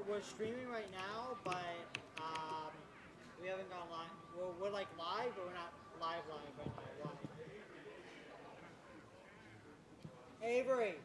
we're streaming right now, but we haven't gone live. We're like live, but we're not live right now. Why? Avery.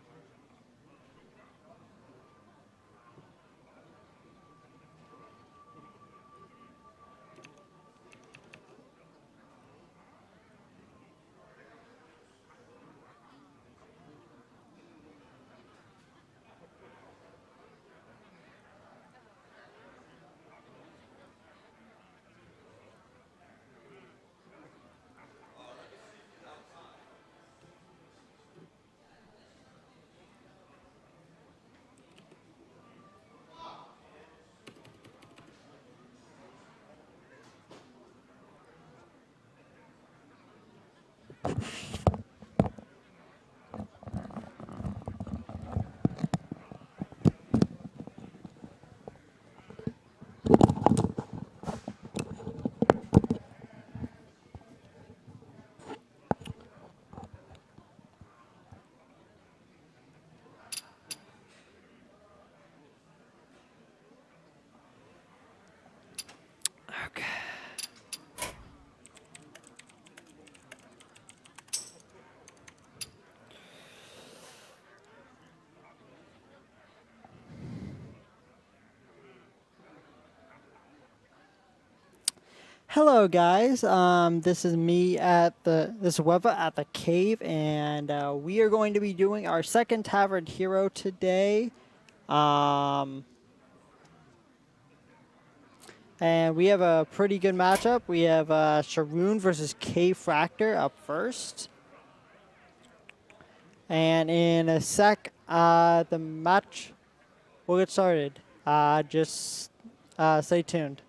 Okay. Hello guys, this is me this is Weva at the cave, and we are going to be doing our second Tavern Hero today. And we have a pretty good matchup. We have Sharoon versus K Fractor up first. And in a sec, the match will get started. Just stay tuned.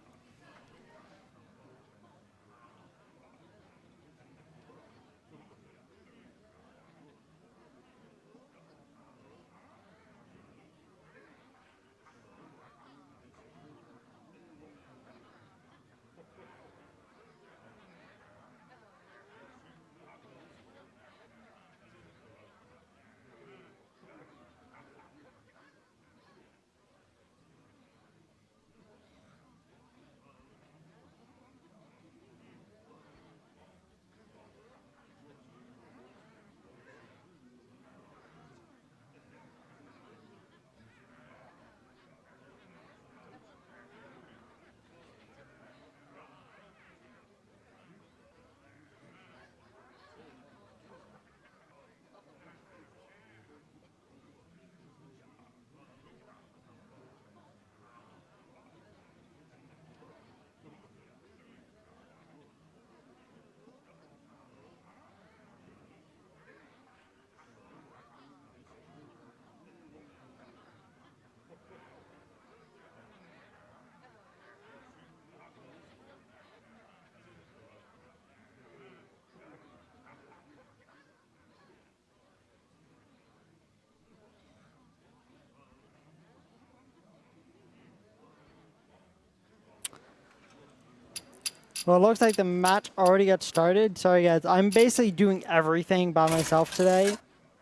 Well, it looks like the match already got started. Sorry, guys. I'm basically doing everything by myself today.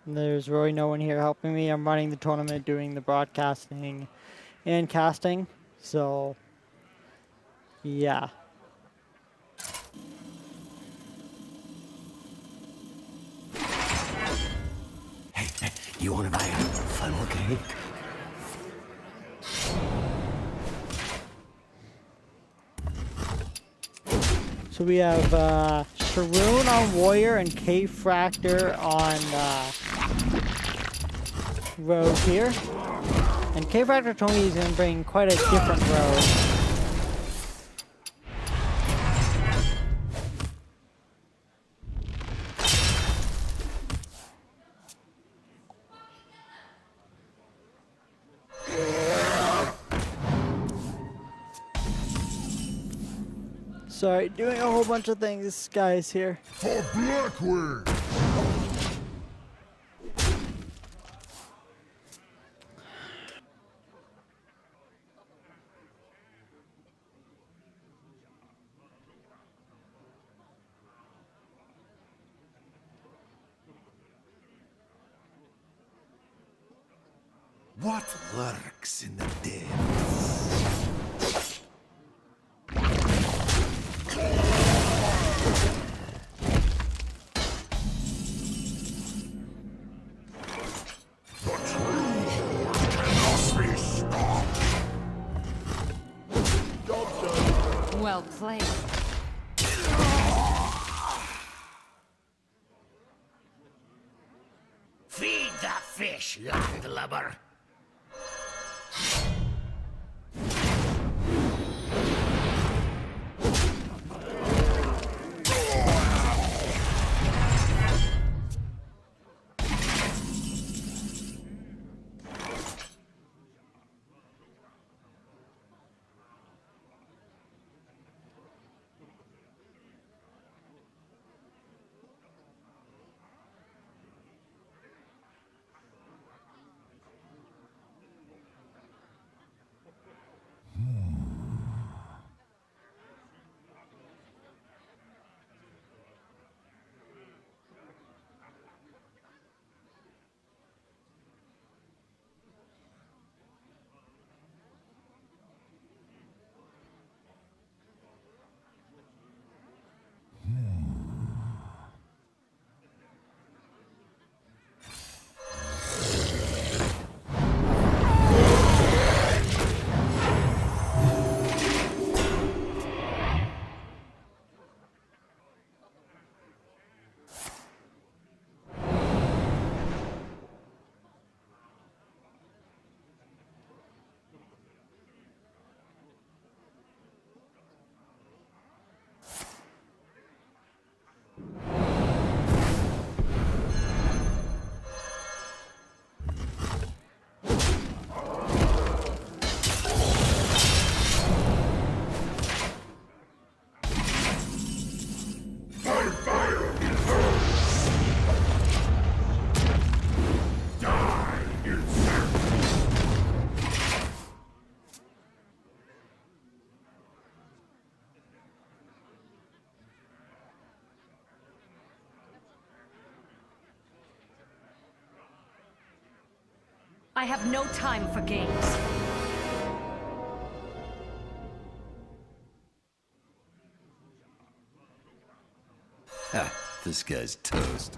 There's really no one here helping me. I'm running the tournament, doing the broadcasting and casting. So, yeah. Hey, you want to buy a funnel cake? So we have Sharoon on Warrior and K Fractor on Rogue here. And K Fractor told me he's going to bring quite a different rogue. Sorry, doing a whole bunch of things, guys, here. For Blackwing! What lurks in the depths? Well played. Feed the fish, landlubber. I have no time for games. Ha, this guy's toast.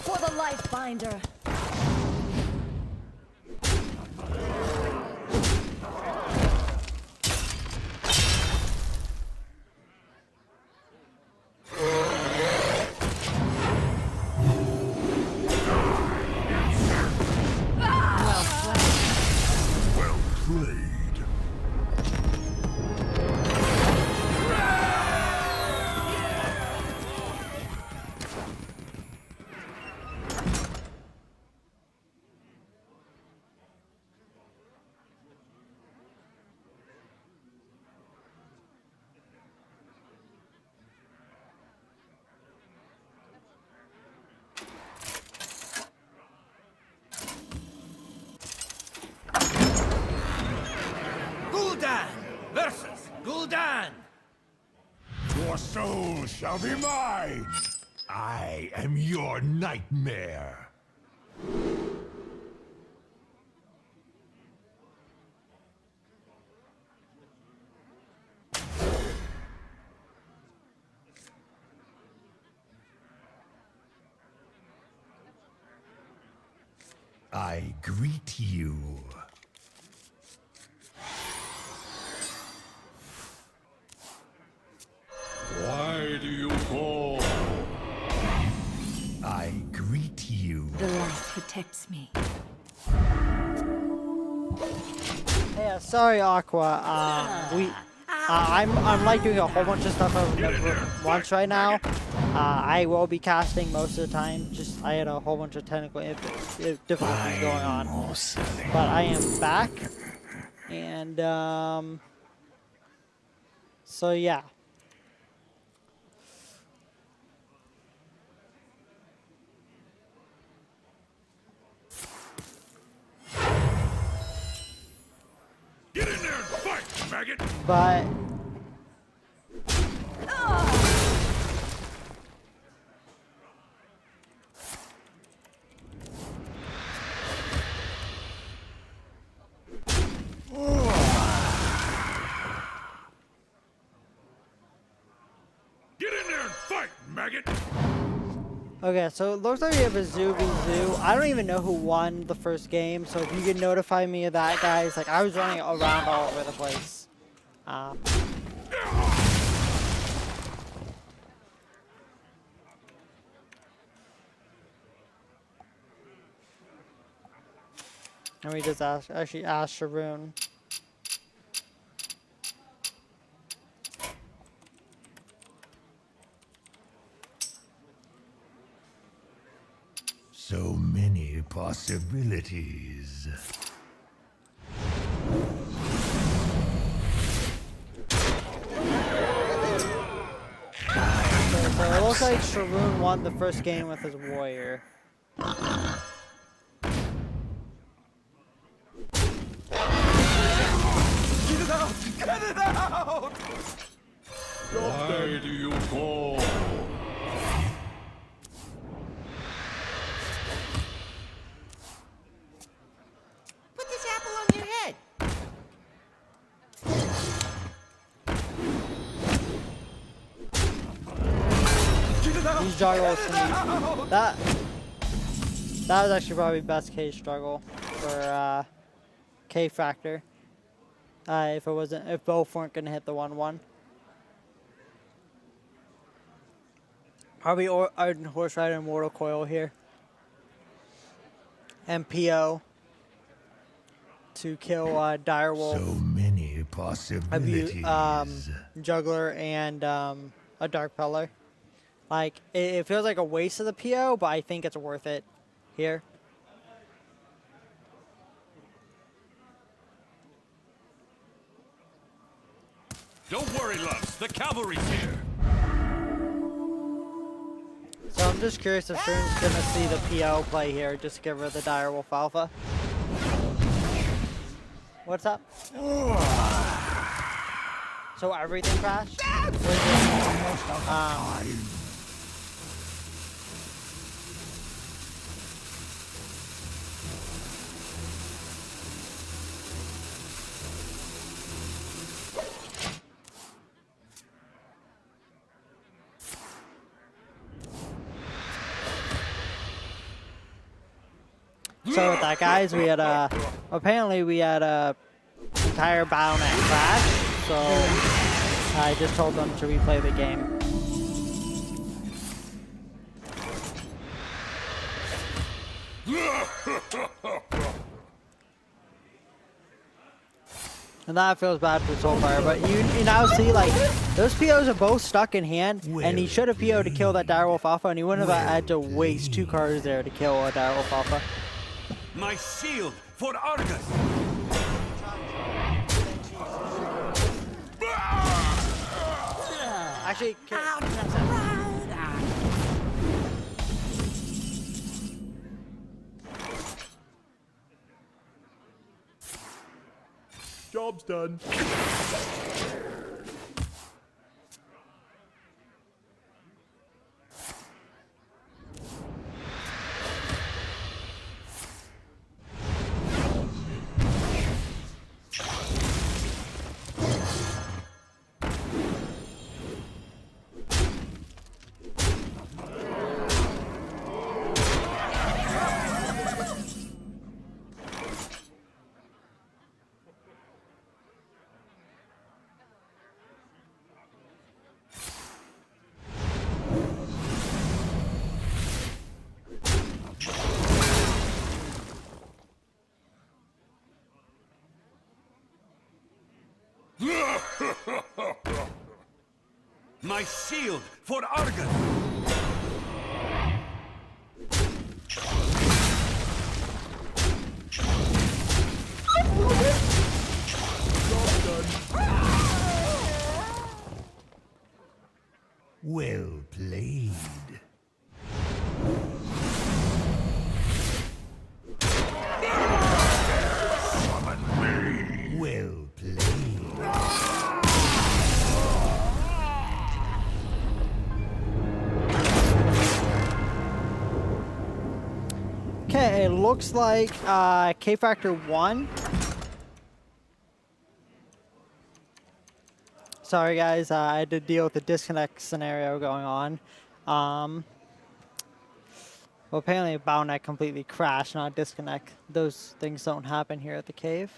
For the life binder. Well played. Gul'dan versus Gul'dan. Your soul shall be mine! I am your nightmare! I greet you. Why do you call? I greet you. The light protects me. Yeah, sorry, Aqua. I'm like doing a whole bunch of stuff at once right now. I will be casting most of the time. Just I had a whole bunch of technical difficulties going on, but I am back, and so yeah. maggot! but Get in there and fight, maggot! okay, so it looks like we have a Zoo v Zoo. I don't even know who won the first game, so if you could notify me of that, guys. Like, I was running around all over the place. And we just actually asked Sharoon. So many possibilities. So it looks like Sharoon won the first game with his warrior. Get it out! Get it out! Why do you call? Put this apple on your head. Get it out! These juggles to me. That was actually probably best K struggle for K Factor. If both weren't gonna hit the 1-1. Probably Arden Horse Rider and Mortal Coil here. And PO to kill Direwolf. So many possibilities. Juggler and a Dark Peller. Like, it feels like a waste of the PO, but I think it's worth it here. Don't worry, loves. The cavalry's here. So I'm just curious if Sharon's gonna see the PO play here, just to get rid of the Direwolf Alpha. What's up? So everything crashed? So with that, guys, we had apparently we had a entire Battle.net crash, so I just told them to replay the game. And that feels bad for Soulfire, but you now see, like, those POs are both stuck in hand, and he should have PO'd to kill that Direwolf Alpha, and he wouldn't have had to waste 2 cards there to kill a Direwolf Alpha. My shield for Argus. Actually, Job's done. My shield for Argus. Well played. Summon me. Well played. looks like K Factor won. Sorry guys, I had to deal with the disconnect scenario going on. Well, apparently Boundnet completely crashed, not disconnect. Those things don't happen here at the cave.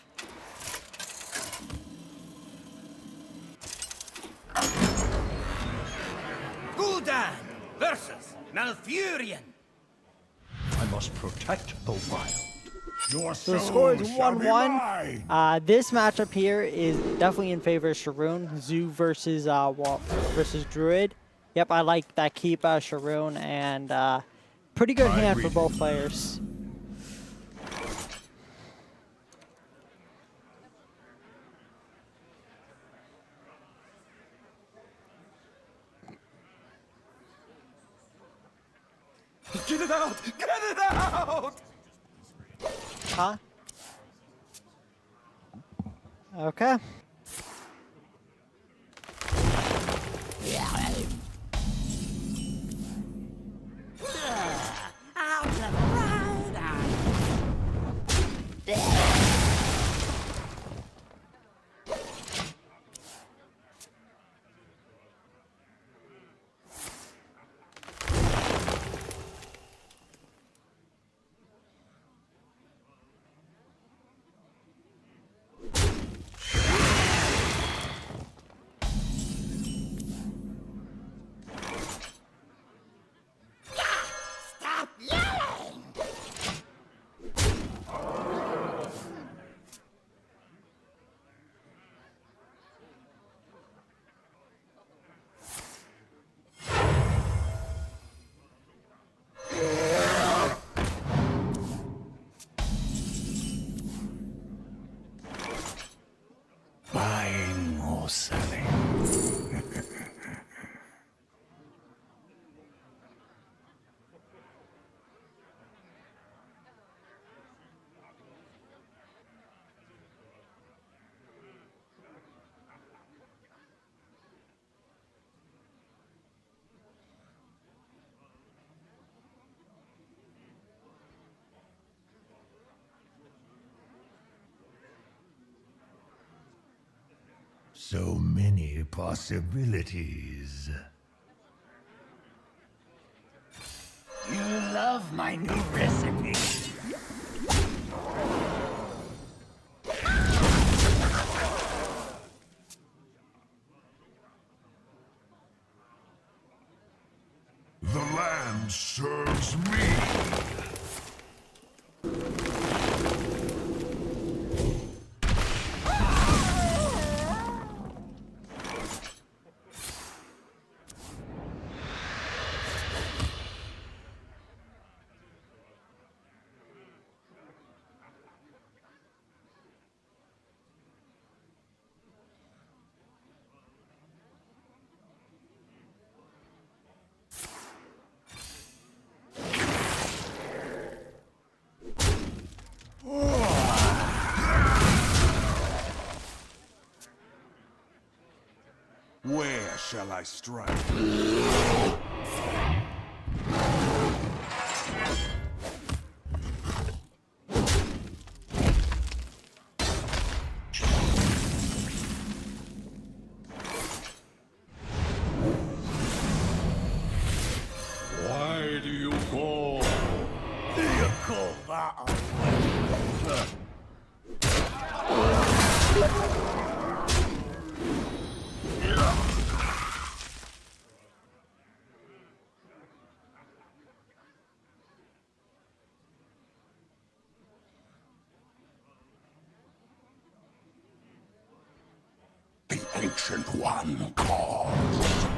Gul'dan versus Malfurion. I must protect the wild. Your So the soul score is shall be 1-1. mine. This matchup here is definitely in favor of Sharoon. Zoo versus versus Druid. Yep, I like that keep Sharoon, and pretty good My hand for reading. both players. Get it out! Get it out! Huh? Okay. Out of round Stop yelling! Buying or selling. So many possibilities. You love my new recipe. The land serves me. Where shall I strike? Why do you call? You call that a The Ancient One calls.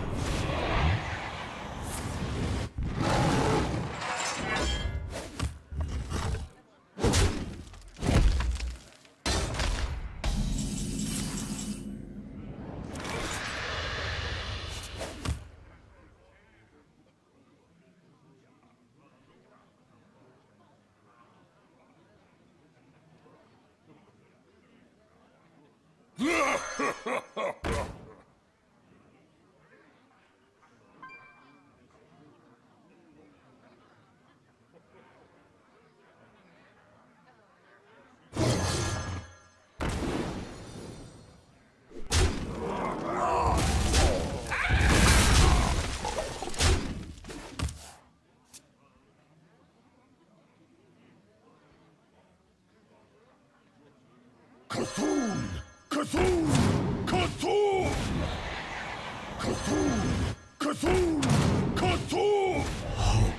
Cthulhu! Cthulhu! Cthulhu! Cthulhu! Cthulhu! Cthulhu! Hope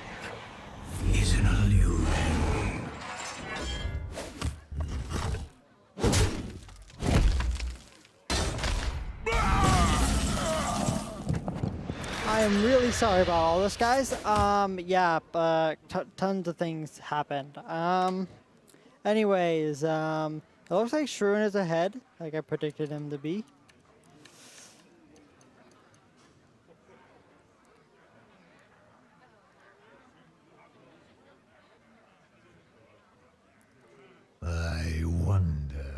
is an illusion. I am really sorry about all this, guys. Yeah, but tons of things happened. Anyways, it looks like Shruin is ahead, like I predicted him to be. I wonder.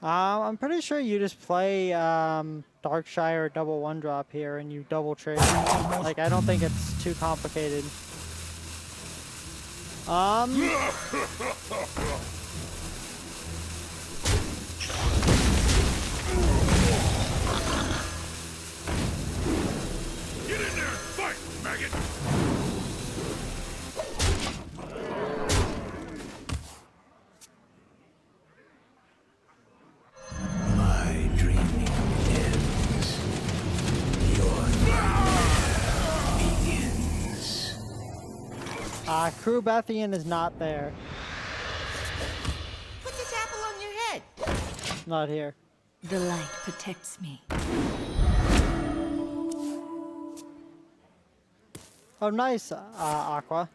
I'm pretty sure you just play Darkshire double one drop here and you double trade. Like I don't think it's too complicated. Get in there and fight, maggot! My dreaming ends. Your nightmare begins. Crew Bethian is not there. Put this apple on your head. Not here. The light protects me. Oh, nice, Aqua.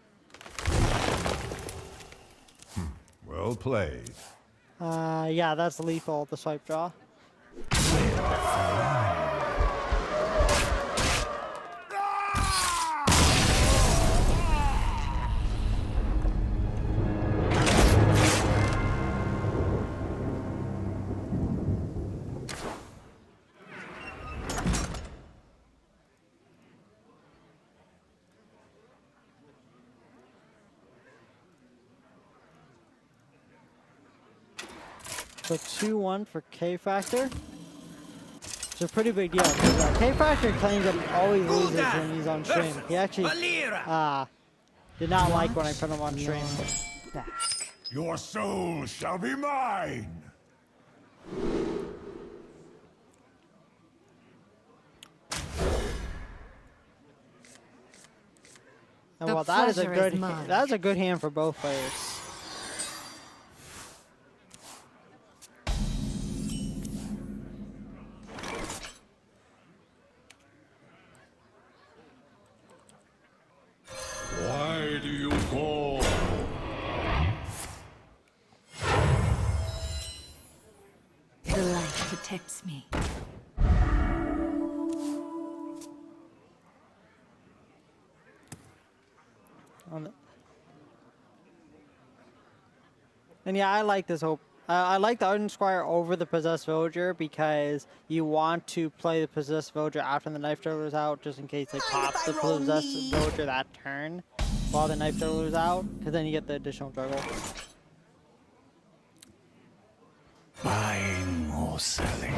Well played. Yeah, that's lethal, the swipe draw. So 2-1 for K-Factor. It's a pretty big deal. K-Factor claims that he always loses when he's on stream. He actually did not like when I put him on stream. Your soul shall be mine. And The well, that is a pleasure is good mine. that's a good hand for both players. Why do you call? The light protects me. And yeah, I like this hope. I like the Ardent Squire over the Possessed Villager because you want to play the Possessed Villager after the Knife Dealer's out, just in case they pop the Possessed Villager that turn while the Knife Dealer's out, because then you get the additional juggle. Buying or selling.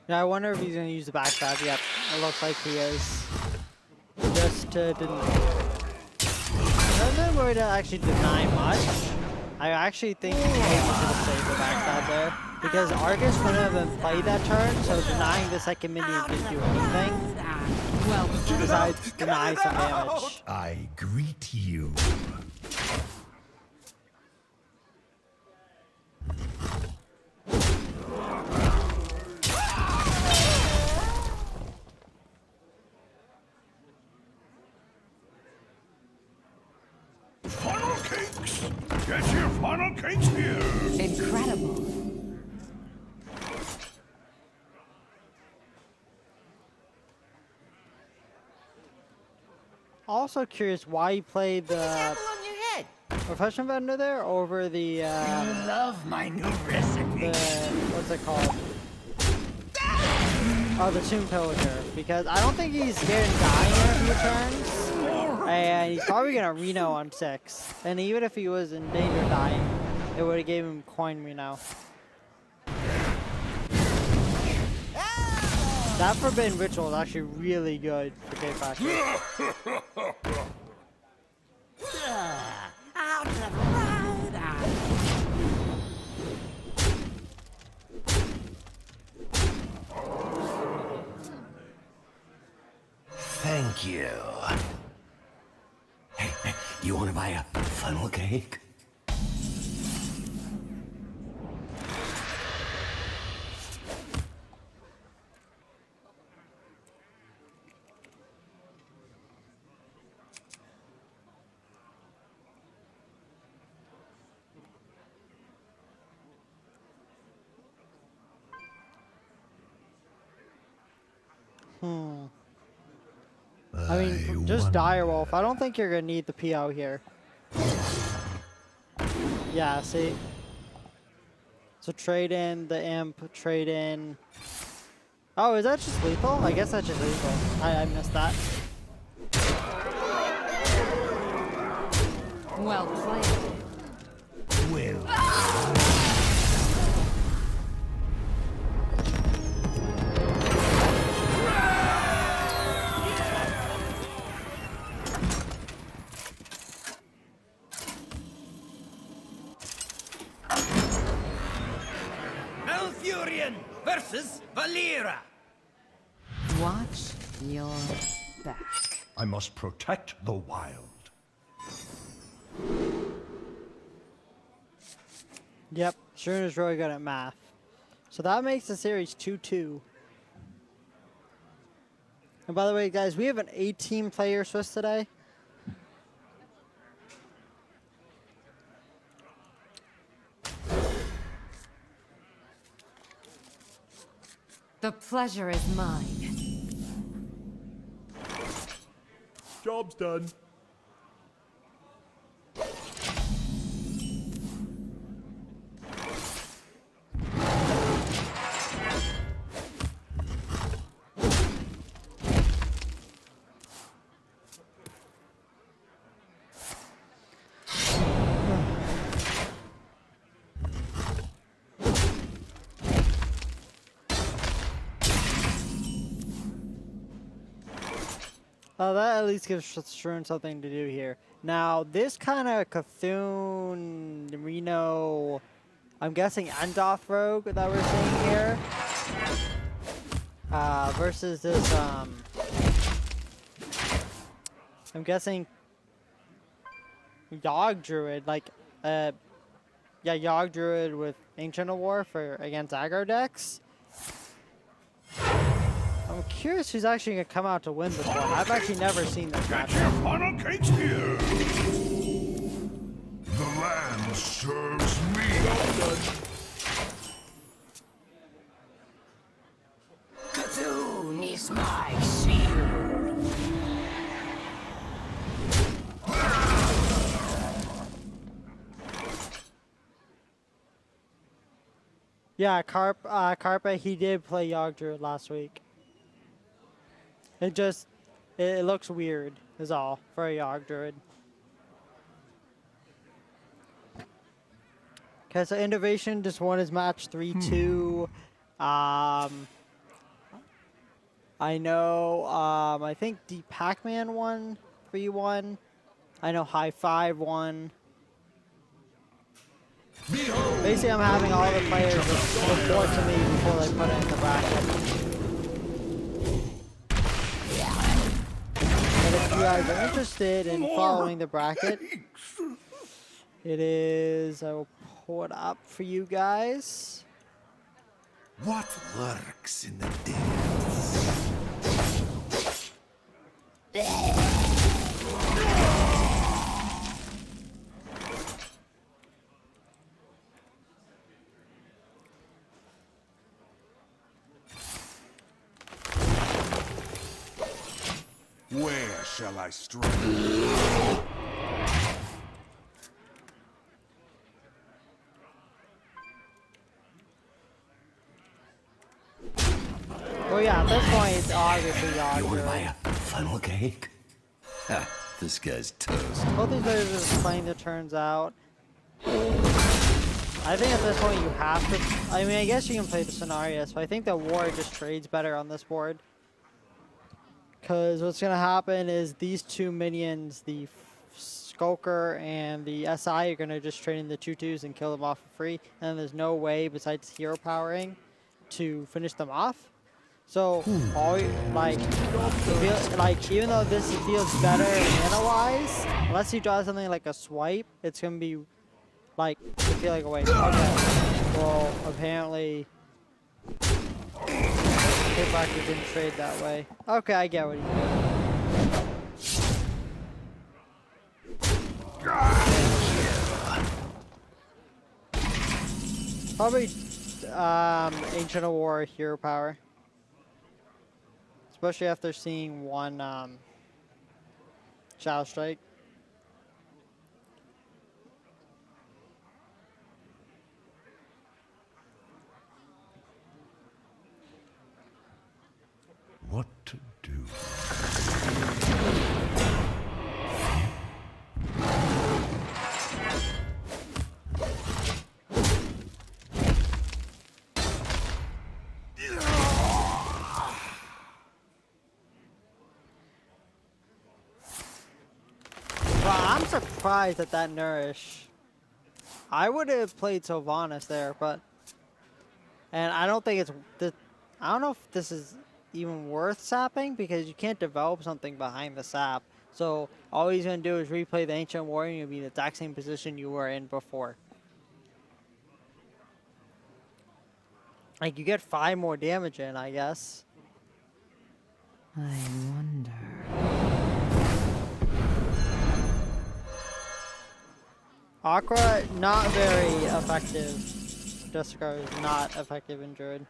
Yeah, I wonder if he's going to use the backstab. Yep, it looks like he is. Just didn't. I'm not worried to actually deny much. I actually think he should have saved the backstab there. Because Argus wouldn't have been played that turn, so denying the second minion didn't do anything. Well, Besides deny some damage. I greet you. Funnel cakes! Get your funnel cakes here! incredible. Also curious why he played Put this the apple on your head. profession vendor there over the Love my new recipe. what's it called? Oh, the Tomb Pillager. Because I don't think he's scared of dying in a few turns. And he's probably gonna Reno on 6. And even if he was in danger of dying, it would have gave him coin Reno. That Forbidden Ritual is actually really good for K-Factor. Out of round. Thank you. Hey, you want to buy a funnel cake? I mean, just Direwolf. I don't think you're gonna need the PO here. Yeah, see? So trade in the imp, trade in... Oh, is that just lethal? I guess that's just lethal. I missed that. Well played. Well. Malfurion versus Valera. Watch your back. I must protect the wild. Yep, Shurun is really good at math. So that makes the series 2-2. And by the way, guys, we have an 18-player Swiss today. The pleasure is mine. Job's done. That at least gives Shurun something to do here. Now, this kind of Cthulhu, Reno, I'm guessing Endoth Rogue that we're seeing here, versus this, I'm guessing Yogg Druid, like, yeah, Yogg Druid with Ancient of War for against aggro decks. I'm curious who's actually going to come out to win this one. I've actually never seen this Get match. your funnel cakes here. The land serves me. Cthulhu is my shield. Yeah, Carpe, he did play Yogg Druid last week. It looks weird, is all, for a Yogg Druid. Okay, so Innovation just won his match 3-2. I know, I think Deep Pac-Man won 3-1. I know High Five won. Basically, I'm having all the players report to me before they put it in the bracket. But if you guys are interested in following the bracket, it is, I will pull it up for you guys. What lurks in the depths? Where shall I strike? yeah, at this point, it's obviously You want to buy Yogg. a funnel cake? Ha, this guy's toast. Both these players are just playing the turns out. I think at this point you have to. I mean, I guess you can play the scenarios, but I think the war just trades better on this board. Because what's going to happen is these two minions, the Skulker and the SI, are going to just trade in the 2/2s and kill them off for free. And there's no way besides hero powering to finish them off. So, all like even though this feels better mana-wise, unless you draw something like a swipe, it's going to be like, I feel like a waste. Okay. Well, apparently, Kickbacker didn't trade that way. Okay, I get what he did. Probably Ancient of War hero power. Especially after seeing one Shadow Strike. What to do? Well, I'm surprised at that Nourish. I would have played Sylvanas there, but... And I don't think it's... I don't know if this is even worth sapping, because you can't develop something behind the sap. So all he's going to do is replay the Ancient Warrior, and you'll be in the exact same position you were in before. Like, you get 5 more damage in, I guess. I wonder... Aqua, not very effective. Discard is not effective in Druid.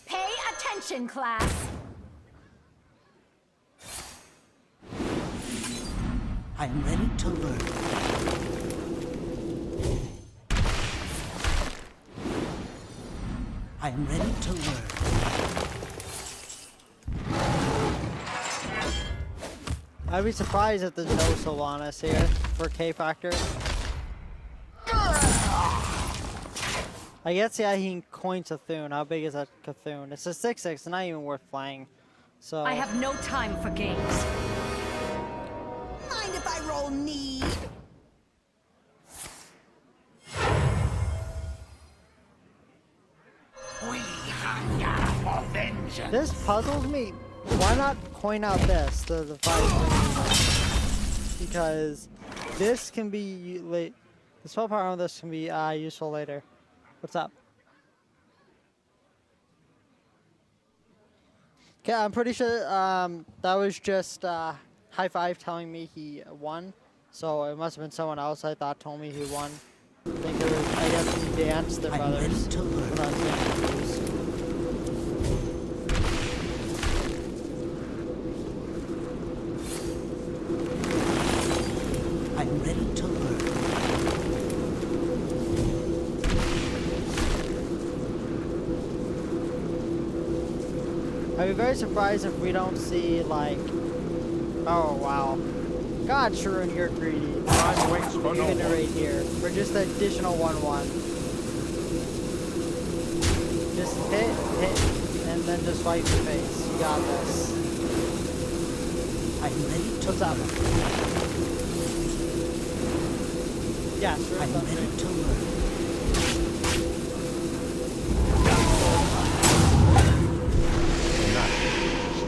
Pay attention, class. I am ready to learn. I am ready to learn. I'd be surprised if there's no Sylvanas here for K Factor. I guess, yeah, he can coin Cthulhu. How big is that Cthulhu? It's a 6/6, it's not even worth playing. So I have no time for games. Mind if I roll need? We hunger for vengeance. this puzzles me. Why not coin out this, the 5/6? Because this can be late. The spell power on this can be useful later. What's up? Okay, I'm pretty sure that was just High Five telling me he won. So it must have been someone else I thought told me he won. I think it was, I guess he danced their I'm ready brothers. to learn. But I was getting confused. I'm ready to learn. I'd be very surprised if we don't see, like... Oh, wow. God, Sharon, you're greedy. Time waits for no one. Right here. For just the additional 1/1. Just hit, and then just wipe your face. You got this. I'm ready to What's up? learn. Yeah, sure. I'm ready to learn.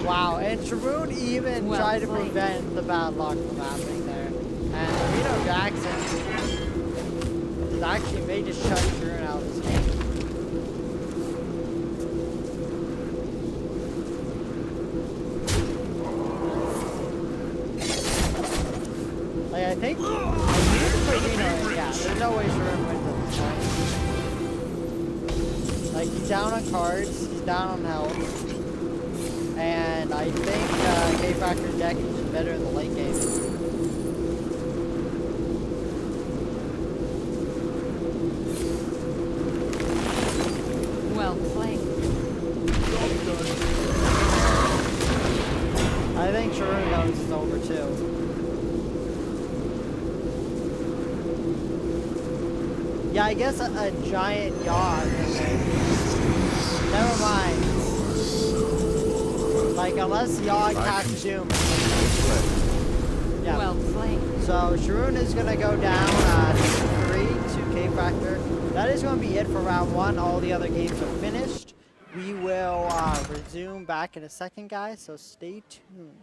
Wow, and Sharoon even Well tried to played. prevent the bad luck from happening there. And Reno Jackson actually may just shut Sharoon out of this game. Like, I think Reno, yeah, there's no way Sharoon wins at this point. Like, he's down on cards, he's down on health. And I think K-Factor's deck is just better in the late game. too. Yeah, I guess a giant yacht. Never mind. Like, unless yacht casts Doom. Yeah. Well played. So, Sharoon is going to go down 3 to K-Factor. That is going to be it for round 1. All the other games are finished. We will resume back in a second, guys, so stay tuned.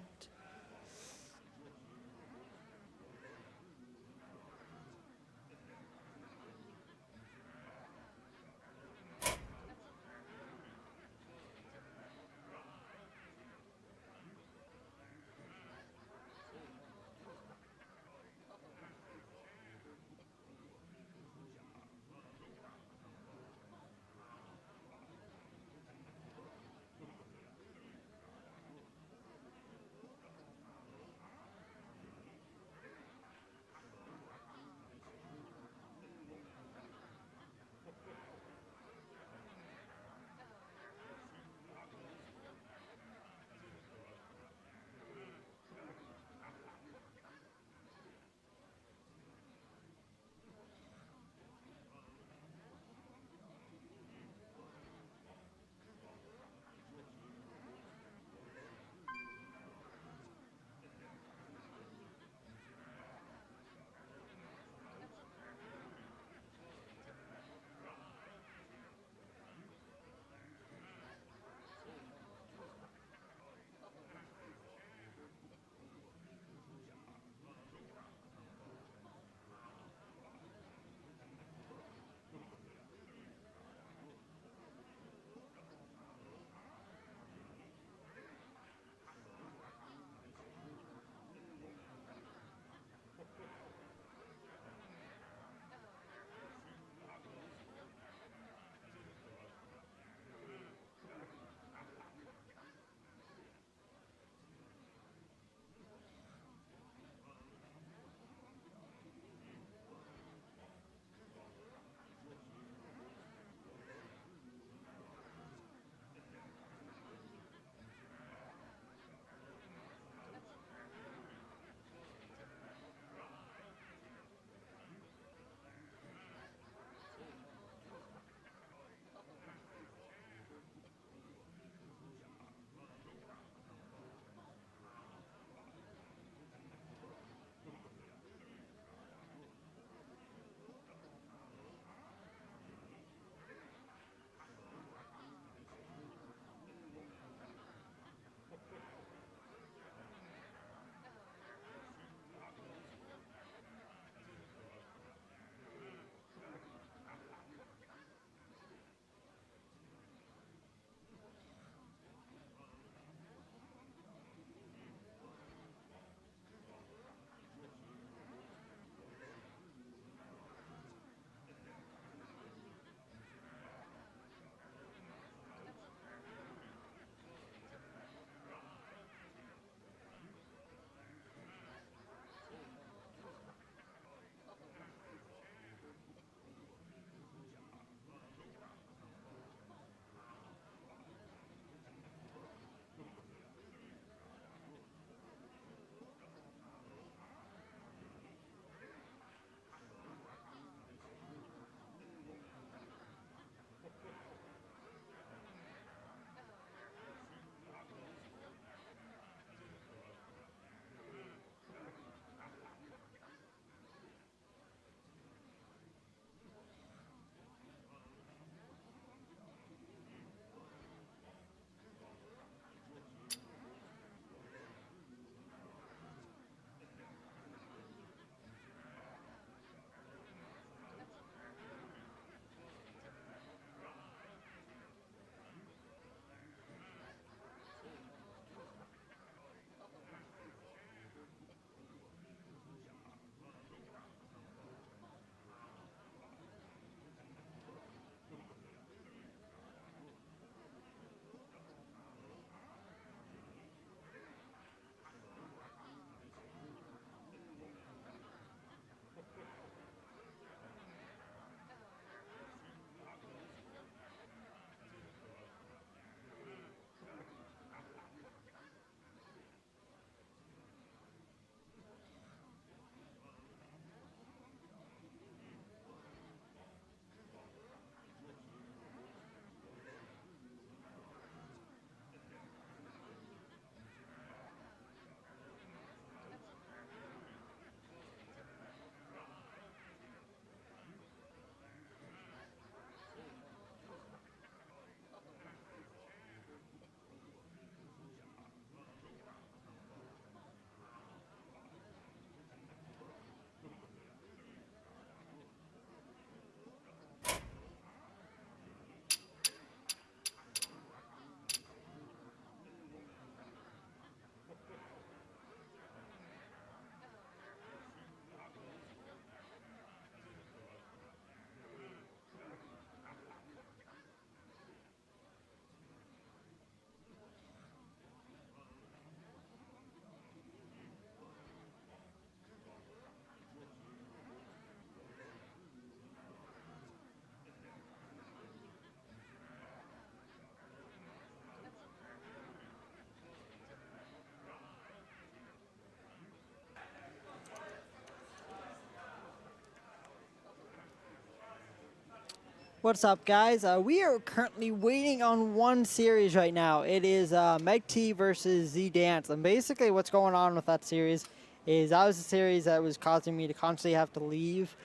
What's up, guys? We are currently waiting on one series right now. It is Meg T versus Z Dance, and basically what's going on with that series is that was a series that was causing me to constantly have to leave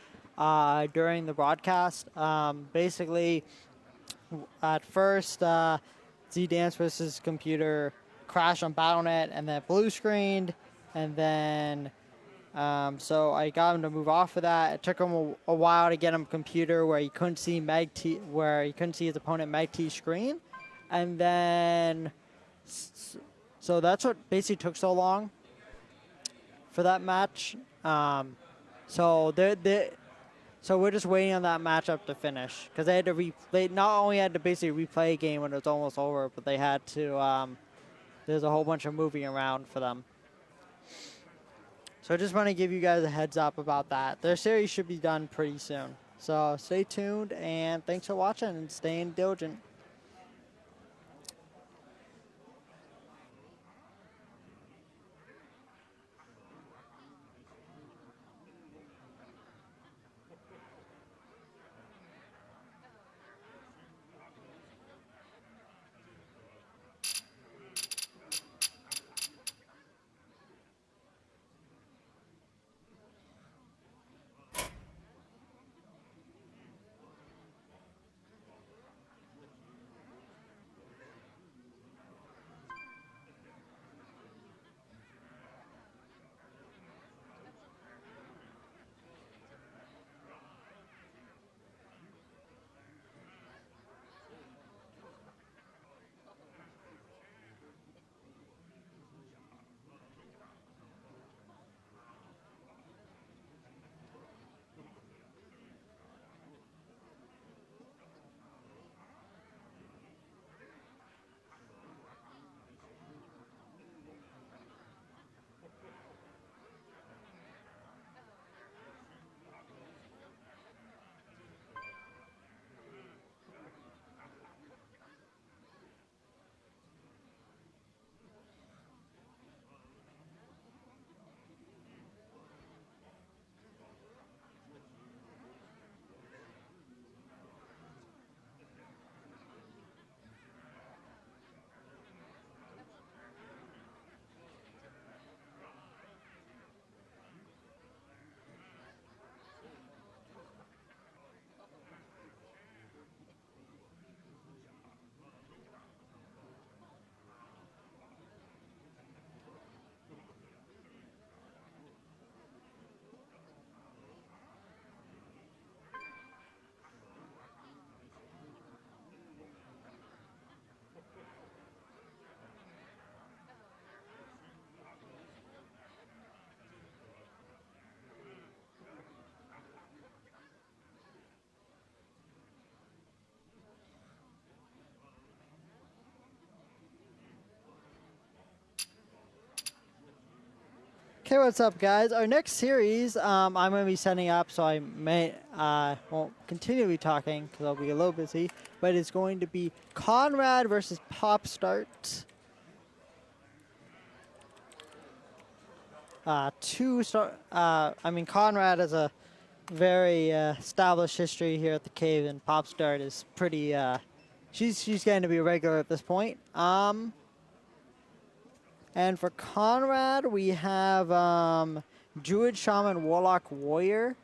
during the broadcast. Basically, at first, Z Dance versus computer crashed on BattleNet, and then blue screened, and then so I got him to move off of that. It took him a while to get him a computer where he couldn't see his opponent Meg T's screen, and then so that's what basically took so long for that match. So so we're just waiting on that matchup to finish because they had to they not only had to basically replay a game when it was almost over, but they had to there's a whole bunch of moving around for them. So I just want to give you guys a heads up about that. Their series should be done pretty soon. So stay tuned, and thanks for watching and staying diligent. Okay, what's up, guys? Our next series, I'm going to be setting up, so I may won't continue to be talking because I'll be a little busy. But it's going to be Conrad versus Pop Start. Conrad has a very established history here at the cave, and Pop Start is pretty. She's going to be a regular at this point. And for Conrad, we have Druid, Shaman, Warlock, Warrior.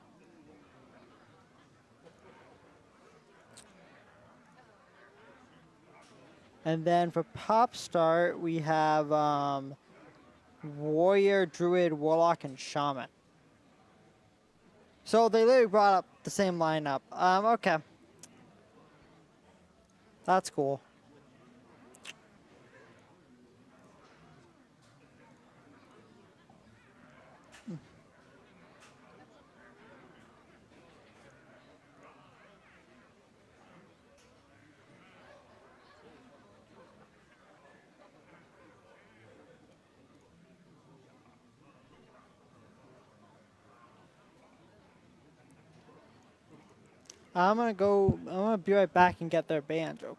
And then for Pop Start, we have Warrior, Druid, Warlock, and Shaman. So they literally brought up the same lineup. Okay. That's cool. I'm gonna be right back and get their banjo.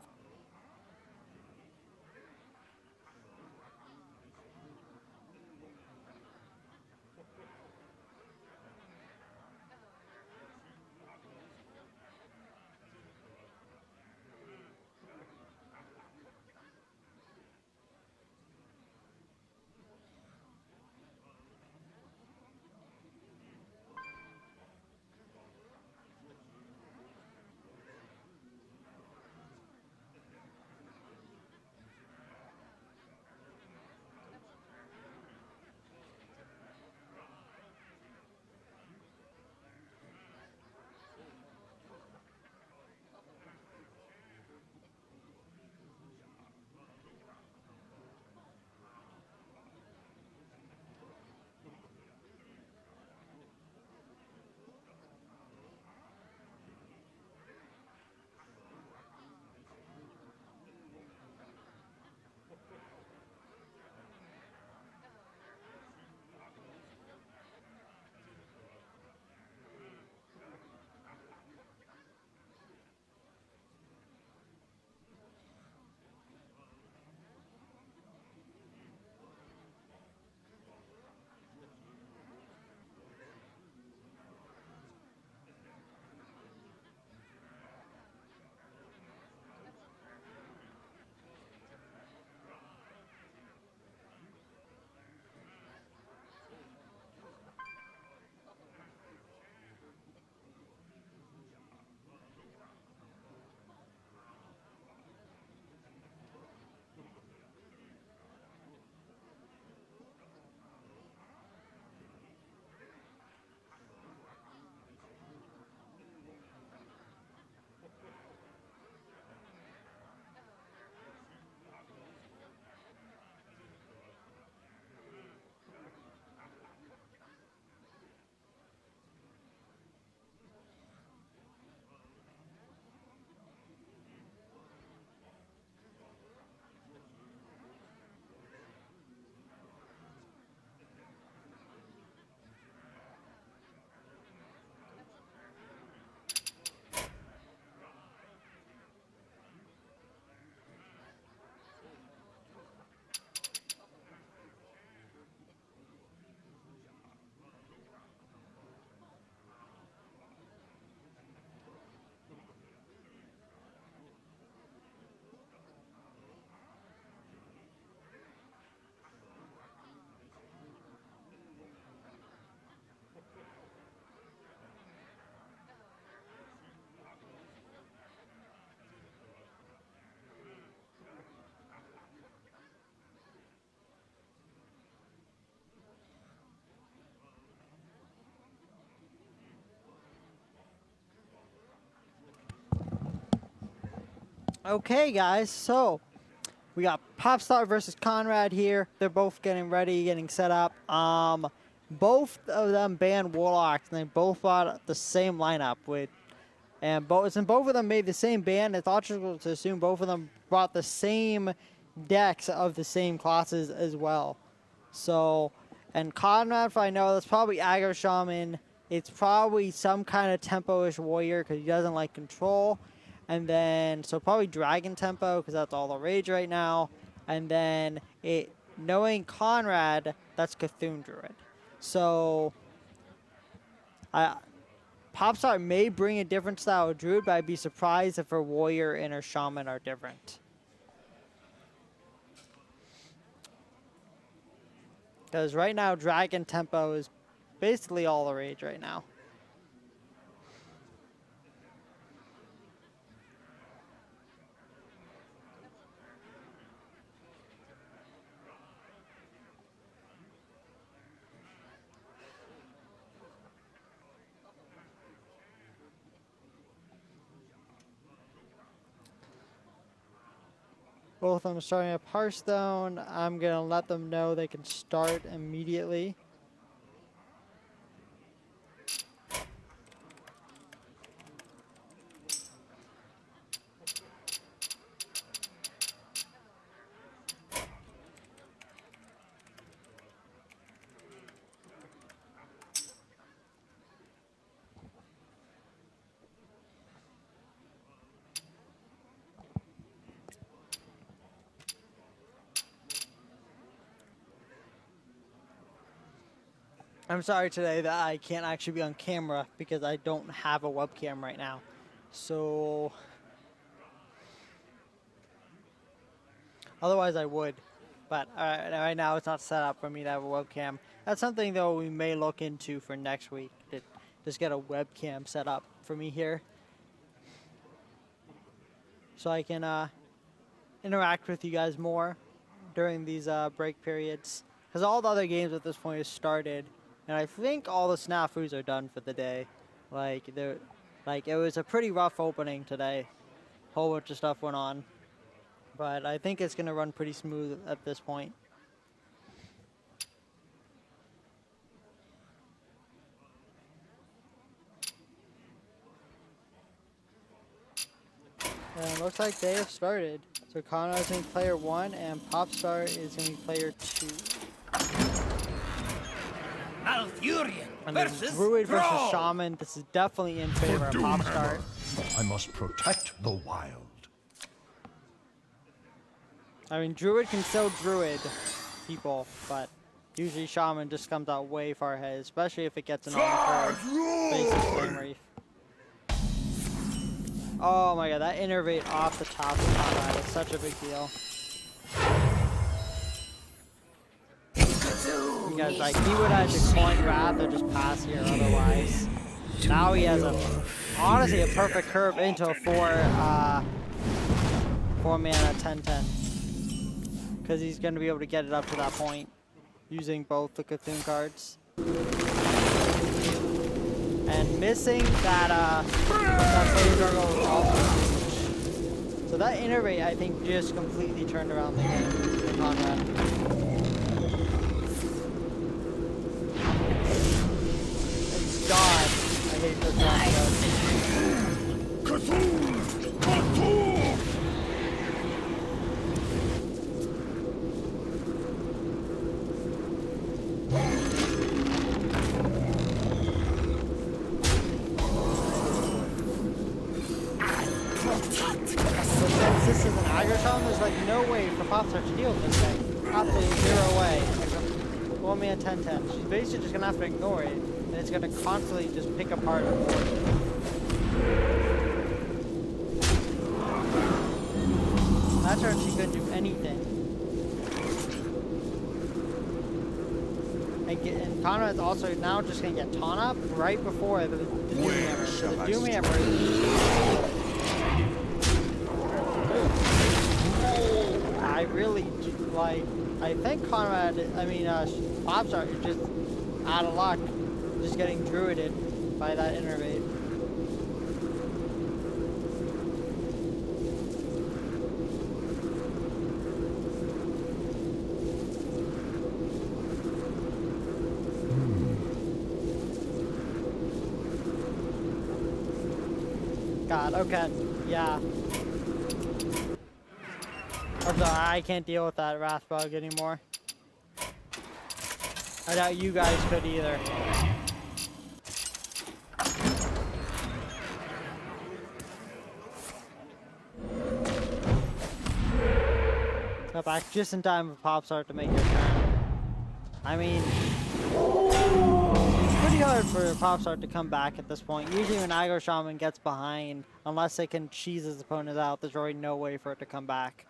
Okay, guys, so we got Popstar versus Conrad here. They're both getting ready, getting set up. Both of them banned Warlocks, and they both brought the same lineup since both of them made the same ban, it's logical to assume both of them brought the same decks of the same classes as well. So, and Conrad, if I know, that's probably Aggro Shaman. It's probably some kind of tempo-ish warrior because he doesn't like control. And then, so probably Dragon Tempo because that's all the rage right now. And then, knowing Conrad, that's Cthulhu Druid. So, Popstar may bring a different style of Druid, but I'd be surprised if her warrior and her shaman are different. Because right now, Dragon Tempo is basically all the rage right now. Both of them starting up Hearthstone. I'm going to let them know they can start immediately. I'm sorry today that I can't actually be on camera because I don't have a webcam right now. So, otherwise I would, but right now it's not set up for me to have a webcam. That's something though we may look into for next week, to just get a webcam set up for me here. So I can interact with you guys more during these break periods. Because all the other games at this point have started. And I think all the snafus are done for the day. It was a pretty rough opening today. Whole bunch of stuff went on. But I think it's going to run pretty smooth at this point. And it looks like they have started. So Conrad is going to be player 1 and Popstar is going to be player 2. Malfurion And then versus Druid versus Thrall. Shaman. This is definitely in favor of Popstar. I must protect the wild. I mean, Druid can still Druid people, but usually Shaman just comes out way far ahead, especially if it gets an on-curve basic flame reef. Oh my god, that innervate off the top of Conrad is such a big deal. Because like he would have declined Wrath or just pass here otherwise. Now he has honestly a perfect curve into a 4 mana 10/10. Because he's going to be able to get it up to that point using both the Cthulhu cards. And missing that Flame Struggle was also huge. So that innervate, I think, just completely turned around the game for Conrad. It's God. I hate this one. Cthulhu! Cthulhu! Since this is an aggro town, there's like no way for Popstar to deal with this thing. Absolutely zero way. 1 mana 10/10. She's basically just gonna have to ignore it, and it's gonna constantly just pick apart her board. That turn she couldn't do anything. And Conrad's also now just gonna get taunt up right before the Doom Hammer. So the Doom Hammer is I really like. I think Popstar is just out of luck, just getting druided by that innervate. God, okay. Yeah. I'm sorry, I can't deal with that wrath bug anymore. I doubt you guys could either. Got back just in time for Popstart to make their turn. I mean, it's pretty hard for Popstart to come back at this point. Usually when Aggro Shaman gets behind, unless they can cheese his opponent out, there's really no way for it to come back.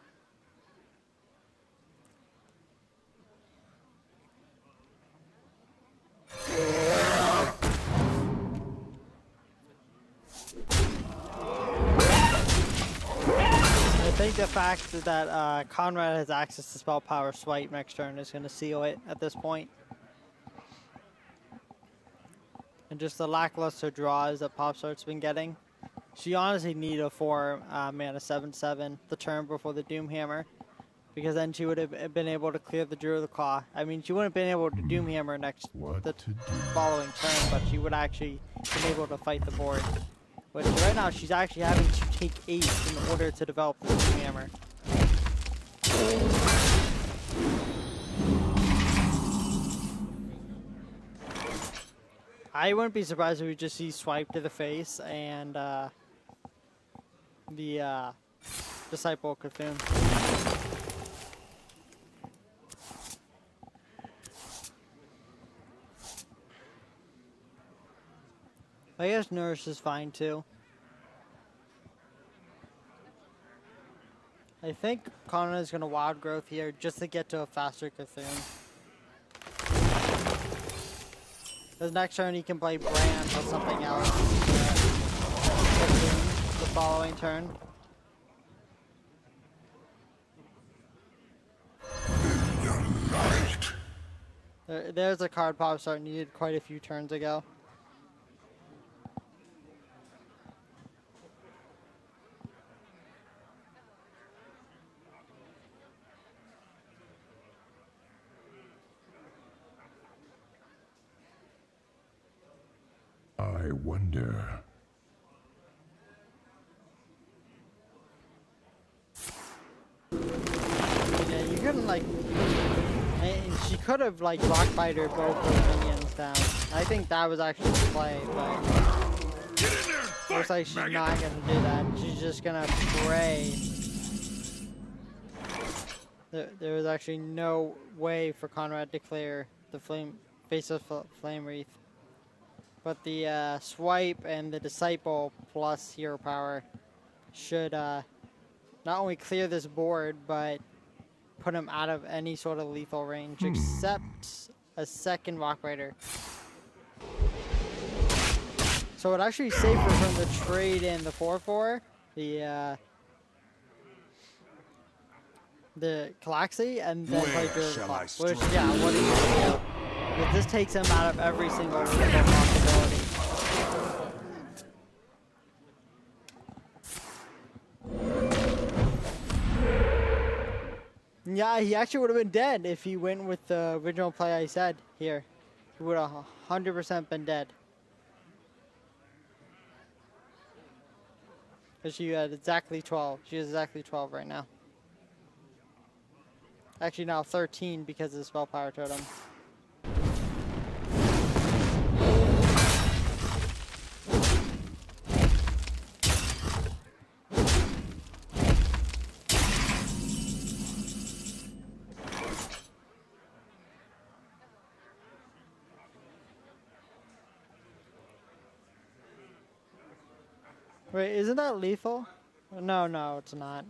I think the fact that Conrad has access to Spell Power Swipe next turn is going to seal it at this point. And just the lackluster draws that Popstart's been getting. She honestly needed a 4 mana 7/7 the turn before the Doomhammer, because then she would have been able to clear the Druid of the Claw. I mean, she wouldn't have been able to Doomhammer the following turn, but she would actually been able to fight the board. But right now, she's actually having to take 8 in order to develop the Doomhammer. I wouldn't be surprised if we just see Swipe to the face and the Disciple Cthulhu. I guess Nourish is fine too. I think Conrad is going to Wild Growth here just to get to a faster Cthulhu. Because next turn he can play Brand or something else. The following turn. There's a card Popstart needed quite a few turns ago. I wonder. Yeah, you couldn't like. And she could have like Rock Biter both those minions down. I think that was actually the play, but looks like she's not gonna do that. She's just gonna pray. There was actually no way for Conrad to clear the Faceless Flame Wreath. But the Swipe and the Disciple plus Hero Power should not only clear this board, but put him out of any sort of lethal range except a second Rock Rider. So it actually safer from the trade in the 4/4, the Calaxy, and then play Druid of the Claw. Which, yeah, what do you do? But this takes him out of every single lethal possibility. Yeah, he actually would have been dead if he went with the original play I said here. He would have 100% been dead. Because she had exactly 12. She has exactly 12 right now. Actually now 13 because of the Spell Power Totem. Wait, isn't that lethal? No, no, it's not.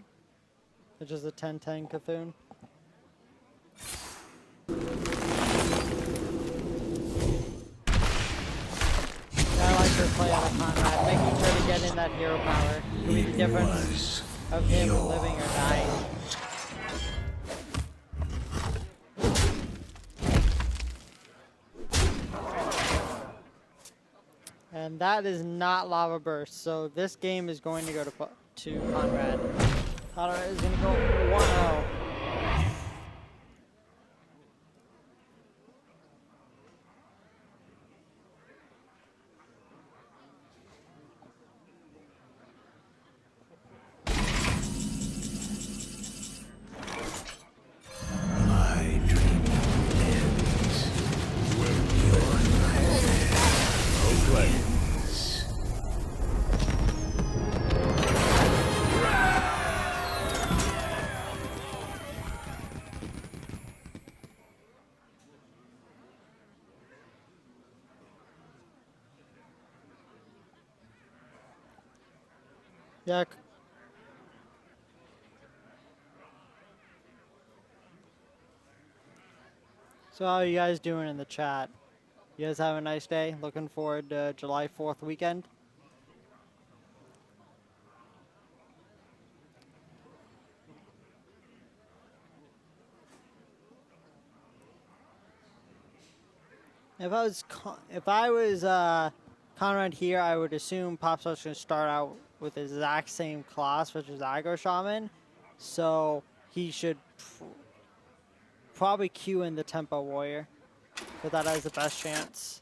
It's just a 10/10 Cthulhu. I like to play out of Conrad, making sure to get in that hero power. Could be the difference of him living or dying. And that is not Lava Burst, so this game is going to go to Conrad. Conrad is going to go 1-0. Yeah. So how are you guys doing in the chat? You guys have a nice day? Looking forward to July 4th weekend? If I was Conrad here, I would assume Popstar's gonna start out with the exact same class, which is Aggro Shaman. So he should probably queue in the Tempo Warrior, but that has the best chance.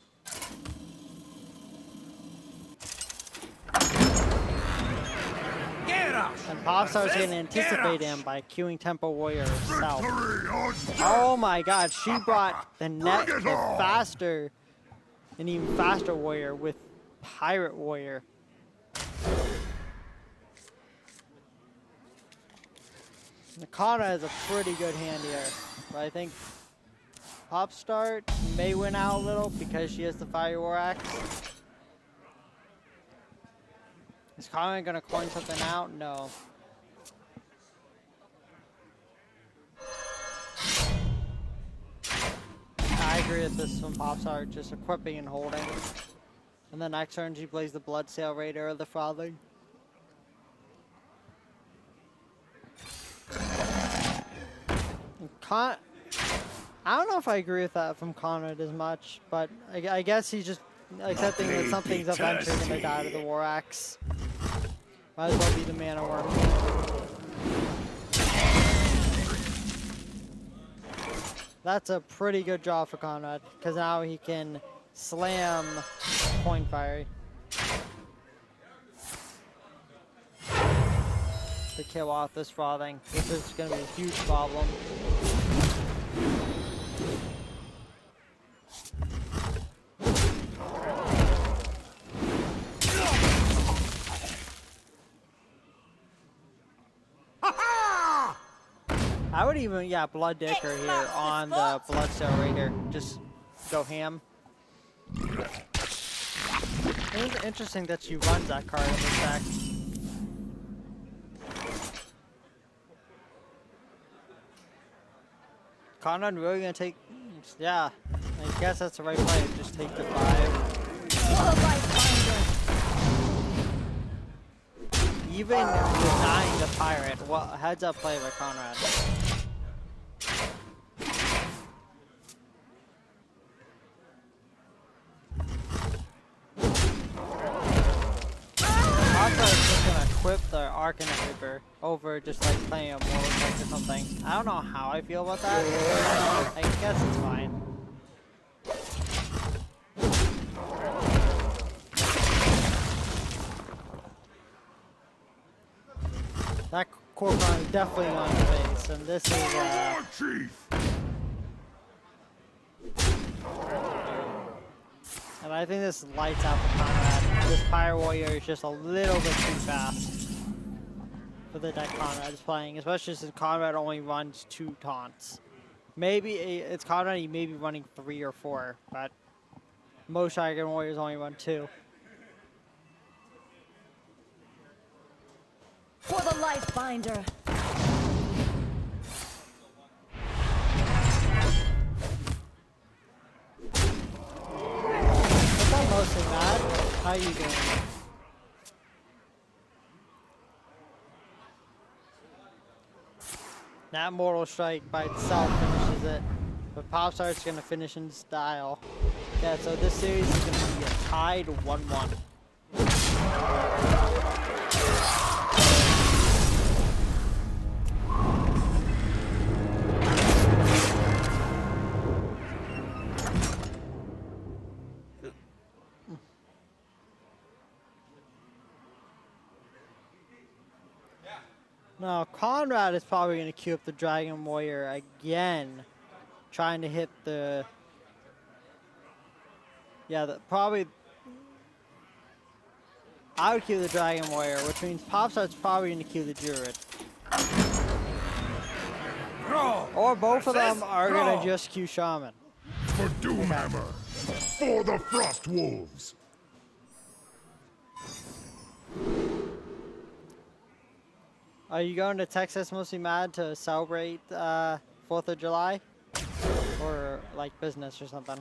Get us! And Popstar's Get gonna anticipate us! him by queuing Tempo Warrior herself. Victory or death! Oh my god, she brought the Bring it on! faster, an even faster warrior with Pirate Warrior. Conrad has a pretty good hand here, but I think Popstart may win out a little because she has the Fire War Axe. Is Conrad gonna coin something out? No. I agree with this from Popstart, just equipping and holding. And then next turn she plays the Bloodsail Raider or the Frothing. I don't know if I agree with that from Conrad as much, but I guess he's just accepting that something's eventually going to die to the War Axe. Might as well be the Mana Worm. That's a pretty good draw for Conrad, because now he can slam Coin Fiery to kill off this Frothing. This is going to be a huge problem. I would even, yeah, Blood Dicker here on the Bloodsail Raider. Just go ham. It's interesting that she runs that card in this deck. Conrad really gonna take, yeah, I guess that's the right play. Just take the 5. Even denying the pirate, what heads up play by Conrad. Also, just gonna equip the Arcanine Reaper over just like playing a Mortal Strike or something. I don't know how I feel about that. I guess it's fine. That Corcoran is definitely on the face, and this is and I think this lights out for Conrad. This Pirate Warrior is just a little bit too fast for the deck Conrad is playing, especially since Conrad only runs 2 taunts. Maybe it's Conrad, he may be running 3 or 4, but most Dragon Warriors only run 2. For the Life Binder. What's up, mostly Matt? How you doing? That Mortal Strike by itself finishes it, but Popstar's gonna finish in style. Yeah, so this series is gonna be a tied 1-1. Now, Conrad is probably going to queue up the Dragon Warrior again, trying to hit the... Yeah, probably... I would queue the Dragon Warrior, which means Popstar's probably going to queue the Druid. Or both of them are going to just queue Shaman. For Doomhammer! For the Frost Wolves! Are you going to Texas mostly mad to celebrate 4th of July? Or like business or something?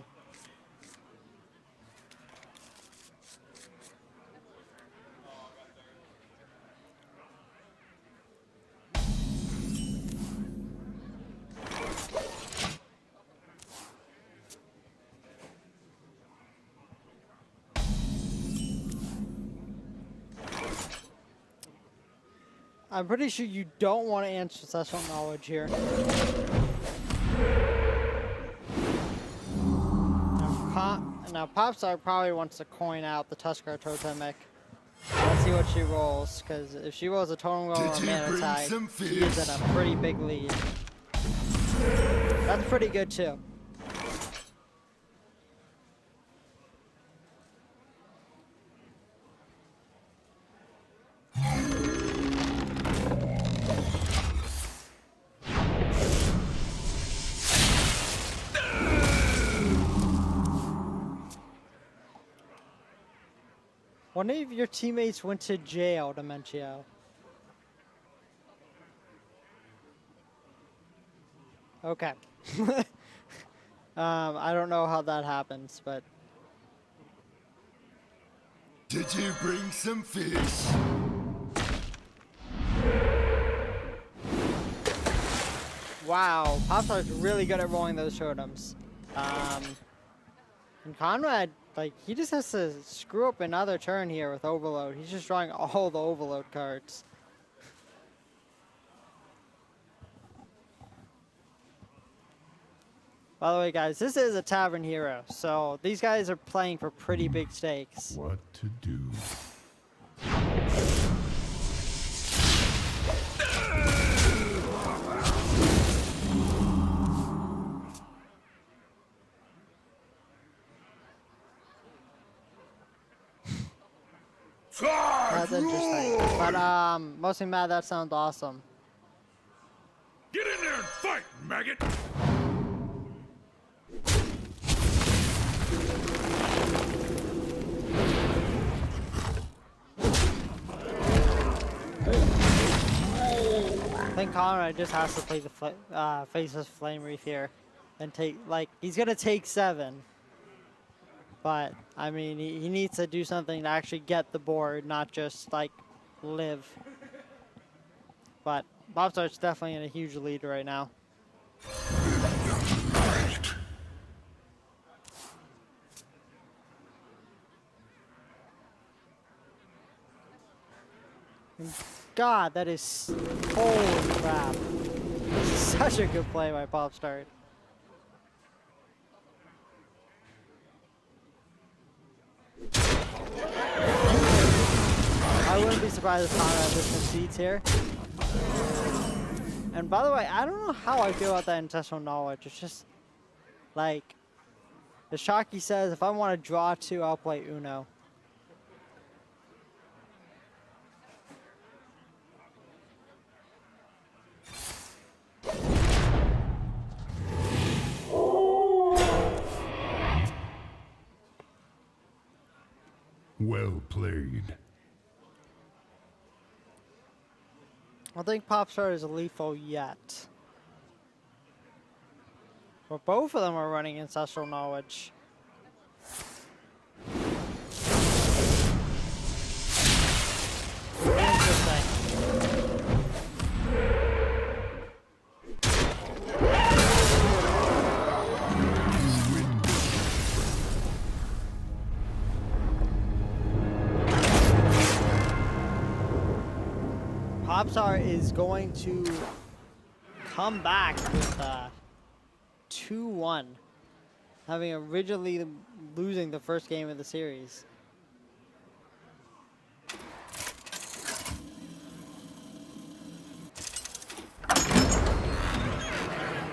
I'm pretty sure you don't want to ancestral knowledge here. Now Popstar probably wants to coin out the Tuskar Totemic. Let's see what she rolls, because if she rolls a totem roll or a mana tag, she is in a pretty big lead. That's pretty good too. One of your teammates went to jail, Dementio. Okay. I don't know how that happens, but... Did you bring some fish? Wow, Popstar's really good at rolling those totems. And Conrad, like, he just has to screw up another turn here with Overload. He's just drawing all the Overload cards. By the way, guys, this is a Tavern Hero, so these guys are playing for pretty big stakes. What to do? That's interesting. But, mostly mad, that sounds awesome. Get in there and fight, maggot! I think Conrad just has to play the Faceless Flame Reef here. And take, like, he's gonna take 7. But, I mean, he needs to do something to actually get the board, not just, like, live. But Popstar's definitely in a huge lead right now. God, that is... Holy crap. This is such a good play by Popstar. I wouldn't be surprised if Conrad just concedes here. And by the way, I don't know how I feel about that ancestral knowledge. It's just like, as Shockey says, if I want to draw 2, I'll play Uno. Well played. I don't think Popstar is lethal yet. But both of them are running ancestral knowledge. Interesting. Popstar is going to come back with 2-1, having originally losing the first game of the series.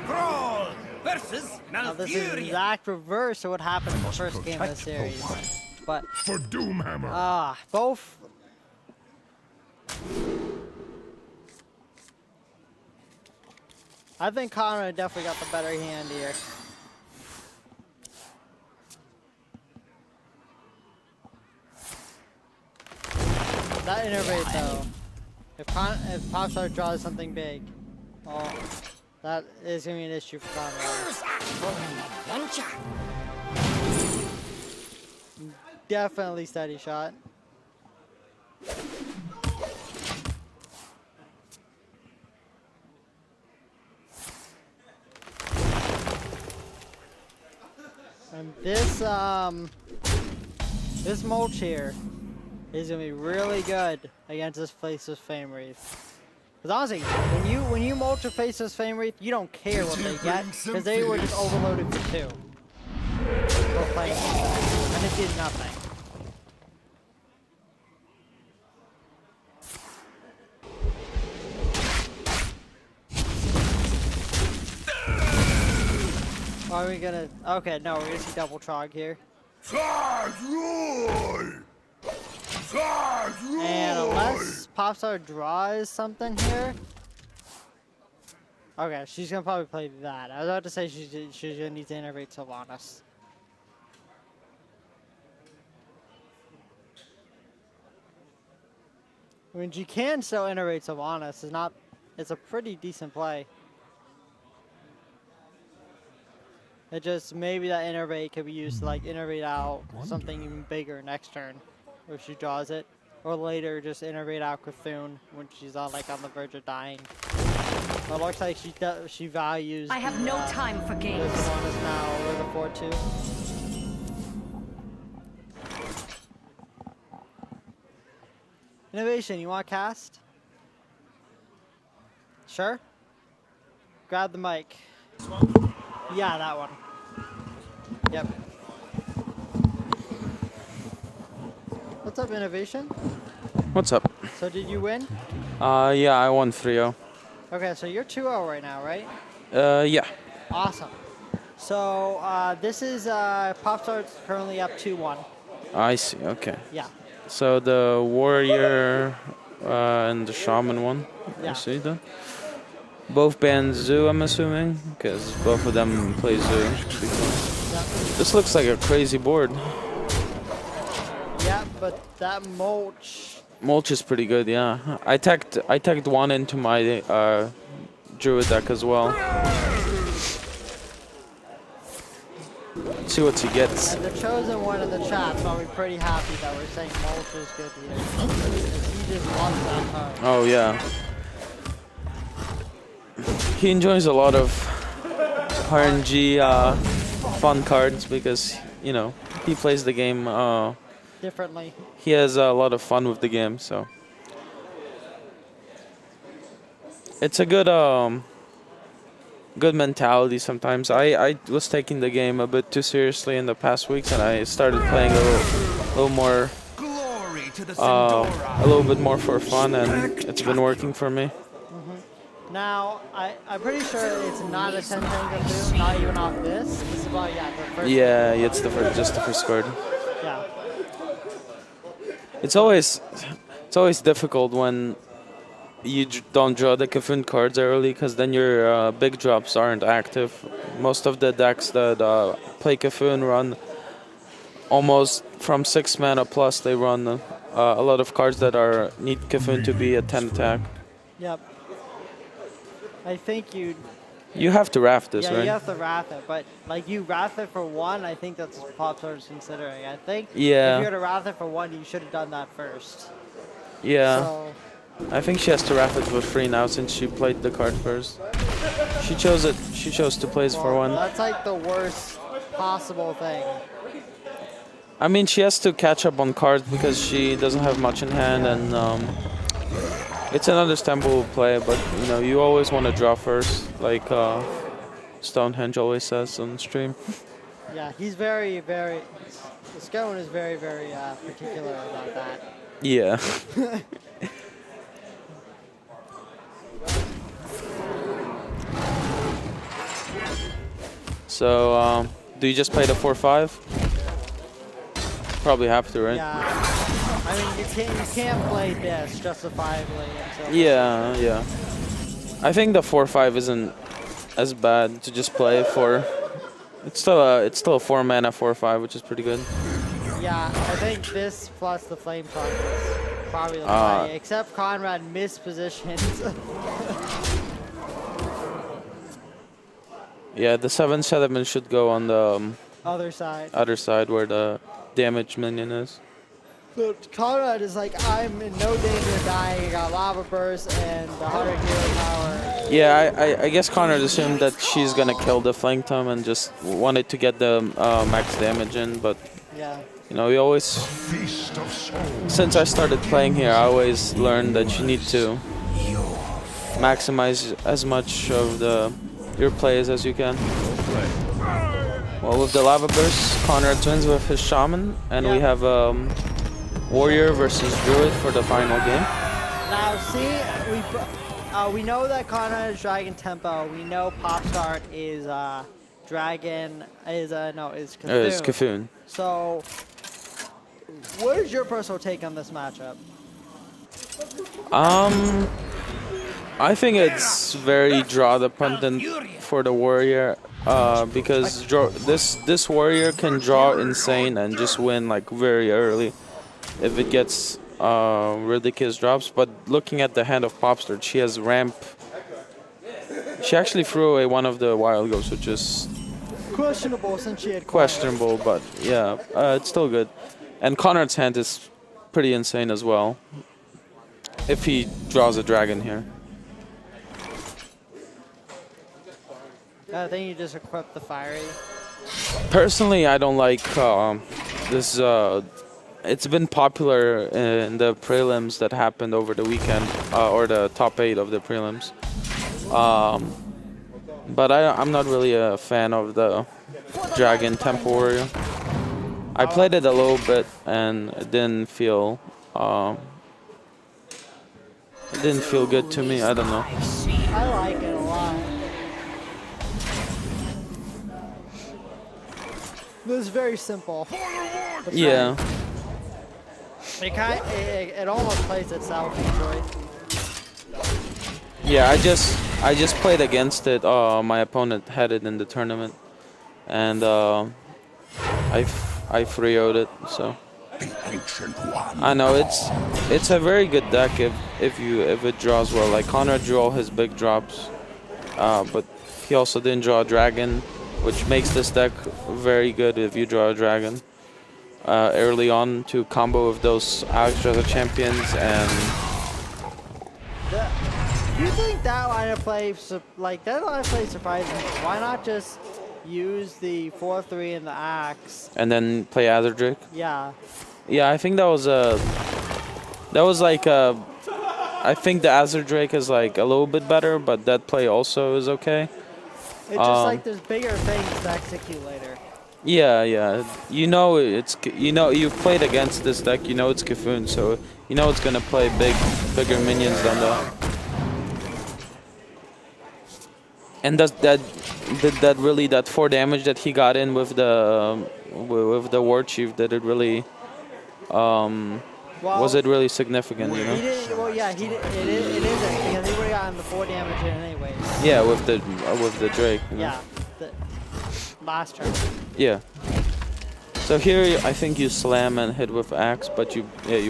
Brawl versus Now this is the exact reverse of what happened in the first game of the series. But For Doomhammer. both. I think Conrad definitely got the better hand here. That innervate though. If Popstar draws something big, oh, that is gonna be an issue for Conrad. Definitely steady shot. And this mulch here is gonna be really good against this Faceless Flame Wraith. Because honestly, when you mulch a Faceless Flame Wraith, you don't care what they get, because they were just overloaded for 2. For playing and it did nothing. Are we gonna? Okay, no, we're gonna see double trog here. And unless Popstar draws something here. Okay, she's gonna probably play that. I was about to say she's gonna need to innovate Sylvanas. I mean, she can still iterate Sylvanas. It's a pretty decent play. It just, maybe that innervate could be used to like innervate out something even bigger next turn. If she draws it. Or later, just innervate out Cthulhu when she's on the verge of dying. But it looks like she values I have no time for games. This one is now over the 4-2. Innovation, you want to cast? Sure? Grab the mic. Yeah, that one. Yep. What's up, Innovation? What's up? So did you win? Yeah, I won 3-0. Okay, so you're 2-0 right now, right? Yeah. Awesome. So this is Popstar's currently up 2-1. I see, okay. Yeah. So the warrior and the shaman won. Yeah. I see that. Both ban Zoo, I'm assuming, because both of them play Zoo. Yep. This looks like a crazy board. Yeah, but that mulch. Mulch is pretty good, yeah. I tagged one into my druid deck as well. See what he gets. And the chosen one in the chat's probably pretty happy that we're saying mulch is good here. Because he just loves that card. Oh yeah. He enjoys a lot of RNG fun cards because, you know, he plays the game Differently. he has a lot of fun with the game, so it's a good good mentality sometimes. I was taking the game a bit too seriously in the past weeks, and I started playing a little more a little bit more for fun, and it's been working for me. Now, I'm pretty sure it's not a 10 Cthulhu, not even off this. This is about, yeah, the first. Yeah, it's just the first card. Yeah. It's always difficult when you don't draw the Cthulhu cards early, because then your big drops aren't active. Most of the decks that play Cthulhu run almost from 6 mana plus. They run a lot of cards that need Cthulhu to be a 10 attack. Yep. I think you have to Wrath this, yeah, right? you have to Wrath it, but like you Wrath it for 1, I think that's what Popstar's considering. I think Yeah. if you were to Wrath it for 1, you should have done that first. Yeah. So, I think she has to Wrath it for 3 now since she played the card first. She chose it. She chose to play it for 1. that's like the worst possible thing. I mean, she has to catch up on cards because she doesn't have much in hand, and it's an understandable play, but you know, you always want to draw first, like Stonehenge always says on stream. Yeah, he's very, very. Scone is very, very particular about that. Yeah. So, do you just play the 4/5? Probably have to, right? Yeah. I mean, you can't play this justifiably until. Yeah. I think the 4/5 isn't as bad to just play for. It's still a 4 mana 4/5, which is pretty good. Yeah, I think this plus the flame chakras probably the play, except Conrad missed positions. Yeah, the 7 sediment should go on the Other side. other side where the damage minion is. But Conrad is like, I'm in no danger of dying. I got Lava Burst and the 100 hero power. Yeah, I guess Conrad assumed that she's gonna kill the flank tom and just wanted to get the max damage in, but Yeah. you know, we always, Feast of souls. since I started playing here, I always learned that you need to maximize as much of your plays as you can. Well, with the Lava Burst, Conrad wins with his Shaman, and we have Warrior versus Druid for the final game. Now, see, we know that Conrad is Dragon Tempo. We know Popstart is Dragon, is Cthulhu. It's Cthulhu. So, what is your personal take on this matchup? I think it's very draw dependent for the Warrior, because this Warrior can draw insane and just win like very early if it gets ridiculous drops. But looking at the hand of Popstar, she has ramp. She actually threw away one of the wild ghosts, which is Questionable since she had questionable, but yeah, it's still good. And Conrad's hand is pretty insane as well if he draws a dragon here. I think you just equip the Fiery. Personally, I don't like this. It's been popular in the prelims that happened over the weekend, or the top 8 of the prelims. But I'm not really a fan of the Dragon Temple Warrior. I played it a little bit and it didn't feel good to me. I don't know. I like it a lot. This is very simple. Yeah. It almost plays itself, actually. Yeah, I just played against it. My opponent had it in the tournament, and I 3-0'd it. So I know it's a very good deck if it draws well. Like Conrad drew all his big drops, but he also didn't draw a dragon, which makes this deck very good if you draw a dragon early on to combo with those Alexstrasza champions. And Do you think that line of play, surprising? Why not just use the 4/3 and the axe? and then play Azure Yeah. Yeah, I think that was like I think the Azure Drake is like a little bit better, but that play also is okay. It's just like there's bigger things to execute later. Yeah. You know you've played against this deck. You know it's Cthulhu, so you know it's gonna play bigger minions than that. And did that 4 damage that he got in with the War Chief? Did it really? Was it really significant? You know? He didn't. Well, yeah, he did, it isn't because he would have gotten the 4 damage in anyways. Yeah, with the Drake. You know? Yeah, the last turn. Yeah. So here I think you slam and hit with axe, but you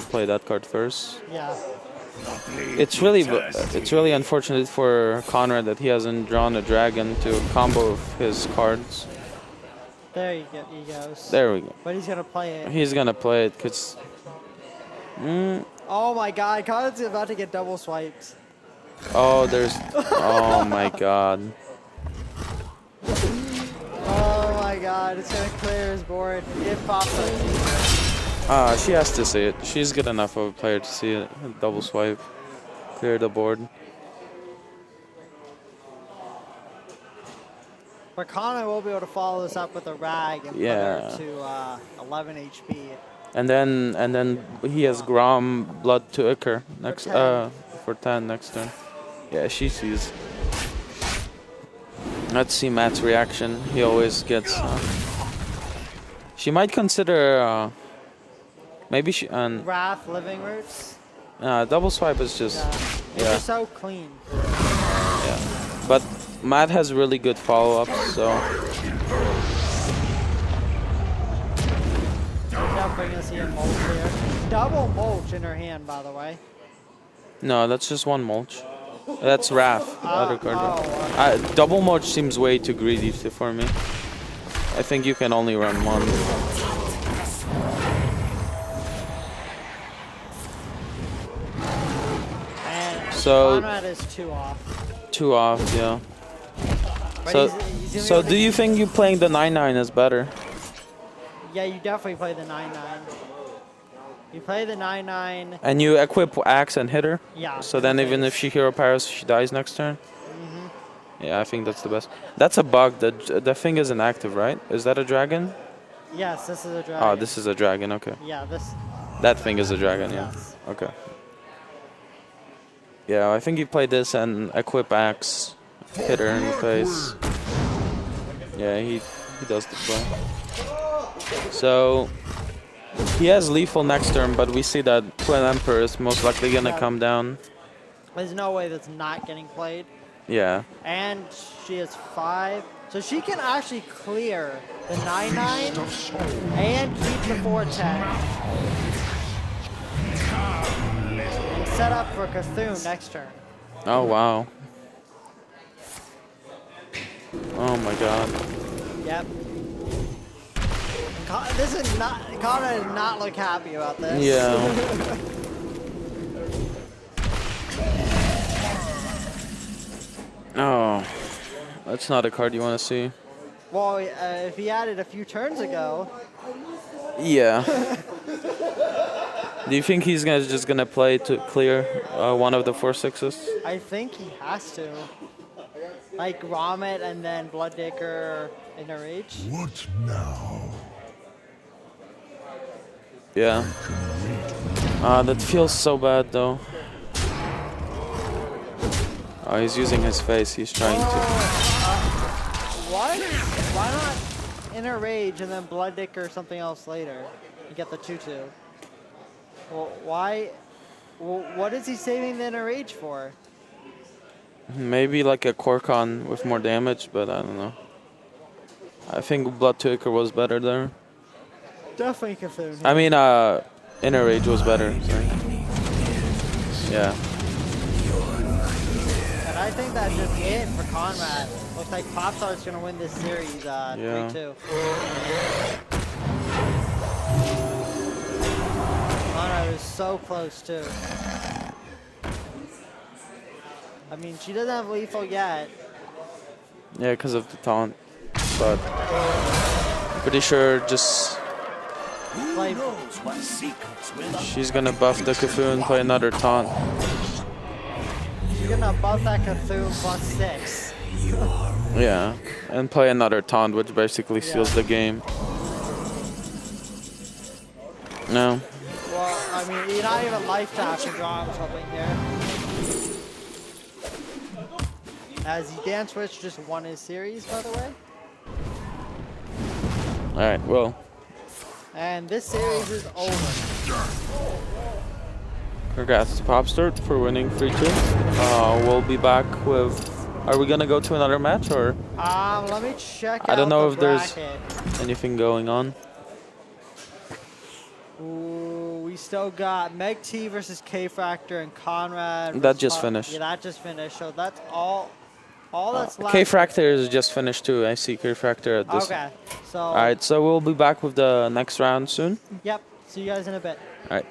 play that card first. Yeah. It's really unfortunate for Conrad that he hasn't drawn a dragon to combo with his cards. There you go. He goes. There we go. But he's gonna play it. He's gonna play it because. Oh my God! Conrad's about to get double swiped. Oh, there's. Oh my God. Oh my God! It's gonna clear his board if Papa. She has to see it. She's good enough of a player to see it. Double swipe, clear the board. But Conrad will be able to follow this up with a rag and put her to 11 HP. And then he has Grom Blood to Ichor next for 10 next turn. Yeah, she sees. Let's see Matt's reaction. He always gets. She might consider. Maybe she. Wrath, Living Roots. Double swipe is just. It's just so clean. Yeah, but Matt has really good follow-ups, so. Watch out for we're gonna see a mulch here. Double mulch in her hand, by the way. No, that's just one mulch. That's Raph, the other card. oh, Double mulch seems way too greedy for me. I think you can only run one. And So- Conrad is 2 off. 2 off, yeah. But So, he's gonna so be do able you to- think you playing the 9/9 is better? Yeah, you definitely play the 9/9. You play the 9/9. And you equip axe and hit her? Yeah. So in then the even if face. she hero pyros, she dies next turn? Yeah, I think that's the best. That's a bug. The thing isn't active, right? Is that a dragon? Yes, this is a dragon. Oh, this is a dragon, okay. Yeah, this. That thing is a dragon, yeah. Yes. Okay. Yeah, I think you play this and equip axe, hit her in the face. Yeah, he does the play. So he has lethal next turn, but we see that Twin Emperor is most likely gonna Yeah. come down. There's no way that's not getting played. Yeah. And she has 5. So she can actually clear the 9/9 and keep the 4/10. And set up for Cthulhu next turn. Oh wow. Oh my god. Yep. This is not. Conrad does not look happy about this. Yeah. Oh, that's not a card you want to see. Well, if he added a few turns ago, Yeah. Do you think he's just gonna play to clear one of the 4/6s? I think he has to. Like Ramet and then Blooddicker in a rage. What now? Yeah. That feels so bad though. Oh, he's using his face. He's trying to. What? Why not Inner Rage and then Blooddicker or something else later? You get the 2/2. Well, why? Well, what is he saving the Inner Rage for? Maybe like a Korkon with more damage, but I don't know. I think Blood Taker was better there. Definitely Cthulhu. I mean, Inner Rage was better. Sorry. Yeah. And I think that's just it for Conrad. Looks like Popstar's gonna win this series 3-2. Conrad was so close too. I mean, she doesn't have lethal yet. Yeah, because of the taunt. But pretty sure just Like, What secrets will she's gonna buff the Cthulhu and play another taunt. she's gonna buff that Cthulhu +6. Yeah, and play another taunt, which basically seals the game. No. Well, I mean, you're not even life tap to draw him something here. As he Dan Switch just won his series, by the way. Alright, well, And this series is over. congrats to Popstart for winning 3-2. We'll be back with. Are we gonna go to another match or Let me check I don't out know the if there's- bracket. anything going on? Ooh, we still got Meg T versus K Factor and Conrad. That versus just finished. Yeah, that just finished. So that's all that's left. K-Fractor is just finished too. I see K-Fractor at this. Okay, so. Alright, so we'll be back with the next round soon. Yep. See you guys in a bit. Alright.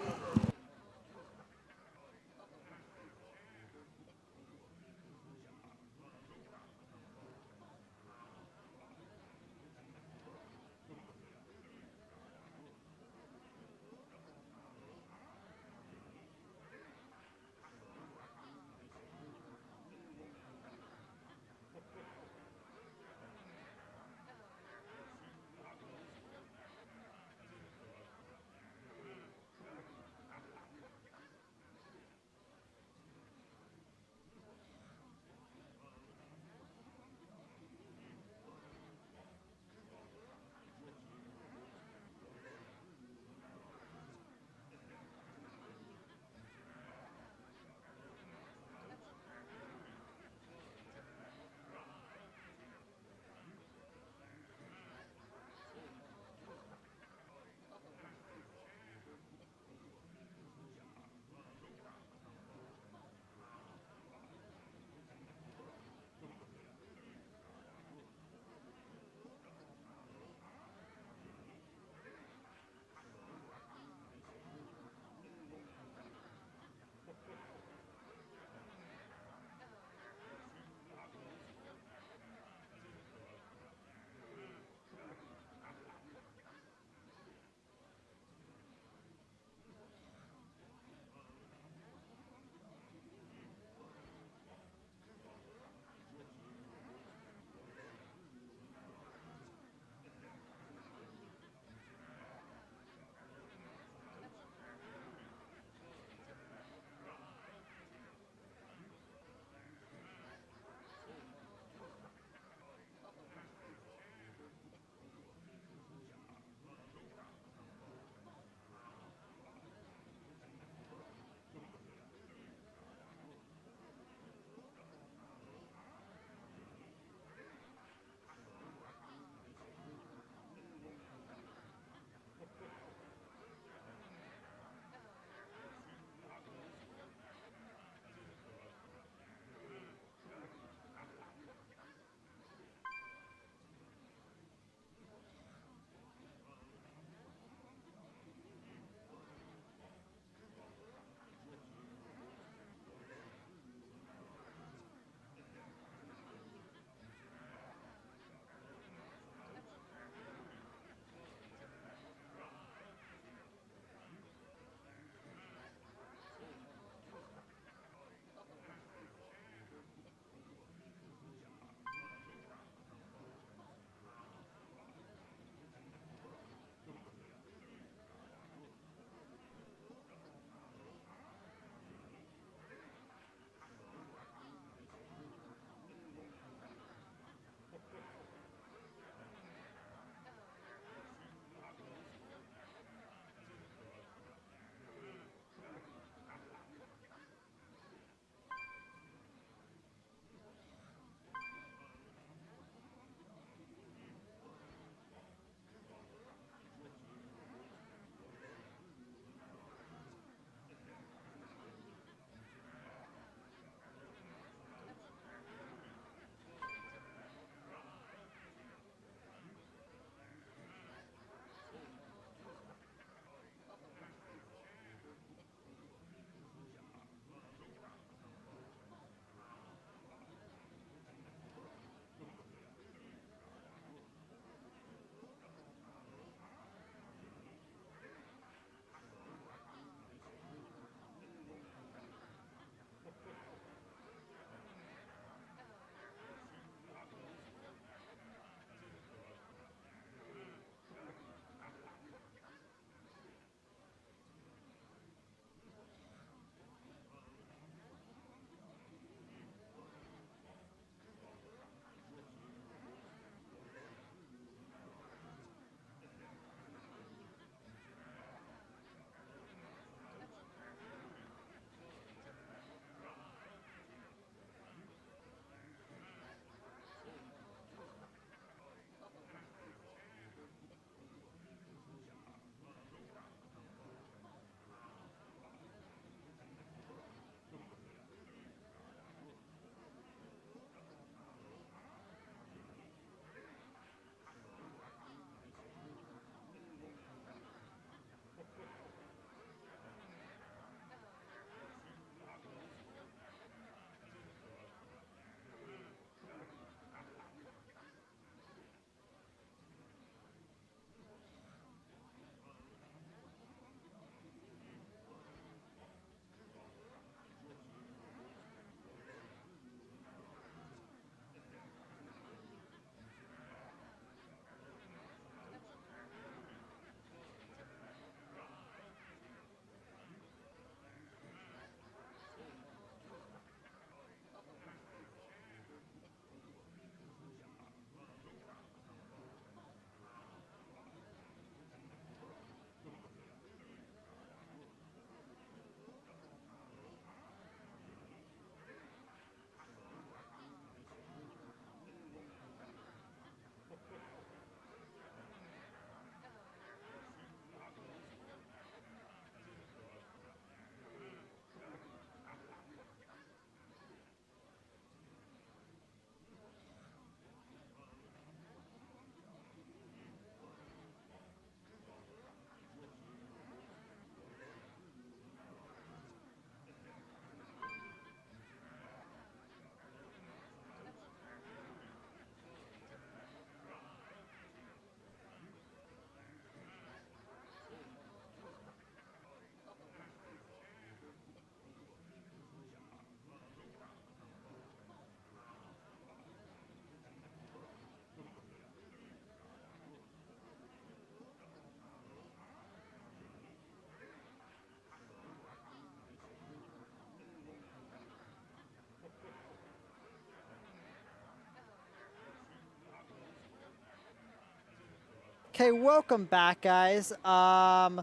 Okay, welcome back, guys. Our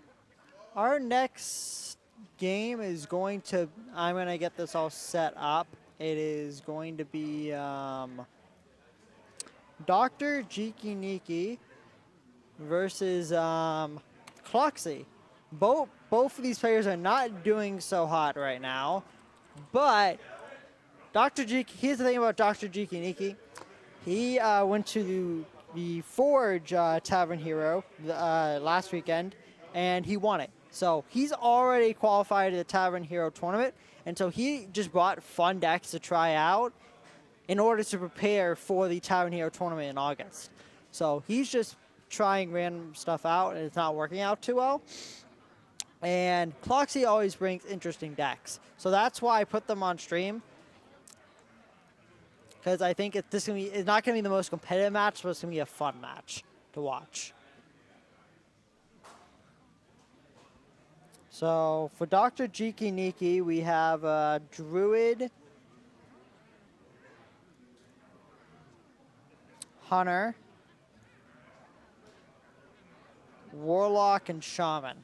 next game is going to. I'm gonna get this all set up. It is going to be Dr. Jiki Niki versus Cloxy. Both of these players are not doing so hot right now, but Dr. Jiki. Here's the thing about Dr. Jiki Niki. He went to the Forge Tavern Hero last weekend, and he won it. So he's already qualified to the Tavern Hero tournament, and so he just bought fun decks to try out in order to prepare for the Tavern Hero tournament in August. So he's just trying random stuff out, and it's not working out too well. And Cloxy always brings interesting decks. So that's why I put them on stream. Because I think it's not going to be the most competitive match, but it's going to be a fun match to watch. So for Dr. Jiki Niki, we have Druid, Hunter, Warlock, and Shaman.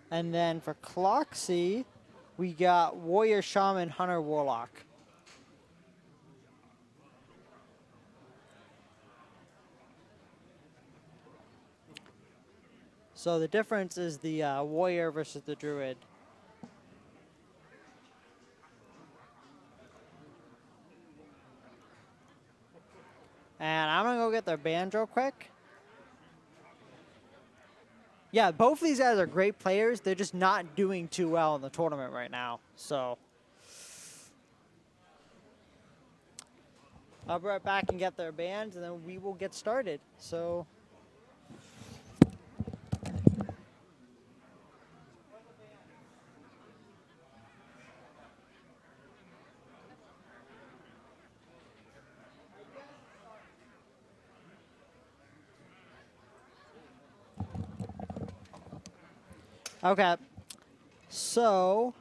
And then for Cloxy, we got Warrior, Shaman, Hunter, Warlock. So the difference is the Warrior versus the Druid. And I'm going to go get their bands real quick. Yeah, both of these guys are great players. They're just not doing too well in the tournament right now. So I'll be right back and get their bands, and then we will get started. So okay, so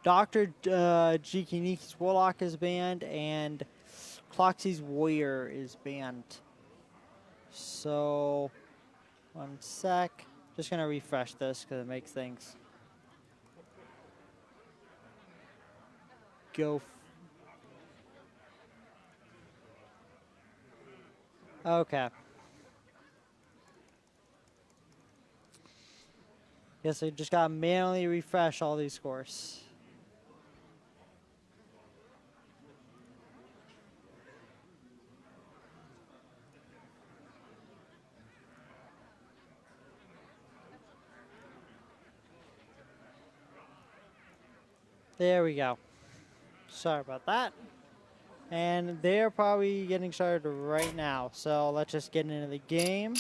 Dr. Jiki Niki's Warlock is banned, and Cloxy's Warrior is banned. So, one sec. Just going to refresh this because it makes things go. Okay. Guess I just gotta manually refresh all these scores. There we go. Sorry about that. And they're probably getting started right now. So let's just get into the game.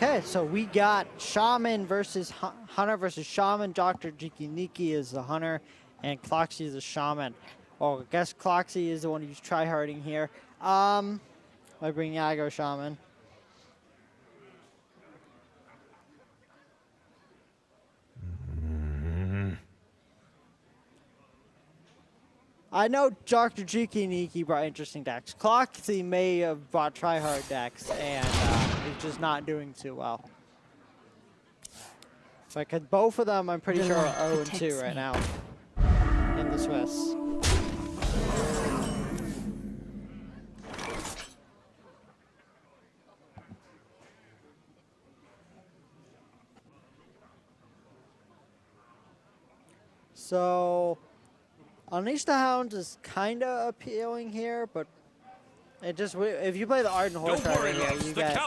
Okay, so we got Shaman versus Hunter versus Shaman. Dr. Jiki Niki is the Hunter, and Cloxy is the Shaman. Oh, I guess Cloxy is the one who's tryharding here. I bring aggro Shaman. I know Dr. Jiki Niki brought interesting decks. Cloxy may have brought tryhard decks, and he's just not doing too well. Because both of them, I'm pretty sure, are 0-2 right now in the Swiss. So Unleash the Hounds is kind of appealing here, but it just if you play the Ardent Horse Rider here, you get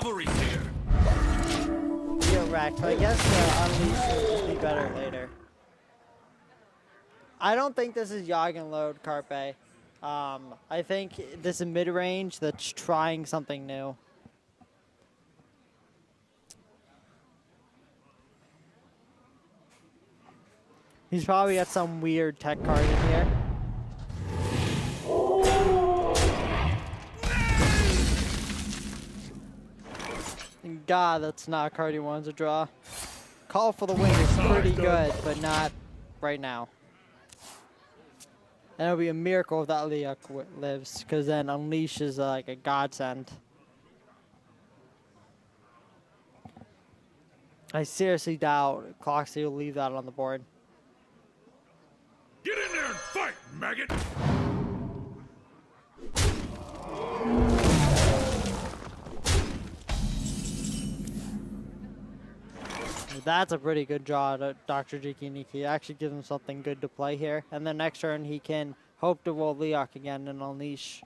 wrecked. But I guess Unleash will just be better later. I don't think this is Yogg Load Carpe. I think this is mid-range that's trying something new. He's probably got some weird tech card in here. God, that's not a card he wants to draw. Call for the Wind is pretty good, but not right now. And it'll be a miracle if that Leok lives, because then Unleash is like a godsend. I seriously doubt Cloxy will leave that on the board. Get in there and fight, maggot! That's a pretty good draw to Dr. Jikiniki. It actually gives him something good to play here. And then next turn he can hope to roll Leok again and Unleash.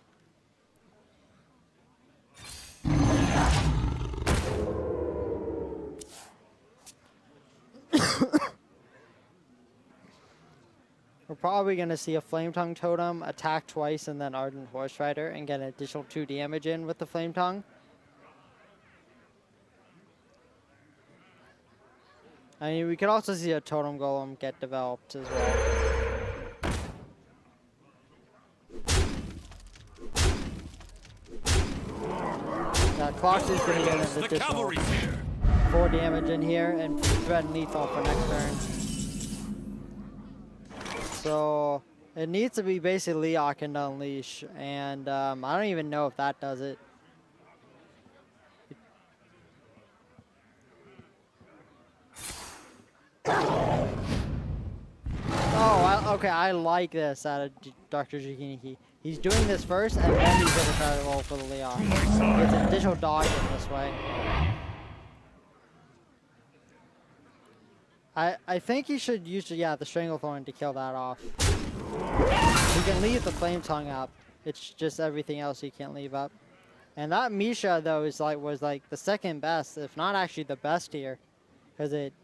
We're probably going to see a Flame Tongue Totem, attack twice, and then Ardent Horse Rider, and get an additional 2 damage in with the Flame Tongue. I mean, we could also see a Totem Golem get developed as well. Yeah, Cloxy's going to get an additional 4 damage in here, and threaten lethal for next turn. So it needs to be basically Leok and Unleash, and I don't even know if that does it. Oh, okay, I like this out of Dr. Jikiniki. He's doing this first, and then he's going to try to roll for the Leok. It's an additional dodge in this way. I think he should use, the Stranglethorn to kill that off. He can leave the Flame Tongue up. It's just everything else he can't leave up. And that Misha though was like the second best, if not actually the best here, because it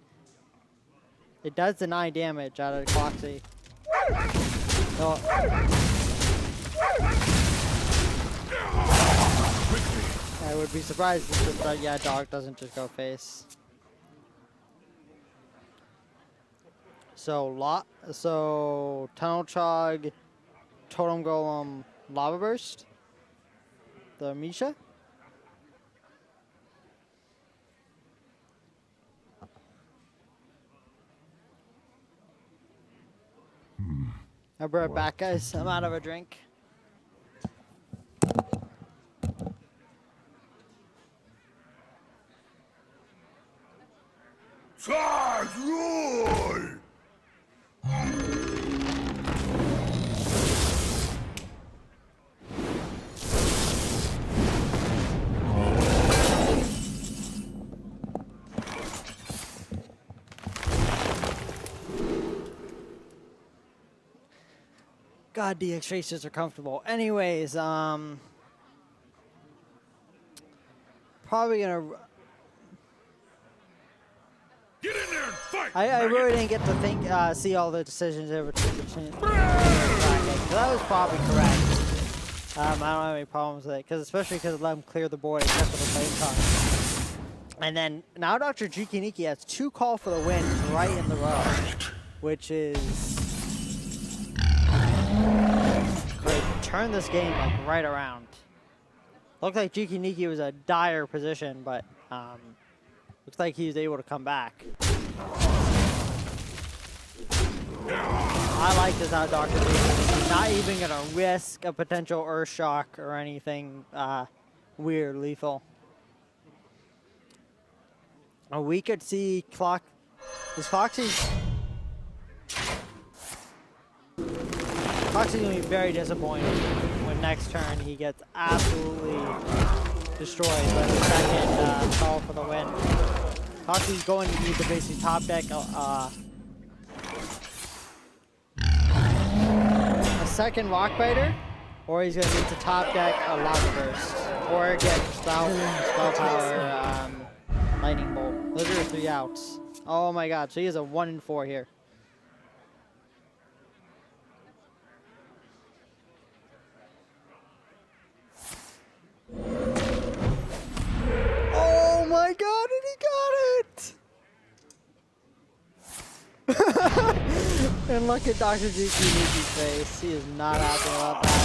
does the 9 damage out of Cloxy. So, I would be surprised if dog doesn't just go face. So Tunnel Chug, Totem Golem, Lava Burst, the Misha. I'll be right back, guys. I'm out of a drink. Charge! Roar! God, DX Racers are comfortable. Anyways, probably gonna. Get in there and fight! I really didn't get to see all the decisions they were between. So that was probably correct. I don't have any problems with it, especially because it let him clear the board except for the Flame Tongue. And then now Dr. Jikiniki has 2 Call for the Wind right in the row, which is could turn this game like right around. Looked like Jikiniki was a dire position, but looks like he was able to come back. I like this how Dr. Jikiniki is not even gonna risk a potential Earth Shock or anything weird, lethal. We could see Cloxy's gonna be very disappointed when next turn he gets absolutely destroyed by the second Call for the Win. Cloxy's going to need to basically top deck a second Rock Biter, or he's gonna need to top deck a Lava Burst, or get Spell Power Lightning Bolt. Those are 3 outs. Oh my god, so he has a 1 in 4 here. Oh my god, and he got it! And look at Dr. Jikiniki's face. He is not happy about that.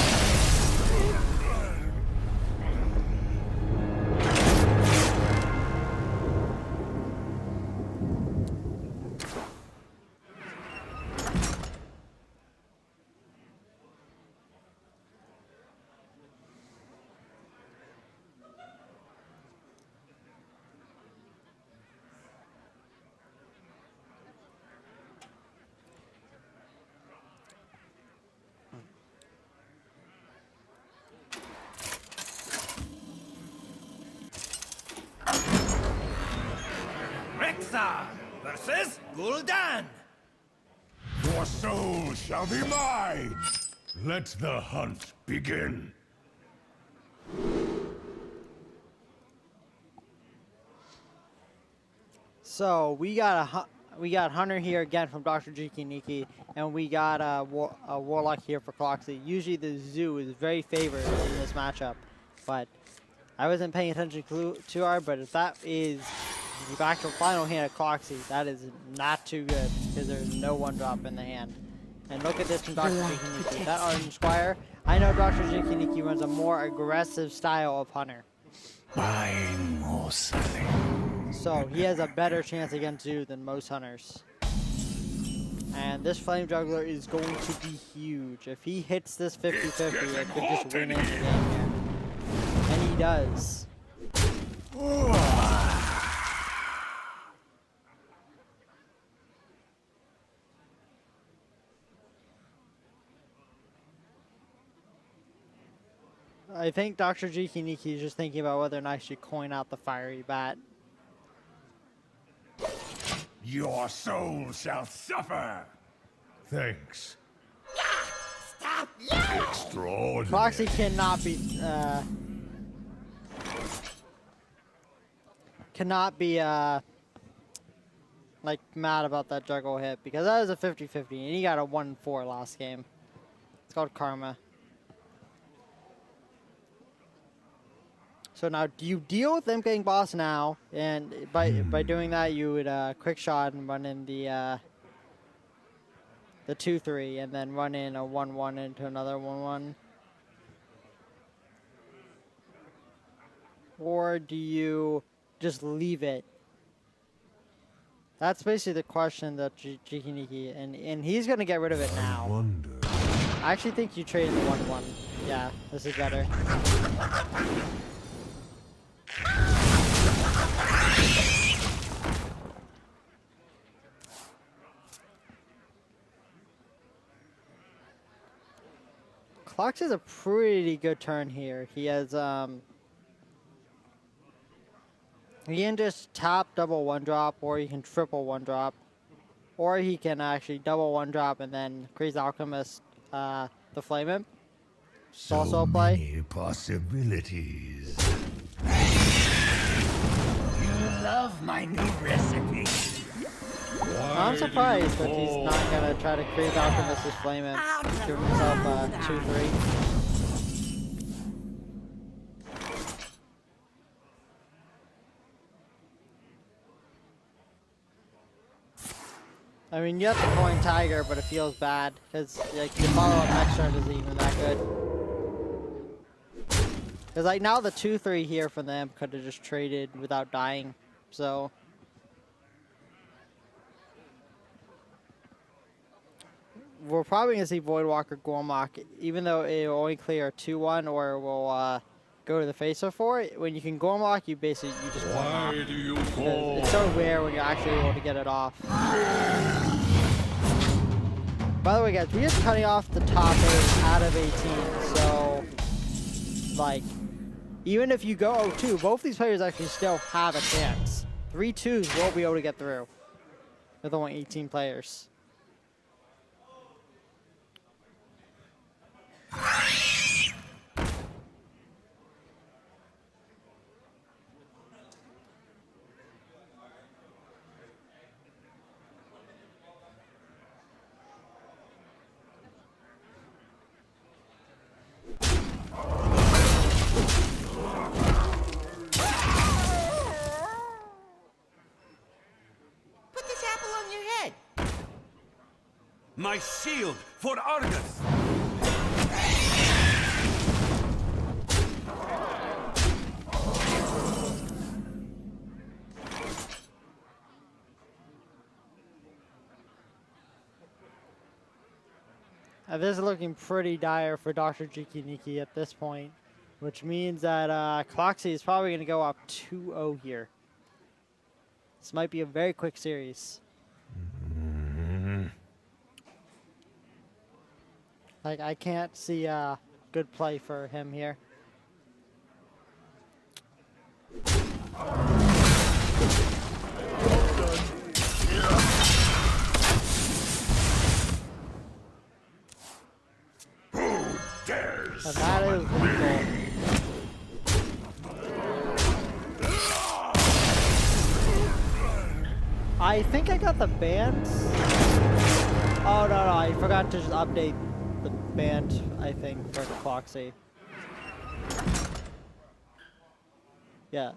Balthazar versus Gul'dan. Your soul shall be mine. Let the hunt begin. So we got Hunter here again from Dr. Jikiniki, and we got a Warlock here for Cloxy. Usually the Zoo is very favored in this matchup, but I wasn't paying attention to her. But if that is the actual final hand of Cloxy, that is not too good because there's no one drop in the hand. And look at this from Dr. Jikiniki. That Arden Squire. I know Dr. Jikiniki runs a more aggressive style of Hunter. I'm So he has a better chance against Zoo than most hunters. And this Flame Juggler is going to be huge. If he hits this 50-50, it could just win any game here. And he does. I think Dr. Jikiniki is just thinking about whether or not I should coin out the fiery bat. Your soul shall suffer. Thanks. Stop! Extraordinary. Proxy cannot be like mad about that juggle hit because that was a 50-50 and he got a 1-4 last game. It's called karma. So now, do you deal with them getting boss now? And by doing that, you would quick shot and run in the 2-3, and then run in a 1-1 into another 1-1. Or do you just leave it? That's basically the question that Jikiniki, and he's gonna get rid of it now. Wonder. I actually think you trade the 1-1. Yeah, this is better. Clocks is a pretty good turn here. He has he can just tap double 1-drop, or he can triple 1-drop, or he can actually double 1-drop and then Crazy Alchemist the Flame Imp. It's also a play. Many possibilities. You love my new recipe. I'm surprised that he's not gonna try to Crazy Alchemist his Flame Imp. Give himself a 2-3. I mean, you have to coin Tiger, but it feels bad because like the follow-up next turn isn't even that good. Because like now the 2-3 here from them could have just traded without dying, so. We're probably gonna see Voidwalker Gormok, even though it will only clear 2-1, or we'll go to the face-off for it. When you can Gormok, you just Why do you call? it's so rare when you're actually able to get it off. By the way, guys, we're just cutting off the top 8 out of 18, so like even if you go 0-2, both these players actually still have a chance. 3 2s will be able to get through with only 18 players. Put this apple on your head. My shield for Argus. This is looking pretty dire for Dr. Jikiniki at this point, which means that Cloxy is probably going to go up 2-0 here. This might be a very quick series. Like, I can't see a good play for him here. And that is pretty cool. I think I got the bands. Oh no, I forgot to just update the band, I think, for Cloxy. Yeah.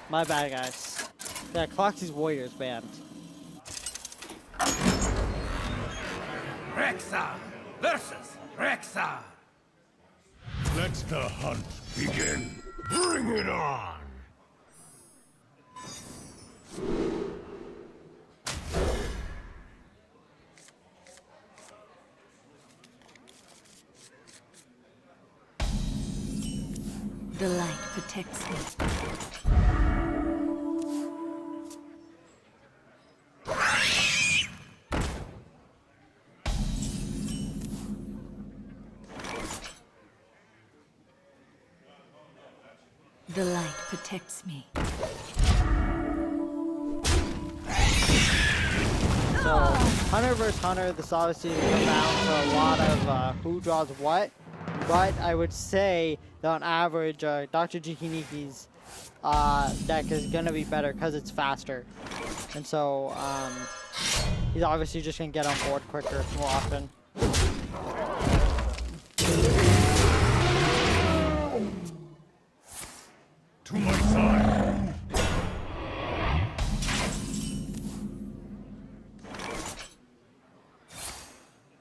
My bad, guys. Yeah, Cloxy's Warriors band. Rexa versus Rexa. Let the hunt begin. Bring it on. The light protects me. The light protects me. So, Hunter versus Hunter, this obviously comes down to a lot of who draws what. But I would say that on average, Dr. Jikiniki's deck is going to be better because it's faster. And so, he's obviously just going to get on board quicker more often. To my side.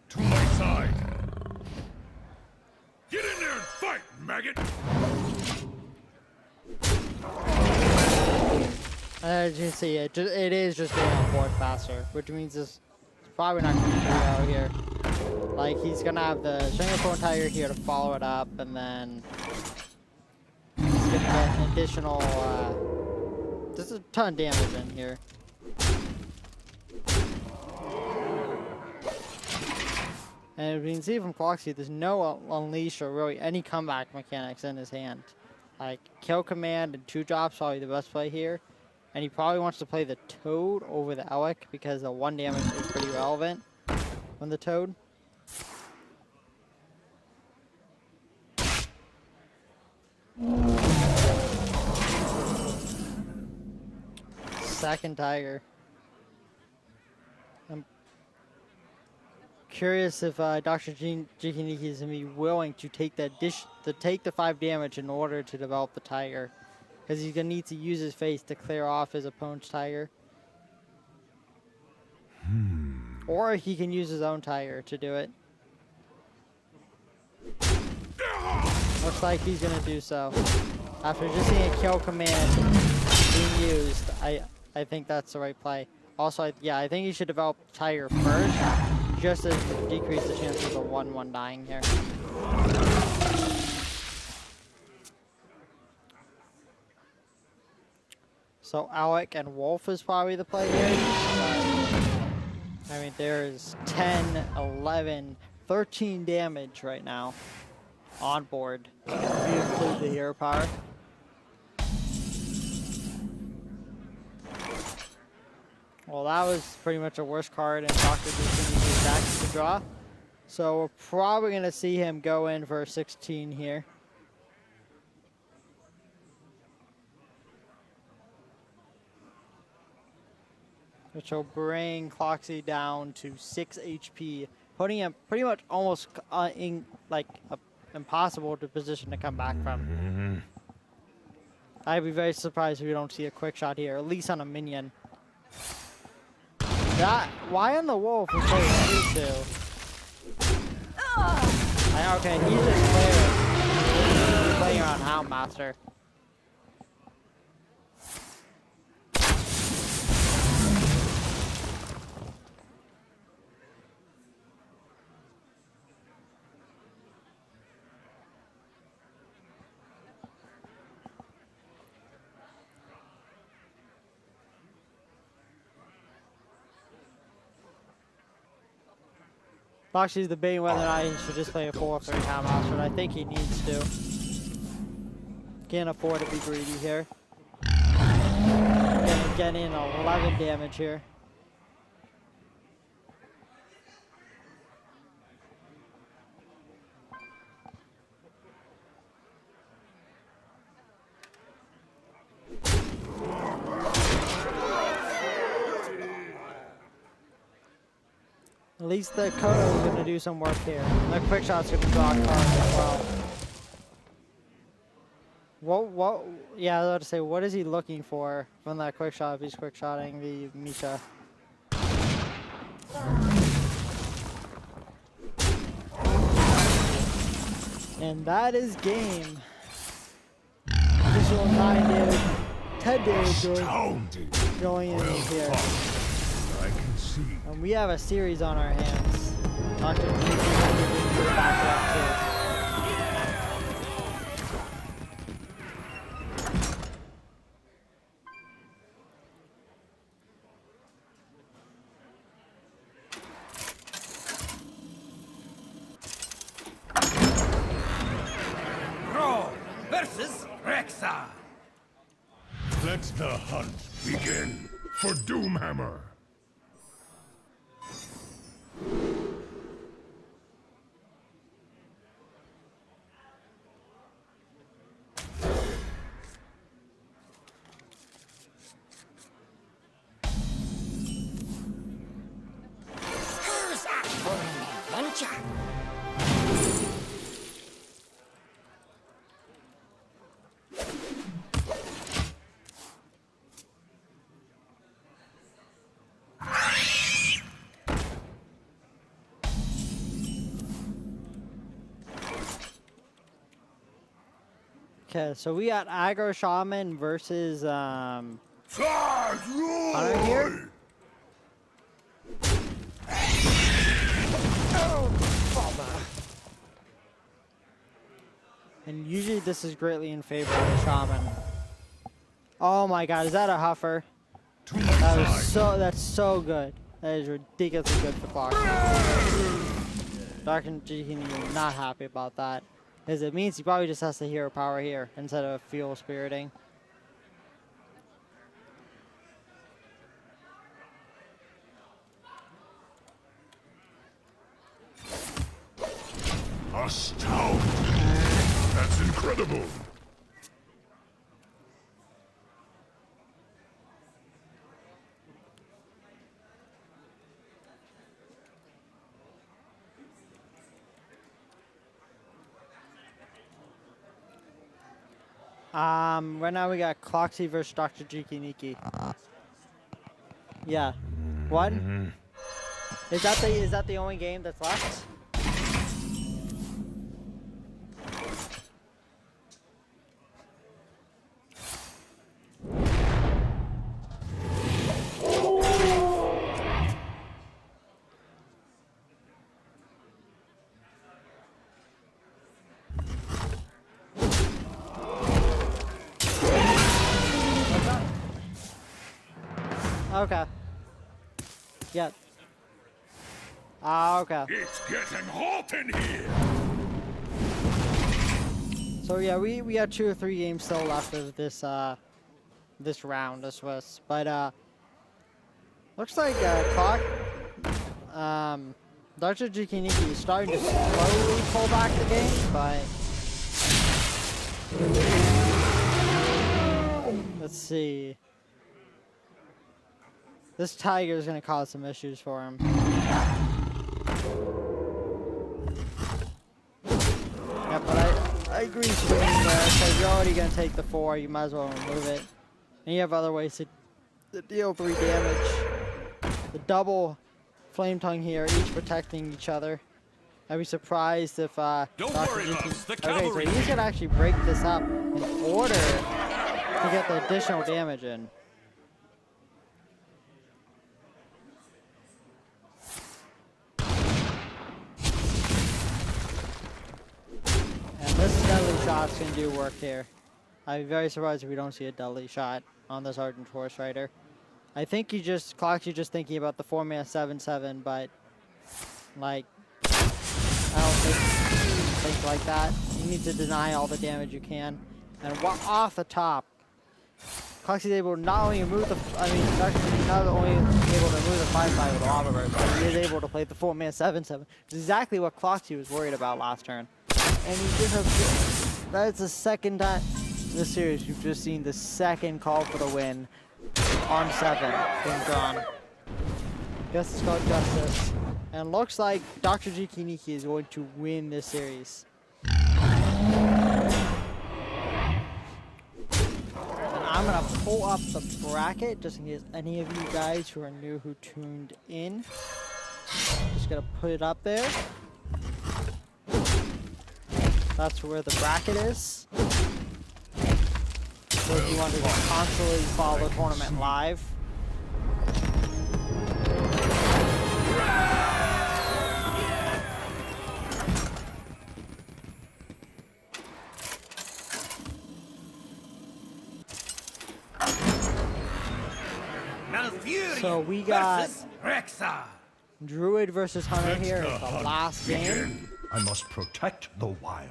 To my side. Get in there and fight, maggot! As you can see, it is just going on board faster, which means it's probably not going to be too out here. Like, he's going to have the Stranglethorn Tiger here to follow it up, and then he's going to get an additional, there's a ton of damage in here. And we can see from Cloxy, there's no Unleash or really any comeback mechanics in his hand. Like, Kill Command and 2-Drop's probably the best play here. And he probably wants to play the Toad over the Alec because the 1 damage is pretty relevant on the Toad. Second Tiger. I'm curious if Dr. Jikiniki is going to be willing to take that take the 5 damage in order to develop the Tiger. Because he's going to need to use his face to clear off his opponent's Tiger. Or he can use his own Tiger to do it. Looks like he's going to do so. After just seeing a Kill Command being used, I think that's the right play. Also, yeah, I think he should develop Tiger first, just to decrease the chances of 1-1 dying here. So Alec and Wolf is probably the play here. I mean, there's 10, 11, 13 damage right now on board. If you include the hero power. Well, that was pretty much the worst card in Dr. Dukini's deck to draw. So we're probably going to see him go in for a 16 here. Which will bring Cloxy down to 6 HP, putting him pretty much almost impossible to position to come back from. I'd be very surprised if we don't see a quick shot here, at least on a minion. Why on the Wolf is playing 2-2? Okay, he's just playing around Houndmaster. Actually, debating whether or not he should just play a 4-3 Houndmaster, but I think he needs to. Can't afford to be greedy here. Gonna get in 11 damage here. At least the Kodo is going to do some work here. And the quick shot's going to draw a card as well. What, yeah, I was about to say, what is he looking for from that quick shot if he's quick shotting the Misha? And that is game. Additional 9 damage, 10 damage Astounding. going in here. I can see. And we have a series on our hands. Dr. G back up too. Versus Rexa. Let the hunt begin for Doomhammer. Who's up for an adventure? Okay, so we got Aggro Shaman versus Hunter here. And usually this is greatly in favor of the Shaman. Oh my god, is that a Huffer? That's so good. That is ridiculously good for Clark. Dr. G is not happy about that. Because it means he probably just has to hero power here instead of fuel spiriting. Astounding. That's incredible. Right now we got Cloxy versus Dr. Jikiniki. Yeah. What? Is that the only game that's left? Okay. Yeah. Okay. It's getting hot in here. So yeah, we have 2 or 3 games still left of this this round, this was. But looks like Clock Dr. Jikiniki is starting to slowly pull back the game, but let's see. This Tiger is going to cause some issues for him. Yeah, but I agree swinging there, because you're already going to take the 4, you might as well remove it. And you have other ways to deal 3 damage. The double Flame Tongue here, each protecting each other. I'd be surprised if Don't worry, Dr. Lux, the Okay, so cavalry. he's going to actually break this up in order to get the additional damage in. This deadly shot's gonna do work here. I'd be very surprised if we don't see a deadly shot on this Ardent Horse Rider. I think Clock's you just thinking about the 4-mana 7/7, but like I don't think like that. You need to deny all the damage you can. And off the top, Clock's is able to not only remove the not only able to remove the 5/5 with the Lava Burst, but he is able to play the 4-mana 7/7. Which is exactly what Cloxy was worried about last turn. And he just has, that's the second time in the series you've just seen the second call for the win on 7 being drawn. Guess it's called justice. And looks like Dr. G. Kiniki is going to win this series. And I'm going to pull up the bracket just in case any of you guys who are new who tuned in. Just going to put it up there. That's where the bracket is. So if you want to constantly follow the tournament live. So we got Druid versus Hunter here is the last game. I must protect the wild.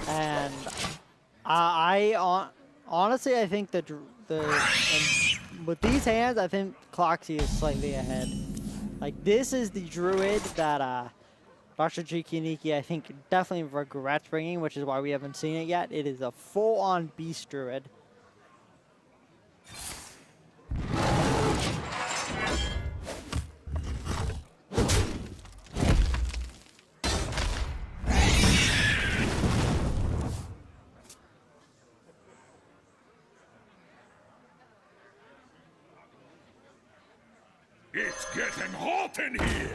And honestly, I think and with these hands, I think Cloxy is slightly ahead. Like, this is the Druid that Dr. G. Kiniki, I think, definitely regrets bringing, which is why we haven't seen it yet. It is a full-on Beast Druid. It's getting hot in here!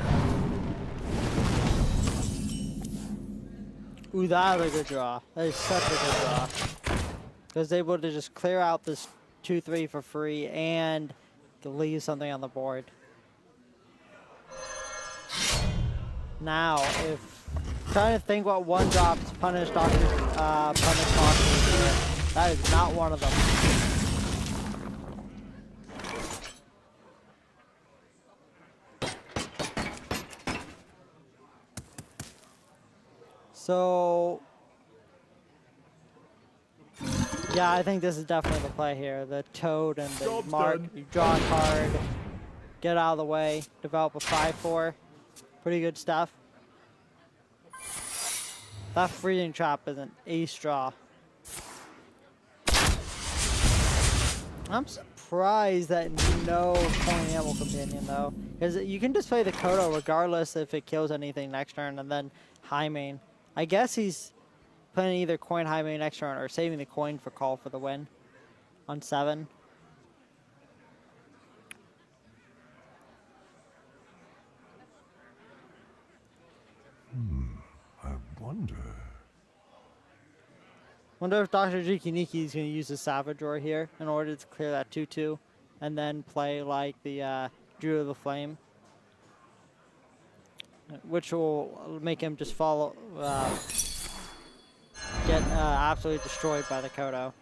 Ooh, that is a good draw. That is such a good draw. Because able to just clear out this 2-3 for free and leave something on the board. Now, if trying to think what one drops punish Dr. Punish Foxy here. That is not one of them. So, yeah, I think this is definitely the play here. The Toad and the Mark. You draw a card, get out of the way, develop a 5-4. Pretty good stuff. That Freezing Trap is an ace draw. I'm surprised that no Coin Animal Companion, though. Because you can just play the Kodo regardless if it kills anything next turn, and then high main. I guess he's playing either coin high main next turn or saving the coin for call for the win on 7. I wonder. Wonder if Dr. G. Kiniki is going to use the Savage Roar here in order to clear that 2-2 and then play like the Druid of the Flame. Which will make him just follow, get absolutely destroyed by the Kodo.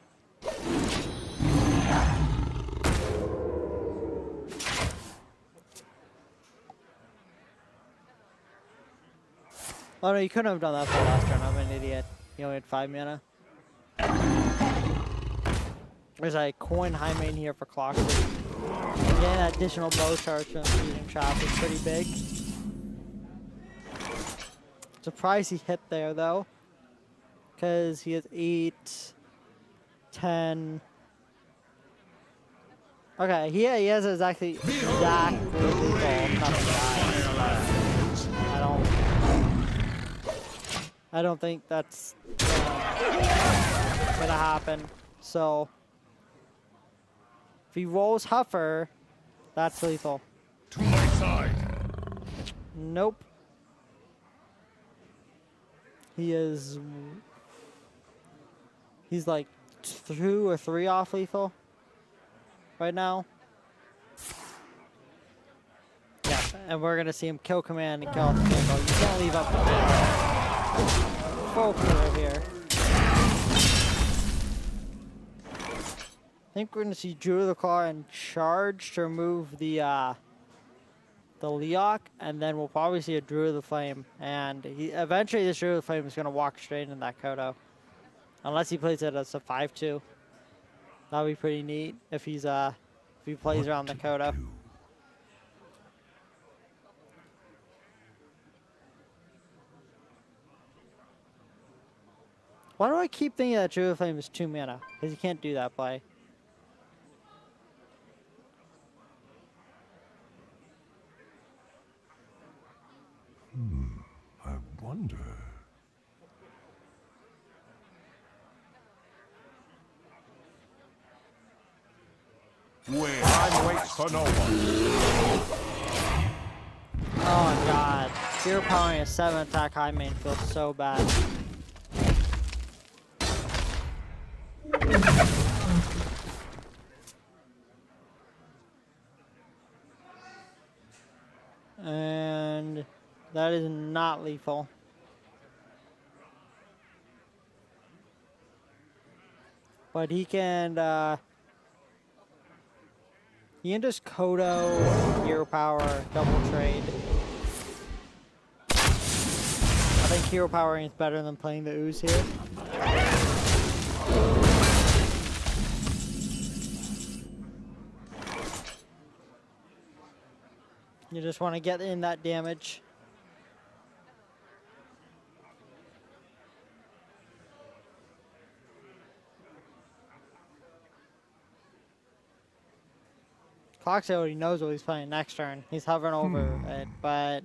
Oh no, you couldn't have done that for last turn. I'm an idiot. He only had 5 mana. There's a coin high main here for Clockers. Getting that additional bow charge from the Freezing Trap is pretty big. Surprised he hit there though. Because he has 8, 10. Okay, he has exactly lethal. I don't think that's gonna happen. So if he rolls Huffer, that's lethal. To my side! Nope. He's like 2 or 3 off lethal right now. Yeah, and we're gonna see him kill command and kill off the table. You can't leave up the table. Full clear here. I think we're gonna see Druid of the Claw and charge to remove the Leok, and then we'll probably see a Druid of the Flame. And eventually this Druid of the Flame is gonna walk straight in that Kodo. Unless he plays it as a 5-2. That would be pretty neat if he's if he plays around the Kodo. Why do I keep thinking that Druid Flame is 2 mana? Because you can't do that play. I wonder. Where? Time waits for no one. Oh god. Hero powering a 7 attack high main feels so bad. And that is not lethal. But he can just Kodo, hero power, double trade. I think hero powering is better than playing the ooze here. You just want to get in that damage. Coxie already knows what he's playing next turn. He's hovering over it, but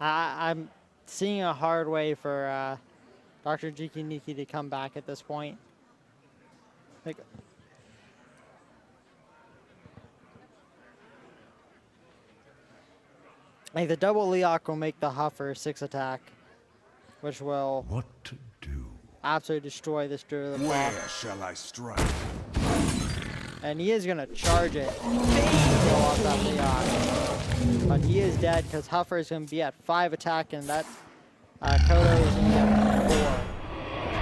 I'm seeing a hard way for Dr. Jiki Niki to come back at this point. Like the double Leok will make the Huffer 6 attack, which will What to do? absolutely destroy this Druid of the Where Fall. shall I strike? And he is gonna charge it. Go off that Leok. But he is dead because Huffer is gonna be at 5 attack and that Kodo is gonna be at 4.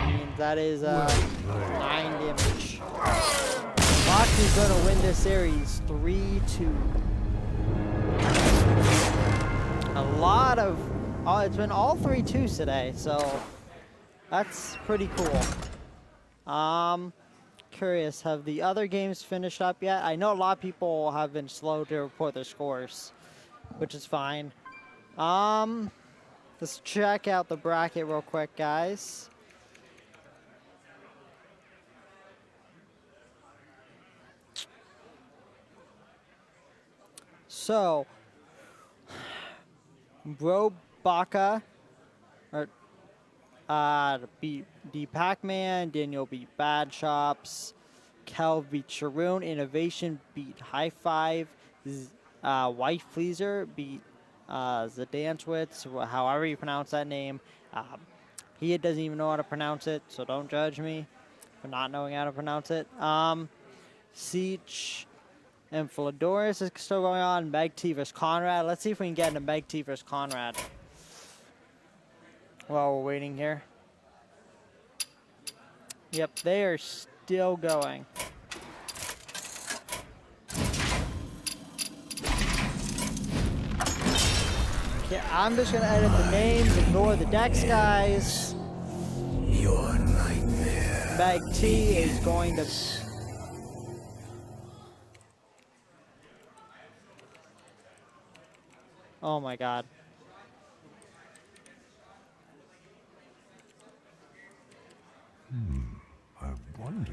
Which means that is 9 damage. Fox is gonna win this series 3-2. A lot of it's been all 3-2s today, so that's pretty cool. Curious, have the other games finished up yet? I know a lot of people have been slow to report their scores, which is fine. Let's check out the bracket real quick, guys. So, Bro Baka beat D Pac-Man, Daniel beat Bad Shops, Kel beat Sharoon, Innovation beat High Five, Wife Pleaser beat Zadantzwitz, however you pronounce that name. He doesn't even know how to pronounce it, so don't judge me for not knowing how to pronounce it. Siege and Philodorus is still going on. Meg T vs Conrad. Let's see if we can get into Meg T vs Conrad while we're waiting here. Yep, they are still going. Okay, I'm just gonna edit the names, ignore the decks, guys. Your nightmare. Meg T is going to. Oh my god. I wonder.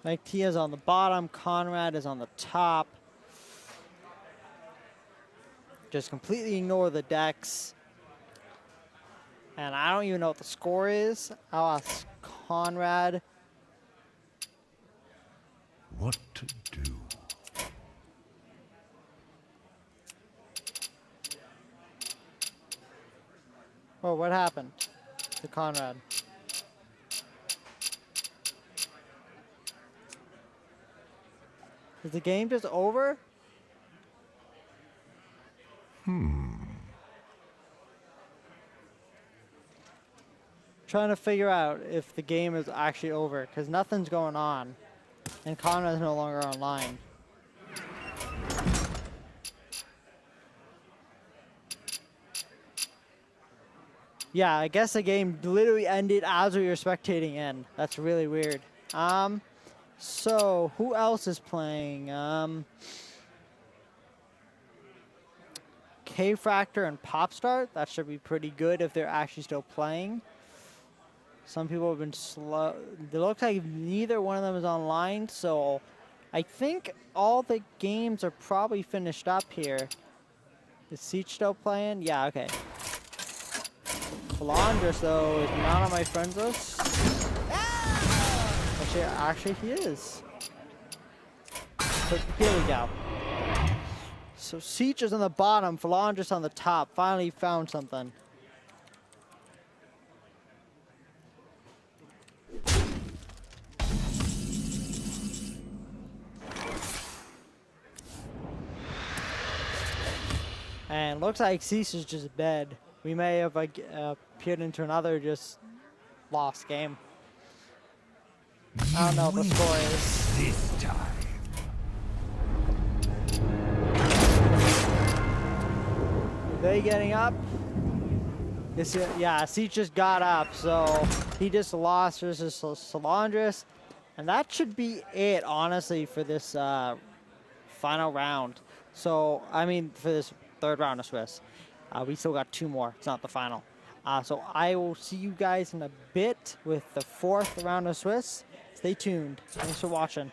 Meg T is on the bottom, Conrad is on the top. Just completely ignore the decks. And I don't even know what the score is. I'll ask Conrad. What to do? Oh, what happened to Conrad? Is the game just over? Trying to figure out if the game is actually over, because nothing's going on. And Conrad's no longer online. Yeah, I guess the game literally ended as we were spectating in. That's really weird. So who else is playing? K-Fractor and Popstart. That should be pretty good if they're actually still playing. Some people have been slow. It looks like neither one of them is online, so I think all the games are probably finished up here. Is Siege still playing? Yeah, okay. Flanders, though, is not on my friends list. Actually, he is. But here we go. So Siege is on the bottom, Flanders on the top. Finally found something. And looks like Cease is just dead. We may have appeared into another just lost game. I don't know what the score is. This time. Are they getting up? This, yeah, Cease just got up, so he just lost versus Salandris. And that should be it, honestly, for this final round. So, I mean, for this third round of Swiss. We still got 2 more. It's not the final. So I will see you guys in a bit with the 4th round of Swiss. Stay tuned. Thanks for watching.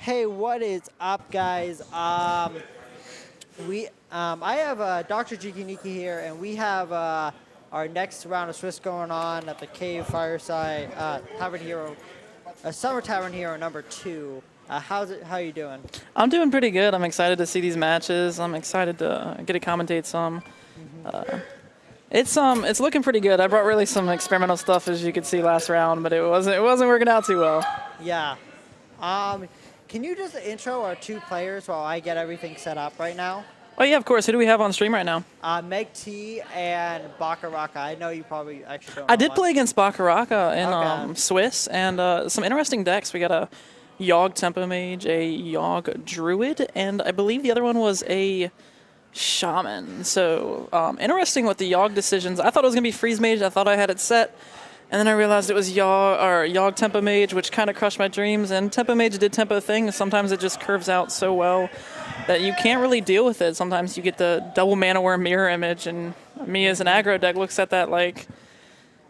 Hey, what is up, guys? I have Dr. Jikiniki here, and we have our next round of Swiss going on at the Cave Fireside Tavern Hero, Summer Tavern Hero number 2. How are you doing? I'm doing pretty good. I'm excited to see these matches. I'm excited to get to commentate some. It's looking pretty good. I brought really some experimental stuff, as you could see last round, but it wasn't working out too well. Yeah. Can you just intro our 2 players while I get everything set up right now? Oh yeah, of course. Who do we have on stream right now? Meg T and Bakaraka. I know you probably actually don't. I did play against Bakaraka in Swiss, and some interesting decks. We got a Yogg Tempo Mage, a Yogg Druid, and I believe the other one was a Shaman. So interesting with the Yogg decisions. I thought it was gonna be Freeze Mage. I thought I had it set. And then I realized it was Yogg Tempo Mage, which kind of crushed my dreams. And Tempo Mage did tempo things. Sometimes it just curves out so well that you can't really deal with it. Sometimes you get the double Mana Worm mirror image, and me as an aggro deck looks at that like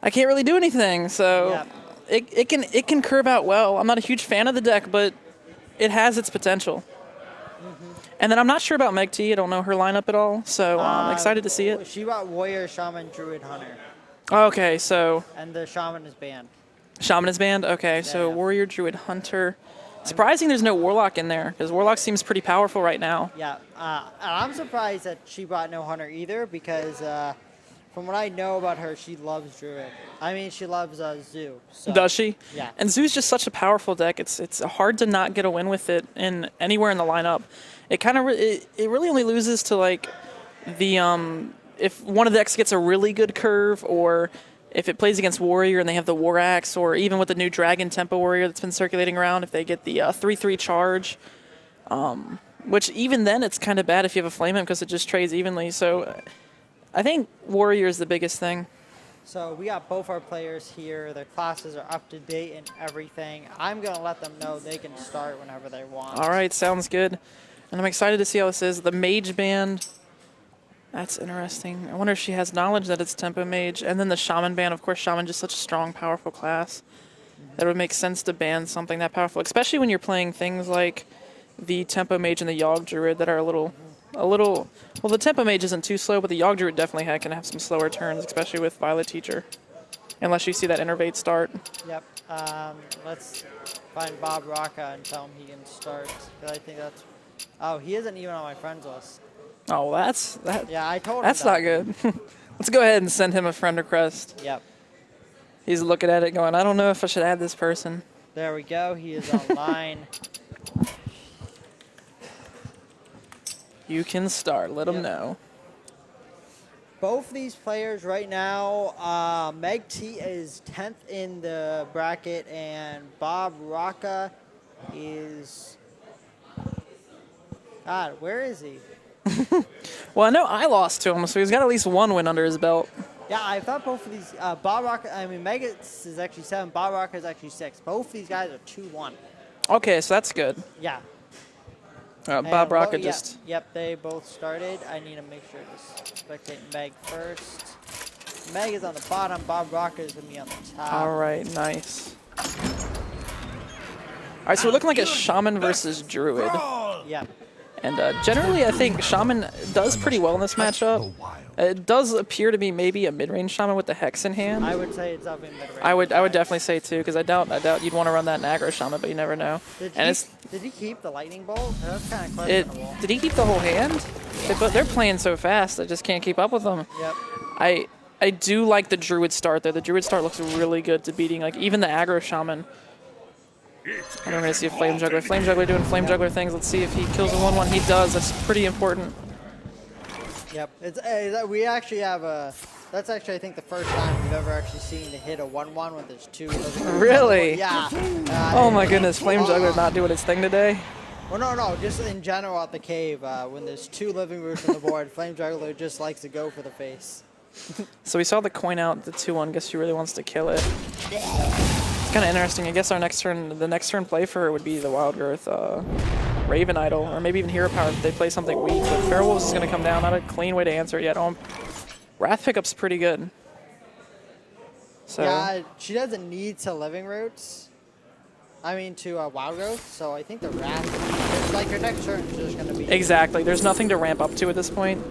I can't really do anything. So it can curve out well. I'm not a huge fan of the deck, but it has its potential. And then I'm not sure about Meg T. I don't know her lineup at all, so I'm excited to see it. She brought Warrior, Shaman, Druid, Hunter. Okay, so... And the Shaman is banned. Shaman is banned? Okay, so Warrior, Druid, Hunter. Surprising there's no Warlock in there, because Warlock seems pretty powerful right now. Yeah, and I'm surprised that she brought no Hunter either, because from what I know about her, she loves Druid. I mean, she loves Zoo. So. Does she? Yeah. And Zoo's just such a powerful deck. It's hard to not get a win with it in anywhere in the lineup. It kind of it really only loses to like the if one of the decks gets a really good curve, or if it plays against Warrior and they have the War Axe, or even with the new Dragon Tempo Warrior that's been circulating around, if they get the 3/3 charge, which even then it's kind of bad if you have a Flame Imp because it just trades evenly. So I think Warrior is the biggest thing. So we got both our players here. Their classes are up to date and everything. I'm going to let them know they can start whenever they want. All right, sounds good. And I'm excited to see how this is. The Mage Band, that's interesting. I wonder if she has knowledge that it's Tempo Mage. And then the Shaman Band, of course, Shaman just such a strong, powerful class. That would make sense to ban something that powerful, especially when you're playing things like the Tempo Mage and the Yogg Druid that are a little, well, the Tempo Mage isn't too slow, but the Yogg Druid definitely can have some slower turns, especially with Violet Teacher. Unless you see that Innervate start. Yep. Let's find Bob Rocca and tell him he can start. Because I think that's... Oh, he isn't even on my friends list. Oh, that's... Yeah, I told him that's not good. Let's go ahead and send him a friend request. Yep. He's looking at it going, I don't know if I should add this person. There we go. He is online. You can start. Let him know. Both these players right now, Meg T is 10th in the bracket, and Bob Rocca is... God, where is he? Well, I know I lost to him, so he's got at least one win under his belt. Yeah, I thought both of these... Bob Rocca... I mean, Meg is actually 7. Bob Rocca is actually 6. Both of these guys are 2-1. Okay, so that's good. Yeah. Bob Rocca just... Yep, they both started. I need to make sure to spectate Meg first. Meg is on the bottom. Bob Rocca is going to be on the top. All right, nice. All right, so we're looking like a Shaman versus Druid. Yeah. And generally, I think Shaman does pretty well in this matchup. It does appear to be maybe a mid-range Shaman with the Hex in hand. I would say it's up in mid-range. I would definitely say too, because I doubt you'd want to run that in aggro Shaman, but you never know. Did he keep the Lightning Bolt? That's kind of questionable. Did he keep the whole hand? They're playing so fast, I just can't keep up with them. Yep. I do like the Druid start there. The Druid start looks really good to beating like even the aggro Shaman. And we're going to see a Flame Juggler. Flame Juggler doing Flame Juggler things. Let's see if he kills a 1/1. He does. That's pretty important. Yep. We actually have a... That's actually, I think, the first time we've ever actually seen to hit a 1/1 when there's 2. Really? Yeah. Oh my goodness. Flame Juggler not doing its thing today. Well, no. Just in general at the cave, when there's 2 living roots on the board, Flame Juggler just likes to go for the face. So we saw the coin out, the 2/1. Guess she really wants to kill it. It's kind of interesting. I guess the next turn play for her would be the Wild Growth Raven Idol, or maybe even Hero Power if they play something weak. But Feral Wolves is going to come down. Not a clean way to answer it yet. Wrath Pickup's pretty good. So Yeah, she doesn't need to living roots. I mean, to Wild Growth. So I think the Wrath, it's like your next turn is just gonna be. Exactly. There's nothing to ramp up to at this point.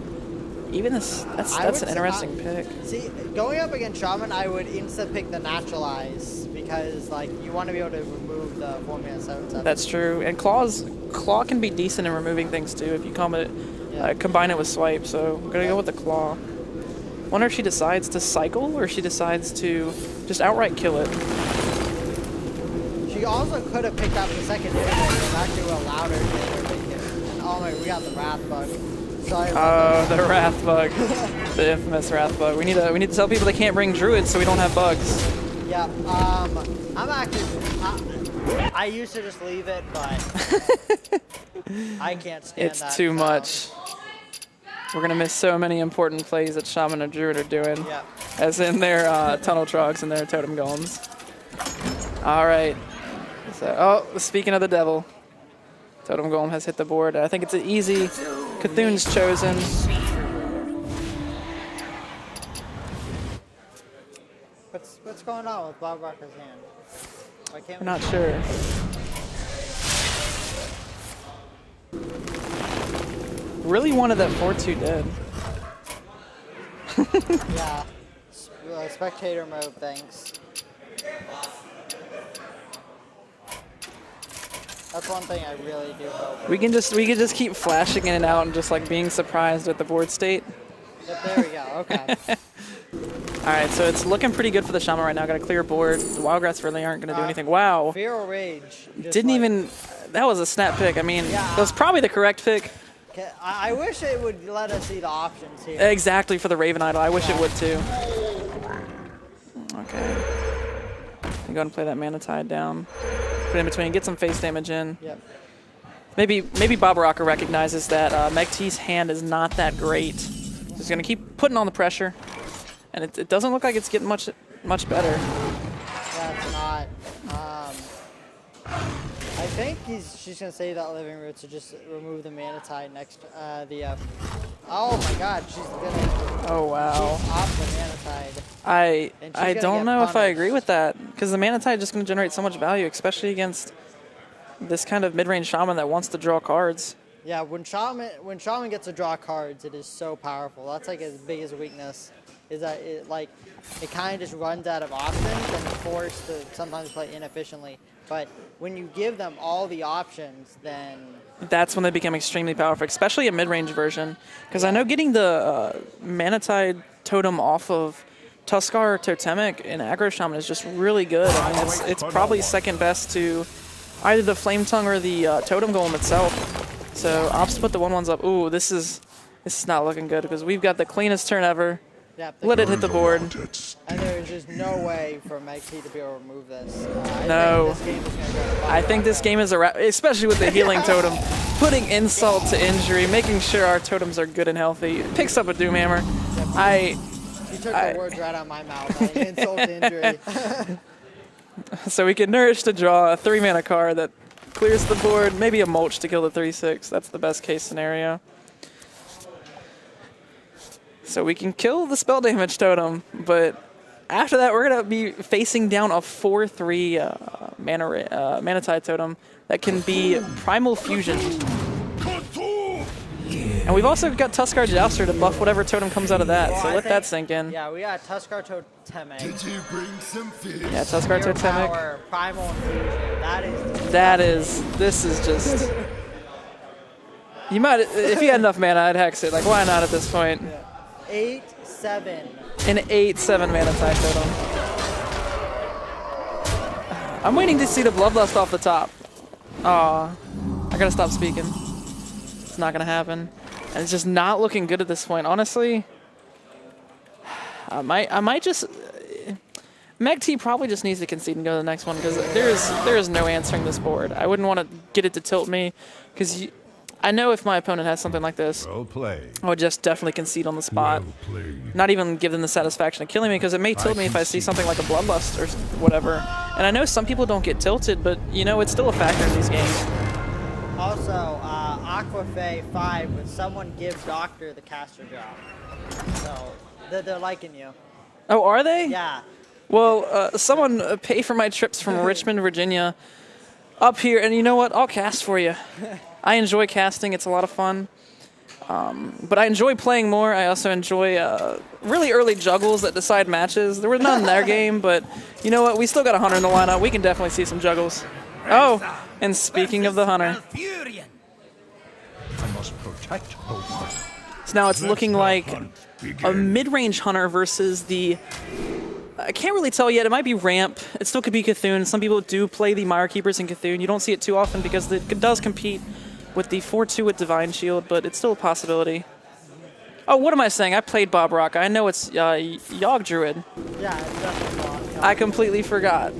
Even this, that's an interesting pick. See, going up against Shaman, I would insta pick the Naturalize because like you want to be able to remove the 4-mana 7/7. That's true. And Claw can be decent in removing things too if you combine it with Swipe. So I'm gonna go with the Claw. Wonder if she decides to cycle or she decides to just outright kill it. She also could have picked up the second inhibitor and actually allowed her to take it. And oh my, we got the Wrath Bug. Sorry about the Wrath Bug. The infamous Wrath Bug. We need to tell people they can't bring Druids so we don't have bugs. Yeah, I'm actually, I used to just leave it, but I can't stand that. It's too much. We're going to miss so many important plays that Shaman and Druid are doing. Yeah. As in their Tunnel Trogs and their Totem Golems. All right. So, speaking of the devil, Totem Golem has hit the board. I think it's an easy. Cthulhu's chosen. What's going on with Bob Rocker's hand? Why can't I'm not sure. Really wanted that 4-2 dead. Yeah. Spectator mode, thanks. That's one thing I really do hope. We can just keep flashing in and out and just like being surprised at the board state. Yep, there we go. Okay. All right, so it's looking pretty good for the Shaman right now. Got a clear board. The Wildgrats really aren't going to do anything. Wow. Feral Rage. Didn't even. That was a snap pick. I mean, that was probably the correct pick. I wish it would let us see the options here. Exactly for the Raven Idol. I wish it would too. Okay. I'm going to play that Mana Tide down. Put it in between. Get some face damage in. Yep. Maybe Bob Rocker recognizes that Meg T's hand is not that great. He's going to keep putting on the pressure. And it doesn't look like it's getting much better. Yeah, it's not. I think she's gonna save that Living Root to just remove the Mana Tide next. Oh my God, she's gonna. Oh wow. She's off the Mana Tide. I don't know if I agree with that because the Mana Tide is just gonna generate so much value, especially against this kind of mid-range Shaman that wants to draw cards. Yeah, when Shaman gets to draw cards, it is so powerful. That's like his biggest weakness. Is that it kind of just runs out of options and is forced to sometimes play inefficiently. But when you give them all the options, then that's when they become extremely powerful, especially a mid-range version. Because I know getting the Mana Tide totem off of Tuskar or Totemic in aggro Shaman is just really good. I mean, it's probably second best to either the Flame Tongue or the Totem Golem itself. So Ops put the 1/1s up. Ooh, this is not looking good because we've got the cleanest turn ever. Yeah, let it hit the board. And there's just no way for Meg T to be able to remove this. No. I think this game is a wrap, especially with the healing totem. Putting insult to injury, making sure our totems are good and healthy. Picks up a Doomhammer. You took the words right out of my mouth. Insult to injury. So we can Nourish to draw a 3-mana card that clears the board. Maybe a Mulch to kill the 3/6. That's the best case scenario. So we can kill the spell damage totem, but after that we're going to be facing down a 4/3 Mana Tide totem that can be Primal Fusion. And we've also got Tuskar Jouster to buff whatever totem comes out of that, so let that sink in. Yeah, we got Tuskar Totemic. Did you bring some fish? Yeah, Tuskar Totemic. Power, Primal Infusion. This is just... You might, if you had enough mana, I'd hex it. Like, why not at this point? Yeah. 8/7. An 8/7 Mana Tide totem. I'm waiting to see the Bloodlust off the top. Aw, I gotta stop speaking. It's not gonna happen. And it's just not looking good at this point. Honestly, I might just... Meg T probably just needs to concede and go to the next one because there is no answering this board. I wouldn't want to get it to tilt me because I know if my opponent has something like this, I would just definitely concede on the spot. Not even give them the satisfaction of killing me because it may tilt me if I see something like a Bloodlust or whatever. And I know some people don't get tilted, but you know, it's still a factor in these games. Also, Aquafae 5, would someone give Doctor the caster job? So, they're liking you. Oh, are they? Yeah. Well, someone pay for my trips from Richmond, Virginia up here, and you know what? I'll cast for you. I enjoy casting. It's a lot of fun. But I enjoy playing more. I also enjoy really early juggles that decide matches. There were none in their game, but you know what? We still got a hunter in the lineup. We can definitely see some juggles. Oh, and speaking of the hunter. I must protect the wild. So now it's looking like a mid-range hunter versus the... I can't really tell yet. It might be Ramp. It still could be Cthulhu. Some people do play the Mire Keepers in Cthulhu. You don't see it too often because it does compete with the 4-2 with Divine Shield, but it's still a possibility. Oh, what am I saying? I played Bob Rock. I know it's Yogg Druid. Yeah, it's definitely I completely forgot.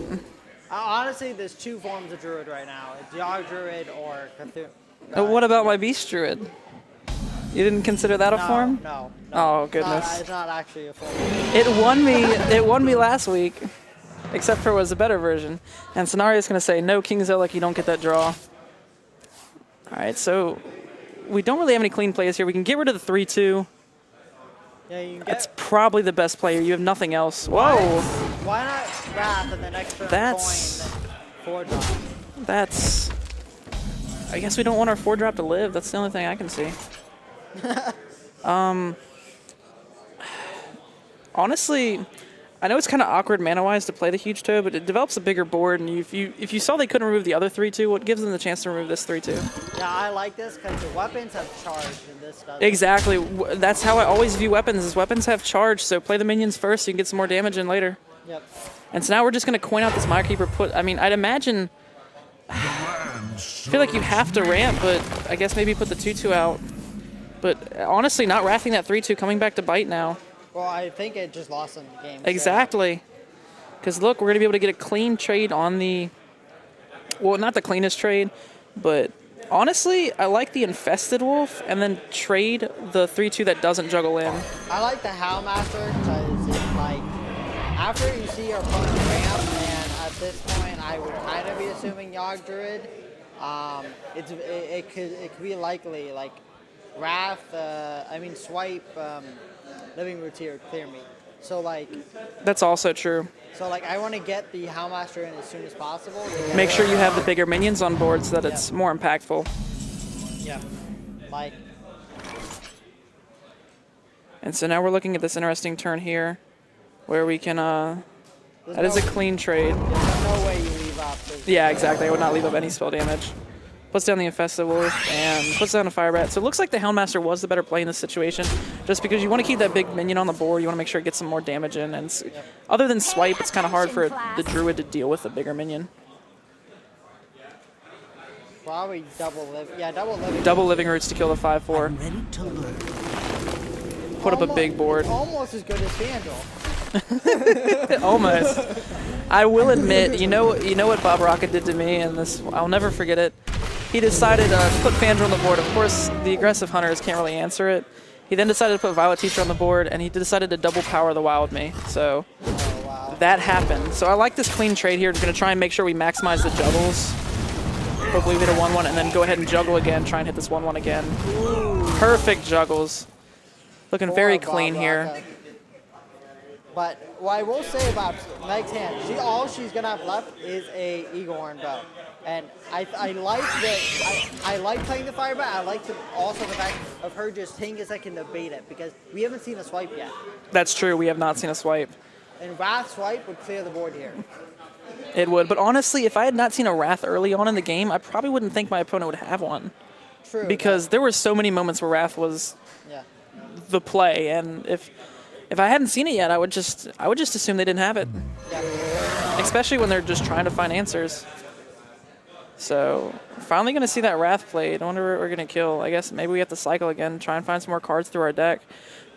honestly, there's two forms of Druid right now. It's Yogg Druid or Cthulhu. What about my Beast Druid? You didn't consider that a form? No. Oh, goodness. It's not actually a form. It won me. It won me last week, except for it was a better version. And Scenario's going to say, no, King Zelek, you don't get that draw. All right, so we don't really have any clean plays here. We can get rid of the 3-2. Yeah, you can That's get. probably the best player. You have nothing else. Whoa. Why not Wrath and then extra That's- coin, then 4-drop? That's... I guess we don't want our 4-drop to live. That's the only thing I can see. Honestly, I know it's kind of awkward mana-wise to play the huge toe, but it develops a bigger board, and if you saw they couldn't remove the other 3-2, what gives them the chance to remove this 3-2? Yeah, I like this because the weapons have charged and this doesn't. Exactly. That's how I always view weapons, is weapons have charge, so play the minions first so you can get some more damage in later. Yep. And so now we're just going to coin out this Mire Keeper. I'd imagine... I feel like you have to ramp, but I guess maybe put the 2-2 out. But honestly, not wrathing that 3-2, coming back to bite now. Well, I think it just lost in the game. Exactly. Because look, we're going to be able to get a clean trade on the... Well, not the cleanest trade, but honestly, I like the Infested Wolf and then trade the 3-2 that doesn't juggle in. I like the Howlmaster because it's like, after you see your opponent ramp, and at this point I would kind of be assuming Yogg Druid, it could be likely, like, Wrath, Swipe, Living Roots here clear me. So like... That's also true. So like I want to get the Howlmaster in as soon as possible. Make sure you have the bigger minions on board so that it's more impactful. Yeah. Like... And so now we're looking at this interesting turn here where we can... that is a clean trade. There's no way you leave up. Yeah, exactly. I would not leave up any spell damage. Puts down the Infested Wolf and puts down a Fire Bat. So it looks like the Houndmaster was the better play in this situation, just because you want to keep that big minion on the board. You want to make sure it gets some more damage in. And other than Swipe, it's kind of hard for the Druid to deal with a bigger minion. Probably double living. Yeah, double living. Double Living Roots to kill the 5/4. Ready to learn. Put up a big board. Almost as good as Fandral. Almost. I will admit, you know what Bob Rocket did to me, and this I'll never forget it. He decided to put Fandral on the board. Of course, the aggressive hunters can't really answer it. He then decided to put Violet Teacher on the board, and he decided to double power the Wild Me. So that happened. So I like this clean trade here. We're going to try and make sure we maximize the juggles. Hopefully we hit a 1-1, and then go ahead and juggle again, try and hit this 1-1 again. Perfect juggles. Looking very clean here. But what I will say about Meg's hand, all she's gonna have left is a Eagle Horn bow, and I like that. I like playing the Fire Bat. I like also the fact of her just taking a second to bait it because we haven't seen a swipe yet. That's true. We have not seen a swipe. And Wrath swipe would clear the board here. It would, but honestly, if I had not seen a Wrath early on in the game, I probably wouldn't think my opponent would have one. True. Because there were so many moments where Wrath was the play, and if I hadn't seen it yet, I would just assume they didn't have it. Yeah. Especially when they're just trying to find answers. So, finally going to see that Wrath played. I wonder what we're going to kill. I guess maybe we have to cycle again, try and find some more cards through our deck.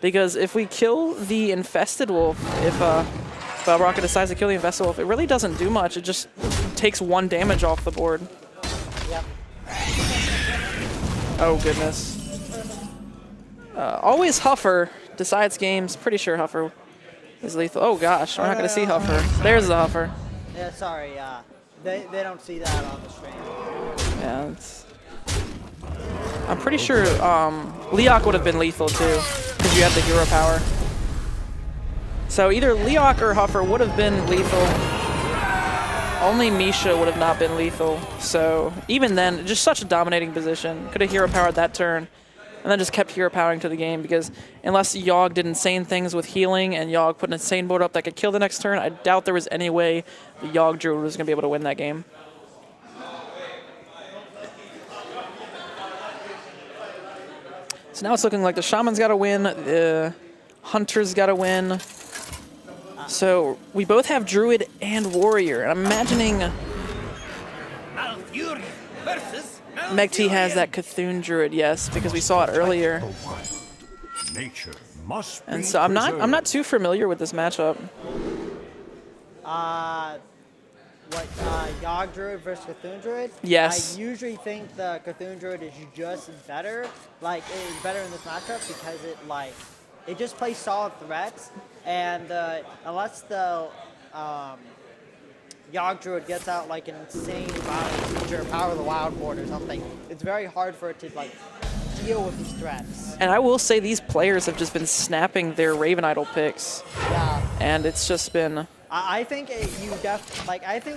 Because if we kill the Infested Wolf, if Bob Rocket decides to kill the Infested Wolf, it really doesn't do much. It just takes 1 damage off the board. Yep. Oh, goodness. Always Huffer decides games. Pretty sure Huffer is lethal. Oh, gosh. We're not going to see Huffer. There's the Huffer. Yeah, sorry. They don't see that on the stream. Yeah, I'm pretty sure Leok would have been lethal, too, because you have the hero power. So either Leok or Huffer would have been lethal. only Misha would have not been lethal. So even then, just such a dominating position. Could have hero powered that turn, and then just kept hero powering to the game, because unless Yogg did insane things with healing and Yogg put an insane board up that could kill the next turn, I doubt there was any way the Yogg Druid was going to be able to win that game. So now it's looking like the Shaman's got to win, the Hunter's got to win. So we both have Druid and Warrior, and I'm imagining Meg-T has that Cthulhu Druid, yes, because we saw it earlier. Nature must be And so I'm not too familiar with this matchup. Yogg Druid versus Cthulhu Druid? Yes. I usually think the Cthulhu Druid is just better. Like, it is better in this matchup because it just plays solid threats, and unless the Yogg Druid gets out like an insane violent feature, Power of the Wild board or something, it's very hard for it to like deal with these threats. And I will say these players have just been snapping their Raven Idol picks. Yeah. And it's just been... I think I think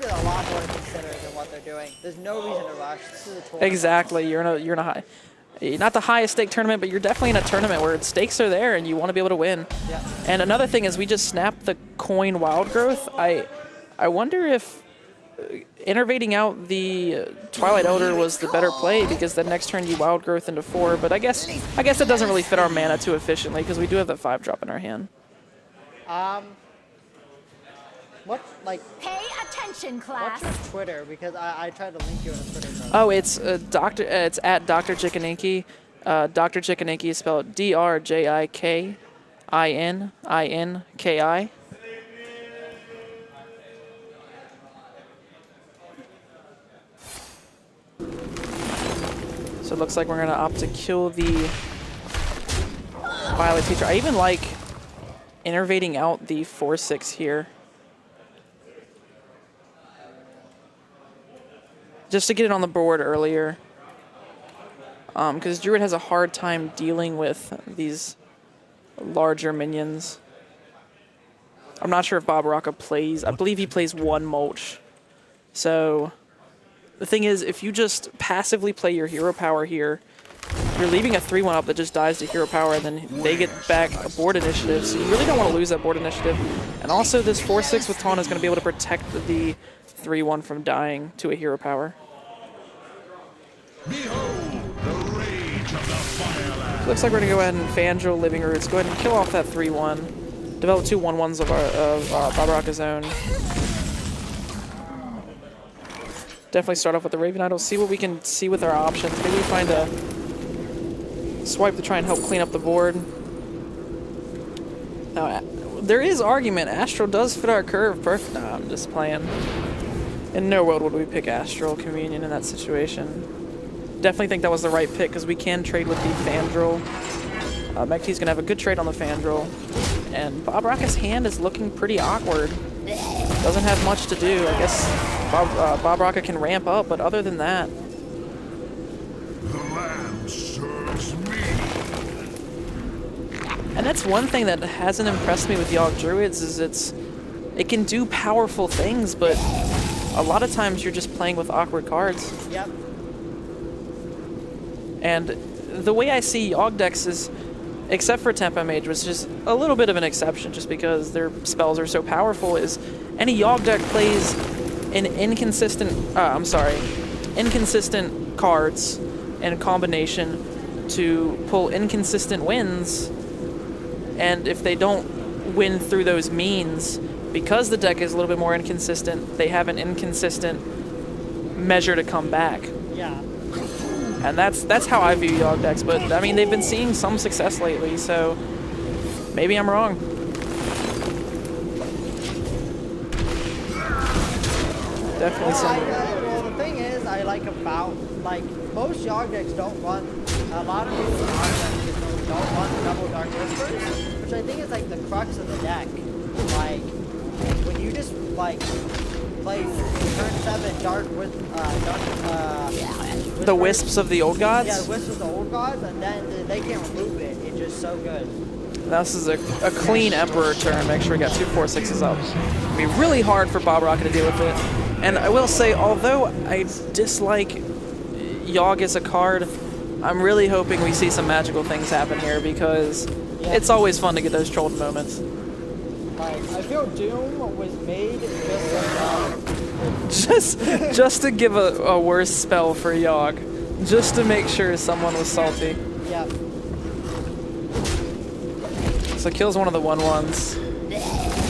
it's a lot more to consider than what they're doing. There's no reason to rush. This is a tournament. Exactly. You're in a high... Not the highest stake tournament, but you're definitely in a tournament where stakes are there and you want to be able to win. Yeah. And another thing is we just snapped the coin Wild Growth. I wonder if innervating out the Twilight Elder was the better play, because the next turn you Wild Growth into 4. But I guess that doesn't really fit our mana too efficiently, because we do have that 5-drop in our hand. Pay attention, class. What's your Twitter? Because I tried to link you in a Twitter. Oh, it's it's at Dr. Chikininki. Dr. Chikininki is spelled DrJikinInki. So it looks like we're gonna opt to kill the Violet Teacher. I even like innervating out the 4/6 here, just to get it on the board earlier, because Druid has a hard time dealing with these larger minions. I'm not sure if Bob Rocca plays. I believe he plays 1 Mulch. So the thing is, if you just passively play your hero power here, you're leaving a 3-1 up that just dies to hero power, and then they get back a board initiative, so you really don't want to lose that board initiative. And also this 4/6 with Taunt is going to be able to protect the 3-1 from dying to a hero power. Looks like we're going to go ahead and Fandral Living Roots. Go ahead and kill off that 3-1. Develop 2 1/1s of Bob Rocca's own. Definitely start off with the Raven Idol. See what we can see with our options. Maybe we find a swipe to try and help clean up the board. Now, there is argument. Astral does fit our curve perfect. No, I'm just playing. In no world would we pick Astral Communion in that situation. Definitely think that was the right pick, because we can trade with the Fandral. Meg-T's going to have a good trade on the Fandral. And Bob Rocca's hand is looking pretty awkward. Doesn't have much to do. I guess Bob Rocca can ramp up, but other than that... The land serves me. And that's one thing that hasn't impressed me with Yogg Druids, is it can do powerful things, but a lot of times you're just playing with awkward cards. Yep. And the way I see Yogg decks is, except for Tempo Mage, which is just a little bit of an exception just because their spells are so powerful, is any Yogg deck plays in inconsistent cards in combination to pull inconsistent wins, and if they don't win through those means, because the deck is a little bit more inconsistent, they have an inconsistent measure to come back. Yeah. And that's how I view Yogg decks, but I mean, they've been seeing some success lately, so maybe I'm wrong. Definitely some. Well, the thing is, I like about, most Yogg decks don't run, a lot of people don't run double Dark Whispers, which I think is like the crux of the deck. Like, when you just, play turn 7 Dark with, The Wisps of the Old Gods? Yeah, the Wisps of the Old Gods, and then they can't remove it. It's just so good. This is a clean Emperor turn. Make sure we got 2 4/6s up. It'll be really hard for Bob Rocca to deal with it. And I will say, although I dislike Yogg as a card, I'm really hoping we see some magical things happen here because it's always fun to get those trolled moments. Like, I feel Doom was made Just to give a worse spell for Yogg, just to make sure someone was salty. Yeah. So kills one of the 1/1s.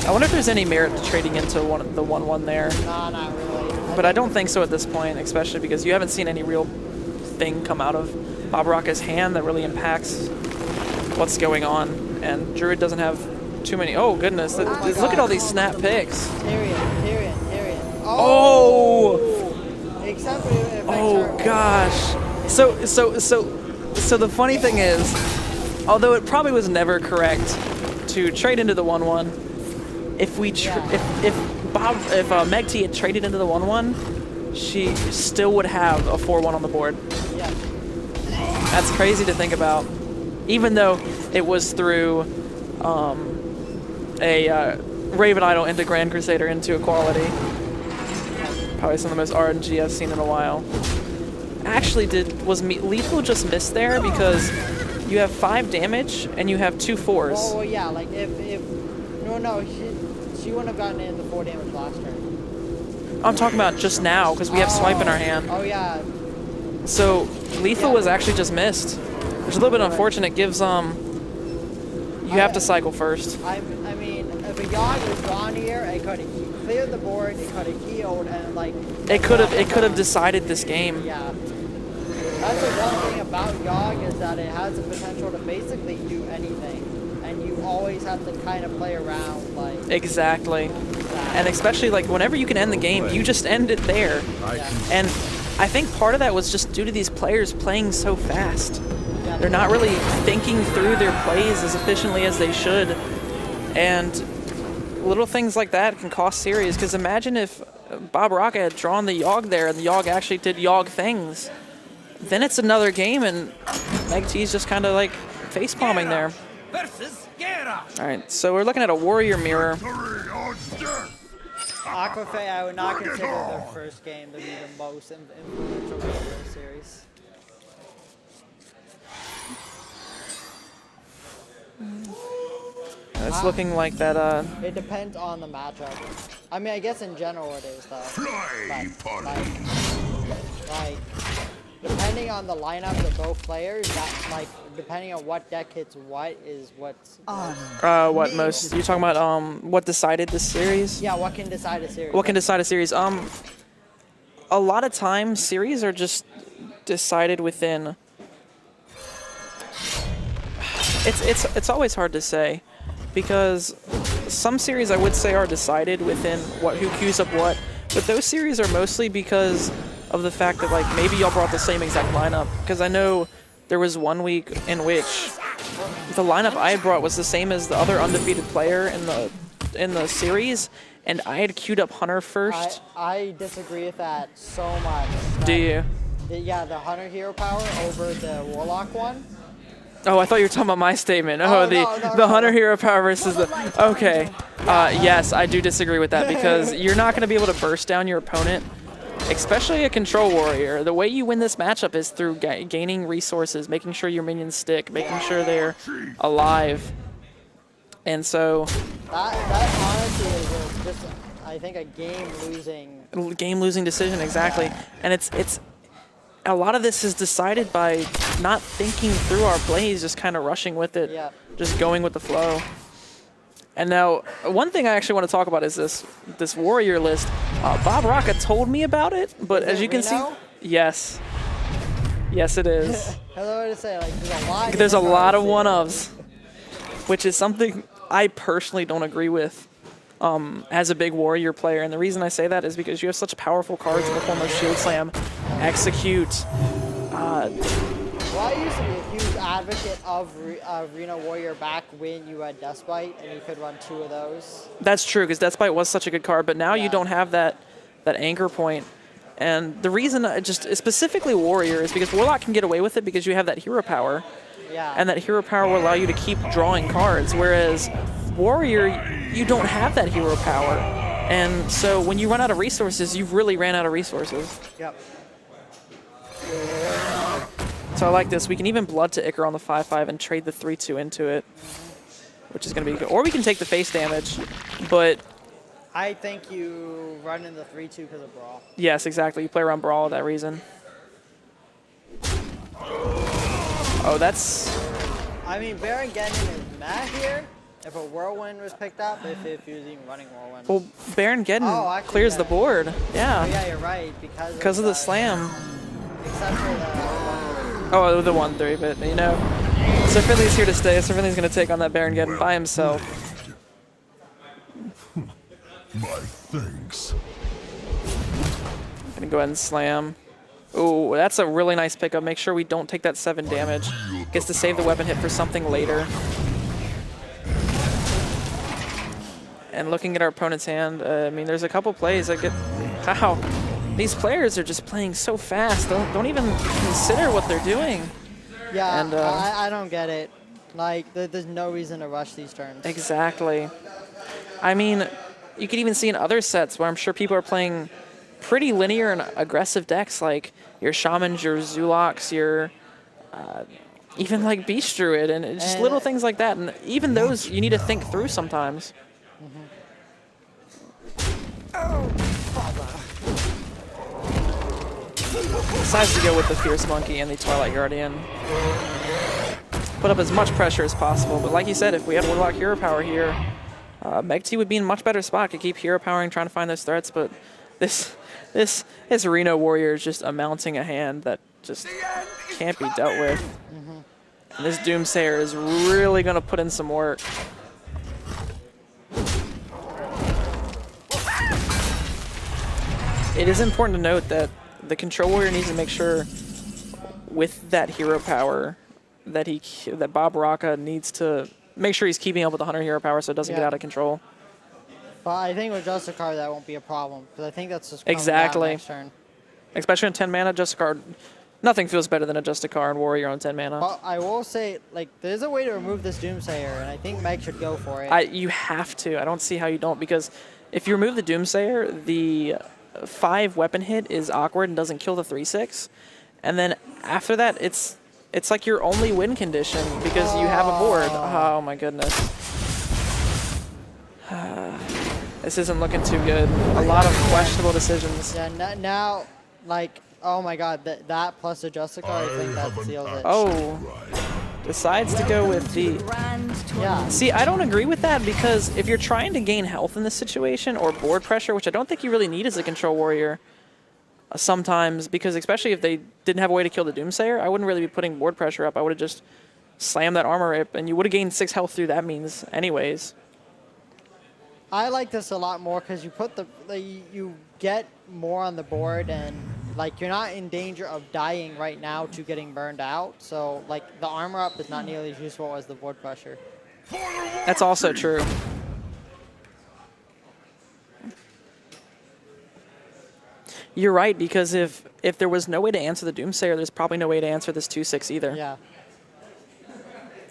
I wonder if there's any merit to trading into the 1/1 there. Nah, not really. But I don't think so at this point, especially because you haven't seen any real thing come out of Babaraka's hand that really impacts what's going on. And Druid doesn't have too many. Oh, goodness. Look at all these snap picks. Tyrion. Oh! Except for if it affects Oh, her. gosh. So the funny thing is, although it probably was never correct to trade into the 1/1, if Meg T had traded into the 1/1, she still would have a 4/1 on the board. Yeah. That's crazy to think about. Even though it was through a Raven Idol into Grand Crusader into Equality. Probably some of the most RNG I've seen in a while. Actually, was lethal just missed there because you have 5 damage and you have 2 4s? Oh, well, yeah, like if no, she wouldn't have gotten in the 4 damage last turn. I'm talking about just now because we have swipe in our hand. Oh yeah. So lethal was actually just missed, which is a little bit unfortunate. It gives you have to cycle first. I mean, if a Yogg was gone here, it could have cleared the board, it could have healed, and like It could have decided this game. Yeah. That's the one thing about Yogg is that it has the potential to basically do anything, and you always have to kind of play around like. Exactly. And especially like whenever you can end the game, you just end it there. Yeah. And I think part of that was just due to these players playing so fast. They're not really thinking through their plays as efficiently as they should. And little things like that can cost series, because imagine if Babaraka had drawn the Yogg there and the Yogg actually did Yogg things. Then it's another game and Meg T's just kind of like face palming there. Alright, so we're looking at a Warrior Mirror. Aquafae, I would not consider their first game to be the most influential game of the series. It's looking like that, It depends on the matchup. I mean, I guess in general it is, though. But, like, depending on the lineups of both players, that, like, depending on what deck hits what is what's... what most... You're talking about, what decided this series? Yeah, what can decide a series. What can decide a series? A lot of times, series are just decided within... It's always hard to say, because some series I would say are decided within who queues up what, but those series are mostly because of the fact that like maybe y'all brought the same exact lineup. Because I know there was one week in which the lineup I had brought was the same as the other undefeated player in the series, and I had queued up Hunter first. I disagree with that so much. Do you? Yeah, the Hunter hero power over the Warlock one. Oh, I thought you were talking about my statement. Oh, the Hunter hero power versus the... Okay. Yes, I do disagree with that because you're not going to be able to burst down your opponent, especially a control warrior. The way you win this matchup is through gaining resources, making sure your minions stick, making sure they're alive. And so... That honestly is just, I think, a game-losing... Game-losing decision, exactly. Yeah. And it's a lot of this is decided by not thinking through our plays, just kind of rushing with it, just going with the flow. And now, one thing I actually want to talk about is this warrior list. Babaraka told me about it, but as you can see, yes, it is. Hello to say, like, there's a lot. There's a lot of one-ofs, which is something I personally don't agree with. As a big warrior player, and the reason I say that is because you have such powerful cards in the form of Shield Slam, Execute. Well, I used to be a huge advocate of Reno Warrior back when you had Deathbite, and you could run 2 of those. That's true, because Deathbite was such a good card, but now you don't have that anchor point. And the reason just specifically Warrior is because Warlock can get away with it because you have that hero power. Yeah. And that hero power will allow you to keep drawing cards, whereas Warrior, you don't have that hero power. And so when you run out of resources, you've really ran out of resources. Yep. So I like this. We can even blood to Icar on the 5/5 and trade the 3/2 into it, which is going to be good. Or we can take the face damage, but I think you run in the 3/2 because of Brawl. yes, exactly. You play around Brawl for that reason. Oh, that's... I mean, Baron getting is mad here if a Whirlwind was picked up, if he was even running Whirlwind. Well, Baron Geddon actually, clears yeah. the board. Oh, Yeah, yeah, you're right. because of the slam. Except for the... Oh, the 1/3, but you know. So Finley's here to stay. So Finley's going to take on that Baron Geddon by himself. My thanks. Going to go ahead and slam. Ooh, that's a really nice pickup. Make sure we don't take that 7 damage. Gets to save the weapon hit for something later. And looking at our opponent's hand, I mean, there's a couple plays that get... Wow. These players are just playing so fast. Don't even consider what they're doing. Yeah, And, I don't get it. Like, there's no reason to rush these turns. Exactly. I mean, you could even see in other sets where I'm sure people are playing pretty linear and aggressive decks, like your Shamans, your Zuloks, your even like Beast Druid, and just little things like that. And even those you need to think through sometimes. Decides to go with the Fierce Monkey and the Twilight Guardian. Put up as much pressure as possible, but like you said, if we had Warlock Hero Power here, Meg T would be in a much better spot. Could keep hero powering, trying to find those threats, but this Reno Warrior is just a mounting a hand that just can't be dealt with. And this Doomsayer is really going to put in some work. It is important to note that the Control Warrior needs to make sure with that hero power that Bob Rocca needs to make sure he's keeping up with the Hunter hero power so it doesn't get out of control. But I think with Justicar that won't be a problem, because I think that's just exactly. Next turn. Especially on 10 mana, Justicar, nothing feels better than a Justicar and Warrior on 10 mana. But I will say, like, there's a way to remove this Doomsayer, and I think Meg should go for it. You have to. I don't see how you don't, because if you remove the Doomsayer, the 5 weapon hit is awkward and doesn't kill the 3/6, and then after that, it's like your only win condition because you have a board. Oh my goodness. This isn't looking too good. A lot of questionable decisions. Yeah, now, like, oh my god, that plus the Justicar, I think that seals it. Oh, decides to go with the... Yeah. See, I don't agree with that because if you're trying to gain health in this situation or board pressure, which I don't think you really need as a Control Warrior sometimes, because especially if they didn't have a way to kill the Doomsayer, I wouldn't really be putting board pressure up. I would have just slammed that armor rip, and you would have gained 6 health through that means anyways. I like this a lot more because you put you get more on the board, and like you're not in danger of dying right now to getting burned out. So like the armor up is not nearly as useful as the board pressure. That's also true. You're right, because if there was no way to answer the Doomsayer, there's probably no way to answer this 2/6 either. Yeah.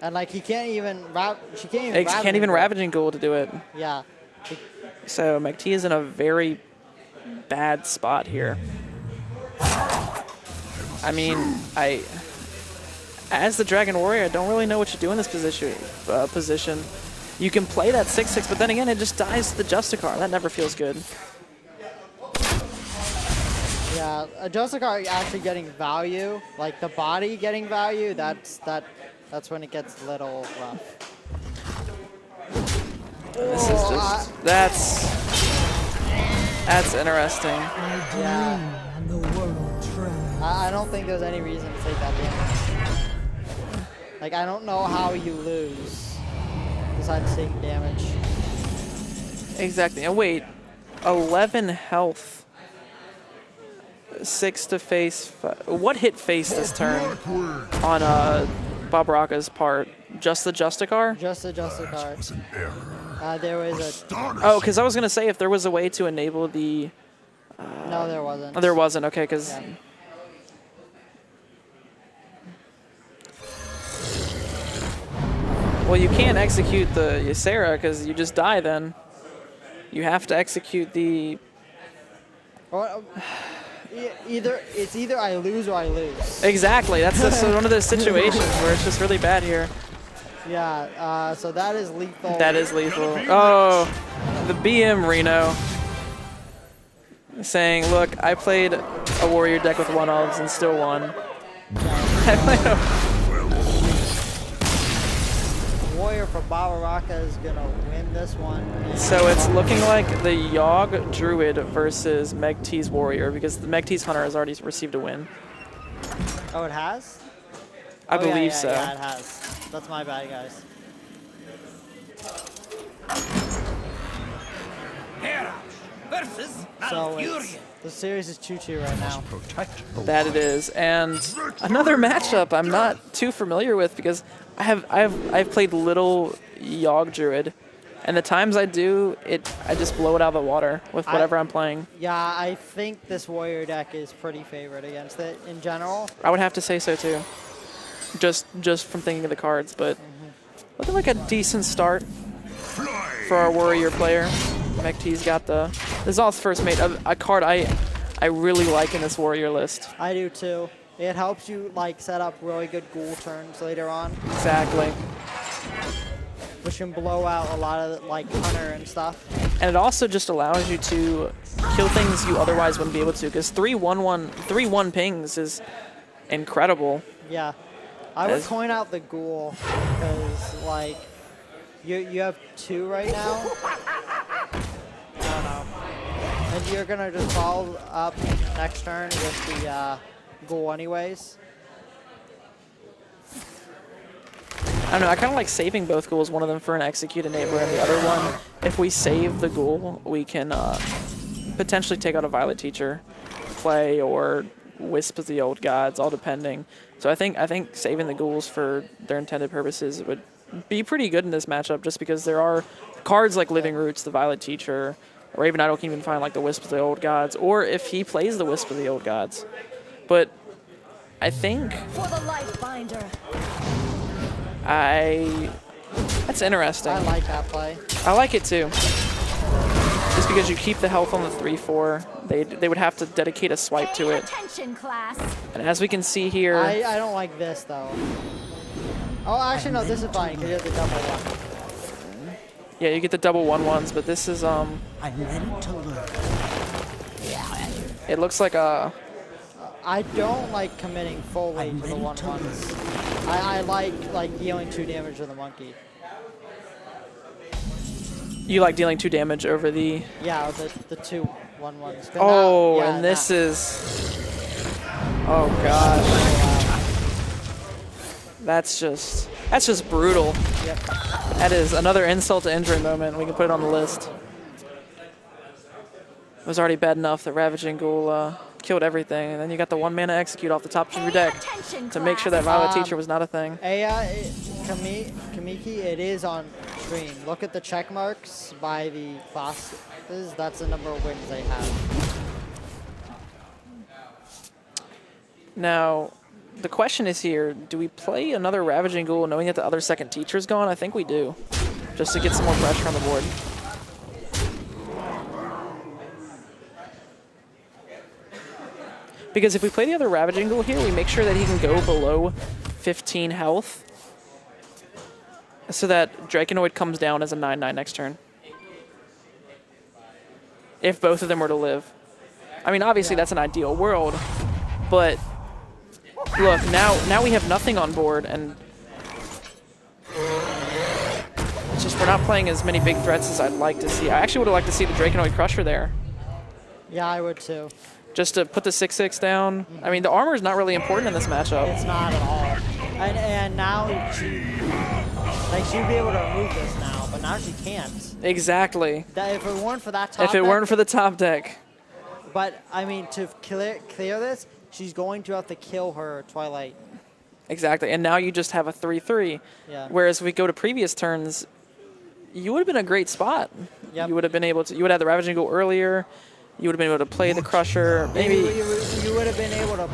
And like he can't even she can't even Ravaging Ghoul to do it. Yeah. So McT is in a very bad spot here. I mean, as the Dragon Warrior, I don't really know what you do in this position. You can play that 6/6, but then again, it just dies to the Justicar. That never feels good. Yeah, a Justicar actually getting value, like the body getting value, that's when it gets a little rough. This is just that's interesting. Yeah. I don't think there's any reason to take that damage. Like I don't know how you lose besides taking damage. Exactly. And wait, 11 health. 6 to face. What hit face this turn on Bob Rocca's part? Just the Justicar? Just the Justicar. There was a... Oh, because I was going to say if there was a way to enable the... No, there wasn't. Oh, there wasn't. Okay, because... Yeah. Well, you can't execute the Ysera because you just die then. You have to execute the... Or, either I lose or I lose. Exactly. That's one of those situations where it's just really bad here. Yeah, so that is lethal. That is lethal. Oh, the BM Reno saying, look, I played a warrior deck with 1-ofs and still won. Warrior for Baraka is gonna win this one. So it's looking like the Yogg Druid versus Meg T's Warrior, because the Meg T's Hunter has already received a win. Oh, it has? I believe so. Yeah, it has. That's my bad, guys. So the series is 2-2 right now. Protect the That it is, and another matchup I'm not too familiar with because I've played little Yogg Druid, and the times I do it, I just blow it out of the water with whatever I'm playing. Yeah, I think this warrior deck is pretty favored against it in general. I would have to say so too, just from thinking of the cards, but looking like a decent start for our warrior player. Mekti's got this is all first mate, a card I really like in this warrior list. I do too. It helps you like set up really good ghoul turns later on, Exactly. which can blow out a lot of like hunter and stuff. And it also just allows you to kill things you otherwise wouldn't be able to, because 3/1 pings is incredible. Yeah, I would point out the ghoul because like you have 2 right now. I don't know. And you're gonna just follow up next turn with the ghoul anyways. I don't know, I kind of like saving both ghouls, one of them for an execute enabler, and the other one, if we save the ghoul, we can potentially take out a Violet Teacher play or Wisp of the Old Gods, all depending. So I think saving the ghouls for their intended purposes would be pretty good in this matchup, just because there are cards like Living Roots, the Violet Teacher, or even I can even find like the Wisp of the Old Gods, or if he plays the Wisp of the Old Gods. But I think For the Life Binder. that's interesting. I like that play. I like it too. Just because you keep the health on the 3/4, they would have to dedicate a swipe to Pay it. attention, class. And as we can see here, I don't like this though. Oh, actually no, this is fine because you have the double one. yeah, you get the double 1/1s, but this is I'm ready to learn. it looks like a I don't like committing fully to the 1/1s. I like dealing 2 damage to the monkey. you like dealing 2 damage over the. Yeah, the 2 1/1s. But Oh, now, yeah, and this now. is. Oh gosh, that's just brutal. Yep. That is another insult to injury moment. We can put it on the list. It was already bad enough that Ravaging Ghoul killed everything, and then you got the 1-mana execute off the top of your deck to make sure that Violet Teacher was not a thing. Kamiki, it is on stream. Look at the check marks by the bosses. That's the number of wins they have. Now, the question is here, do we play another Ravaging Ghoul knowing that the other second teacher's gone? I think we do, just to get some more pressure on the board. Because if we play the other Ravaging Ghoul here, we make sure that he can go below 15 health, so that Draconoid comes down as a 9/9 next turn. If both of them were to live. I mean, obviously that's an ideal world, but look, now we have nothing on board, and it's just we're not playing as many big threats as I'd like to see. I actually would have liked to see the Draconoid Crusher there, Yeah, I would too. just to put the 6/6 down. I mean, the armor is not really important in this matchup. It's not at all. And now she'd be able to remove this now, but now she can't. Exactly. If it weren't for that top If it deck, weren't for the top deck. But I mean, to clear this, she's going to have to kill her Twilight. Exactly, and now you just have a 3/3. Yeah. Whereas if we go to previous turns, you would have been in a great spot. Yep. You would have been able to. You would have had the Ravaging Ghoul earlier. You would have been able to play the Crusher. Maybe. You would have been able to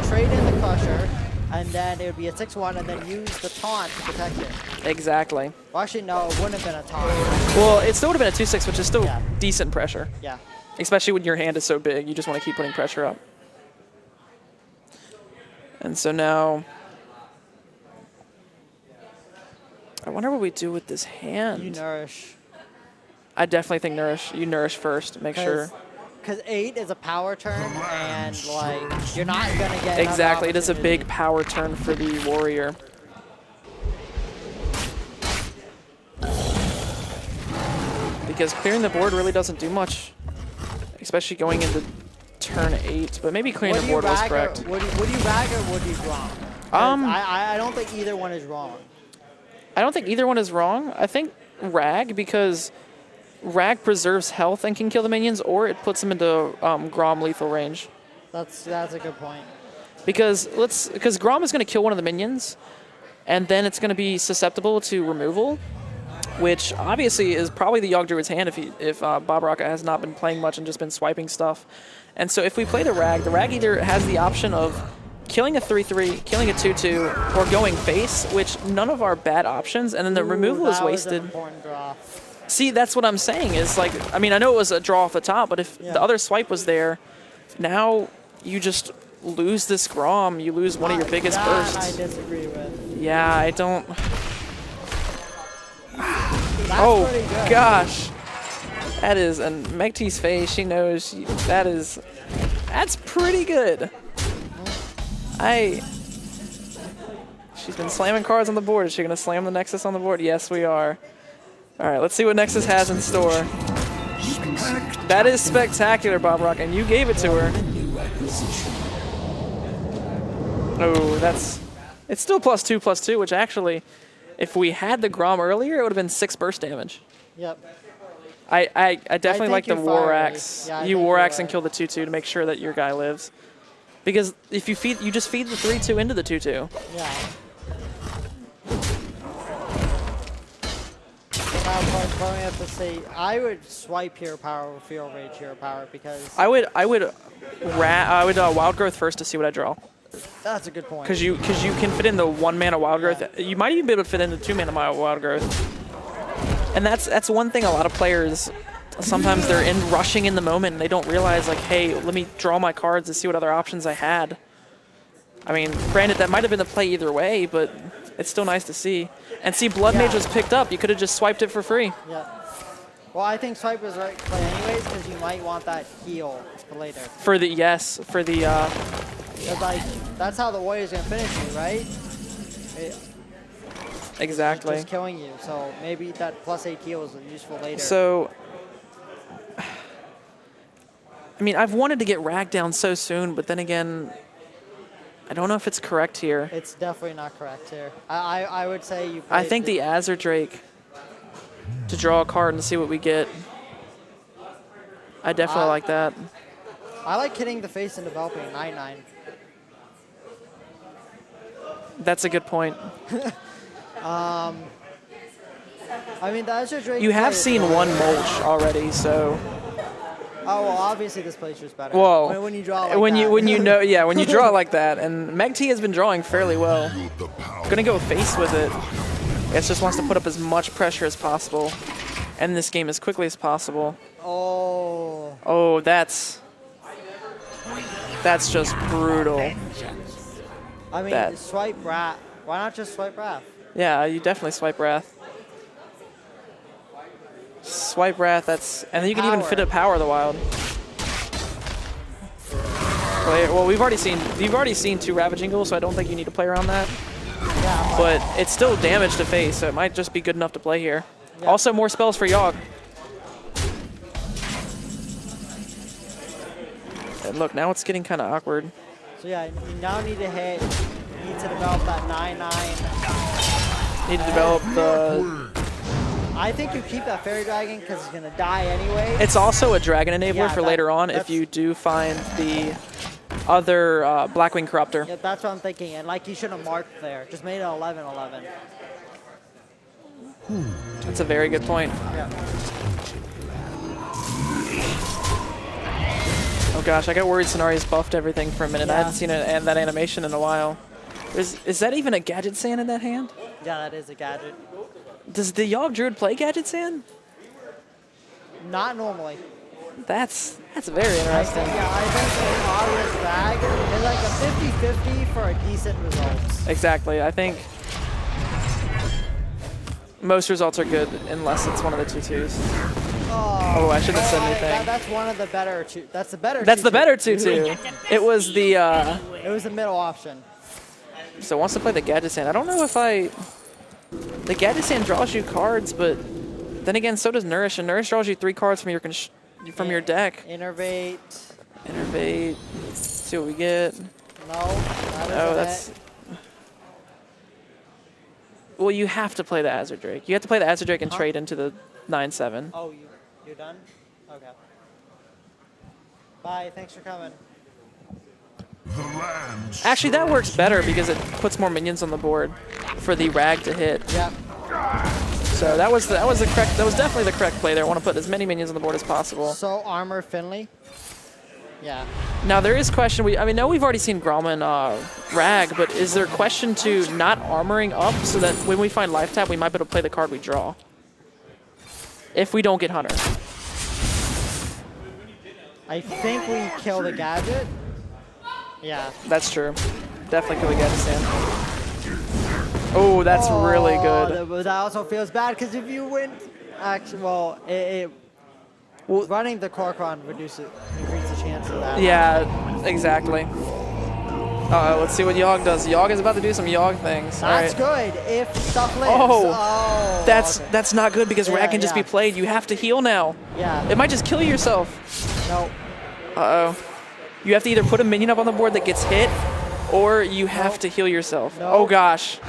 trade in the Crusher, and then it would be a 6-1, and then use the taunt to protect it. Exactly. Well, actually, no, it wouldn't have been a taunt. Well, it still would have been a 2-6, which is still Yeah. decent pressure. Yeah. Especially when your hand is so big, you just want to keep putting pressure up. And so now, I wonder what we do with this hand. You nourish. I definitely think nourish. You nourish first, make sure. Because 8 is a power turn, and like you're not gonna get another Exactly, it is a opportunity. big power turn for the warrior. Because clearing the board really doesn't do much, especially going into turn 8. But maybe clearing the board was correct. Would you rag or would you wrong? I don't think either one is wrong. I don't think either one is wrong. I think rag, because rag preserves health and can kill the minions, or it puts them into Grom lethal range. That's a good point. Because Grom is going to kill one of the minions, and then it's going to be susceptible to removal, which obviously is probably the Yogg Druid's hand if Bob Rocca has not been playing much and just been swiping stuff. And so if we play the rag either has the option of killing a 3-3, killing a 2-2, or going face, which none of our bad options, and then the removal is that was wasted. an important draw. See, that's what I'm saying. Is like, I mean, I know it was a draw off the top, but if the other swipe was there, now you just lose this Grom. You lose one of your biggest That bursts. I disagree with. Yeah, I don't. That's Oh pretty good. gosh, that is, and Meg T's face. She knows that's pretty good. She's been slamming cards on the board. Is she gonna slam the Nexus on the board? Yes, we are. All right, let's see what Nexus has in store. That is spectacular, Bob Rock, and you gave it to her. Oh, it's still +2/+2, which actually, if we had the Grom earlier, it would have been 6 burst damage. Yep. I definitely think like the you're War fiery. Axe. Yeah, I You think War you're Axe and right. kill the 2/2 to make sure that your guy lives. Because if you just feed the 3/2 into the 2/2. Yeah. Now, probably have to say, I would swipe Hero Power or Field Rage Hero Power because I would Wild Growth first to see what I draw. that's a good point. Because you can fit in the 1-mana Wild Growth. You might even be able to fit in the 2-mana Wild Growth. And that's one thing a lot of players, sometimes they're rushing in the moment and they don't realize, like, hey, let me draw my cards to see what other options I had. I mean, granted, that might have been the play either way, but it's still nice to see. And see, Blood Mage was picked up. You could have just swiped it for free. Yeah. Well, I think swipe was right play anyways because you might want that heal for later. For the 'Cause, like, that's how the Warrior's gonna finish you, right? exactly. Just killing you. So maybe that +8 heal is useful later. So, I mean, I've wanted to get Rag down so soon, but then again, I don't know if it's correct here. It's definitely not correct here. I would say you. I think the Azure Drake to draw a card and see what we get. I definitely like that. I like hitting the face and developing a 9/9. That's a good point. I mean, the Azure Drake. You have play is seen really one good. mulch already, so Oh well, obviously this play's just better. well, when you draw like when that. you know, yeah, when you draw like that, and Meg T has been drawing fairly well. Gonna go face with it. It just wants to put up as much pressure as possible, end this game as quickly as possible. Oh. Oh, that's just brutal. I mean, That- swipe Wrath. Why not just swipe Wrath? Yeah, you definitely swipe Wrath. Swipe Wrath, and then you can even Power. fit a Power of the Wild. Well, you've already seen 2 Ravaging Ghouls, so I don't think you need to play around that. Yeah. But it's still damage to face, so it might just be good enough to play here. Yeah. Also, more spells for Yogg. And look, now it's getting kind of awkward. So yeah, you now need to hit. You need to develop that 9/9. Need to develop the... I think you keep that Fairy Dragon because it's gonna die anyway. It's also a Dragon Enabler Yeah, for later on if that's- you do find the other Blackwing Corruptor. Yeah, that's what I'm thinking. And like you should have marked there. Just made it 11/11. That's a very good point. Yeah. Oh gosh, I got worried Cenarius buffed everything for a minute. I Yeah. hadn't seen that animation in a while. Is that even a Gadget Sand in that hand? Yeah, that is a gadget. Does the Yogg Druid play Gadget Sand? Not normally. That's very interesting. I think an obvious bag is like a 50-50 for a decent results. Exactly. I think most results are good unless it's one of the 2/2s. Oh, I shouldn't have said anything. That's one of the better two. That's the better. That's the 2/2. better 2/2. It was the. It was the middle option. So wants to play the Gadget Sand. I don't know if I. The Gadget Sand draws you cards, but then again, so does Nourish, and Nourish draws you 3 cards from your deck. Innervate. Innervate. See what we get. No, That's. Well, you have to play the Azure Drake. You have to play the Azure Drake and trade into the 9/7. Oh, you're done? Okay. Bye. Thanks for coming. Actually, that works better because it puts more minions on the board for the Rag to hit. Yep. So that was the correct. That was definitely the correct play there. I want to put as many minions on the board as possible. So armor Finley. Yeah. Now there is question. I know we've already seen Grommet Rag, but is there a question to not armoring up so that when we find life tap, we might be able to play the card we draw? If we don't get Hunter. I think we kill the gadget. Yeah. That's true. Definitely kill the Gadget Sand. Oh, that's really good. But that also feels bad because if you win, actually, well, running the Corcoran increases the chance of that. Yeah, exactly. Let's see what Yogg does. Yogg is about to do some Yogg things. That's good if stuff lives. That's not good because Rag can just be played. You have to heal now. Yeah. It might just kill yourself. No. Uh-oh. You have to either put a minion up on the board that gets hit, or you have to heal yourself. Oh gosh.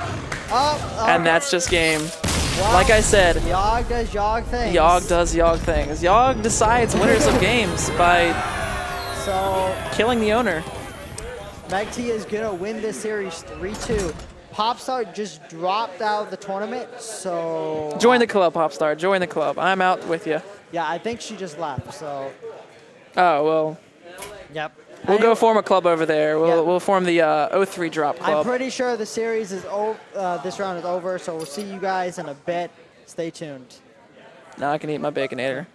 And that's just game. Wow. Like I said, Yogg does Yogg things. Yogg does Yogg things. Yogg decides winners of games by killing the owner. Meg T is gonna win this series 3-2. Popstar just dropped out of the tournament, so Join the club, Popstar. Join the club. I'm out with you. yeah, I think she just left. So Oh well. yep. We'll go form a club over there. We'll form the 03 drop club. I'm pretty sure the series is over. This round is over, so we'll see you guys in a bit. Stay tuned. Now I can eat my Baconator.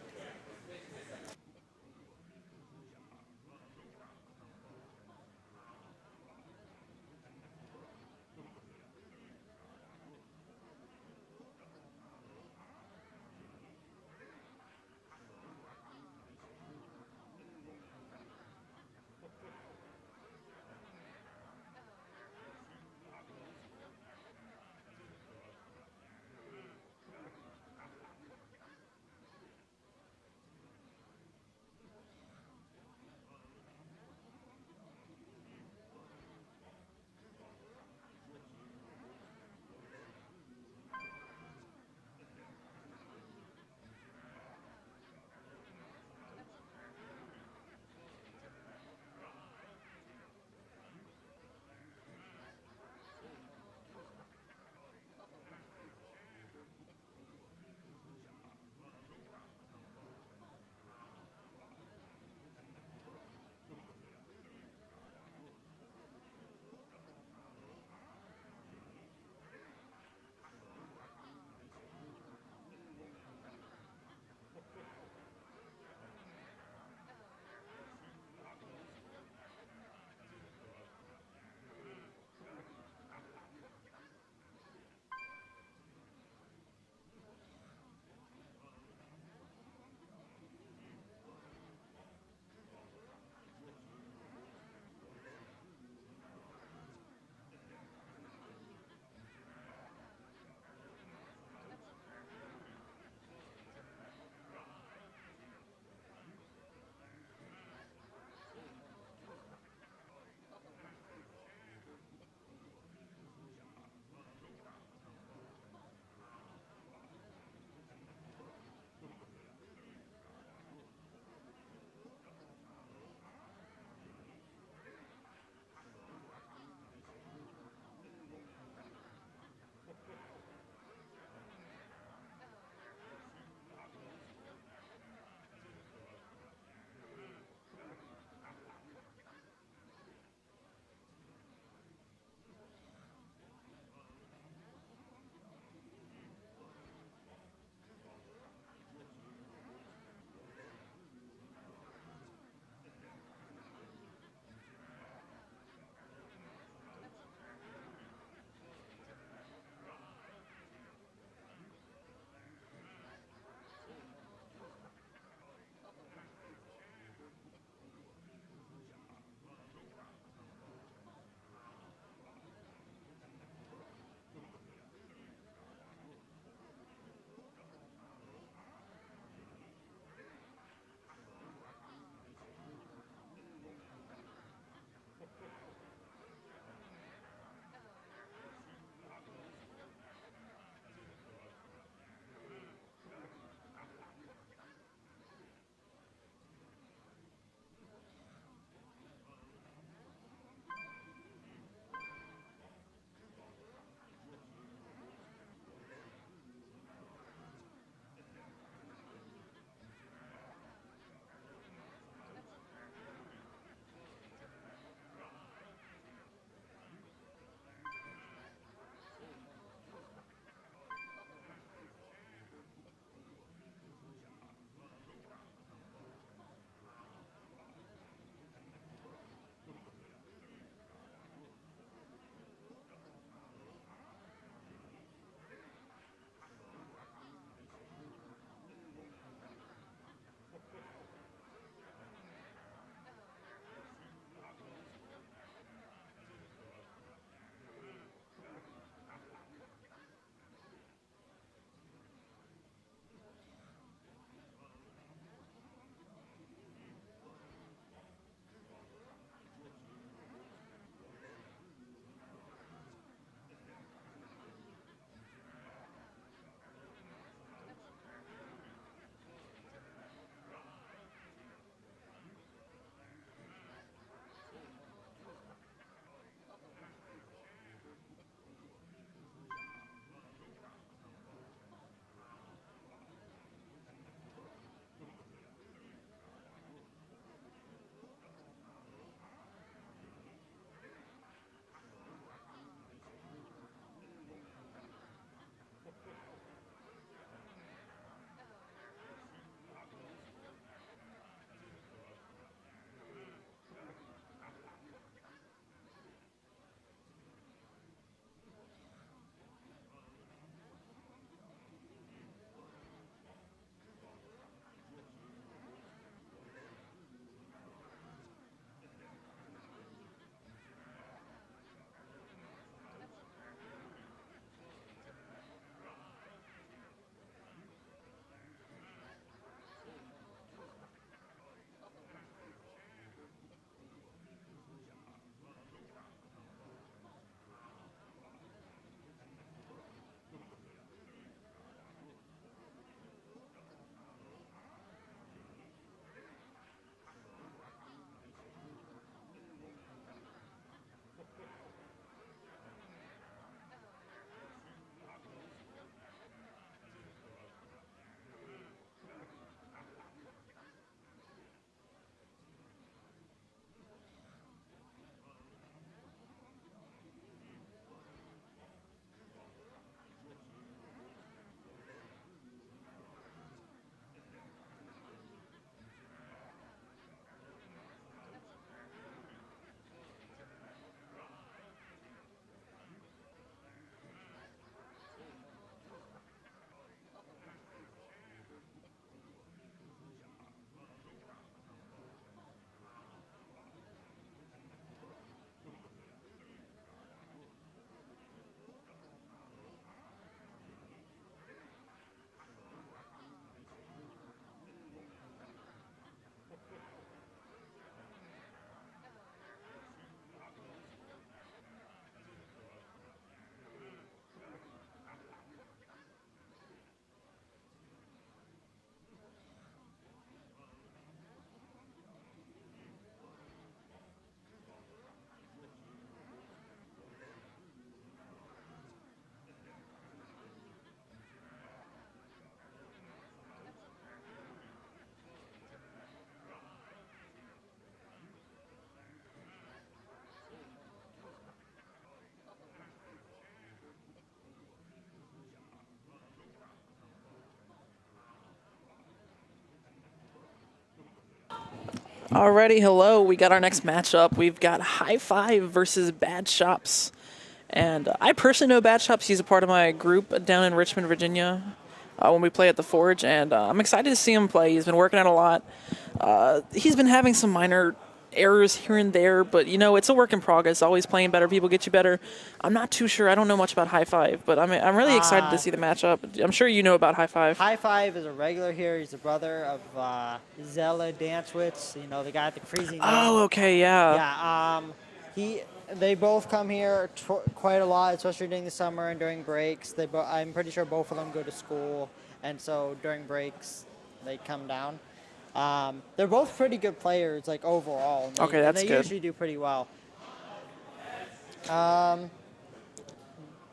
Alrighty, hello. We got our next matchup. We've got High Five versus Bad Shops. And I personally know Bad Shops. He's a part of my group down in Richmond, Virginia, when we play at the Forge. And I'm excited to see him play. He's been working out a lot. He's been having some minor errors here and there, but you know, it's a work in progress. Always playing better people get you better. I'm not too sure. I don't know much about High Five, but I'm really excited to see the matchup. I'm sure you know about High Five. High Five is a regular here. He's the brother of Zella Dantzwitz, you know, the guy at the freezing. Oh, okay, yeah. Yeah. They both come here quite a lot, especially during the summer and during breaks. I'm pretty sure both of them go to school, and so during breaks they come down. They're both pretty good players, like overall. Okay, that's good. They usually do pretty well.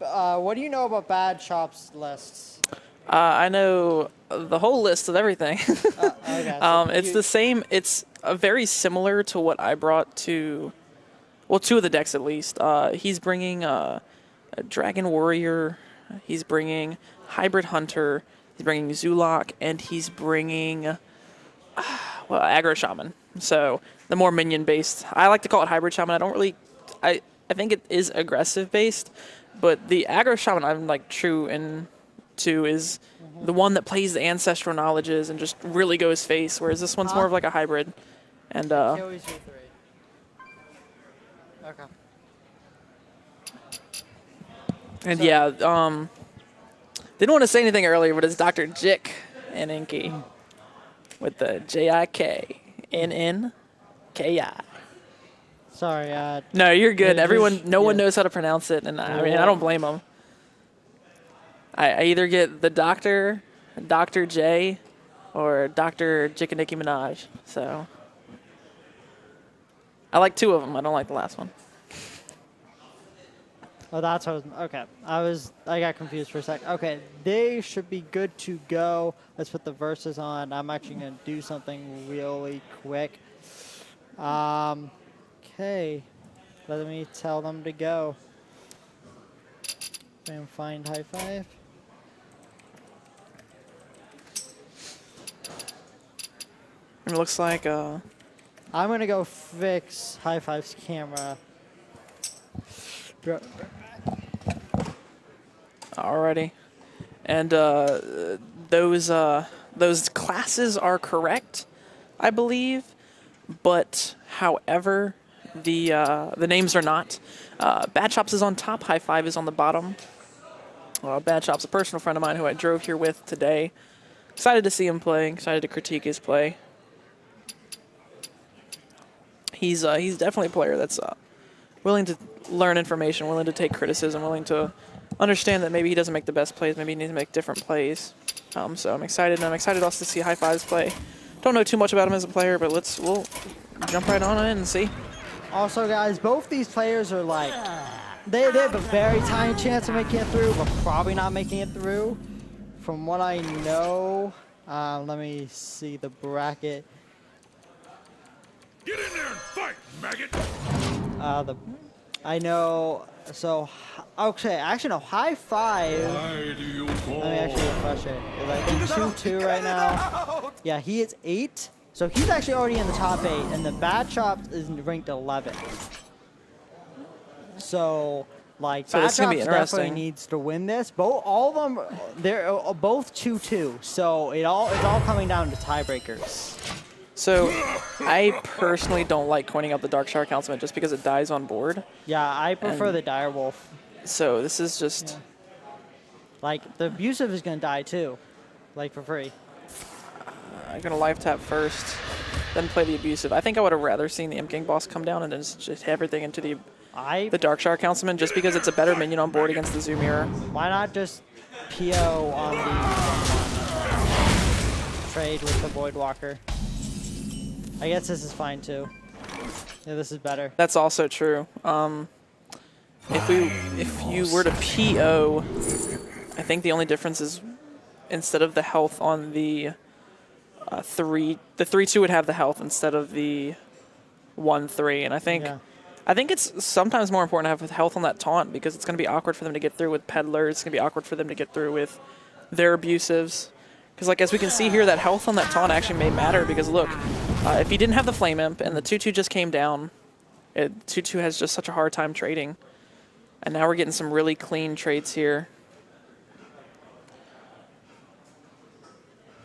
What do you know about Bad Shops lists? I know the whole list of everything. Okay, so it's the same. It's very similar to what I brought to, well, two of the decks at least. He's bringing a Dragon Warrior. He's bringing Hybrid Hunter. He's bringing Zulok, and he's bringing Aggro Shaman. So the more minion based. I like to call it Hybrid Shaman. I think it is aggressive based, but the Aggro Shaman I'm like true into is the one that plays the ancestral knowledges and just really goes face, whereas this one's more of like a hybrid. And KOE's V3. Okay. And didn't want to say anything earlier, but it's Dr. Jick and Inky with the JIKNNKI. Sorry. No, you're good. There's No one knows how to pronounce it, and I don't blame them. I either get the Dr. J, or Dr. Jick and Nicki Minaj. So I like two of them. I don't like the last one. Oh, that's what okay. I got confused for a sec. Okay, they should be good to go. Let's put the verses on. I'm actually gonna do something really quick. Okay, let me tell them to go. And find High Five. It looks like I'm gonna go fix High Five's camera. Alrighty. And those classes are correct, I believe, but however, the names are not. Bad Shops is on top, High Five is on the bottom. Bad Shops, a personal friend of mine who I drove here with today. Excited to see him play, excited to critique his play. He's definitely a player that's willing to learn information, willing to take criticism, willing to understand that maybe he doesn't make the best plays, maybe he needs to make different plays. So I'm excited, and I'm excited also to see High Five's play. Don't know too much about him as a player, but we'll jump right on in and see. Also, guys, both these players are like, they have a very tiny chance of making it through, but probably not making it through. From what I know, let me see the bracket. Get in there and fight, maggot! I know, so, okay, actually no, High Five. Why do you fall? Let me actually refresh it. It's like 2-2 right now. Yeah, he is 8. So he's actually already in the top 8, and the Bad Shops is ranked 11. So, like, Bad Shops definitely needs to win this. All of them, they're both 2-2. So it's all coming down to tiebreakers. So I personally don't like coining out the Dark Shower Councilman just because it dies on board. Yeah, I prefer the Direwolf. So this is just... Yeah. Like, the Abusive is going to die too. Like, for free. I'm going to live tap first, then play the Abusive. I think I would have rather seen the Imp Gang boss come down and just hit everything into the Dark Shower Councilman just because it's a better minion on board against the Zoo Mirror. Why not just PO on the trade with the Voidwalker? I guess this is fine too. Yeah, this is better. That's also true. If you were to PO, I think the only difference is instead of the health on the 3/2 would have the health instead of the 1/3, and I think it's sometimes more important to have health on that taunt because it's going to be awkward for them to get through with peddlers. It's going to be awkward for them to get through with their abusives. Because, like, as we can see here, that health on that taunt actually may matter because, look, If he didn't have the Flame Imp and the 2/2 just came down, 2/2 has just such a hard time trading. And now we're getting some really clean trades here.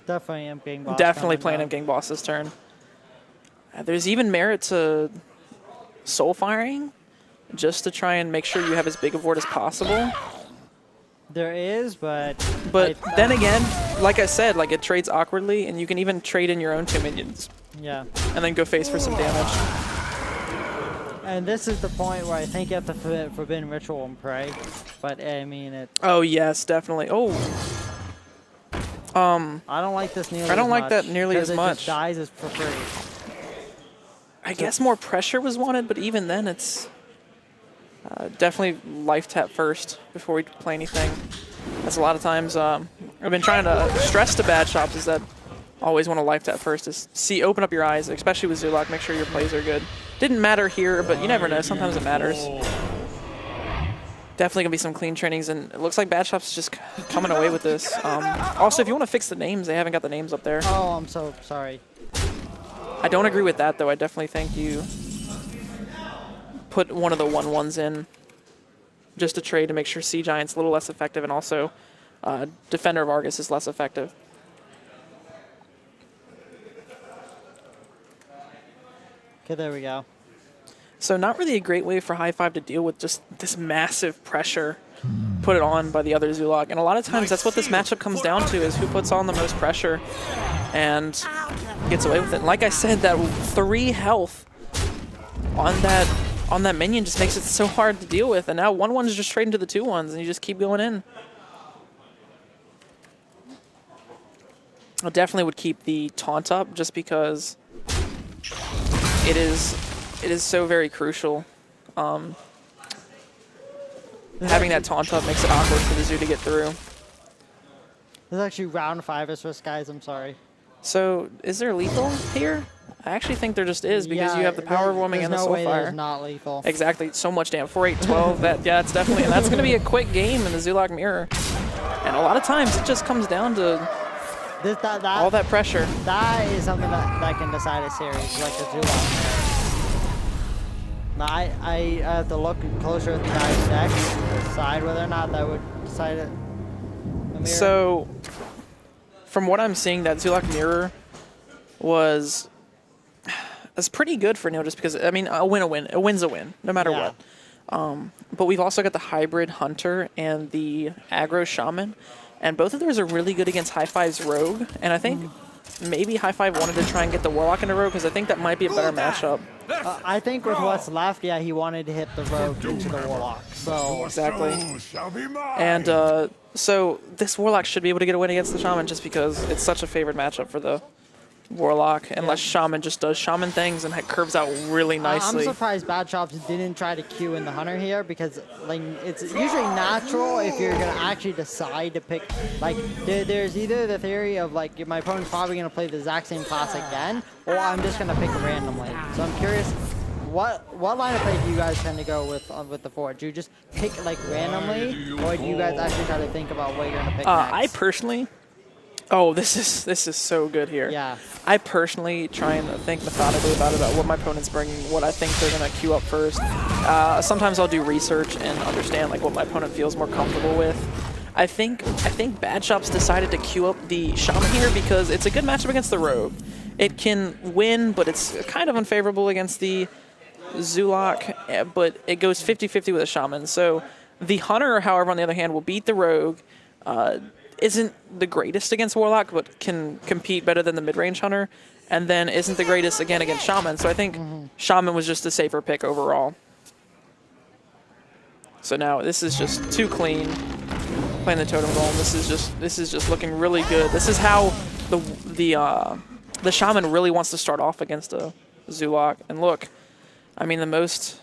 Definitely Imp Gang Boss. Definitely coming playing up. Imp Gang Boss this turn. There's even merit to soul firing, just to try and make sure you have as big a board as possible. There is, but Then again, like I said, like it trades awkwardly, and you can even trade in your own 2 minions, yeah. and then go face for some damage. And this is the point where I think you have to Forbidden Ritual and pray. But I mean, it. Oh yes, definitely. Oh, I don't like this nearly. I don't as like much, that nearly 'cause as it much. Just dies as for free. I guess more pressure was wanted, but even then, it's definitely life tap first before we play anything. That's a lot of times I've been trying to stress to bad shops is that always want to life tap first. Is open up your eyes, especially with Zulak. Make sure your plays are good. Didn't matter here, but you never know. Sometimes it matters. Definitely gonna be some clean trainings, and it looks like bad shops is just coming away with this. Also, if you want to fix the names, they haven't got the names up there. Oh, I'm so sorry. I don't agree with that, though. I definitely think you put one of the 1/1s in just to trade to make sure Sea Giant's a little less effective, and also Defender of Argus is less effective. Okay, there we go. So not really a great way for High Five to deal with just this massive pressure put it on by the other Zulak. And a lot of times that's what this matchup comes down to, is who puts on the most pressure and gets away with it. And like I said, that 3 health on that minion just makes it so hard to deal with. And now 1/1 is just straight into the 2/1s, and you just keep going in. I definitely would keep the taunt up just because it is so very crucial. Having that taunt up makes it awkward for the Zoo to get through. This is actually round 5 is Swiss, guys. I'm sorry. So, is there lethal here? I actually think there just is, because Yeah, you have the power warming and the there's soul no way fire. there's not lethal. Exactly, so much damage. 4, 8, 12. That's definitely, and that's going to be a quick game in the Zulak mirror. And a lot of times it just comes down to all that pressure. That is something that can decide a series, like the Zulak. Now, I have to look closer at the guy's deck to decide whether or not that would decide it. So, from what I'm seeing, that Zulak mirror was pretty good for Neil, just because, I mean, a win's a win, no matter what. But we've also got the hybrid hunter and the aggro shaman, and both of those are really good against High Five's rogue. And I think maybe High Five wanted to try and get the warlock into rogue, because I think that might be a better matchup. I think with what's left, yeah, he wanted to hit the rogue into the warlock. So exactly. And so this warlock should be able to get a win against the shaman, just because it's such a favored matchup for the warlock, unless shaman just does shaman things and curves out really nicely. I'm surprised Bad Shops didn't try to queue in the hunter here, because like it's usually natural if you're gonna actually decide to pick. Like there's either the theory of like my opponent's probably gonna play the exact same class again, or I'm just gonna pick randomly. So I'm curious, what line of play do you guys tend to go with the Forge? Do you just pick like randomly, or do you guys actually try to think about what you're gonna pick next? I personally. Oh, this is so good here. Yeah. I personally try and think methodically about what my opponent's bringing, what I think they're going to queue up first. Sometimes I'll do research and understand like what my opponent feels more comfortable with. I think Bad Shops decided to queue up the Shaman here because it's a good matchup against the Rogue. It can win, but it's kind of unfavorable against the Zulak, but it goes 50-50 with a Shaman. So the Hunter, however, on the other hand, will beat the Rogue. Isn't the greatest against Warlock, but can compete better than the mid-range Hunter, and then isn't the greatest, again, against Shaman. So I think Shaman was just a safer pick overall. So now this is just too clean. Playing the Totem Golem, this is just looking really good. This is how the Shaman really wants to start off against a Zulak. And look, I mean, the most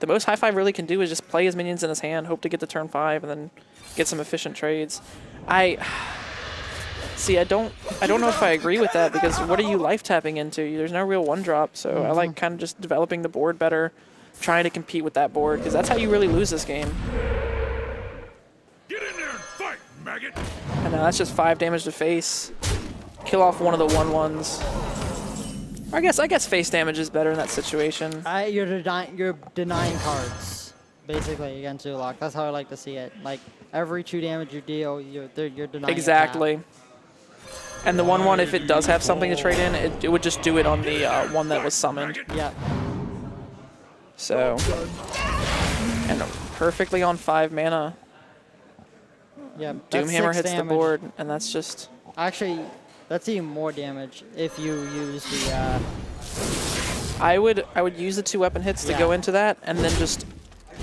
High Five really can do is just play his minions in his hand, hope to get to turn 5, and then get some efficient trades. I don't know if I agree with that, because what are you life tapping into? There's no real 1-drop, so I like kind of just developing the board better, trying to compete with that board, because that's how you really lose this game. Get in there and fight, maggot! And now that's just 5 damage to face. Kill off one of the 1/1s. I guess face damage is better in that situation. You're denying cards, basically, against Zulok. That's how I like to see it. Like, every 2 damage you deal, you're denying Exactly. And the 1/1, if it does have something to trade in, it would just do it on the one that was summoned. Yep. So, and perfectly on 5 mana. Yep. Doomhammer hits damage. the board, and that's just... Actually, that's even more damage if you use the. I would use the 2 weapon hits to go into that, and then just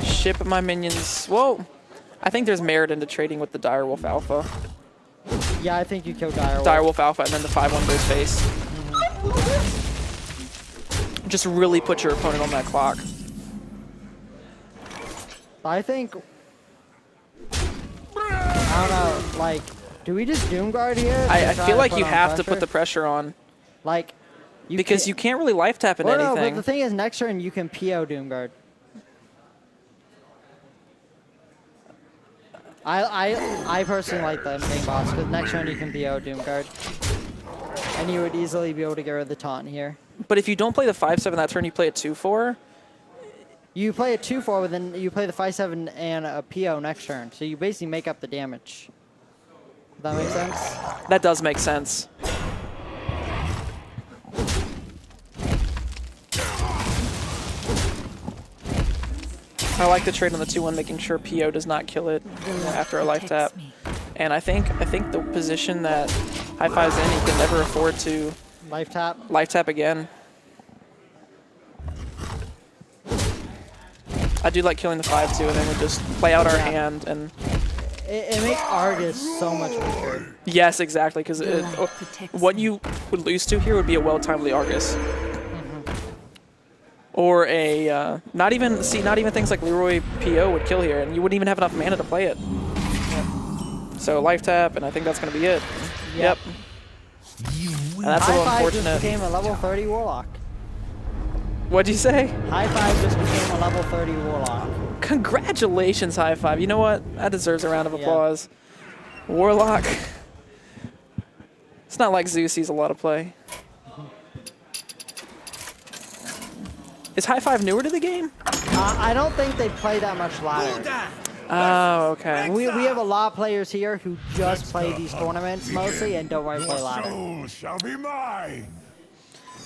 ship my minions. Well, I think there's merit into trading with the Direwolf Alpha. Yeah, I think you kill Direwolf. Direwolf Alpha, and then the 5/1 goes face. Just really put your opponent on that clock. I think. I don't know. Like, do we just Doomguard here? I feel like you have to pressure? put the pressure on. Like, Because you can't really life tap into No, anything. but the thing is, next turn you can PO Doomguard. I personally like the main boss because next turn you can PO Doomguard, and you would easily be able to get rid of the taunt here. But if you don't play the 5/7 that turn, you play a 2/4. You play a 2/4, but then you play the 5/7 and a PO next turn, so you basically make up the damage. Does that make sense? That does make sense. I like the trade on the 2/1, making sure PO does not kill it after a life tap. And I think the position that High Five's in, he can never afford to Life tap. life tap again. I do like killing the 5/2, and then we just play out our hand. And It makes Argus so much weaker. yes, exactly, because what you would lose to here would be a well-timed Argus. Or a, not even things like Leroy PO would kill here, and you wouldn't even have enough mana to play it. So life tap, and I think that's going to be it. Yep. And that's a little High Five just unfortunate. became a level 30 Warlock. What'd you say? High Five just became a level 30 Warlock. Congratulations, High Five. You know what? That deserves a round of applause. Warlock. It's not like Zeus sees a lot of play. Is High Five newer to the game? I don't think they play that much ladder. Oh, okay. We have a lot of players here who just play these tournaments mostly and don't really play ladder. Soul shall be mine.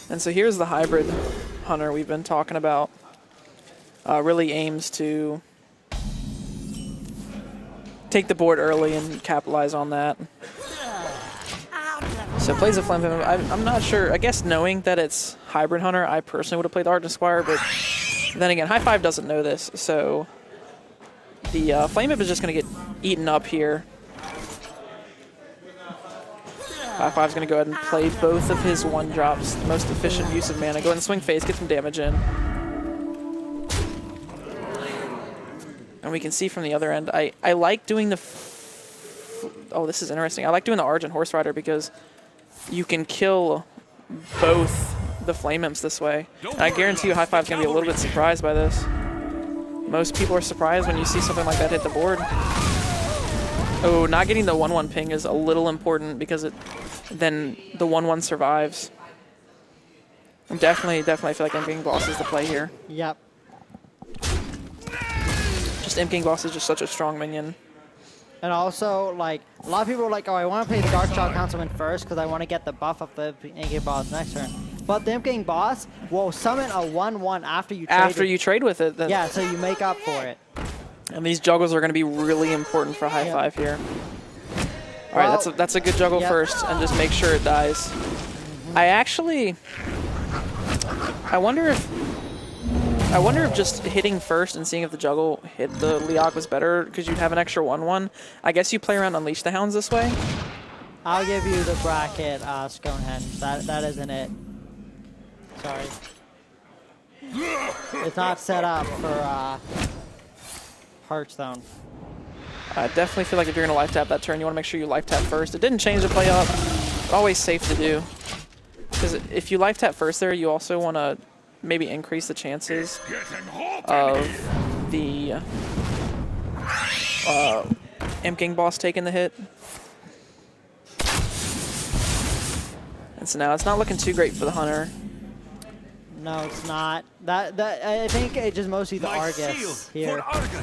And so here's the hybrid hunter we've been talking about. Really aims to take the board early and capitalize on that. So plays a Flame Pimp. I'm not sure. I guess knowing that it's hybrid hunter, I personally would have played Ardent Squire, but then again, High Five doesn't know this, so the Flame Pimp is just going to get eaten up here. High Five's going to go ahead and play both of his 1-drops, the most efficient use of mana. Go ahead and swing face, get some damage in. And we can see from the other end, I like doing the... oh, this is interesting. I like doing the Argent Horse Rider because you can kill both the Flame Imps this way. And I guarantee you High Five's going to be a little bit surprised by this. Most people are surprised when you see something like that hit the board. Oh, not getting the 1/1 ping is a little important because then the 1/1 survives. Definitely feel like Imp King Boss is the play here. Yep. Just Imp King Boss is just such a strong minion. And also, like, a lot of people are like, oh, I want to play the Dark Child Councilman first because I want to get the buff of the Imp King Boss next turn. But the Imp King Boss will summon a 1/1 after you trade After it. you trade with it. Then Yeah, so you make up for it. And these juggles are going to be really important for High Five here. All right, Well, that's a good juggle first, and just make sure it dies. I wonder if just hitting first and seeing if the juggle hit the Leok was better because you'd have an extra 1/1. I guess you play around Unleash the Hounds this way. I'll give you the bracket, Stonehenge. That isn't it. Sorry. It's not set up for Hearthstone. I definitely feel like if you're going to life tap that turn, you want to make sure you life tap first. It didn't change the play up. Always safe to do. Because if you life tap first there, you also want to maybe increase the chances of the Imp King Boss taking the hit. And so now it's not looking too great for the Hunter. No, it's not. That I think it's just mostly the My shield Argus for here. Argus.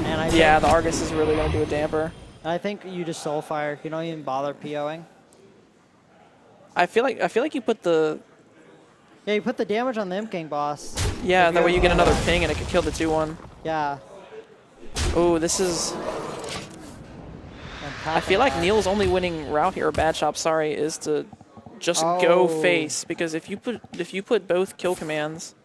And I Yeah, think, the Argus is really going to do a damper. I think you just Soulfire. You don't even bother POing. I feel like you put the Yeah, you put the damage on the Imp King boss. yeah, If that you way you have get a- another ping and it could kill the 2-1. Yeah. Oh, this is. And I feel like Neil's only winning route here, or Bad Shop, sorry, is to just go Oh. face, because if you put both kill commands.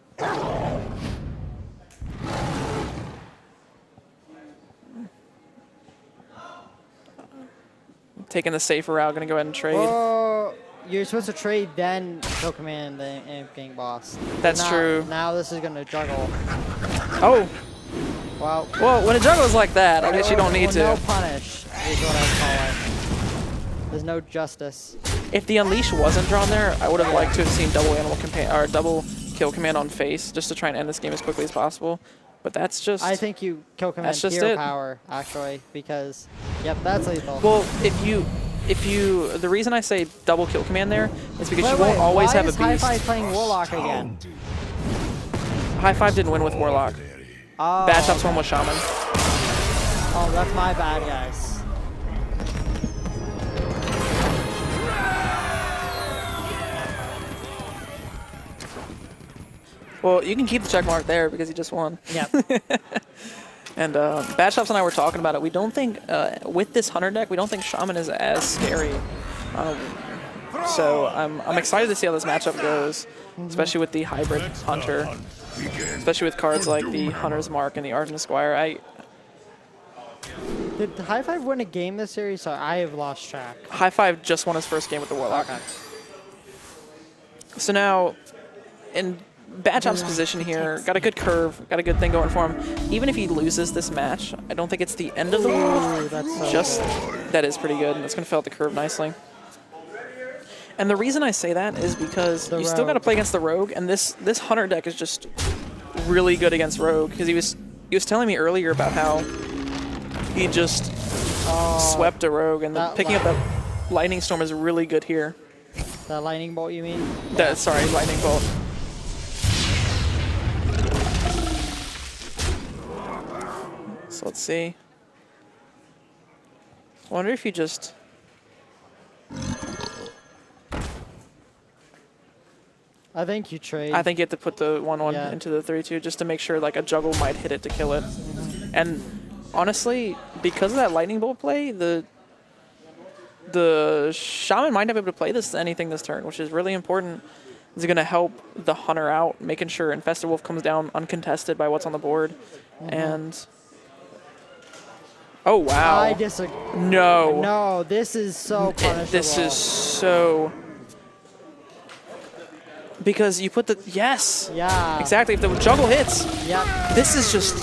Taking the safer route, gonna go ahead and trade. Oh, you're supposed to trade then kill command the Imp King boss. That's Now- true. Now this is gonna juggle. Oh, Well, well, when it juggles like that, I guess you don't need no to. punish is what I call it. There's no justice. If the Unleash wasn't drawn there, I would have liked to have seen double animal or double kill command on face, just to try and end this game as quickly as possible. But that's just. I think you kill command That's just hero it. power actually because, yep, that's lethal. Well, if you, the reason I say double kill command there is because Wait, you won't wait, always why have a is beast. Hi-Fi playing Warlock again? High Five didn't win with Warlock. Oh, Bad Shop's one with Shaman. oh, that's my bad, guys. Well, you can keep the check mark there because he just won. Yep. And Bad Shops and I were talking about it. We don't think, with this Hunter deck, we don't think Shaman is as scary. So I'm excited to see how this matchup goes, especially with the hybrid Hunter, especially with cards like the Hunter's Mark and the Argent Squire. Did High Five win a game this series? Sorry, I have lost track. High Five just won his first game with the Warlock. Okay. So now, in Bad Shop's position here, got a good curve, got a good thing going for him. Even if he loses this match, I don't think it's the end of the world. Ooh, that's so Just good. that is pretty good, and it's going to fill out the curve nicely. And the reason I say that is because The you still got to rogue. play against the Rogue, and this Hunter deck is just really good against Rogue, because he was telling me earlier about how he just swept a Rogue, and that picking up that Lightning Storm is really good here. The lightning bolt, you mean? Sorry, Lightning Bolt. So let's see. I wonder if you just... I think you trade. I think you have to put the 1-1 Yeah. into the 3-2 just to make sure like a juggle might hit it to kill it. And honestly, because of that Lightning Bolt play, the Shaman might not be able to play anything this turn, which is really important. It's going to help the Hunter out, making sure Infested Wolf comes down uncontested by what's on the board. And... Oh, wow. I disagree. No. No, this is so punishable. This is so... Because you put the... Yes! Yeah. Exactly. If the juggle hits, Yep. this is just...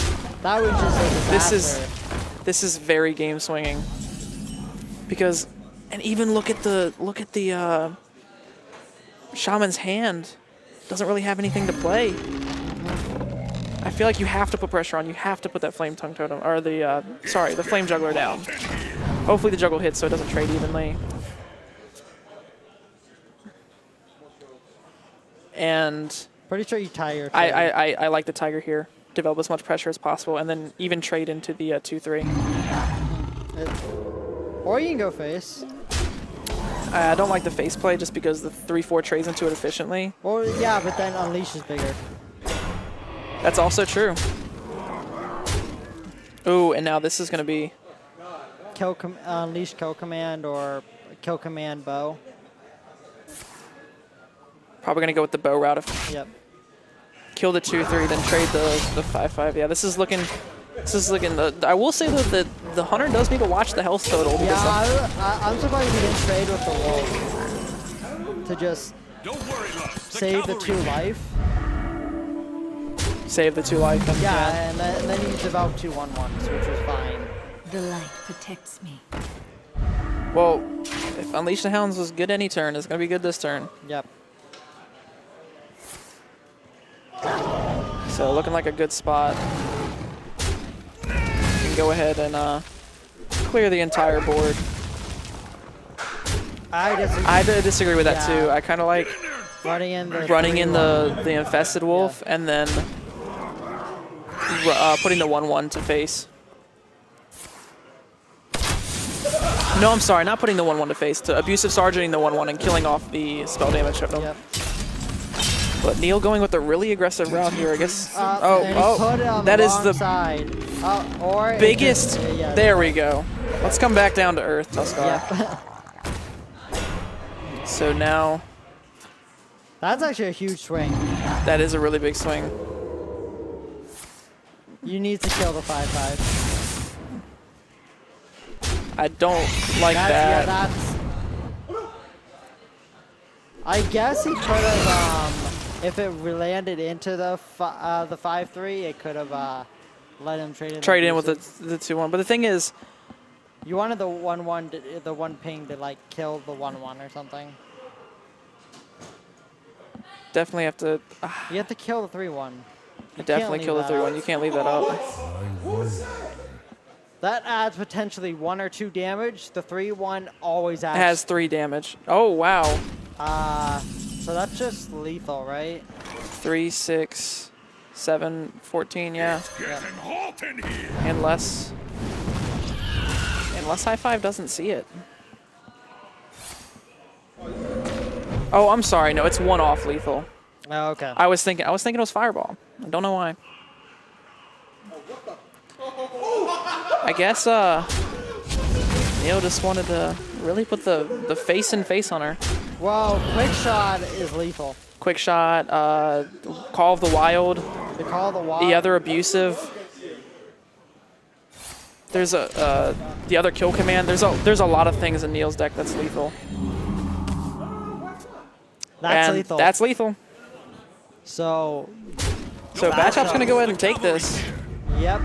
That was just a disaster. This is very game swinging. Because... And even look at the Shaman's hand. Doesn't really have anything to play. I feel like you have to put pressure on. You have to put that Flame Tongue Totem, or the Flame Juggler down. Hopefully the juggle hits so it doesn't trade evenly. And Pretty sure you tie your trade. I like the Tiger here. Develop as much pressure as possible, and then even trade into the 2-3. Or you can go face. I don't like the face play just because the 3-4 trades into it efficiently. Or yeah, but then Unleash is bigger. That's also true. Ooh, and now this is going to be... Unleash kill command or kill command bow. Probably going to go with the bow route. Yep. Kill the 2-3, then trade the 5-5. Yeah, this is looking... I will say though that the Hunter does need to watch the health total. Yeah, Because I'm surprised he didn't trade with the wolf to just Don't worry, love. save the 2 life. save the 2 life. And, Yeah, and then he developed 2 1-1s, which was fine. The light protects me. Well, if Unleash the Hounds was good any turn, it's going to be good this turn. Yep. So looking like a good spot. You can go ahead and clear the entire board. I disagree. I disagree with that Yeah. too. I kind of like Running in the running in 3/1. the infested wolf, and then putting the 1/1 to face. No, I'm sorry, not putting the 1/1 to face. To abusive sergeanting the 1/1 and killing off the spell damage of them. Yep. But Neil going with a really aggressive route here, I guess. And he put it on that the is wrong the side. Or it biggest. just- yeah, There we go. Let's come back down to earth, Tuskar. Yeah. So now That's actually a huge swing. that is a really big swing. You need to kill the 5/5. I don't like Yeah, that. that's. I guess he could have, if it landed into the 5/3, it could have let him trade in. Trade in with abusive. the 2/1. But the thing is, You wanted the 1/1, the 1 ping to like kill the 1/1 or something. definitely have to. You have to kill the 3/1. You definitely kill the 3/1. You can't leave that up. That adds potentially 1 or 2 damage. The 3/1 always It adds. has 3 damage. Oh wow. So that's just lethal, right? 3, 6, 7, 14. Yeah. Getting hot in here. Unless High Five doesn't see it. Oh, I'm sorry. No, it's 1 off lethal. Oh, okay. I was thinking it was Fireball. I don't know why. I guess Neo just wanted to really put the face in face on her. Well, quick shot is lethal. Quick shot, Call of the Wild, The call of the wild. the other abusive. There's the other kill command. There's a lot of things in Neil's deck that's lethal. That's And lethal. That's lethal. So, So Batchop's gonna go ahead and take this, yep.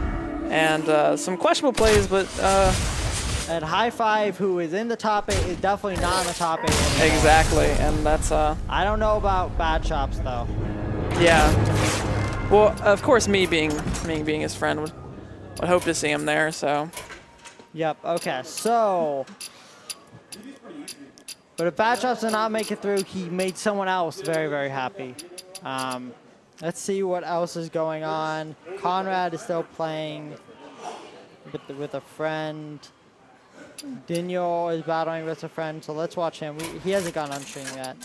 and some questionable plays, but And High Five, who is in the top 8, is definitely not in the top 8 anymore. exactly, and that's I don't know about Bad Shops though. yeah. Well, of course, me being his friend would hope to see him there. So Yep. Okay. So, but if Bad Shops did not make it through, he made someone else very, very happy. Let's see what else is going on. Conrad is still playing with a friend. Daniel is battling with a friend, so let's watch him. He hasn't gone on stream yet.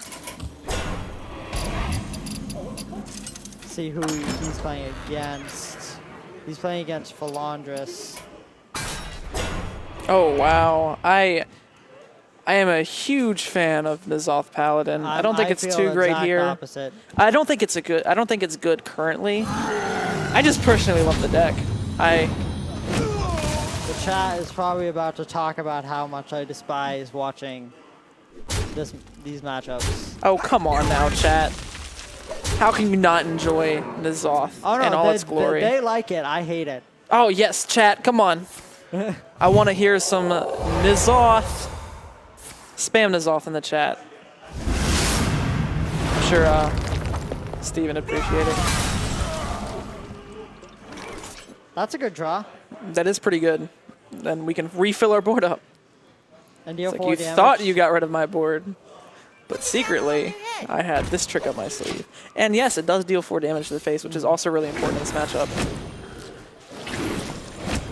See who he's playing against. He's playing against Philandris. oh wow, I am a huge fan of N'Zoth Paladin. I don't think it's feel too the great exact here. Opposite. I don't think it's good currently. I just personally love the deck. The chat is probably about to talk about how much I despise watching these matchups. Oh come on now, chat. How can you not enjoy N'Zoth Oh no, in all its glory? they like it. I hate it. Oh yes, chat, come on. I want to hear some N'Zoth. Spam N'Zoth in the chat. I'm sure Steven would appreciate it. That's a good draw. That is pretty good. Then we can refill our board up. And deal It's 4 like you damage. thought you got rid of my board, but secretly I had this trick up my sleeve. And yes, it does deal 4 damage to the face, which is also really important in this matchup.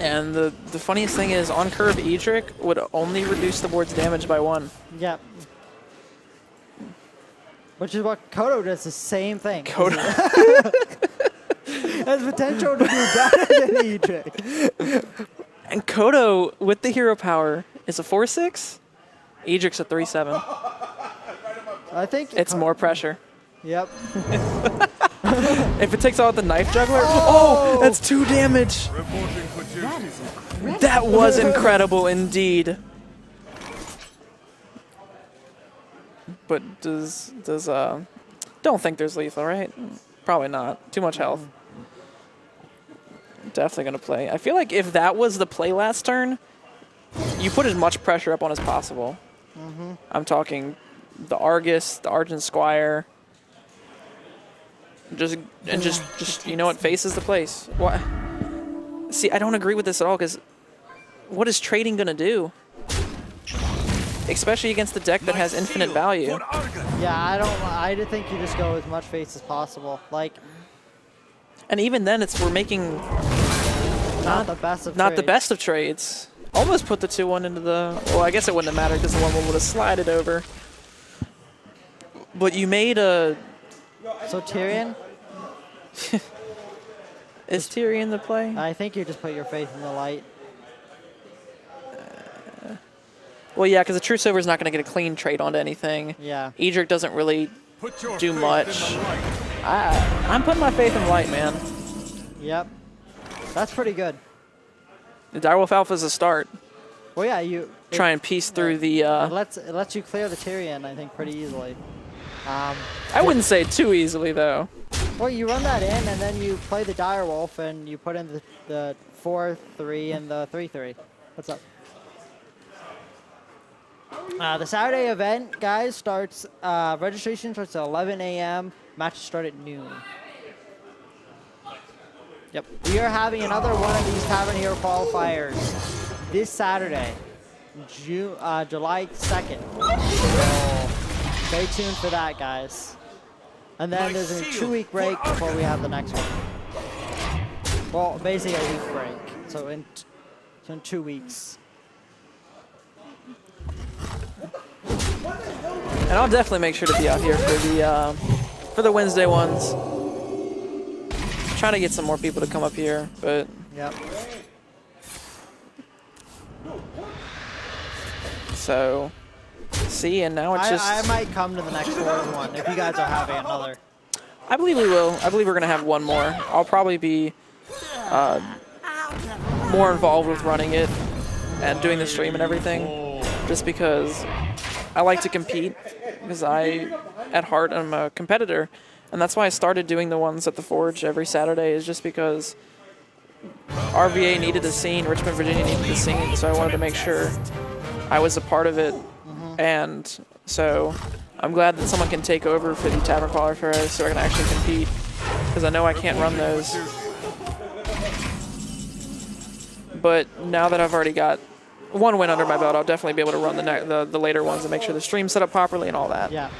And the funniest thing is, on curve, Edric would only reduce the board's damage by 1. Yep. Which is what Kodo does, the same thing. Kodo. Has potential to do better than Edric. And Kodo, with the hero power, is a 4/6. Edric's a 3/7. I think It's more pressure. Yep. If it takes out the knife juggler, oh, that's 2 damage. Reporting for duty. That was incredible indeed. But don't think there's lethal, right? Probably not. Too much health. Definitely gonna play. I feel like if that was the play last turn, you put as much pressure up on as possible. I'm talking the Argus, the Argent Squire. Just you know what, faces the place. What? See, I don't agree with this at all, because what is trading gonna do? Especially against the deck that has infinite value. Yeah, I think you just go as much face as possible. Like, And even then, we're making not the best of not the trades. best of trades. Almost put the 2-1 into the. Well, I guess it wouldn't have mattered because the 1-1 would have slided over. But you made a. So Tyrion, Is Tyrion the play? I think you just put your faith in the light. Well, yeah, because the True Silver is not going to get a clean trade onto anything. Yeah. Edric doesn't really Put your do faith much. in the light. I'm putting my faith in light, man. Yep. That's pretty good. The Direwolf Alpha is a start. Well, yeah, you Try and piece through the. it lets you clear the Tyrion, I think, pretty easily. I wouldn't say too easily, though. Well, you run that in, and then you play the Direwolf, and you put in the 4-3 and the 3-3. What's up? The Saturday event, guys, starts. Registration starts at 11 a.m. Matches start at noon. Yep. We are having another one of these Tavern Hero qualifiers this Saturday, July 2nd. So stay tuned for that, guys. And then there's a 2-week break before we have the next one. Well, basically a week break. So in 2 weeks. And I'll definitely make sure to be out here for the Wednesday ones. Trying to get some more people to come up here, but Yep. so see, and now it's just. I might come to the next one if you guys are having another. I believe we will. I believe we're gonna have one more. I'll probably be more involved with running it and doing the stream and everything, just because I like to compete. Because I, at heart, am a competitor, and that's why I started doing the ones at the Forge every Saturday. Is just because RVA needed a scene, Richmond, Virginia needed a scene, so I wanted to make sure I was a part of it, and so I'm glad that someone can take over for the Tavern Qualifiers so I can actually compete, because I know I can't run those. But now that I've already got one win under my belt, I'll definitely be able to run the later ones and make sure the stream's set up properly and all that. Yeah.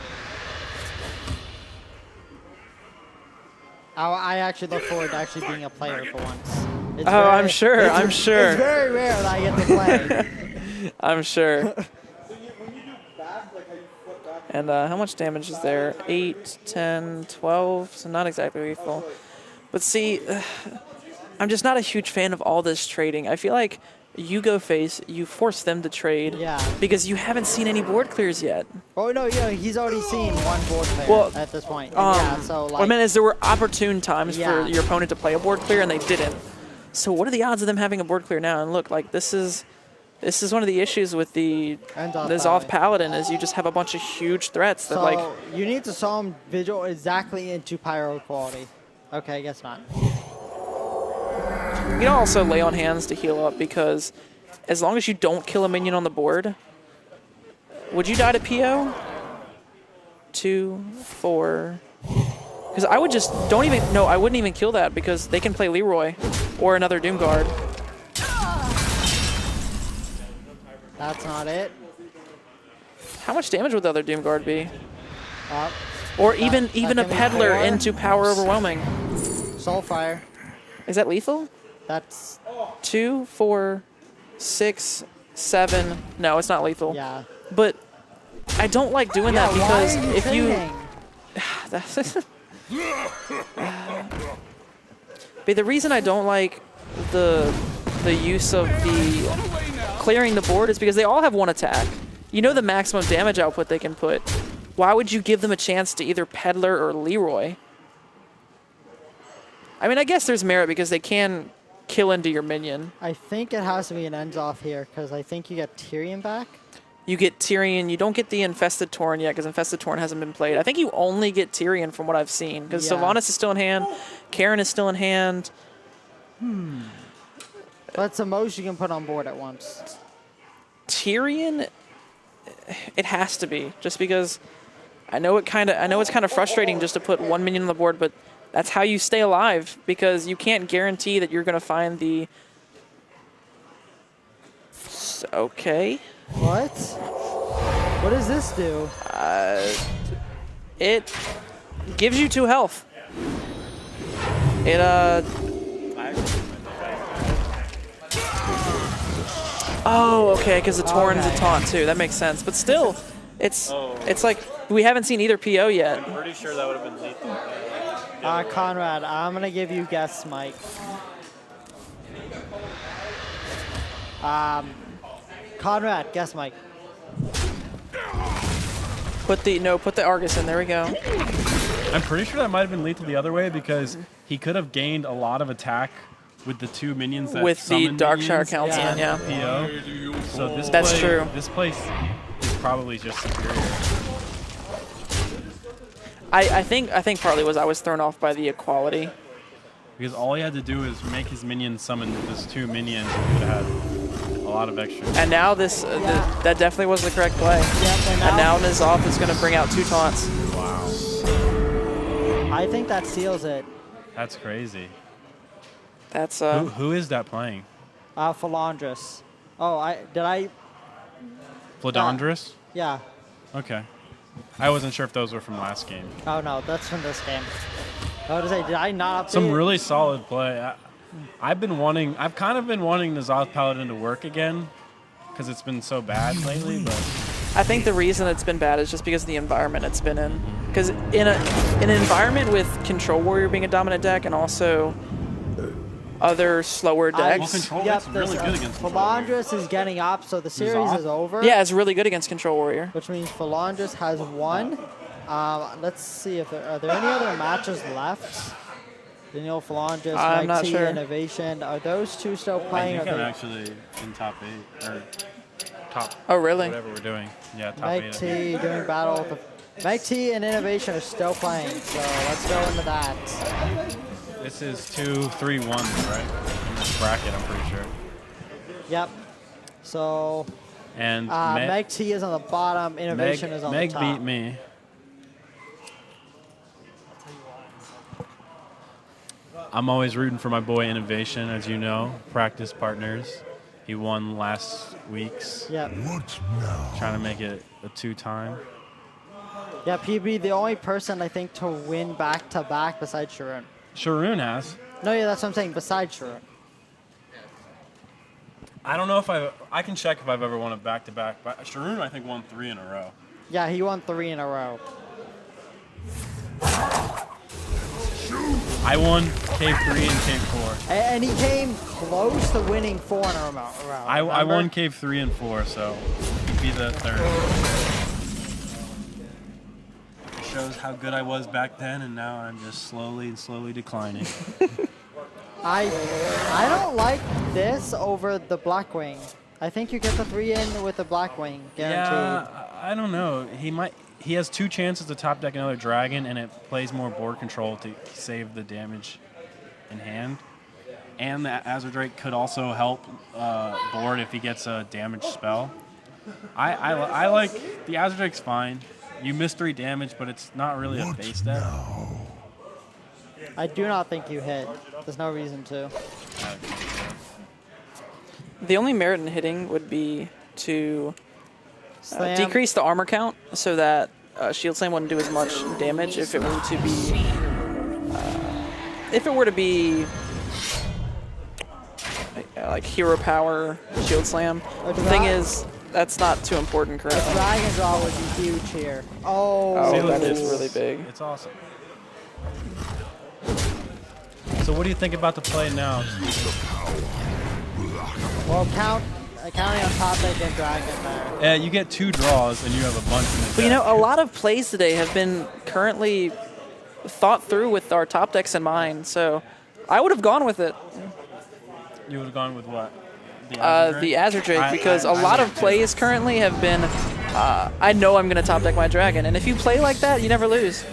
I actually look forward to actually being a player for once. It's I'm sure. I'm sure. It's very rare that I get to play. I'm sure. And how much damage is there? 8, 10, 12, so not exactly lethal. But see, I'm just not a huge fan of all this trading. I feel like you go face, you force them to trade, Yeah. because you haven't seen any board clears yet. Oh no, yeah, he's already seen one board player at this point. And yeah, so like, what I meant is there were opportune times Yeah. for your opponent to play a board clear, and they didn't. So what are the odds of them having a board clear now? And look, like this is one of the issues with the Zoth Paladin is you just have a bunch of huge threats that so like. you need to summon Vigil exactly into Pyro quality. Okay, I guess not. You can also lay on hands to heal up, because as long as you don't kill a minion on the board, would you die to PO? 2, 4. Because I would just I wouldn't even kill that, because they can play Leroy or another Doomguard. That's not it. How much damage would the other Doomguard be? Up. Or even that a can be Peddler 4. into Power Overwhelming. Soulfire. Is that lethal? That's 2, 4, 6, 7. No, it's not lethal. yeah. But I don't like doing that, because why are you if you. trading? But the reason I don't like the use of the clearing the board is because they all have one attack. You know the maximum damage output they can put. Why would you give them a chance to either Peddler or Leroy? I mean, I guess there's merit because they can kill into your minion. I think it has to be an ends off here because I think you get Tyrion back. You get Tyrion. You don't get the Infested Tauren yet because Infested Tauren hasn't been played. I think you only get Tyrion from what I've seen because Yeah. Sylvanas is still in hand. Karen is still in hand. That's the most you can put on board at once. Tyrion, it has to be, just because I know it's kind of frustrating just to put one minion on the board, but that's how you stay alive, because you can't guarantee that you're going to find the. Okay. What? What does this do? It gives you 2 health. It Oh, okay, because the Torrent's a taunt too. That makes sense. But still, it's like we haven't seen either PO yet. I'm pretty sure that would have been lethal. Conrad, I'm gonna give you guess, Mike. Conrad, guess, Mike. Put the Argus in. There we go. I'm pretty sure that might have been lethal the other way because he could have gained a lot of attack with the 2 minions that With the summoned Darkshire minions Council, and yeah. PO. So this That's play, true. This place is probably just superior. I think partly was I was thrown off by the equality. Because all he had to do is make his minions summon those 2 minions and he would have had a lot of extra. And now this that definitely was the correct play. Yep, And now Nizoth is going to bring out 2 taunts. Wow. I think that seals it. That's crazy. That's Who is that playing? Philandris. Oh, did I? Flodondrus? Yeah. Okay. I wasn't sure if those were from last game. Oh no, that's from this game. I was to say, did I not update Some it? really solid play. I've kind of been wanting the Zoth Paladin to work again because it's been so bad lately, but I think the reason it's been bad is just because of the environment it's been in. Because in an environment with Control Warrior being a dominant deck and also other slower decks. Control Warrior's really good against Control Warrior. Philandris is getting up, so the series is over. Yeah, it's really good against Control Warrior. Which means Philandris has won. Let's see if are there any other matches left. Daniel Philandris, I'm not Mike T, sure. Innovation. Are those 2 still I playing? think Are I'm they- actually in top 8 or top. Oh, really? Whatever we're doing. Yeah, top Mike 8. T doing battle. Mike T and Innovation are still playing, so let's go into that. This is 2-3-1, right? In this bracket, I'm pretty sure. Yep. So And Meg T is on the bottom. Innovation is on Meg the top. beat me. I'm always rooting for my boy Innovation, as you know, practice partners. He won last week's. Yep. Trying to make it a 2-time. Yep, he'd be the only person I think to win back-to-back besides Sharon. Sharoon has. No, yeah, that's what I'm saying, besides Sharon. I don't know if I can check if I've ever won a back-to-back. But Sharoon, I think, won 3 in a row. Yeah, he won 3 in a row. I won Cave 3 and Cave 4. And he came close to winning 4 in a row. I remember? won Cave 3 and 4, so he'd be the 3rd. It shows how good I was back then, and now I'm just slowly declining. I don't like this over the Blackwing. I think you get the 3 in with the Blackwing, guaranteed. Yeah, I don't know. He has 2 chances to top deck another dragon, and it plays more board control to save the damage in hand. And the Azure Drake could also help board if he gets a damage spell. I like the Azure Drake's fine. You miss 3 damage, but it's not really a base deck. I do not think you hit. There's no reason to. The only merit in hitting would be to Slam. decrease the armor count so that Shield Slam wouldn't do as much damage if it were to be like hero power Shield Slam. The thing is, that's not too important The currently. Dragon Draw would be huge here. Oh, Oh, that is really big. It's awesome. So what do you think about the play now? well, counting on top deck and Dragon there. Yeah, you get 2 draws, and you have a bunch in the deck. But you know, a lot of plays today have been currently thought through with our top decks in mind, so I would have gone with it. You would have gone with what? The Azure Drake, because a lot of plays currently have been, I know I'm going to top deck my dragon, and if you play like that, you never lose.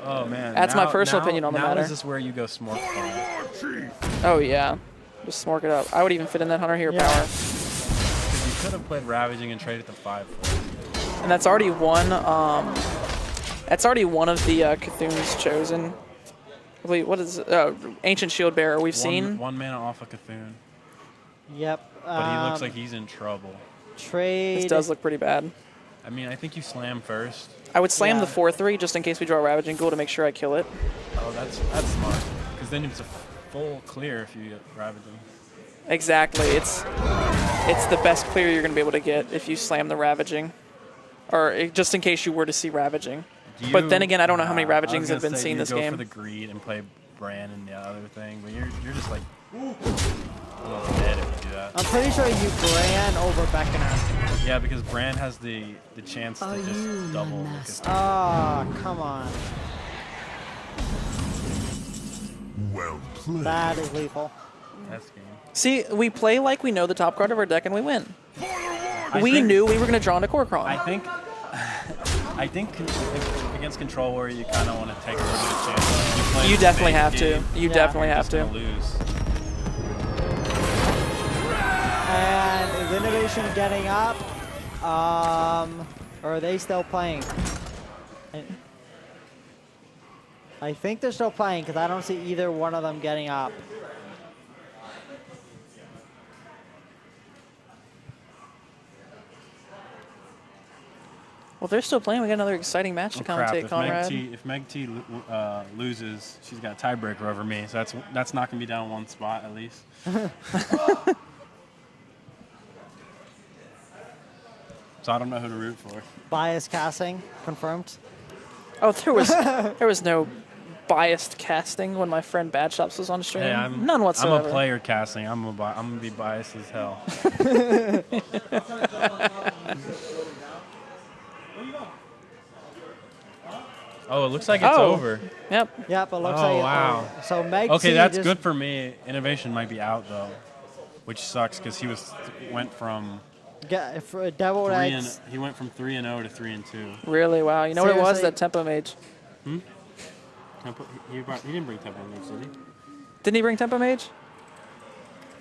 Oh man, That's my personal opinion on the now matter. Is this where you go smork farm? Oh yeah, just smork it up. I would even fit in that Hunter Hero Yeah. power. Because you could have played Ravaging and traded the 5 for it. And that's already one. That's already one of the Cthulhu's chosen. Wait, what is Ancient Shield Bearer? We've seen. 1 mana off of Cthulhu, Yep. but he looks like he's in trouble. Trade. This does look pretty bad. I mean, I think you slam first. I would slam Yeah. the 4/3 just in case we draw Ravaging Ghoul to make sure I kill it. Oh, that's smart. Because then it's a full clear if you get Ravaging. Exactly. It's the best clear you're going to be able to get if you slam the Ravaging. Or just in case you were to see Ravaging. But then again, I don't know how many Ravagings have been seen this game. game. Go for the greed and play Bran and the other thing, but you're just like almost dead if you do that. I'm pretty sure you Bran over Beckoner. Yeah, because Bran has the chance to just double. Oh, come on. Well played. That is lethal. That's game. See, we play like we know the top card of our deck and we win. I We think- knew we were going to draw into Korkron. I think against Control Warrior, you kind of want to take a little bit of chance. You definitely have to. game, You Yeah. definitely you're have just to. gonna lose. And is Innovation getting up? Or are they still playing? I think they're still playing because I don't see either one of them getting up. Well, they're still playing. We got another exciting match to Crap! commentate, Conrad. If Meg T loses, she's got a tiebreaker over me. So that's not gonna be down one spot at least. So I don't know who to root for. Bias casting confirmed. Oh, there was no biased casting when my friend Bad Shops was on stream. Hey, None whatsoever. I'm a player casting. I'm gonna be biased as hell. Oh, it looks like it's over. Yep. Yep, it looks Oh, like wow. So Meg Okay, T that's just- good for me. Innovation might be out though, which sucks because he went from For Devil X. he went from 3-0 to 3-2. Really? Wow. You know what it was? Seriously? That Tempo Mage. He didn't bring Tempo Mage, did Didn't he bring Tempo Mage?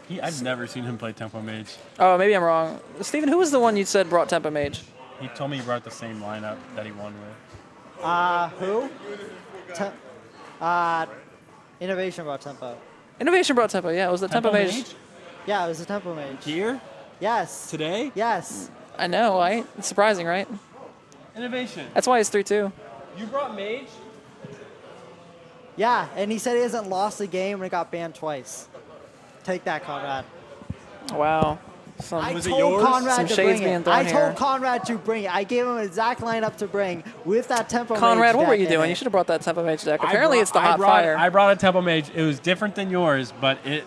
he? I've never seen him play Tempo Mage. Oh, maybe I'm wrong. Steven, who was the one you said brought Tempo Mage? He told me he brought the same lineup that he won with. Who? Innovation brought Tempo. Innovation brought Tempo. Yeah, it was the Tempo Mage. Yeah, it was a Tempo Mage. Here? Yes. Today? Yes. I know, right? It's surprising, right? Innovation. That's why it's 3-2. You brought Mage? Yeah, and he said he hasn't lost a game and it got banned twice. Take that, Conrad. Wow. I Was it told yours? Conrad Some to shades bring being it. thrown I told here. Conrad to bring it. I gave him an exact lineup to bring with that Tempo Conrad, Mage what were deck you in doing? it. You should have brought that Tempo Mage deck. Apparently, it's the hot fire. I brought a Tempo Mage. It was different than yours, but it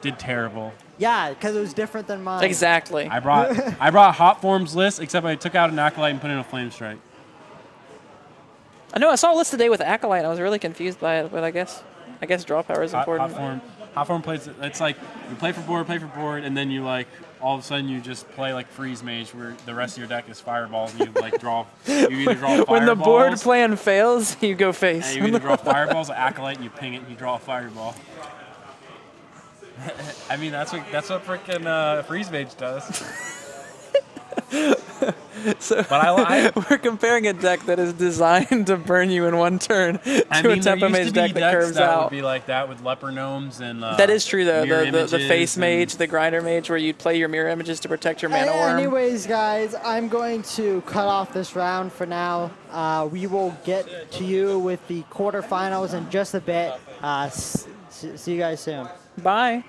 did terrible. Yeah, because it was different than mine. Exactly. I brought Hot Forms list, except I took out an Acolyte and put in a Flame Strike. I know. I saw a list today with Acolyte. I was really confused by it, but I guess draw power is important. Hot Form plays. It's like you play for board, and then you like all of a sudden you just play like Freeze Mage, where the rest of your deck is fireballs, and you like draw. You either draw fireballs. When the board plan fails, you go face. And you either draw fireballs or Acolyte, and you ping it, and you draw a fireball. I mean, that's what freaking Freeze Mage does. So But I we're comparing a deck that is designed to burn you in one turn to a Tempo Mage deck that curves that out. would be like that with Leper Gnomes and. That is true, though. mirror The face images mage, the grinder mage, where you'd play your mirror images to protect your mana worm. Anyways, guys, I'm going to cut off this round for now. We will get to you with the quarterfinals in just a bit. See you guys soon. Bye.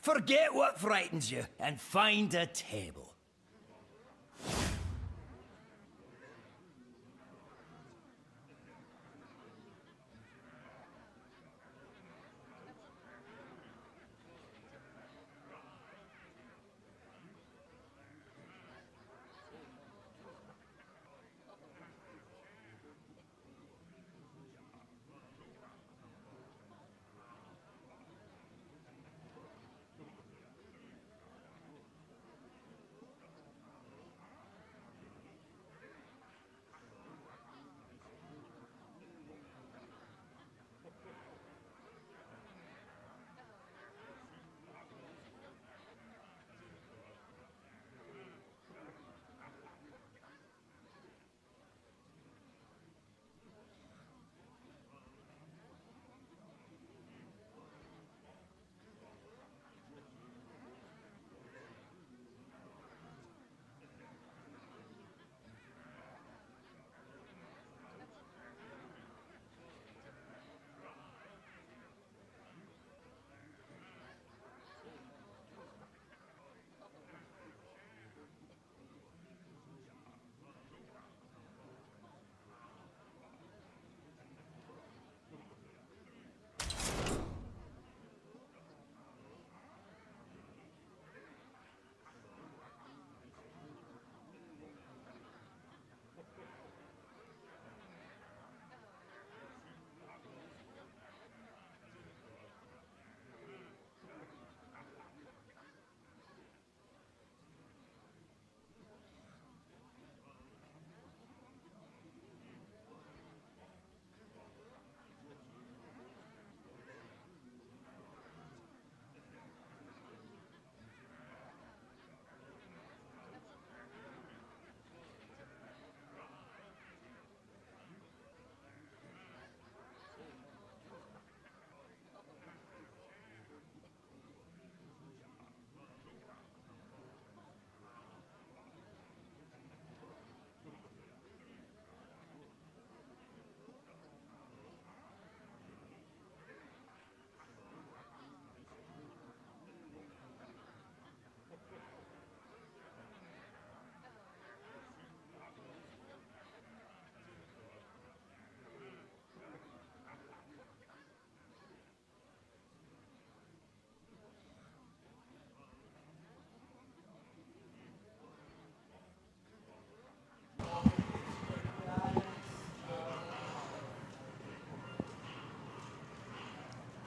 Forget what frightens you and find a table.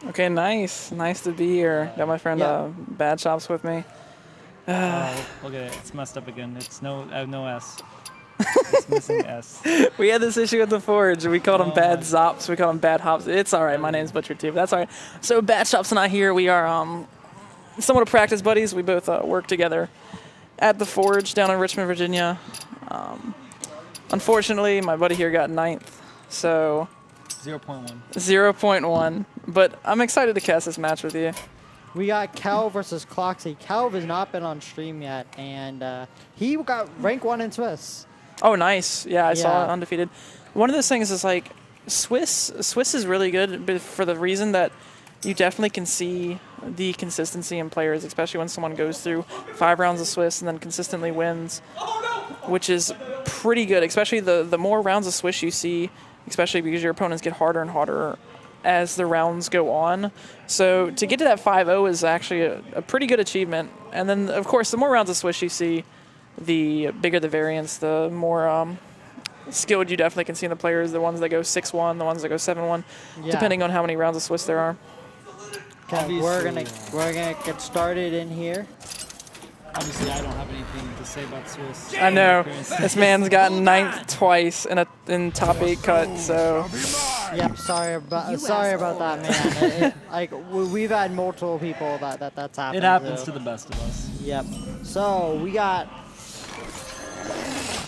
Okay, nice. Nice to be here. Got my friend Bad Shops with me. Look at it. It's messed up again. It's no S. It's missing S. We had this issue at the Forge. We called them Bad Zops. We called them Bad Hops. It's all right. My name's Butcher too, but that's all right. So Bad Shops and I here, we are somewhat of practice buddies. We both work together at the Forge down in Richmond, Virginia. Unfortunately, my buddy here got 9th, so 0.1. 0.1. But I'm excited to cast this match with you. We got Cal versus Cloxy. Cal has not been on stream yet, and he got rank 1 in Swiss. Oh, nice. Yeah, I saw it undefeated. One of those things is like Swiss is really good, but for the reason that you definitely can see the consistency in players, especially when someone goes through 5 rounds of Swiss and then consistently wins, which is pretty good, especially the more rounds of Swiss you see, especially because your opponents get harder and harder as the rounds go on. So to get to that 5-0 is actually a pretty good achievement. And then, of course, the more rounds of Swiss you see, the bigger the variance, the more skilled you definitely can see in the players, the ones that go 6-1, the ones that go 7-1, depending on how many rounds of Swiss there are. Okay, we're gonna get started in here. Obviously, I don't have anything to say about Swiss. I know. This man's gotten 9th twice in top 8 cut, so. Yep, sorry about that, man. We've had multiple people that's happened. It happens to the best of us. Yep. So we got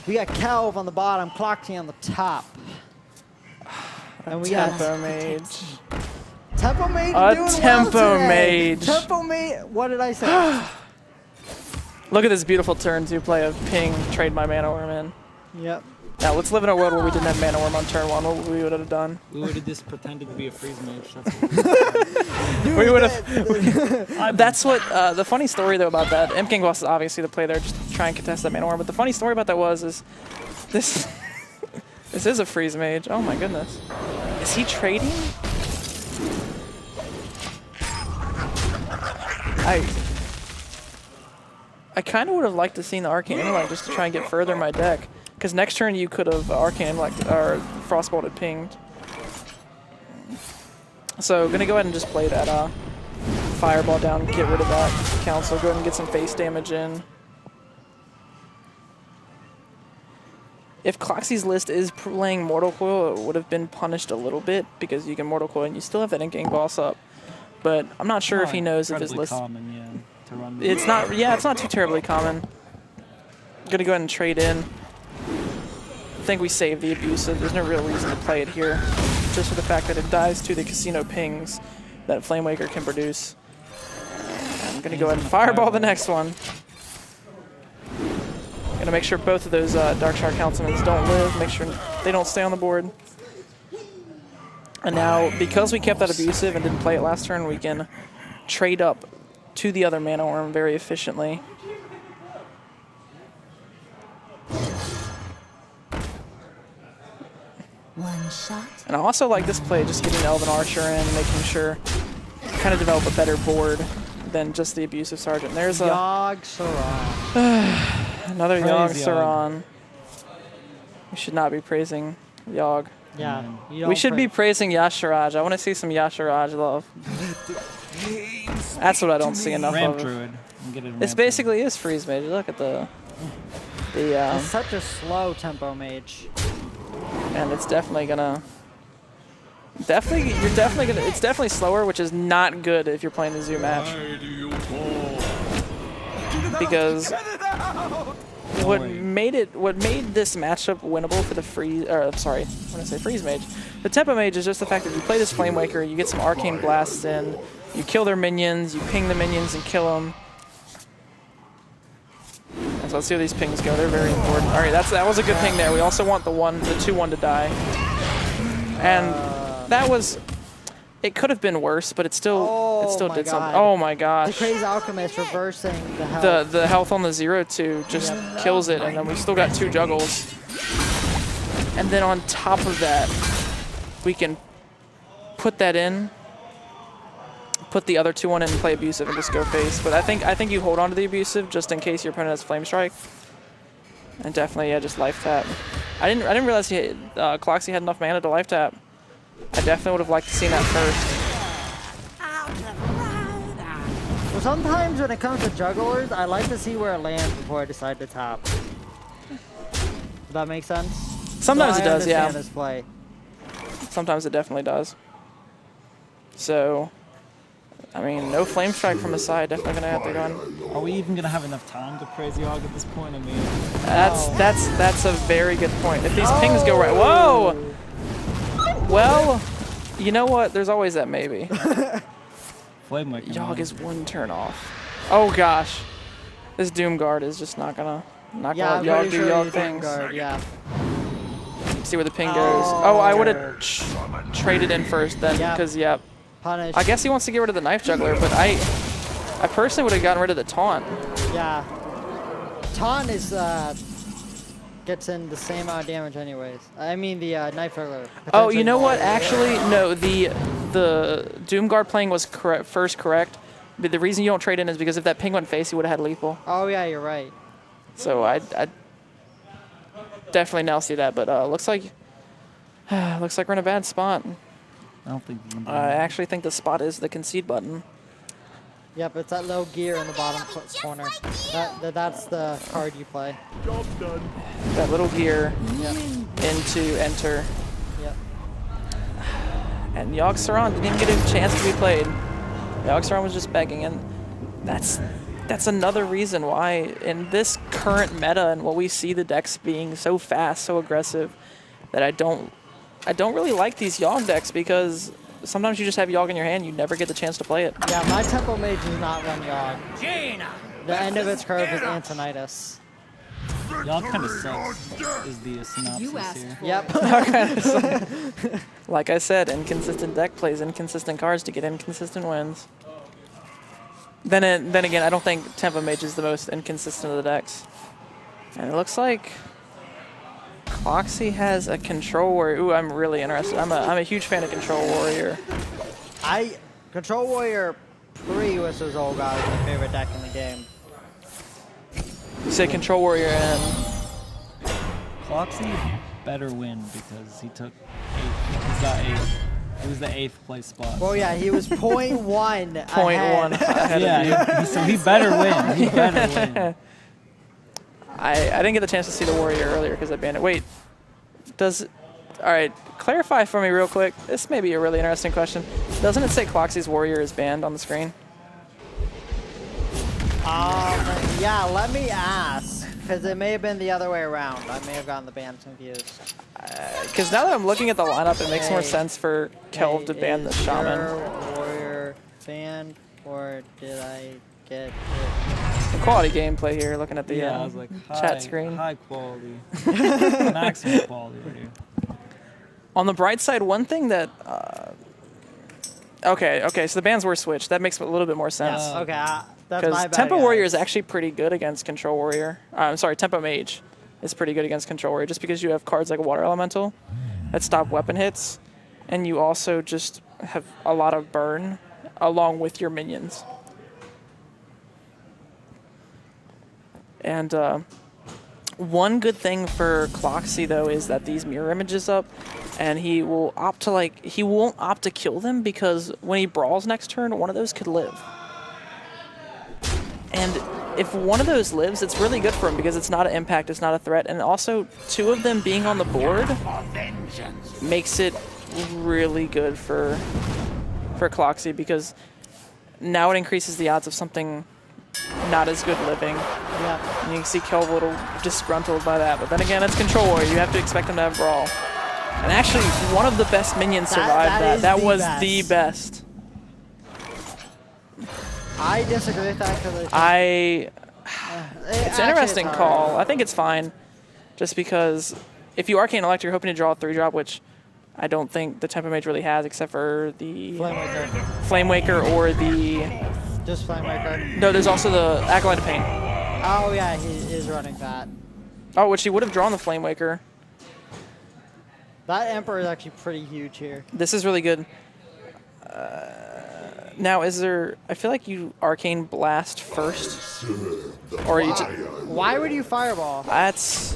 Kelv on the bottom, Cloxy on the top, and we got Tempo Mage. Tempo Mage A doing Tempo well today. Mage. Tempo Mage. What did I say? Look at this beautiful turn 2 play of ping, trade my mana worm in. Yep. Now let's live in a world where we didn't have Mana Worm on turn 1. What we would have done? We would have just pretended to be a freeze mage. That's We would have. That's what the funny story though about that. Imp King Boss is obviously the play there, just to try and contest that Mana Worm. But the funny story about that is this. This is a freeze mage. Oh my goodness. Is he trading? I kind of would have liked to see the Arcane Intellect just to try and get further in my deck. Because next turn you could have Arcane Intellect or Frostbolted pinged. So gonna go ahead and just play that Fireball down, get rid of that Council, go ahead and get some face damage in. If Cloxy's list is playing Mortal Coil, it would have been punished a little bit because you can Mortal Coil and you still have that in-game boss up. But I'm not sure if he knows if his list. Common, yeah, to run it's not. Yeah, it's not too terribly common. Gonna go ahead and trade in. I think we save the Abusive. There's no real reason to play it here, just for the fact that it dies to the Casino pings that Flamewaker can produce. I'm gonna go ahead and Fireball the next one. Gonna make sure both of those Darkshire Councilmen don't live. Make sure they don't stay on the board. And now, because we kept that Abusive and didn't play it last turn, we can trade up to the other Mana Worm very efficiently. One shot. And I also like this play, just getting Elven Archer in, making sure kind of develop a better board than just the Abusive Sergeant. There's a Yogg Saron. another Praise Yogg Yogg. Saron. We should not be praising Yogg. Yeah. We should be praising Yasharaj. I want to see some Yasharaj love. That's what I don't see enough Ramp of. Druid. This basically is freeze mage. Look at the It's such a slow tempo mage. and it's definitely gonna it's definitely slower, which is not good if you're playing the zoo match. Because what made this matchup winnable for the freeze mage. The tempo mage is just the fact that you play this Flamewaker, you get some arcane blasts in, you kill their minions, you ping the minions and kill them. And so let's see how these pings go. They're very important. All right, that was a good ping there. We also want the 2-1 to die. And that was. It could have been worse, but it still did something. Oh my gosh! The Crazy Alchemist reversing the health. The health on the 0-2 just kills it, and then we still got 2 juggles. And then on top of that, we can put that in, put the other 2-1 in and play Abusive and just go face. But I think you hold on to the Abusive just in case your opponent has Flame Strike. And definitely, just life tap. I didn't realize Cloxy had enough mana to life tap. I definitely would have liked to see that first. Well, sometimes when it comes to jugglers, I like to see where it lands before I decide to tap. Does that make sense? Sometimes it does, yeah. This play. Sometimes it definitely does. So, I mean, no Flame Strike from the side. Definitely gonna have to go in. Are we even gonna have enough time to praise Yogg at this point? I mean, that's a very good point. If these pings go right, whoa. Well, you know what? There's always that maybe. Flamewaker. Yogg is 1 turn off. Oh gosh, this Doomguard is just not gonna let Yogg do Yogg things. Yeah. See where the ping goes. Oh, I would have traded in first then, because Punish. I guess he wants to get rid of the Knife Juggler, but I personally would have gotten rid of the Taunt. Yeah. Taunt is gets in the same amount of damage anyways. I mean the Knife Juggler. Oh, you know what? Actually, no. The Doomguard playing was correct. But the reason you don't trade in is because if that ping went face, he would have had lethal. Oh yeah, you're right. So I definitely now see that, but looks like we're in a bad spot. I don't think. I actually think the spot is the concede button. Yep, it's that low gear in the bottom corner. That's the card you play. Job done. That little gear into enter. Yep. And Yogg Saron didn't even get a chance to be played. Yogg Saron was just begging, and that's another reason why in this current meta and what we see the decks being so fast, so aggressive, that I don't really like these Yogg decks because sometimes you just have Yogg in your hand, you never get the chance to play it. Yeah, my tempo mage does not run Yogg. The end of its curve is Antonidas. Y'all kind of sucks. Is the synopsis here? Yep. Like I said, inconsistent deck plays inconsistent cards to get inconsistent wins. Then again, I don't think Tempo Mage is the most inconsistent of the decks. And it looks like Cloxy has a Control Warrior. Ooh, I'm really interested. I'm a huge fan of Control Warrior. Control Warrior pre-Whistles Old God is my favorite deck in the game. You say Control Warrior and Cloxy better win because he took 8th. He's got 8th. It was the 8th place spot. Well, yeah, he was 0.1 .1 ahead yeah, so he better win. He better win. I didn't get the chance to see the Warrior earlier because I banned it. Wait, all right, clarify for me real quick. This may be a really interesting question. Doesn't it say Cloxy's Warrior is banned on the screen? Yeah, let me ask, because it may have been the other way around. I may have gotten the bans confused. Because now that I'm looking at the lineup, it makes more sense for Kelv to ban the Shaman. Your Warrior banned, or did I get it? Quality gameplay here, looking at the I was like, chat screen. High quality. Maximum quality right here. On the bright side, one thing that... Okay, so the bans were switched. That makes a little bit more sense. Okay, that's my Because bad. Tempo guys. Warrior is actually pretty good against Control Warrior. I'm sorry, Tempo Mage is pretty good against Control Warrior just because you have cards like Water Elemental that stop weapon hits, and you also just have a lot of burn along with your minions. And one good thing for Cloxy though is that these mirror images up, and he will opt to he won't opt to kill them because when he brawls next turn, one of those could live. And if one of those lives, it's really good for him because it's not an impact, it's not a threat, and also 2 of them being on the board makes it really good for Cloxy because now it increases the odds of something not as good living. Yeah. And you can see Kelv a little disgruntled by that, but then again, it's Control Warrior. You have to expect him to have Brawl. And actually, one of the best minions survived that. That was the best. I disagree with that because it's an interesting call. I think it's fine, just because if you Arcane Elect, you're hoping to draw a 3-drop, which I don't think the Tempo Mage really has, except for the Flamewaker or the... Just Flamewaker. No, there's also the Acolyte of Pain. Oh yeah, he is running that. Oh, which he would have drawn the Flamewaker. That Emperor is actually pretty huge here. This is really good. Now, is there... I feel like you Arcane Blast first. Or you Why would you Fireball? That's...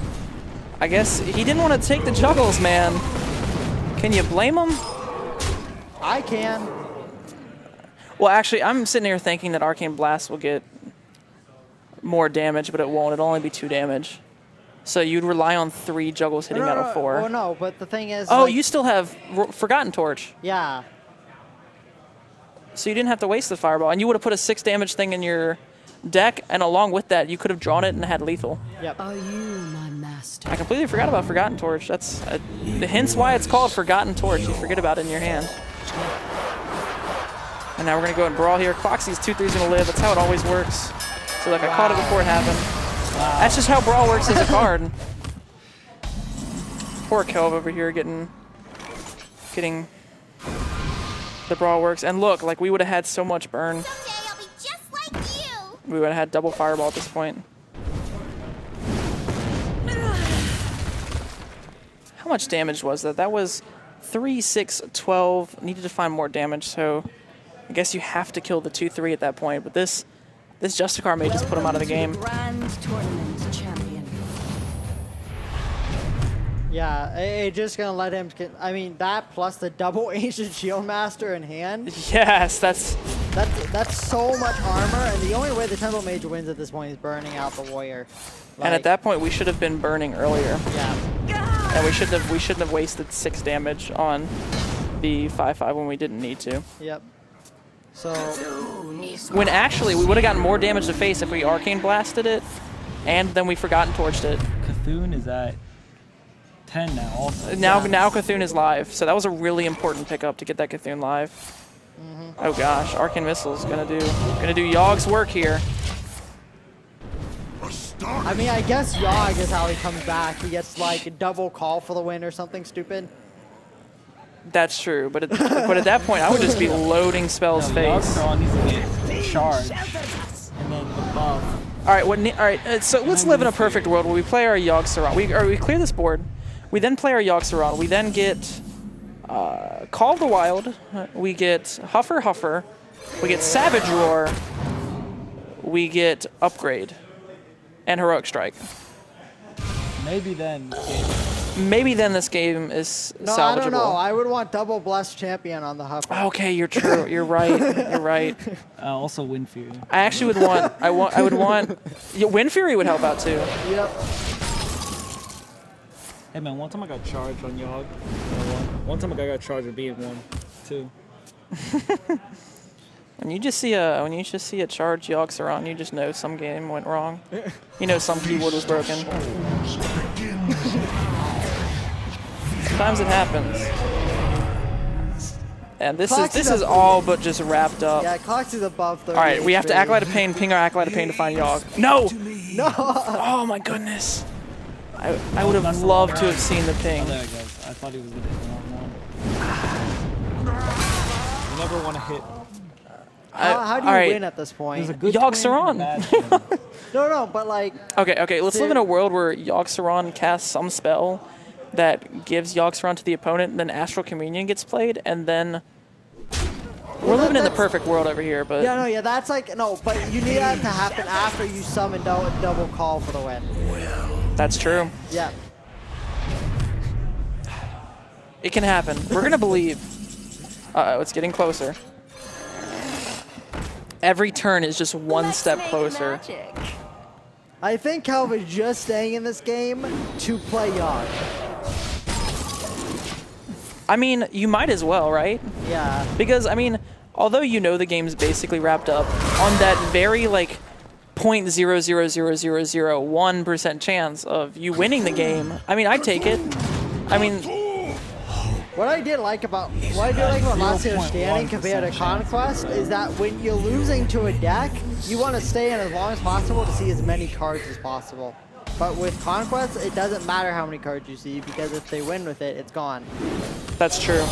I guess he didn't want to take the juggles, man. Can you blame him? I can. Well, actually, I'm sitting here thinking that Arcane Blast will get more damage, but it won't. It'll only be 2 damage. So you'd rely on 3 juggles hitting out of 4. Oh, no, but the thing is... Oh, like, you still have Forgotten Torch. Yeah. So you didn't have to waste the Fireball. And you would have put a 6 damage thing in your deck, and along with that, you could have drawn it and had lethal. Yep. Are you my master? I completely forgot about Forgotten Torch. That's hence why it's called Forgotten Torch. You forget about it in your hand. And now we're going to go and brawl here. Cloxy's 2/3's going to live. That's how it always works. So like I caught it before it happened. Wow. That's just how Brawl works as a card. Poor Kelv over here getting the Brawl works. And look, like we would have had so much burn. Someday I'll be just like you. We would have had double Fireball at this point. How much damage was that? That was 3, 6, 12. Needed to find more damage, so I guess you have to kill the 2/3 at that point. But this Justicar may just put him out of the game. Grand tournament champion. Yeah, it's just gonna let him. I mean, that plus the double Ancient Shield Master in hand. Yes, that's so much armor, and the only way the Temple Mage wins at this point is burning out the Warrior. Like, and at that point, we should have been burning earlier. Yeah. And we shouldn't have wasted 6 damage on the 5/5 when we didn't need to. Yep. So when actually we would have gotten more damage to face if we Arcane Blasted it, and then we Forgotten Torched it. Cthulhu is at 10 now. Also. Now Cthulhu is live, so that was a really important pickup to get that Cthulhu live. Oh gosh, Arcane Missile's gonna do Yogg's work here. I mean, I guess Yogg is how he comes back. He gets like a double call for the win or something stupid. That's true, but at that point, I would just be loading spells face. Yogg needs to get charged, and then above. All right, so let's live in a perfect world where we play our Yogg Saron. We clear this board. We then play our Yogg Saron. We then get Call of the Wild. We get Huffer. We get Savage Roar. We get Upgrade. And Heroic Strike. Maybe then. Maybe then this game is No, salvageable. I don't know. I would want double Blessed Champion on the Huffer. Okay, you're true. You're right. You're right. Also Wind Fury. I actually would want. I would want. Yeah, Wind Fury would help out too. Yep. Hey man, one time I got charged on Yogg. One time I got charged with being 1, 2. When you just see a charged Yogg Saron, you just know some game went wrong. You know some keyboard was broken. Sometimes it happens. And this is all but just wrapped up. Yeah, Cox is above 30. All right, we have to Acolyte of Pain, ping our Acolyte of Pain to find Yogg. No! No! Oh my goodness. I would have loved to have seen the ping. Oh, there it goes. I thought he was going to hit the wrong one. You never want to hit. How do you win at this point? Yogg Saron. No, but like... Okay, let's live in a world where Yogg Saron casts some spell that gives Yogg Saron to the opponent, and then Astral Communion gets played, and then... We're living in the perfect world over here, but... Yeah, that's like... No, but you need that to happen after you summon double call for the win. That's true. Yeah. It can happen. We're gonna believe. Uh-oh, it's getting closer. Every turn is just one step closer. I think Calvin's just staying in this game to play Yogg. I mean, you might as well, right? Yeah. Because, I mean, although you know the game's basically wrapped up, on that very, like, 0.00001% chance of you winning the game, I mean, I'd take it. I mean... What I did like about Last Year's Standing compared to Conquest is that when you're losing to a deck, you want to stay in as long as possible to see as many cards as possible. But with Conquest, it doesn't matter how many cards you see, because if they win with it, it's gone. That's true.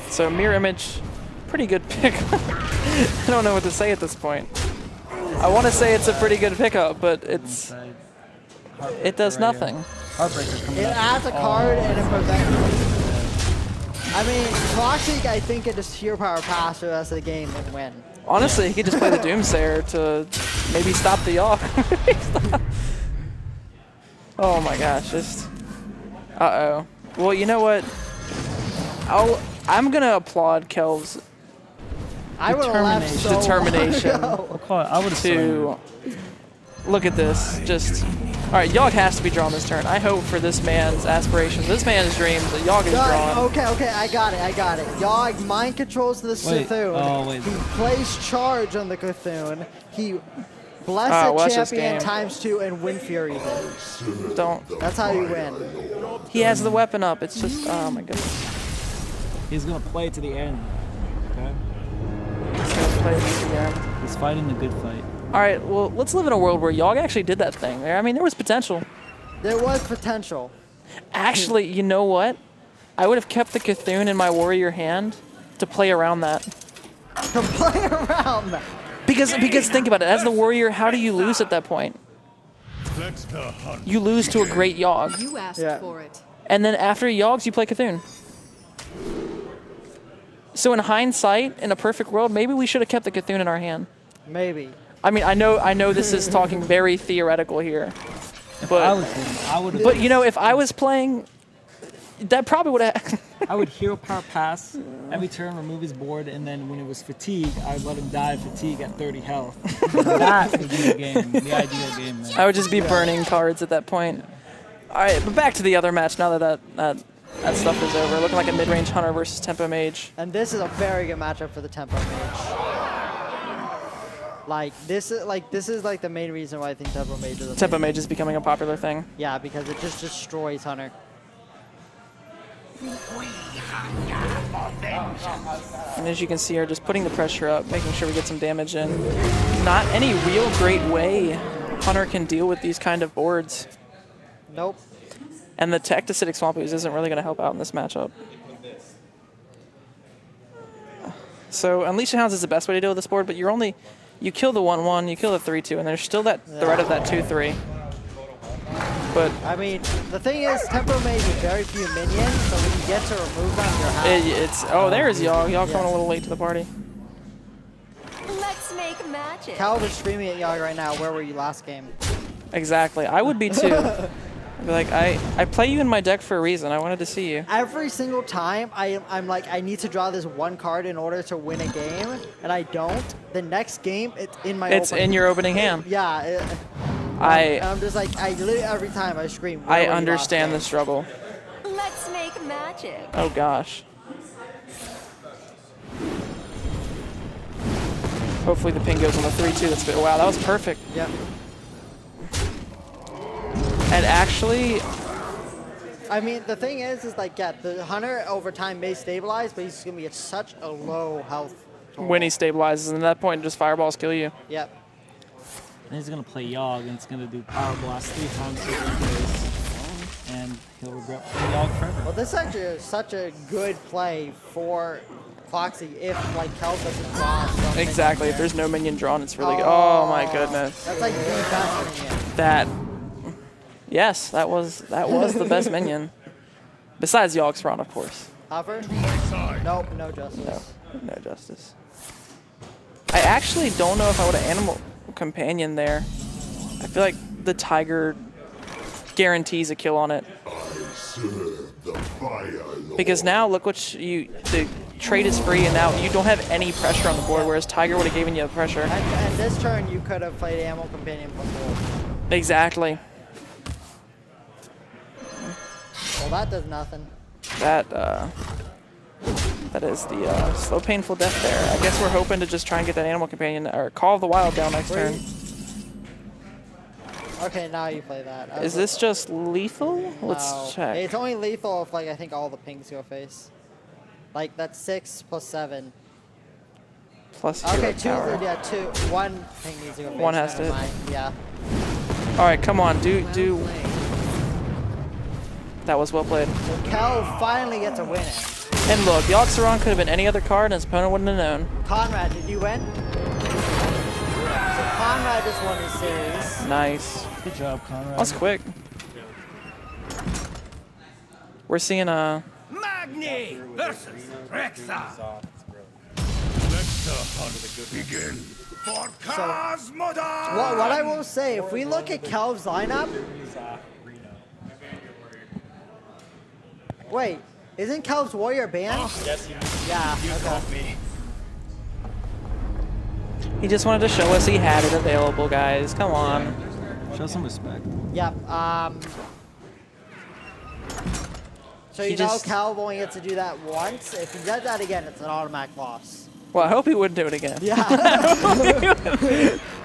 So Mirror Image, pretty good pick. I don't know what to say at this point. I want to say it's a pretty good pickup, but it does nothing. It adds a card and it prevents. I mean, Toxic, I think it just hero power pass the rest of the game and win. Honestly, he could just play the Doomsayer to maybe stop the Yogg. Oh my gosh, just... Uh-oh. Well, you know what? I'm gonna applaud Kelv's determination to look at this. Just all right, Yogg has to be drawn this turn. I hope for this man's aspirations, this man's dreams, that Yogg is drawn. Okay, I got it. Yogg mind controls the Cthulhu. He plays charge on the Cthulhu. He Blessed Champion ×2 and Wind Fury hits. That's how you win. He has the weapon up. It's just, oh my goodness. He's gonna play to the end. Okay. He's gonna play to the end. He's fighting the good fight. All right, well, let's live in a world where Yogg actually did that thing there. I mean, there was potential. There was potential. Actually, you know what? I would have kept the Cthulhu in my warrior hand to play around that. To play around that? Because think about it. As the warrior, how do you lose at that point? You lose to a great Yogg. You asked for it. And then after Yoggs, you play Cthulhu. So in hindsight, in a perfect world, maybe we should have kept the Cthulhu in our hand. Maybe. I mean, I know this is talking very theoretical here, but but you know, if I was playing, that probably would have. I would hero power pass every turn, remove his board, and then when it was fatigue, I'd let him die of fatigue at 30 health. That would be the game, the ideal game. Man. I would just be burning cards at that point. All right, but back to the other match now that stuff is over. Looking like a mid-range Hunter versus Tempo Mage. And this is a very good matchup for the Tempo Mage. This is the main reason why I think Tempo Mage is Tempo Mage is becoming a popular thing. Yeah, because it just destroys Hunter. And as you can see, are just putting the pressure up, making sure we get some damage in. Not any real great way Hunter can deal with these kind of boards. Nope. And the tech to Acidic Swamp Ooze isn't really going to help out in this matchup. So Unleash the Hounds is the best way to deal with this board, but you kill the 1-1, you kill the 3-2, and there's still that threat of that 2-3. But I mean, the thing is, Tempo made very few minions, so when you get to remove them, you're happy. There's Yogg. Yogg coming a little late to the party. Let's make magic. Cal was streaming at Yogg right now. Where were you last game? Exactly. I would be too. I'd be like, I play you in my deck for a reason. I wanted to see you. Every single time, I'm like, I need to draw this one card in order to win a game, and I don't. The next game, it's in my in your opening hand. Yeah. I'm just like, I literally every time I scream. I understand the struggle. Let's make magic. Oh gosh. Hopefully the ping goes on the 3-2. That's good. Wow, that was perfect. Yep. And actually, I mean, the thing is like, yeah, the Hunter over time may stabilize, but he's gonna be at such a low health total. when he stabilizes, and at that point, just fireballs kill you. Yep. And he's gonna play Yogg, and it's gonna do Power Blast 3 times to face, and he'll regret playing Yogg forever. Well, this actually is such a good play for Cloxy if like Kel doesn't draw something. Exactly. If there's no minion drawn, it's really good. Oh my goodness. That's like the best minion. That. Yes, that was the best minion. Besides Yogg's Thrawn, of course. Hover? Nope, no justice. No justice. I actually don't know if I would have Animal Companion there. I feel like the Tiger guarantees a kill on it. Because now look what the trade is free, and now you don't have any pressure on the board, whereas Tiger would have given you the pressure. And this turn you could have played Animal Companion before. Exactly. Well, that does nothing. That is the slow, painful death there. I guess we're hoping to just try and get that Animal Companion or Call of the Wild down next turn. Okay, now you play that. Is this just lethal? Let's check. It's only lethal if, like, I think all the pings go face. Like, that's 6 plus 7. Plus okay, tower. two. One ping needs to go face. One has to hit. Yeah. All right, come on, do. That was well played. So Kel finally gets a win it. And look, Yogg-Saron could have been any other card, and his opponent wouldn't have known. Conrad, did you win? So Conrad just won his series. Nice. Good job, Conrad. That was quick. We're seeing Magni versus Rexa. Let the hunt begin for Cosmodon. What I will say, if we look at Kelv's lineup. Wait, isn't Kelv's Warrior banned? Yes, he is. Yeah, okay. He just wanted to show us he had it available, guys. Come on. Show some respect. Yep. So you know Cal only gets to do that once. If he does that again, it's an automatic loss. Well, I hope he wouldn't do it again. Yeah.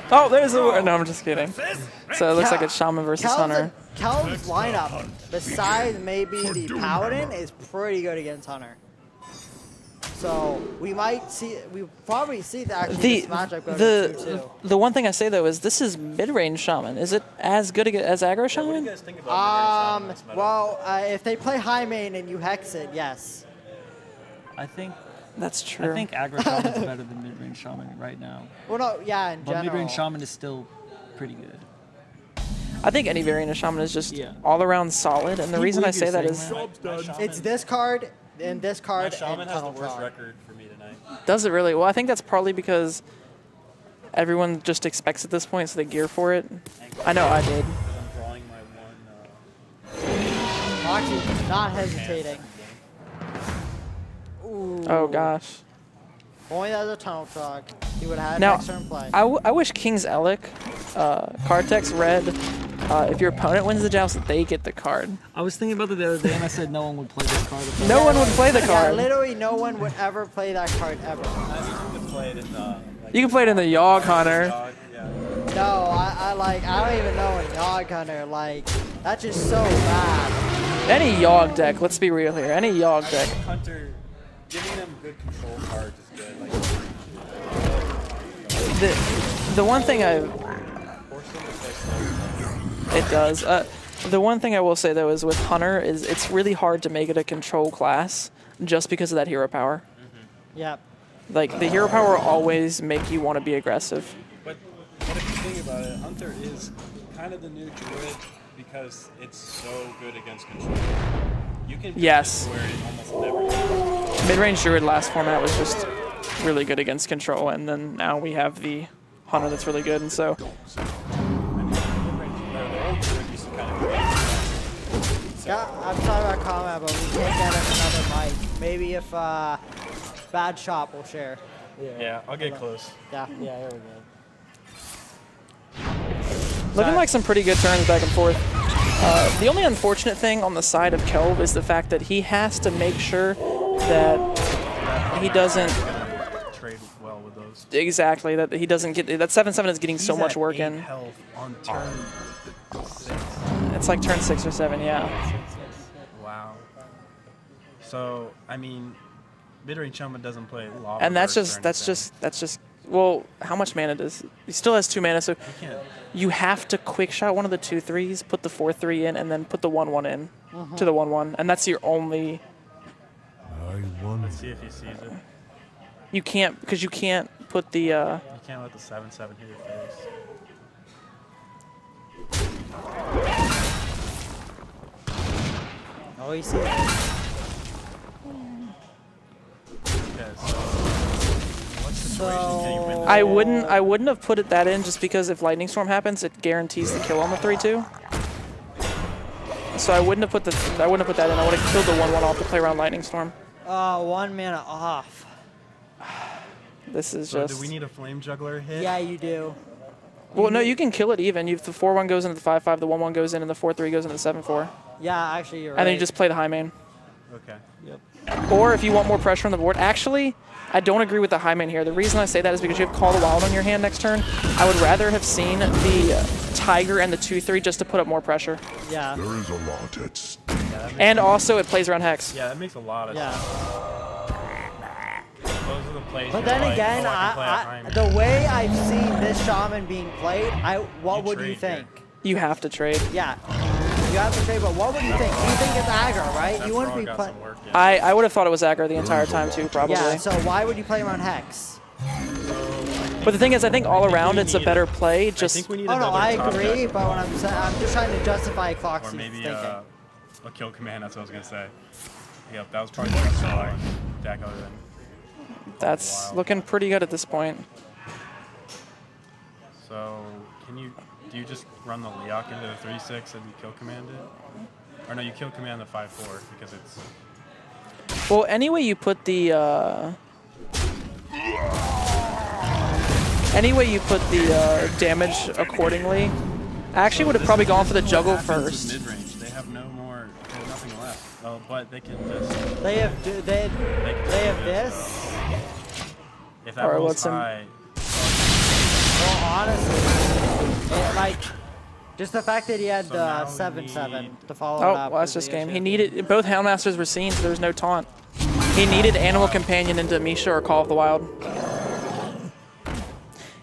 Oh, there's a... No, I'm just kidding. So it looks like it's Shaman versus Hunter. Kel's lineup, besides maybe the Paladin, is pretty good against Hunter. So we probably see this matchup go to 2-2. The one thing I say though is this is mid-range Shaman. Is it as good as aggro Shaman? What do you guys think about mid-range Shaman? Well, if they play high main and you hex it, yes. I think that's true. I think aggro Shaman is better than mid-range Shaman right now. Well, no, yeah, in general. But mid-range Shaman is still pretty good. I think any variant of Shaman is just all around solid, and the reason I say that is it's this card and this card. My Shaman has the worst record for me tonight. Does it really? Well, I think that's probably because everyone just expects at this point, so they gear for it. I know I did. I'm drawing my one. Moxie not hesitating. Ooh. Oh gosh. Only as a tunnel truck. He would have had Now, next turn play. I wish King's Elec, Cartex Red, if your opponent wins the joust, they get the card. I was thinking about it the other day, and I said no one would play this card. No one would play the card. Yeah, literally no one would ever play that card ever. You can play it in the... You can play it in the Yogg Hunter. No, I don't even know a Yogg Hunter. Like, that's just so bad. Any Yogg deck, let's be real here. Any Yogg deck. Hunter, giving them good control cards is good. Like, The one thing It does. The one thing I will say though is with Hunter is it's really hard to make it a control class just because of that hero power. Yep. Like the hero power will always make you want to be aggressive. But if you think about it, Hunter is kind of the new druid because it's so good against control. You can Yes. where it almost never. Mid-range druid last format was just really good against control, and then now we have the Hunter that's really good, and so. Yeah, I'm sorry about comment, but we can't get another mic. Maybe if Bad Shot will share. Yeah, I'll get close. Yeah. Yeah, here we go. Looking like some pretty good turns back and forth. The only unfortunate thing on the side of Kelv is the fact that he has to make sure that he doesn't Trade well with those. exactly that he doesn't get that 7/7 is getting so much work in. Health on turn 6. It's like turn 6 or 7, yeah. Wow. So I mean, mid-range Chuma doesn't play lava. And that's burst or just anything. well, how much mana does he still has 2 mana, so can't. you have to quick shot one of the 2/3s, put the 4/3 in, and then put the 1/1 in to the 1/1, and that's your only. Let's see if he sees it. You can't because you can't put the. You can't let the 7/7 hit your face. Oh, he sees it. Okay, so what situation can you win? I wouldn't have put that in just because if Lightning Storm happens, it guarantees the kill on the 3/2. So I wouldn't have put that in. I would have killed the 1/1 off to play around Lightning Storm. 1 mana off. This is So just. do we need a Flame Juggler hit? Yeah, you do. Well, no, you can kill it even. The 4/1 goes into the 5/5, the 1/1 goes in, and the 4/3 goes into the 7/4. Yeah, actually, you're right. And then you just play the high main. Okay. Or if you want more pressure on the board, actually, I don't agree with the high main here. The reason I say that is because you have Call the Wild on your hand next turn. I would rather have seen the Tiger and the 2/3 just to put up more pressure. Yeah. There is a lot at stake. And also, it plays around Hex. Yeah, that makes a lot of Yeah. sense. Those are the plays. But you're then like, again, oh, I can play a high main. the way I've seen this shaman being played, what would you trade think? You have to trade. Yeah. You have to trade, but what would you think? You think it's aggro, right? That You wouldn't frog be got playing. some work in. I would have thought it was aggro the entire time too, probably. Yeah, so why would you play around Hex? But the thing is, I think all around it's a better play. I Just think we need Oh no, another I top agree, deck, but what I'm saying, I'm just trying to justify or Cloxy's maybe thinking. a kill command. That's what I was gonna say. Yep, that was probably the best deck other than. that's looking pretty good at this point. So do you just run the Leok into the 3/6 and you kill command it? Or no, you kill command the 5/4 because it's. Well, anyway, you put the. Damage accordingly. I actually would have probably gone for the juggle first. Mid-range, they have no more. They have nothing left. Oh, but they can just. They have this. If that Alright, rolls what's some- high, Well, honestly, like just the fact that he had So now we 7/7 to follow Oh, it up. well, that's was just the game. issue. He needed both Houndmasters were seen, so there was no taunt. He needed Animal Companion into Misha or Call of the Wild.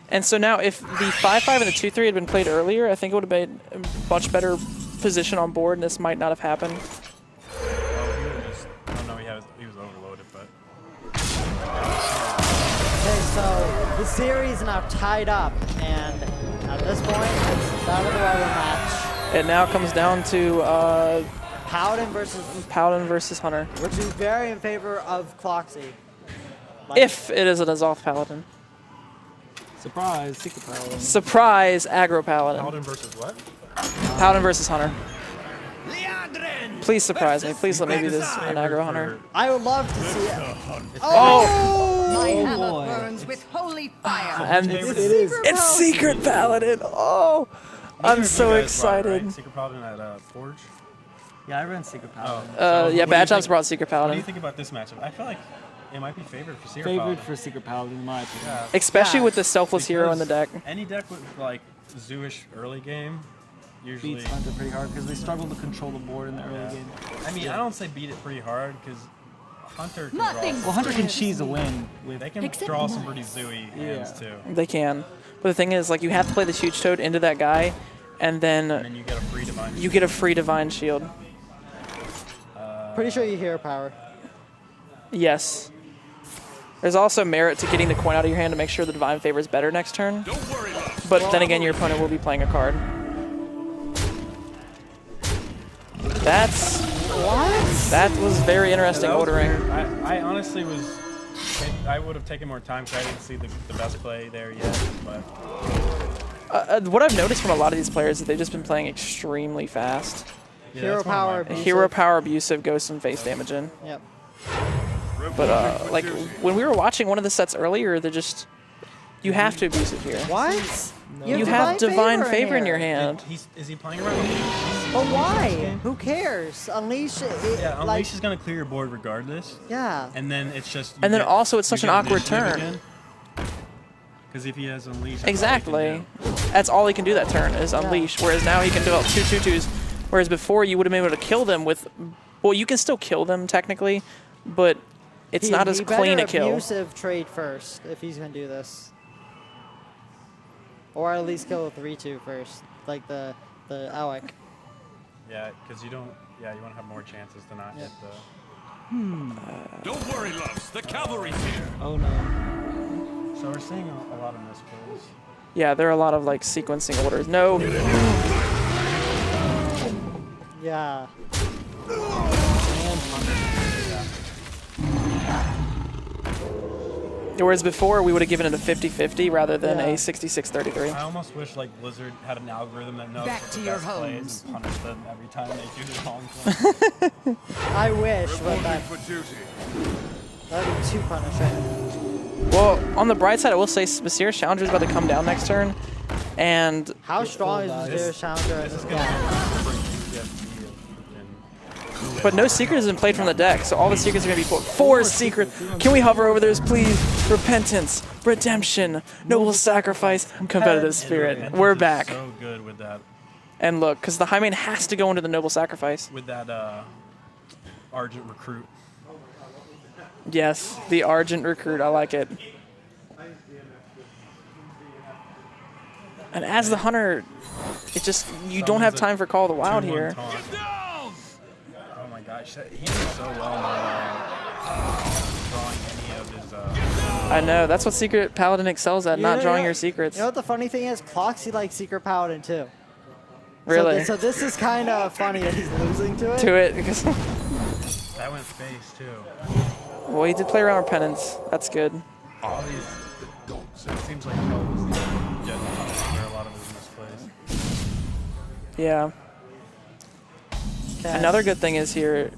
And so now, if the 5/5 and the 2/3 had been played earlier, I think it would have been a much better position on board, and this might not have happened. oh no, he was overloaded, but. Okay, so the series is now tied up, and at this point, it's down to the rubber match. It now comes down to Paladin versus Hunter. which is very in favor of Cloxy. If it is an Azoth Paladin. Surprise, Secret Paladin. Surprise, Aggro Paladin. Paladin versus what? Paladin versus Hunter. Please surprise me. Please let me be this an Aggro Hunter. I would love to see it. Oh! My hammer boy. burns with holy fire. And it's Secret Paladin. Oh! I'm so excited. Secret Paladin at Forge? Yeah, I ran Secret Paladin. Yeah, Bad Jobs brought Secret What do you Paladin. think about this matchup? I feel like it might be favored for Secret Favored Paladin. for Secret Paladin, in my opinion. Yeah. Especially Yeah. with the Selfless Hero in the deck. Any deck with like Zooish early game usually. Beats Hunter pretty hard because they struggle to control the board in the early game. I mean, I don't say beat it pretty hard because Hunter can Nothing. Well, Hunter can cheese a win with. They can draw some pretty zooey hands too. They can. But the thing is, like, you have to play the huge toad into that guy, and then you get a free divine. You get a free divine shield. Pretty sure you hear power. Yes. There's also merit to getting the coin out of your hand to make sure the divine favor is better next turn. Don't worry, love. But then again, your opponent will be playing a card. That's what? That was very interesting ordering. I honestly was. I would have taken more time because I didn't see the best play there yet. But what I've noticed from a lot of these players is they've just been playing extremely fast. Yeah, Hero power abusive. Hero power abusive goes some face damage in. Yep. But like when we were watching one of the sets earlier, they're just you have to abuse it here. What? No. You have divine favor in your hand. Is he playing around? But why? Who cares? Unleash it. Yeah, Unleash like, is gonna clear your board regardless. Yeah. And then it's just. And then also it's such an awkward turn. Because if he has Unleash. Exactly. That's all he can do that turn is Unleash. Whereas now he can develop 2/2/2s. Whereas before you would have been able to kill them with. Well, you can still kill them technically, but it's not as clean a kill. Abusive trade first if he's gonna do this. Or at least kill a 3/2 first, like the Alec. Yeah, because you don't. Yeah, you want to have more chances to not hit the. Don't worry, loves. The cavalry's here. Oh no. So we're seeing a lot of misplays. Yeah, there are a lot of like sequencing orders. No. Yeah. Whereas before we would have given it a 50-50 rather than a 66-33. I almost wish like Blizzard had an algorithm that knows Back what to the your best play is homes. and punish them every time they do the wrong thing. I wish, but that'd For duty. be too punishing. Well, on the bright side, I will say Mysterious Challenger is about to come down next turn, and How strong is Mysterious Challenger at this point? but no secret has been played from the deck, so all the secrets are going to be pulled. 4 secret. Can we hover over those, please? Repentance, redemption, noble sacrifice, competitive spirit. We're back. So good with that. And look, because the Highmane has to go into the noble sacrifice. With that Argent recruit. Yes, the Argent recruit. I like it. And as the hunter, it just you don't have time for Call of the Wild here. Oh my gosh, he did so well drawing any of his. I know that's what Secret Paladin excels at, not drawing your secrets. You know what the funny thing is? Cloxy likes Secret Paladin too. Really? So this is kind of funny that he's losing to it. To it because. That went face too. Well, he did play around with Penance. That's good. All these. It seems like Hell was where a lot of his misplays. Yeah. Okay. Another good thing is here,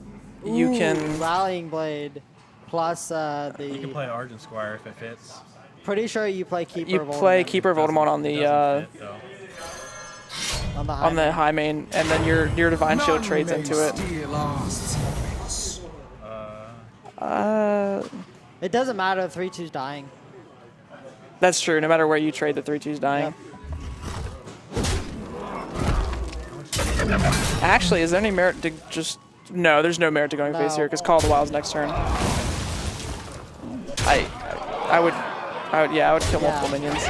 you Ooh, can. Rallying Blade plus the. You can play Argent Squire if it fits. Pretty sure you play Keeper. You play Keeper Voldemort on the on the high main, and then your Divine Shield trades into it. It doesn't matter if 3/2's dying. That's true. No matter where you trade, the 3/2's dying. Yep. Actually, is there any merit to just? No, there's no merit to going face here because Call of the Wild's next turn. I would kill multiple minions.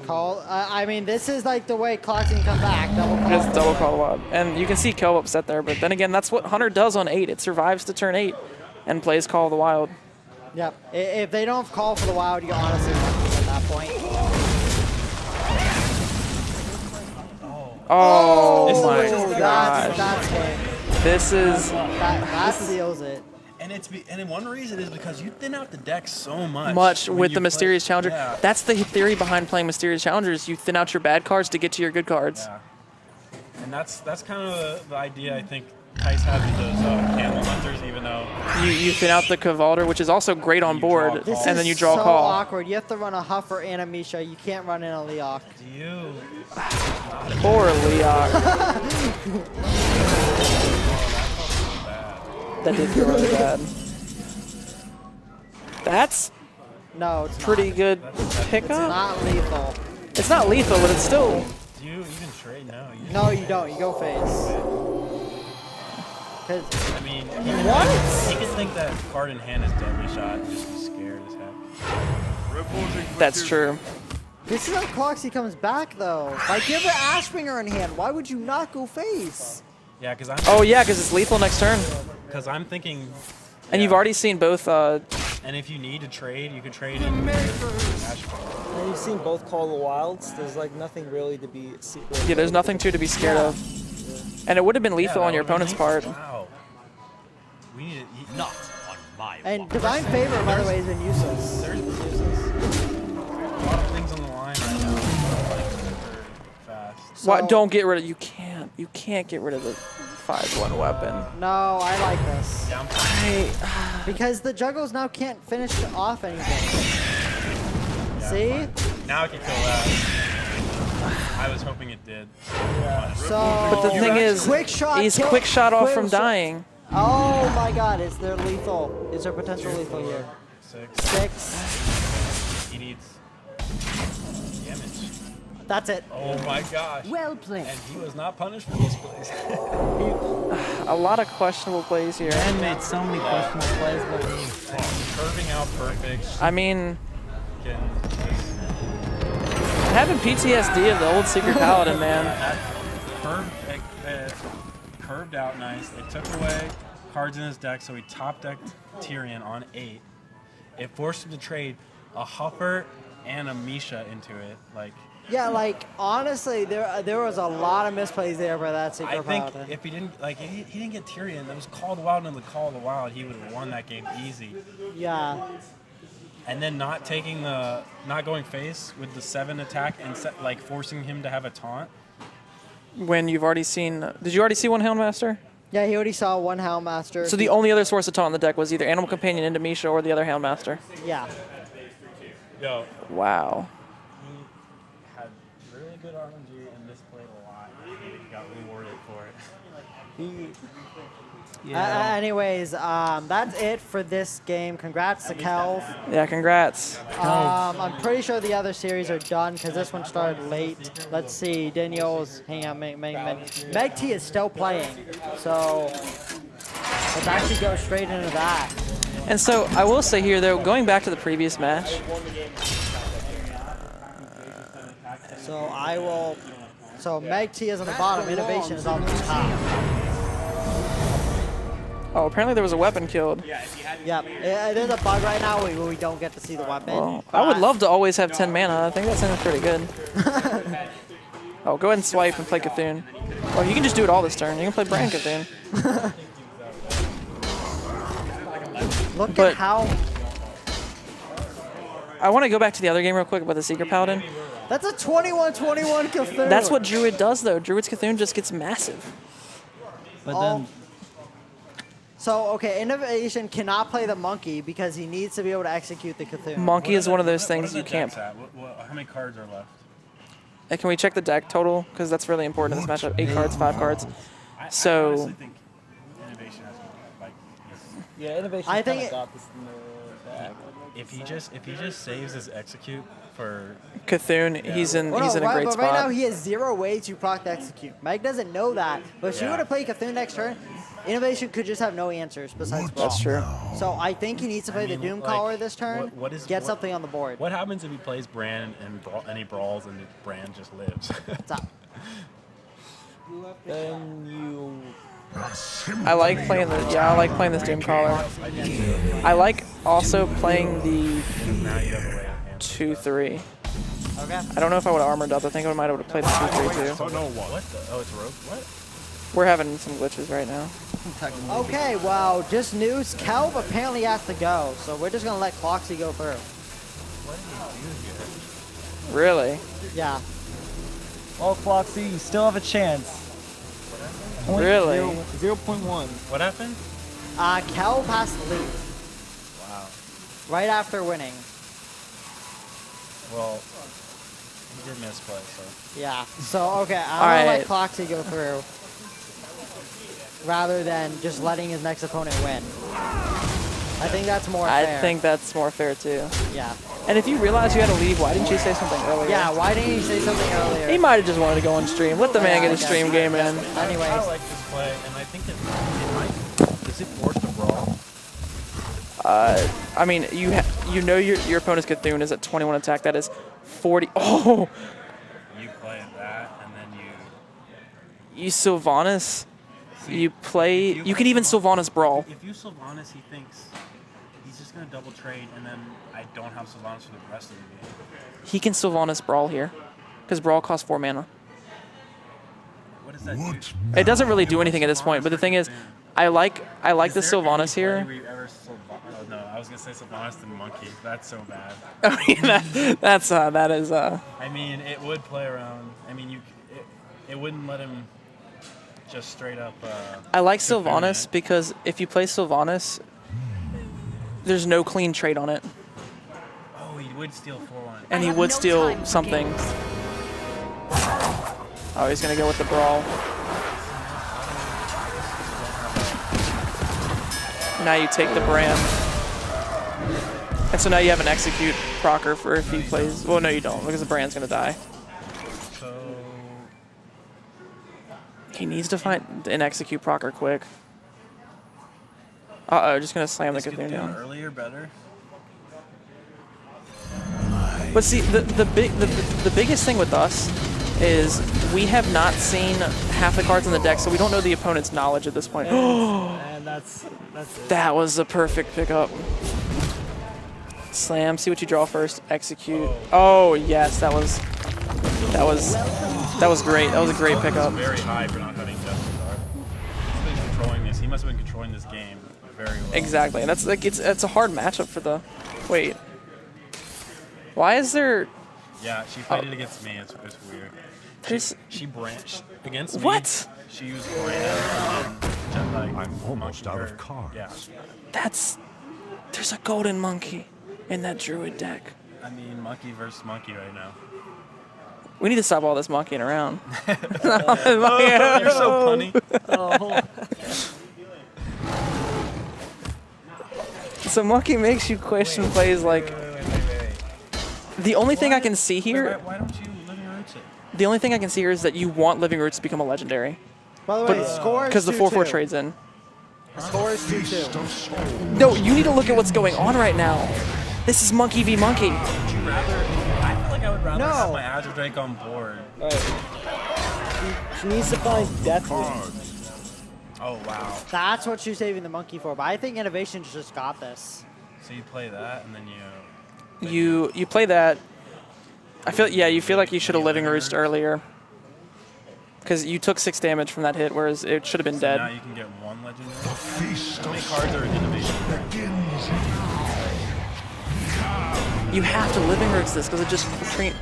I mean, this is like the way Cloxy can come back. Just double Call of the Wild, and you can see Kel upset there. But then again, that's what Hunter does on 8. It survives to turn 8, and plays Call of the Wild. Yep. If they don't call for the Wild, you're honestly lucky at that point. Oh my gosh! That's good. This is that seals it. And one reason is because you thin out the deck so much. With the Mysterious Challenger. Yeah. That's the theory behind playing Mysterious Challengers. You thin out your bad cards to get to your good cards. Yeah. And that's kind of the idea I think Tice had with those Camel Hunters, even though you thin out the Cavalder, which is also great on board, and then you draw a call. This is so awkward. You have to run a Huffer and a Misha. You can't run in a Leok. You. Poor Leok. That did feel really bad. That's no, it's pretty not. good pickup. It's not lethal. It's not lethal, but it's still. Do you even trade? No. No, you don't. You go face. Cause I mean, what? He can think that card in hand is deadly shot and just be scared as heck. That's true. This is how Cloxy comes back though. Like give her Ashbringer in hand. Why would you not go face? Yeah, because I'm. Oh yeah, because it's lethal next turn. Because I'm thinking. And you've already seen both. And if you need to trade, you can trade in Ashbringer. And you've seen both Call of the Wilds. There's like nothing really to be. Yeah, there's nothing to be scared of. And it would have been lethal on your opponent's part. Wow. We need it. Not on my. And Divine Favor, by the way, has been useless. There's a lot of things on the line right now. Like super fast. What? Don't get rid of. You can't get rid of the 5-1 weapon. No, I like this. Yeah, because the juggles now can't finish off anything. Yeah, See? fine. Now I can kill that. I was hoping it did. Yeah. So, but the thing is, quick shot, he's quick shot off from dying. Oh my god, is there lethal? Is there potential lethal here? 6. He needs damage. That's it. Oh my gosh. Well played. And he was not punished for this plays. A lot of questionable plays here. Ben made so many questionable plays, but curving out perfect. I mean, Can having PTSD of the old Secret Paladin, man. Curved out nice. They took away cards in his deck, so he top decked Tyrion on 8. It forced him to trade a Huffer and a Misha into it. Like. Yeah, like honestly, there was a lot of misplays there by that Secret Paladin. Paladin. If he didn't he didn't get Tyrion, that was Call of the Wild and the Call of the Wild, he would have won that game easy. Yeah. And then not going face with the 7 attack and like forcing him to have a taunt. When you've already seen, did you already see one Houndmaster? Yeah, he already saw one Houndmaster. So the only other source of taunt in the deck was either Animal Companion into Misha or the other Houndmaster. Yeah. Yo. Wow. He had really good RNG and misplayed a lot. He got rewarded for it. Anyways, that's it for this game. Congrats to Kelv. Yeah, congrats. I'm pretty sure the other series are done because this one started late. Let's see. Daniel's hang on. Meg T is still playing, so let's actually go straight into that. And so I will say here, though, going back to the previous match. So Meg T is on the bottom. Innovation is on the top. Oh, apparently there was a weapon killed. Yep. There's a bug right now where we don't get to see the weapon. Well, I would love to always have 10 mana. I think that sounds pretty good. Oh, go ahead and swipe and play Cthulhu. Well, you can just do it all this turn. You can play Brand Cthulhu. Look at how... I want to go back to the other game real quick about the Secret Paladin. That's a 21-21 Cthulhu. That's what Druid does, though. Druid's Cthulhu just gets massive. But then... So, okay, Innovation cannot play the Monkey because he needs to be able to execute the Cthulhu. Monkey is one of those things you can't... How many cards are left? Hey, can we check the deck total? Because that's really important in this matchup. 8 cards, 5 cards. So... I honestly think Innovation has like... Yeah, Innovation I think got this in the bag. If he just saves his execute for Cthulhu, he's in a great but spot. right now he has 0 ways to proc the execute. Meg doesn't know that, but if she were to play Cthulhu next turn, Innovation could just have no answers besides brawl. That's true. So I think he needs to play the Doom Caller this turn. Get something on the board. What happens if he plays Bran and he brawls and Bran just lives? What's up? Then you... I like playing this Doom Caller. I like also playing the 2-3. Okay. I don't know if I would have armored up. I think I might have played the 2-3 too. Oh no! What? Oh, it's rogue. What? We're having some glitches right now. Okay, well, just news. Kelv apparently has to go, so we're just gonna let Cloxy go through. Really? Yeah. Well, Cloxy, you still have a chance. Really? 0.1. What happened? Kelv has to leave. Wow. Right after winning. Well, he did misplay, so. Yeah. So, okay, I'm gonna let Cloxy go through. Rather than just letting his next opponent win. I think that's more fair. I think that's more fair too. Yeah. And if you realize you had to leave, why didn't you say something earlier? Yeah, why didn't you say something earlier? He might have just wanted to go on stream. Let the man get a stream game in. Anyways. I like this play, and I think it might Is it forced to brawl? I mean, you know your opponent's Cthulhu is at 21 attack. That is 40. Oh! You play that, and then You Sylvanas. You play. You can even Sylvanas brawl. If you Sylvanas, he thinks he's just gonna double trade, and then I don't have Sylvanas for the rest of the game. He can Sylvanas brawl here, because brawl costs 4 mana. What does that do? It doesn't really do anything at this point, but the thing is, I like the Sylvanas here. Oh no, I was gonna say Sylvanas and Monkey. That's so bad. Oh yeah, that is. I mean, it would play around. I mean, it wouldn't let him just straight up. I like Sylvanas because if you play Sylvanas, there's no clean trade on it. Oh, he would steal 4-1. And he would steal something. Oh, he's gonna go with the brawl. Now you take the brand. And so now you have an execute procer for if he plays. Well, no, you don't, because the brand's gonna die. So he needs to find an execute procer quick. Uh-oh, just gonna slam the Cthulhu down. Earlier better. But see, the biggest thing with us is we have not seen half the cards in the deck, so we don't know the opponent's knowledge at this point. And that's it. That was a perfect pickup. Slam. See what you draw first. Execute. Oh yes, that was great. That was a great pickup. Very high for not having Justice Art. He's been controlling this. He must have been controlling this game very well. Exactly, and that's like it's a hard matchup for the. Wait. Why is there? Yeah, she played it against me. It's weird. She branched against me. What? She used brand. I'm almost out of cards. Yeah. There's a golden monkey in that druid deck. I mean, monkey versus monkey right now. We need to stop all this monkeying around. You're so funny. So monkey makes you question plays like. The only thing I can see here. Why don't you Living Roots it? The only thing I can see here is that you want Living Roots to become a legendary. By the way, score is because the 4/4 2-2. trades in. Score is 2-2. No, you need to look at what's going on right now. This is monkey v monkey. Would you rather? I feel like I would rather No. have my Azure Drake on board. She needs to find Deathwing. Oh wow. That's what she's saving the monkey for. But I think Innovations just got this. So you play that and then you. You play that. You feel like you should have Living Roost earlier. Because you took 6 damage from that hit, whereas it should have been dead. Now you can get 1 legendary. How many cards are in Innovation? You have to Living Roost this because it just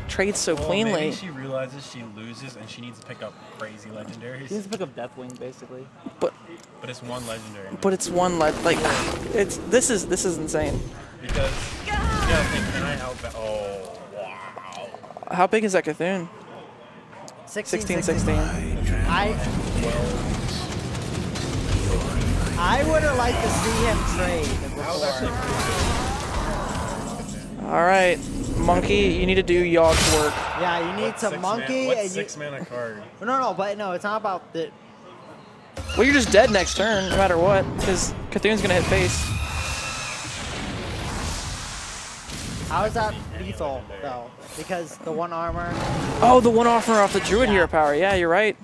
trades so cleanly. Maybe she realizes she loses and she needs to pick up crazy legendaries. She needs to pick up Deathwing, basically. But it's 1 legendary. But it's one this is insane. Because you gotta think, can I help? Oh wow. How big is that Cthulhu? 16. 16. I would have liked to see him trade before. All right, monkey, you need to do Yog's work. Yeah, you need some monkey. What's and 6 mana card? No, it's not about the. Well, you're just dead next turn, no matter what, because Cthulhu's gonna hit face. How is that lethal though? Because the 1 armor. Oh, the 1 offer off the Druid hero power. Yeah, you're right.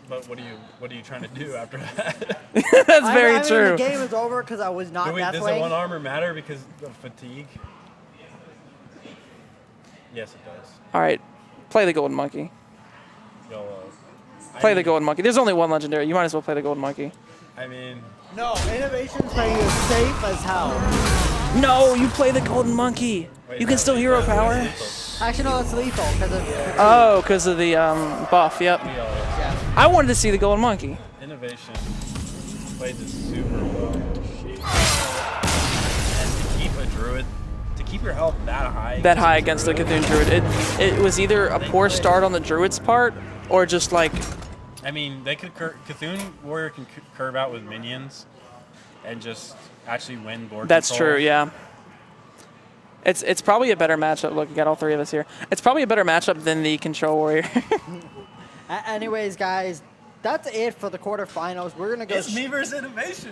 But what are you trying to do after that? That's very I mean, true. The game is over because I was not Deathwing. Does the 1 armor matter because of fatigue? Yes, it does. All right, play the golden monkey. YOLO. Play the golden monkey. There's only 1 legendary. You might as well play the golden monkey. I mean. No, Innovation's playing you safe as hell. No, you play the golden monkey. Wait, you can still hero power. Actually, no, it's lethal because of. Oh, because of the buff. Yep. Yeah. I wanted to see the golden monkey. Innovation played this super well. And to keep a druid, to keep your health that high. That high against the Cthulhu Druid. It was either a poor start on the Druid's part, or just like. I mean, they could Cthulhu Warrior can curve out with minions, and just actually win board. That's control. true. Yeah. It's probably a better matchup. Look, you got all 3 of us here. It's probably a better matchup than the Control Warrior. Anyways, guys, that's it for the quarterfinals. We're gonna go. It's me versus Innovation.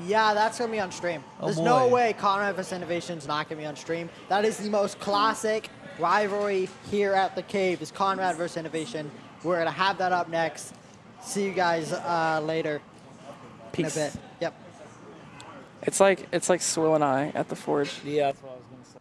Yeah, that's gonna be on stream. Oh, There's no boy. way Conrad vs Innovation's not gonna be on stream. That is the most classic rivalry here at the Cave. Is Conrad versus Innovation. We're gonna have that up next. See you guys later. Peace. In a bit. Yep. It's like Swill and I at the Forge. Yeah, that's what I was gonna say.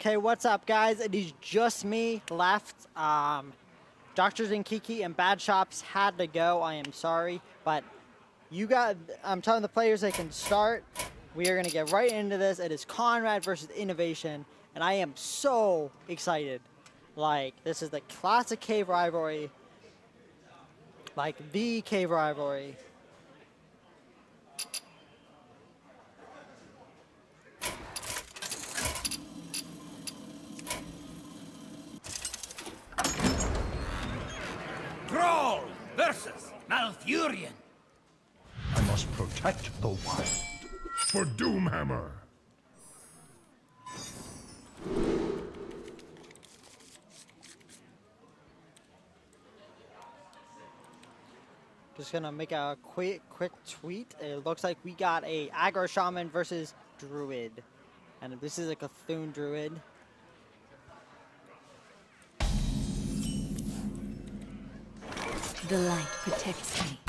Okay, what's up, guys? It is just me left. Doctors and Kiki and Bad Shops had to go. I am sorry, but I'm telling the players they can start. We are gonna get right into this. It is Conrad versus Innovation, and I am so excited. Like, this is the classic cave rivalry. Like, the cave rivalry. Troll versus Malfurion. I must protect the wild. For Doomhammer. Just gonna make a quick tweet. It looks like we got a aggro shaman versus druid, and this is a Cthulhu druid. The light protects me.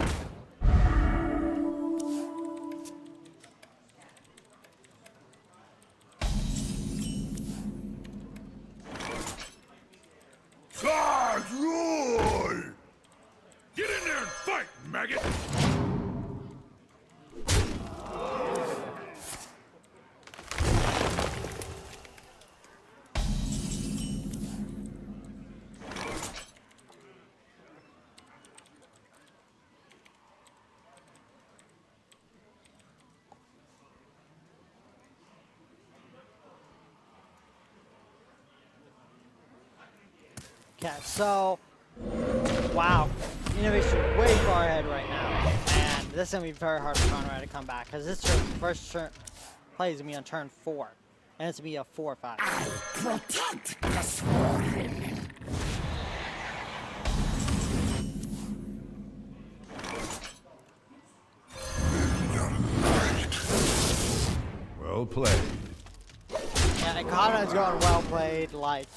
Charge roar! Get in there and fight, maggot! Okay, so wow, Innovation way far ahead right now, and this is gonna be very hard for Conrad to come back because this first turn play is gonna be on turn 4, and it's gonna be a 4-5. Protect the swarm. Well played. Yeah, and Conrad's going well played. Like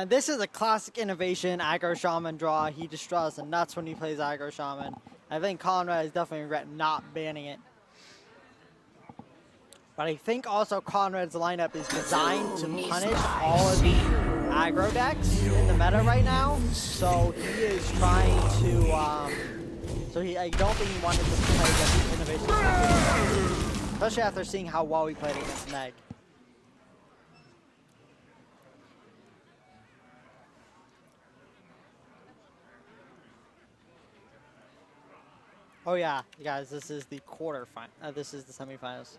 this is a classic Innovation aggro shaman draw. He just draws the nuts when he plays aggro shaman. I think Conrad is definitely regret not banning it. But I think also Conrad's lineup is designed to punish all of the aggro decks in the meta right now. So he is trying to. I don't think he wanted to play against Innovation, especially after seeing how well he played against Meg. Oh yeah, guys, this is the quarterfinal. This is the semifinals.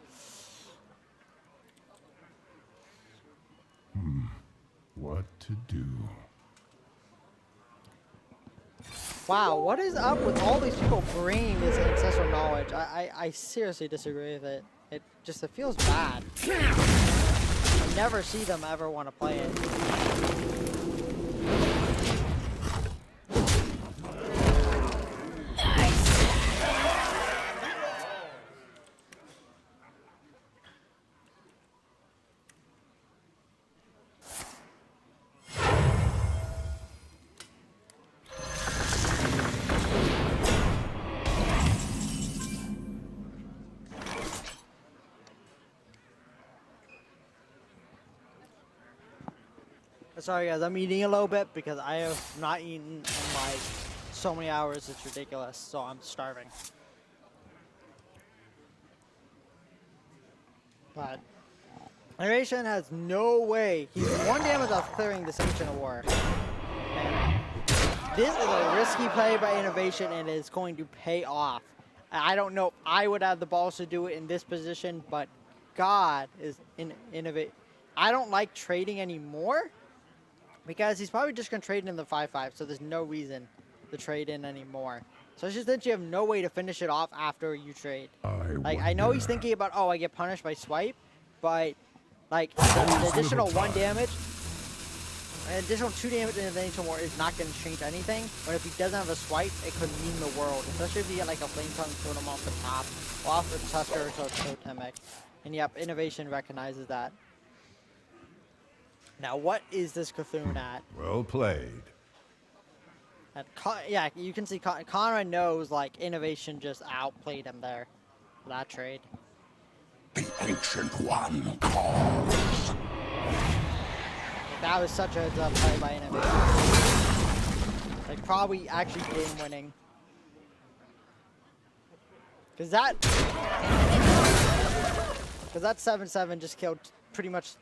What to do? Wow, what is up with all these people bringing this ancestral knowledge? I seriously disagree with it. It feels bad. I never see them ever want to play it. Sorry guys, I'm eating a little bit because I have not eaten in like so many hours, it's ridiculous, so I'm starving. But Innovation has no way. He's 1 damage off clearing this Ancient War. And this is a risky play by Innovation and it's going to pay off. I don't know if I would have the balls to do it in this position, but God is Innovate. I don't like trading anymore. Because he's probably just going to trade in the 5-5, so there's no reason to trade in anymore. So it's just that you have no way to finish it off after you trade. I know he's thinking about, oh, I get punished by swipe, but like the additional 1 damage, an additional 2 damage in the Ancient War is not going to change anything. But if he doesn't have a swipe, it could mean the world, especially if you get like a Flame Tongue Totem off the top, or off the Tusker or Totemic. And yep, Innovation recognizes that. Now, what is this Cthulhu at? Well played. Yeah, you can see Conrad knows, like, Innovation just outplayed him there for that trade. The Ancient One calls. That was such a dumb play by Innovation. Like, probably actually game winning. Because that 7-7 just killed pretty much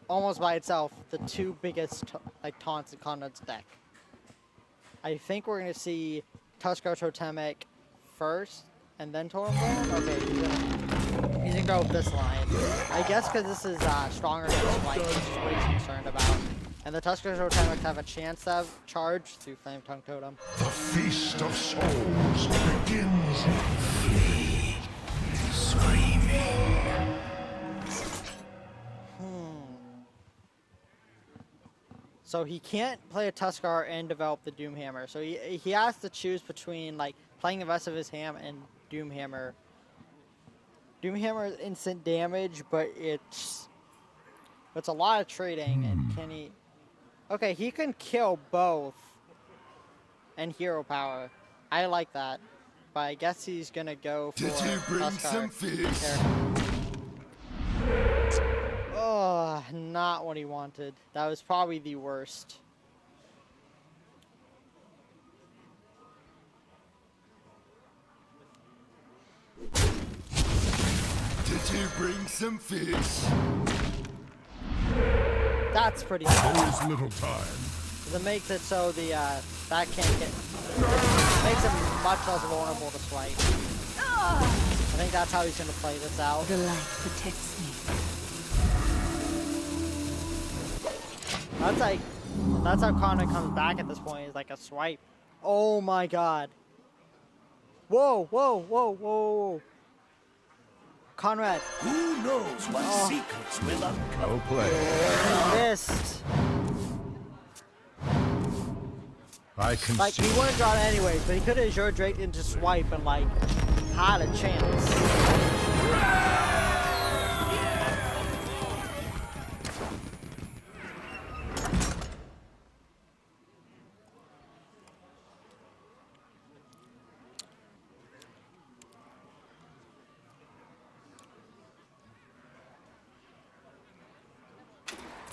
almost by itself the two biggest like taunts in Conrad's deck. I think we're going to see Tuskar Totemic first and then Totem Brand. Okay, he's gonna go with this line. I guess because this is stronger than Swipe, which is what he's concerned about. And the Tuskar Totemic have a chance to have charge through Flame Tongue Totem. The Feast of Souls begins. Flee, screaming. So he can't play a Tuskar and develop the Doomhammer. So he has to choose between like playing the rest of his ham and Doomhammer. Doomhammer is instant damage, but it's a lot of trading. And can he? Okay, he can kill both and hero power. I like that, but I guess he's gonna go for Did you bring Tuskar. some fish? Oh, not what he wanted. That was probably the worst. Did you bring some fish? That's pretty good. Always little time. It makes it so the that can't get makes him much less vulnerable to swipe. I think that's how he's gonna play this out. The light protects me. That's how Conrad comes back at this point, is like a swipe. Oh my god. Whoa, whoa, whoa, whoa. Conrad. Who knows what secrets will uncover? Well played. He missed. I can Like, see. he wouldn't draw it anyways, but he could have Azure Drake into swipe and, like, had a chance.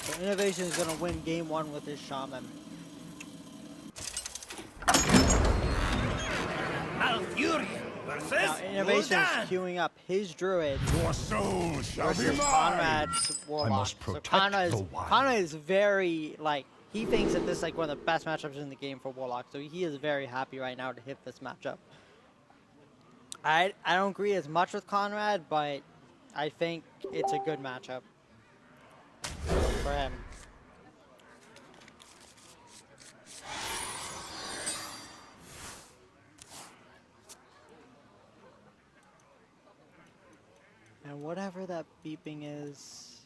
So Innovation is going to win game one with his Shaman. Malfurion versus Now, Innovation is Gul'dan. queuing up his Druid Your soul shall be versus mine. Conrad's Warlock. must So protect Conrad the is, wild. Conrad is very, like, he thinks that this is like one of the best matchups in the game for Warlock. So he is very happy right now to hit this matchup. I don't agree as much with Conrad, but I think it's a good matchup for him. And whatever that beeping is,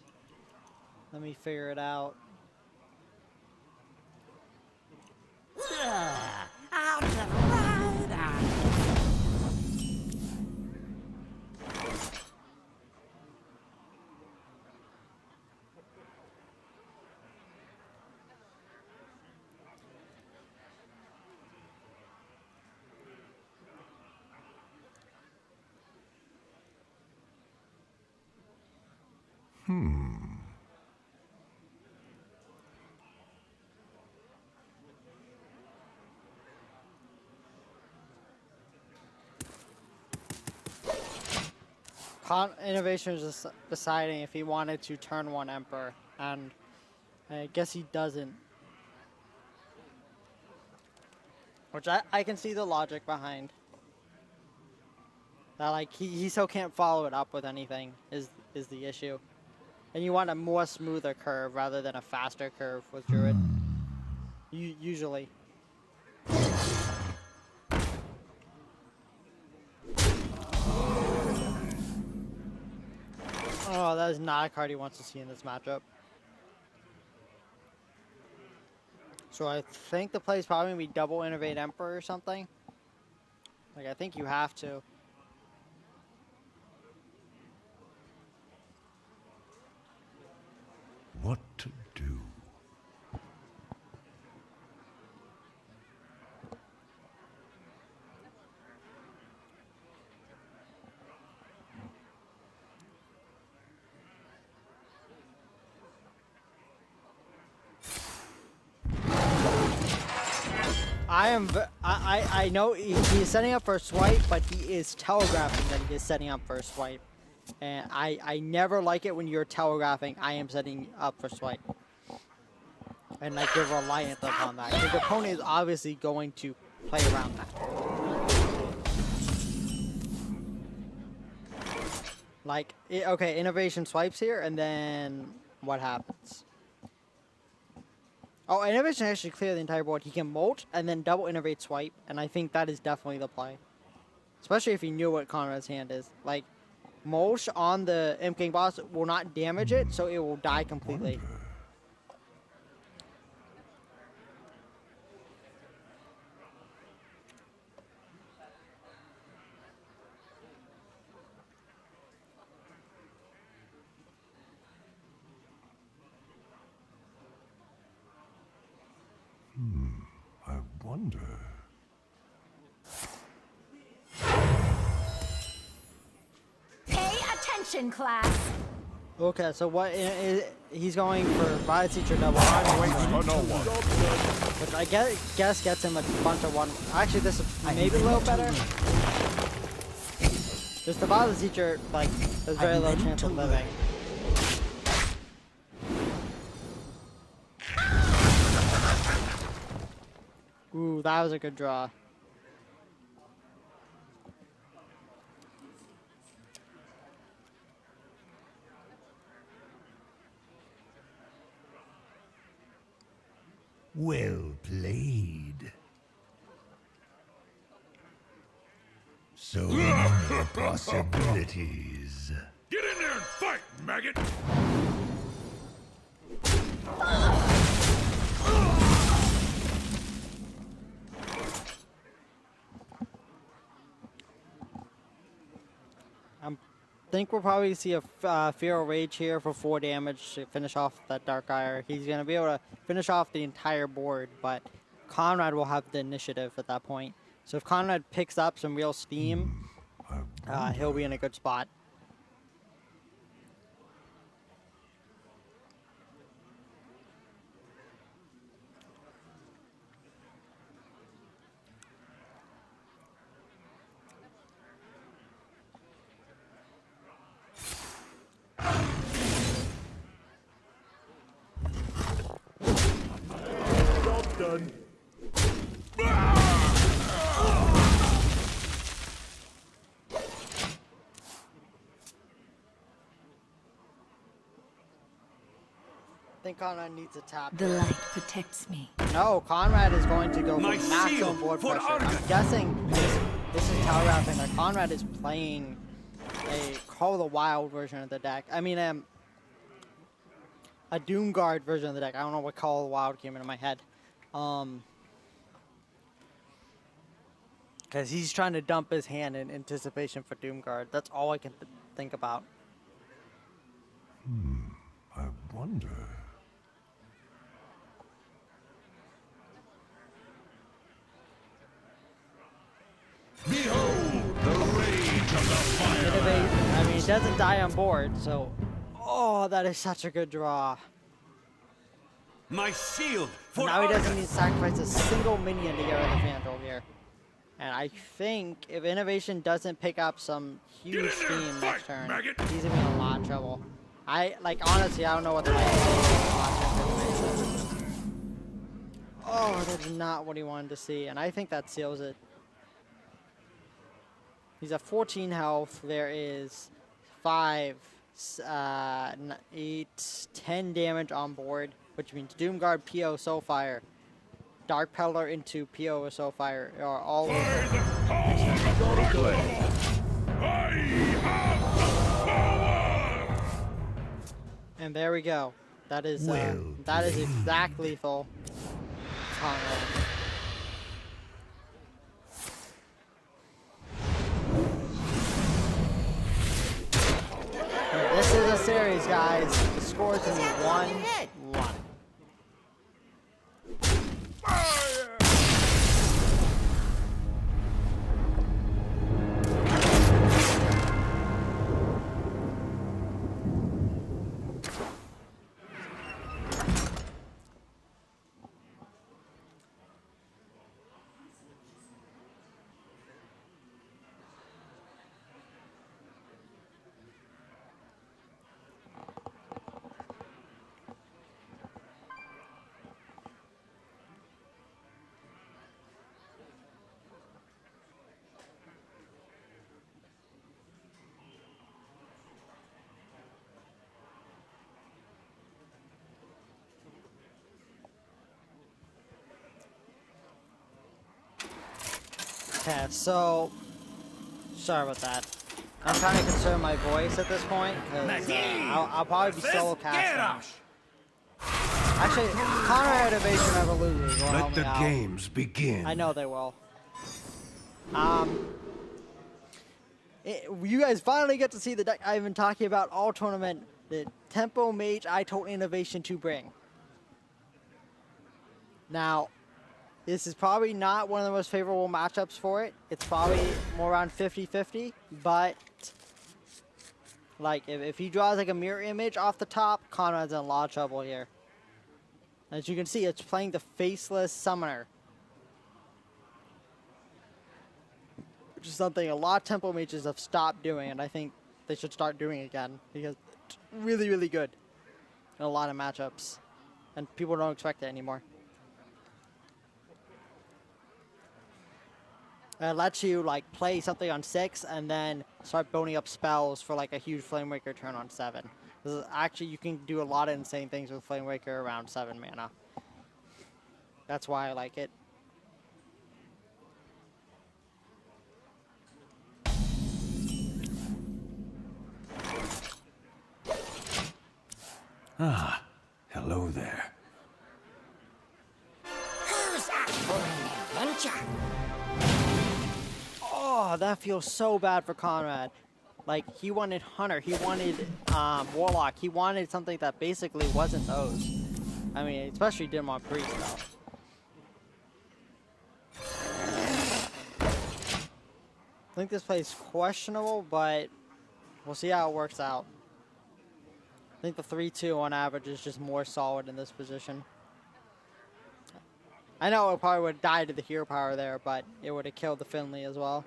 let me figure it out. Out of right eye. Innovation is just deciding if he wanted to turn one Emperor, and I guess he doesn't. Which I can see the logic behind. That, like, he still can't follow it up with anything is the issue. And you want a more smoother curve rather than a faster curve with Druid. Usually. Oh, that is not a card he wants to see in this matchup. So I think the play is probably going to be double Innovate Emperor or something. Like, I think you have to. What to do? I know he is setting up for a swipe, but he is telegraphing that he is setting up for a swipe. And I never like it when you're telegraphing, I am setting up for swipe. And like you're reliant upon that. Because the opponent is obviously going to play around that. Like, okay, innovation swipes here, and then what happens? Oh, innovation actually clear the entire board. He can molt and then double innovate swipe, and I think that is definitely the play. Especially if he knew what Conrad's hand is. Like, mulch on the Imp King boss will not damage it, so it will die completely. I wonder. Pay attention, class. Okay, so what he's going for Violet Teacher double. Which I guess gets him a bunch of one. Actually, this is maybe a little better. Just the Violet Teacher, like, there's very low chance of living. Ooh, that was a good draw. Well played. So many possibilities. Get in there and fight, maggot! I think we'll probably see a Feral Rage here for 4 damage to finish off that Dark Ire. He's going to be able to finish off the entire board, but Conrad will have the initiative at that point. So if Conrad picks up some real steam, he'll be in a good spot. Done. I think Conrad needs a tap. The light protects me. No, Conrad is going to go for maximum board pressure. I'm guessing this is telegraphing that Conrad is playing a Call of the Wild version of the deck. I mean, a Doomguard version of the deck. I don't know what Call of the Wild came into my head. Because he's trying to dump his hand in anticipation for Doomguard. That's all I can think about. I wonder. Behold the rage of the fire! I mean, he doesn't die on board, so... Oh, that is such a good draw. My shield for Now he doesn't need to sacrifice a single minion to get rid of the Vandal here. And I think if Innovation doesn't pick up some huge steam next turn, he's gonna be in a lot of trouble. Honestly, I don't know what the Oh, that's not what he wanted to see, and I think that seals it. He's at 14 health. There is 5, 8, 10 damage on board, which means Doomguard, PO, Soulfire, Dark Peddler into PO or Soulfire are all over. And there we go. That is exact lethal. Conrad. This is a series, guys. The score is going to be 1-1. Okay, so sorry about that. I'm trying to conserve my voice at this point because I'll probably be solo casting. Actually, Conrad Innovation never loses. Will help Let me the out. games begin. I know they will. You guys finally get to see the deck I've been talking about all tournament. The Tempo Mage I told Innovation to bring. Now, this is probably not one of the most favorable matchups for it. It's probably more around 50-50, but like if he draws like a mirror image off the top, Conrad's in a lot of trouble here. As you can see, it's playing the Faceless Summoner, which is something a lot of Tempo Mages have stopped doing, and I think they should start doing it again because it's really, really good in a lot of matchups, and people don't expect it anymore. It lets you like play something on 6 and then start boning up spells for like a huge Flamewaker turn on 7. This is actually, you can do a lot of insane things with Flamewaker around 7 mana. That's why I like it. Ah, hello there. Who's up for an adventure? Oh, that feels so bad for Conrad. Like, he wanted Hunter, he wanted Warlock, he wanted something that basically wasn't those. I mean, especially didn't want Priest, though. I think this play is questionable, but we'll see how it works out. I think the 3-2 on average is just more solid in this position. I know it probably would have died to the hero power there, but it would have killed the Finley as well.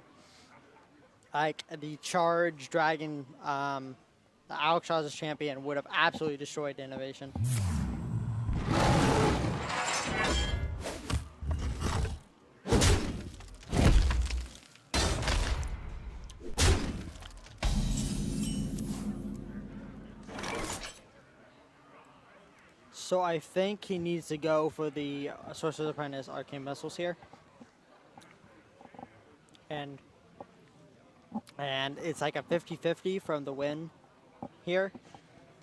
Like, the Charge Dragon, the Alexstrasza's champion would have absolutely destroyed Innovation. So I think he needs to go for the Sorcerer's Apprentice Arcane Missiles here. And it's like a 50-50 from the win here.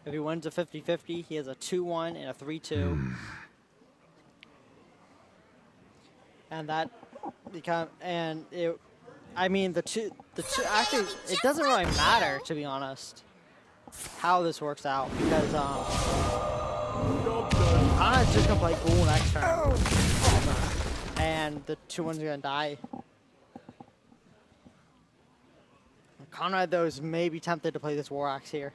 If he wins a 50-50, he has a 2-1 and a 3-2. And that become I mean the two actually it doesn't really matter, to be honest, how this works out, because Conrad's just gonna play Ghoul next turn. And the 2-1's gonna die. Conrad, though, is maybe tempted to play this War Axe here.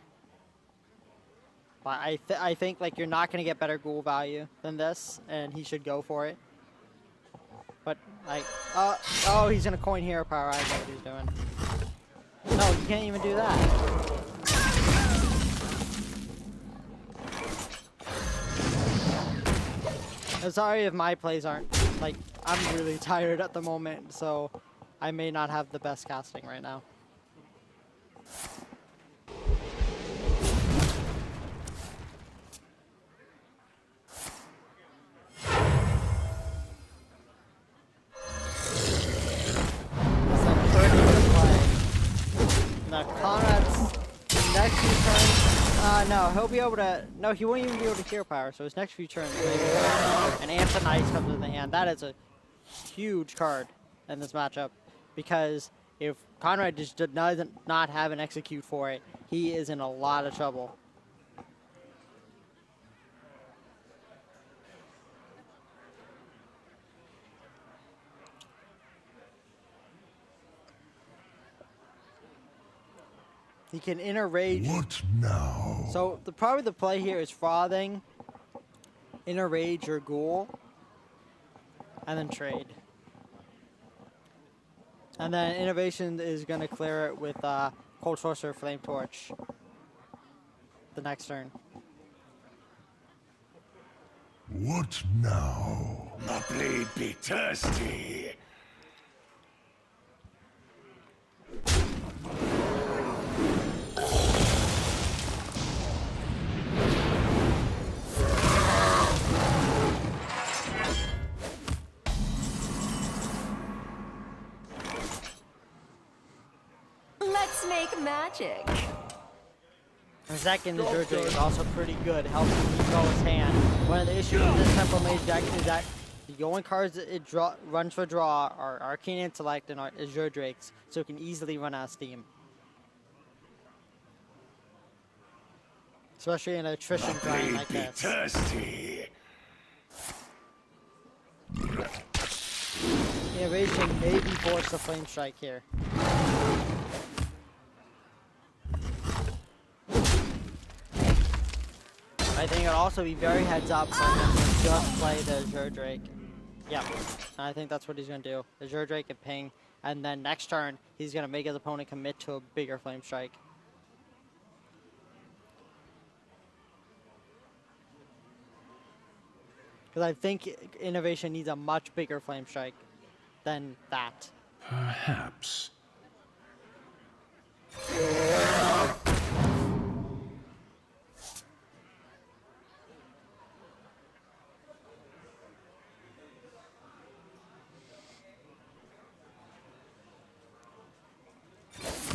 But I think like you're not going to get better ghoul value than this, and he should go for it. But like, oh, he's going to coin hero power. I know what he's doing. No, you can't even do that. I'm sorry if my plays aren't, like, I'm really tired at the moment, so I may not have the best casting right now. Now Conrad's next few turns, no, he'll be able to, no, he won't even be able to hero power, so his next few turns, and Answer Knights comes in the hand. That is a huge card in this matchup, because if Conrad just does not have an execute for it, he is in a lot of trouble. He can inner rage. What now? So probably the play here is frothing, inner rage or ghoul, and then trade. And then Innovation is going to clear it with Cold Sorcerer Flame Torch the next turn. What now? My blade be thirsty. magic. The second, the Zerdrake is also pretty good, helping control his hand. One of the issues with this Temple Mage deck is that the only cards it runs for draw are Arcane Intellect and Zerdrakes, so it can easily run out of steam. Especially in an attrition grind like this. Thirsty. Innovation may be forced to Flame Strike here. I think it'll also be very heads up for him to just play the Zerdrake. Yep, I think that's what he's going to do. The Zerdrake and ping, and then next turn, he's going to make his opponent commit to a bigger Flame Strike. Because I think Innovation needs a much bigger Flame Strike than that. Perhaps.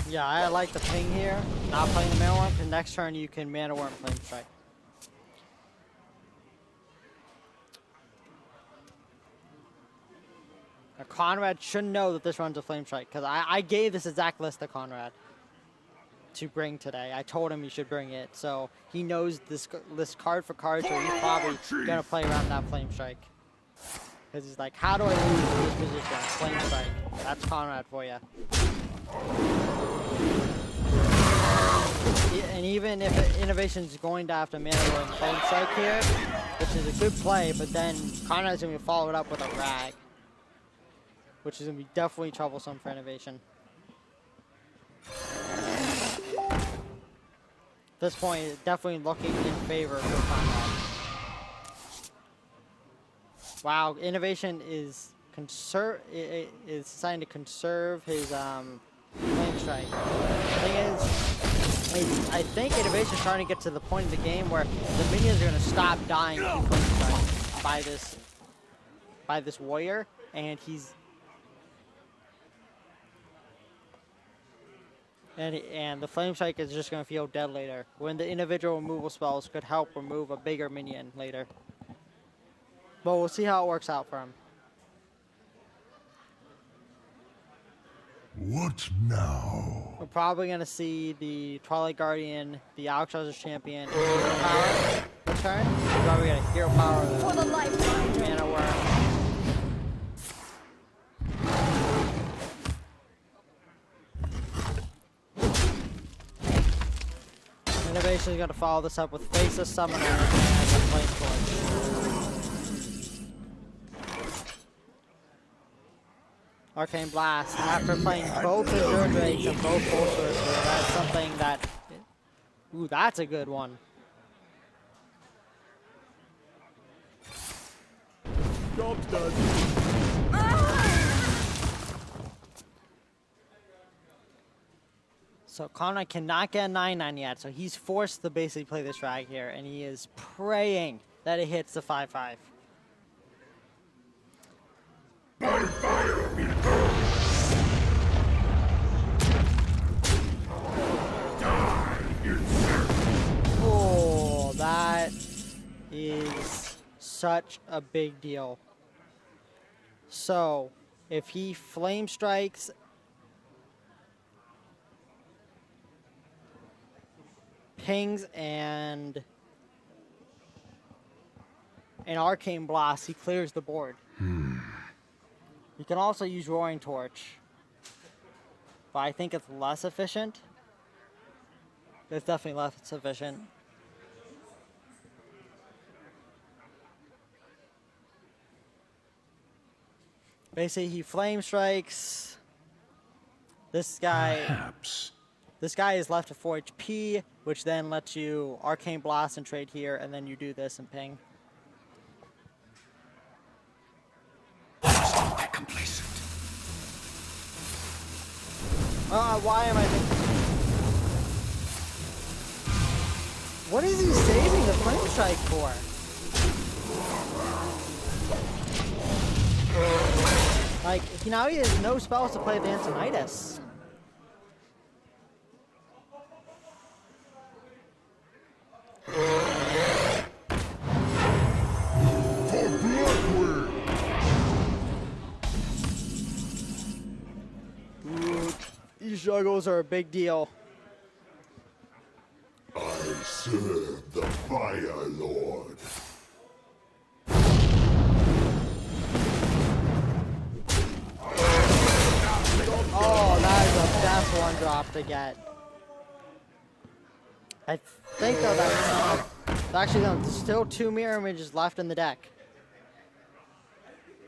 Yeah, I like the ping here. Not playing the Mana Worm, because next turn you can Mana Worm Flame Strike. Now, Conrad should know that this runs a Flame Strike, because I gave this exact list to Conrad to bring today. I told him he should bring it, so he knows this list card for card, so he's probably going to play around that Flame Strike. Because he's like, how do I lose this position? Flame Strike. That's Conrad for you. And even if Innovation's going to have to Mana Worm Flame Strike here, which is a good play, but then Conrad's going to follow it up with a Rag, which is going to be definitely troublesome for Innovation. At this point, it's definitely looking in favor for Conrad. Wow, Innovation is deciding to conserve his Flame Strike. The thing is, I think Innovation's trying to get to the point of the game where the minions are going to stop dying to Flame Strike by this warrior, and he's and the Flame Strike is just going to feel dead later, when the individual removal spells could help remove a bigger minion later. But we'll see how it works out for him. What now? We're probably going to see the Twilight Guardian, the Alexstrasza Champion, Hero Power return. We're probably going to Hero Power For the lifeline. Mana Worm. Innovation is going to follow this up with Faceless Summoner and a Flame Torch. Arcane Blast. After playing both the Zerdrakes and both Full Sorcerers, that's something that... Ooh, that's a good one. Job's done. So Conrad cannot get a 9/9 yet, so he's forced to basically play this Rag here, and he is praying that it hits the 5/5. By fire we die, insert. Oh, that is such a big deal. So, if he Flame Strikes pings and an Arcane Blast, he clears the board. You can also use Roaring Torch, but I think it's less efficient. It's definitely less efficient. Basically, he Flame Strikes. This guy... Perhaps. This guy is left to 4 HP, which then lets you Arcane Blast and trade here, and then you do this and ping. Get complacent. Why am I thinking? What is he saving the Flame Strike for? Like, now he has no spells to play Advanced Midas. These juggles are a big deal. I serve the Fire Lord. Oh, that is the best one drop to get. I think though that's actually there's still 2 mirror images left in the deck.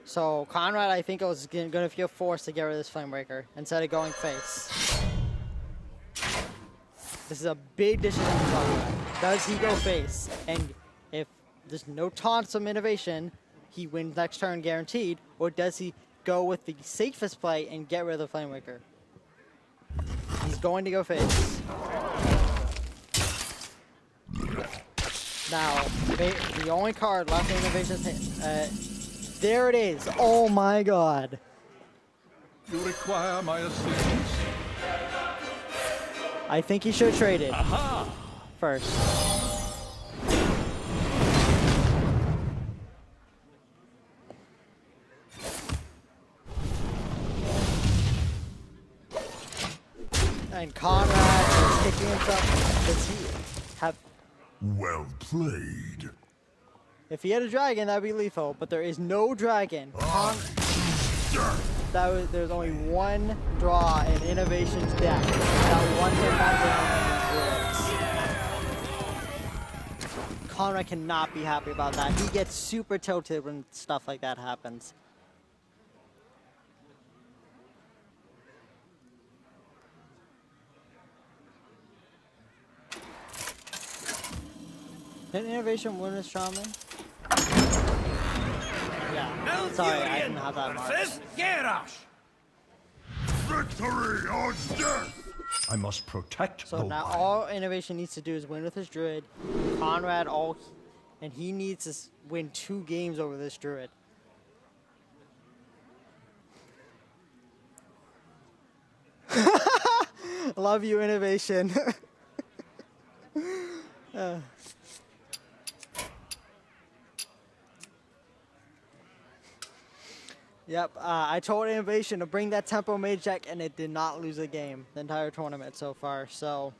So Conrad, I think, was going to feel forced to get rid of this Flamebreaker instead of going face. This is a big decision for Conrad. Does he go face? And if there's no taunts from innovation, he wins next turn guaranteed. Or does he go with the safest play and get rid of the Flamebreaker? He's going to go face. Now, the only card left in innovation's there it is. Oh my god. You require my assistance? I think he should have traded. Aha! First. And Conrad is kicking himself. Does he have... Well played. If he had a dragon, that would be lethal, but there is no dragon. There's only one draw in Innovation's deck. That one hit back. Conrad cannot be happy about that. He gets super tilted when stuff like that happens. Did Innovation win this Shaman? Yeah. Sorry, I didn't have that mark. Victory or death! I must protect So now all Innovation needs to do is win with his Druid. Conrad and he needs to win 2 games over this Druid. Love you, Innovation. Yep, I told Innovation to bring that Tempo Mage deck, and it did not lose a game the entire tournament so far, so...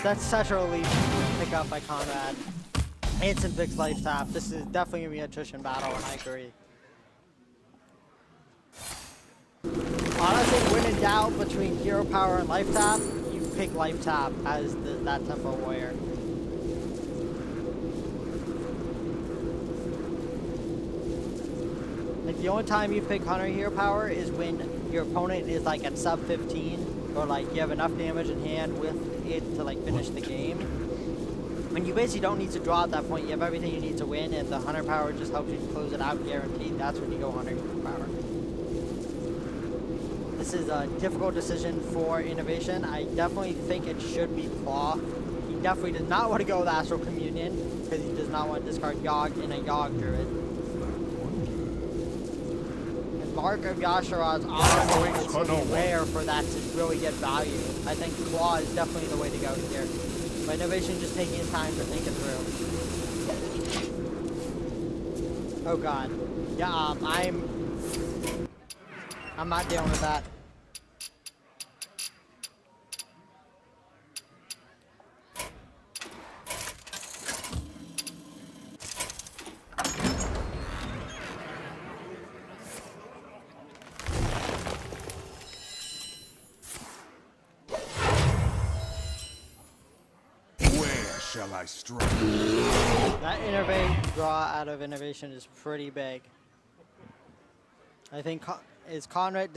That's such a relief pick up by Conrad. Instant fix life tap. This is definitely going to be an attrition battle, and I agree. Honestly, when in doubt between hero power and life tap, you pick life tap as that Tempo Warrior. Like, the only time you pick Hunter hero power is when your opponent is like at sub 15. Or like you have enough damage in hand with it to like finish the game. And you basically don't need to draw at that point. You have everything you need to win, and the Hunter power just helps you close it out guaranteed. That's when you go Hunter power. This is a difficult decision for Innovation. I definitely think it should be Claw. He definitely does not want to go with Astral Communion because he does not want to discard Yogg in a Yogg Druid. Mark of Yasharaw's honor is rare for that to really get value. I think Claw is definitely the way to go here. But Innovation just taking his time to think it through. Oh god. Yeah, I'm not dealing with that. Shall I strike? That draw out of Innovation is pretty big. I think does Conrad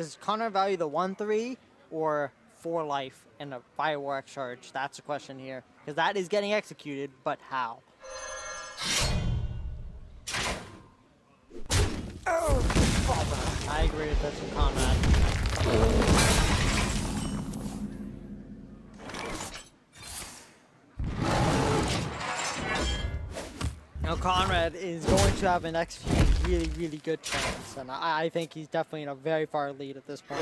value the 1/3 or 4 life and a firework charge? That's the question here, because that is getting executed, but how? agree with this from Conrad. Now Conrad is going to have an next few really, really good turns, and I think he's definitely in a very far lead at this point.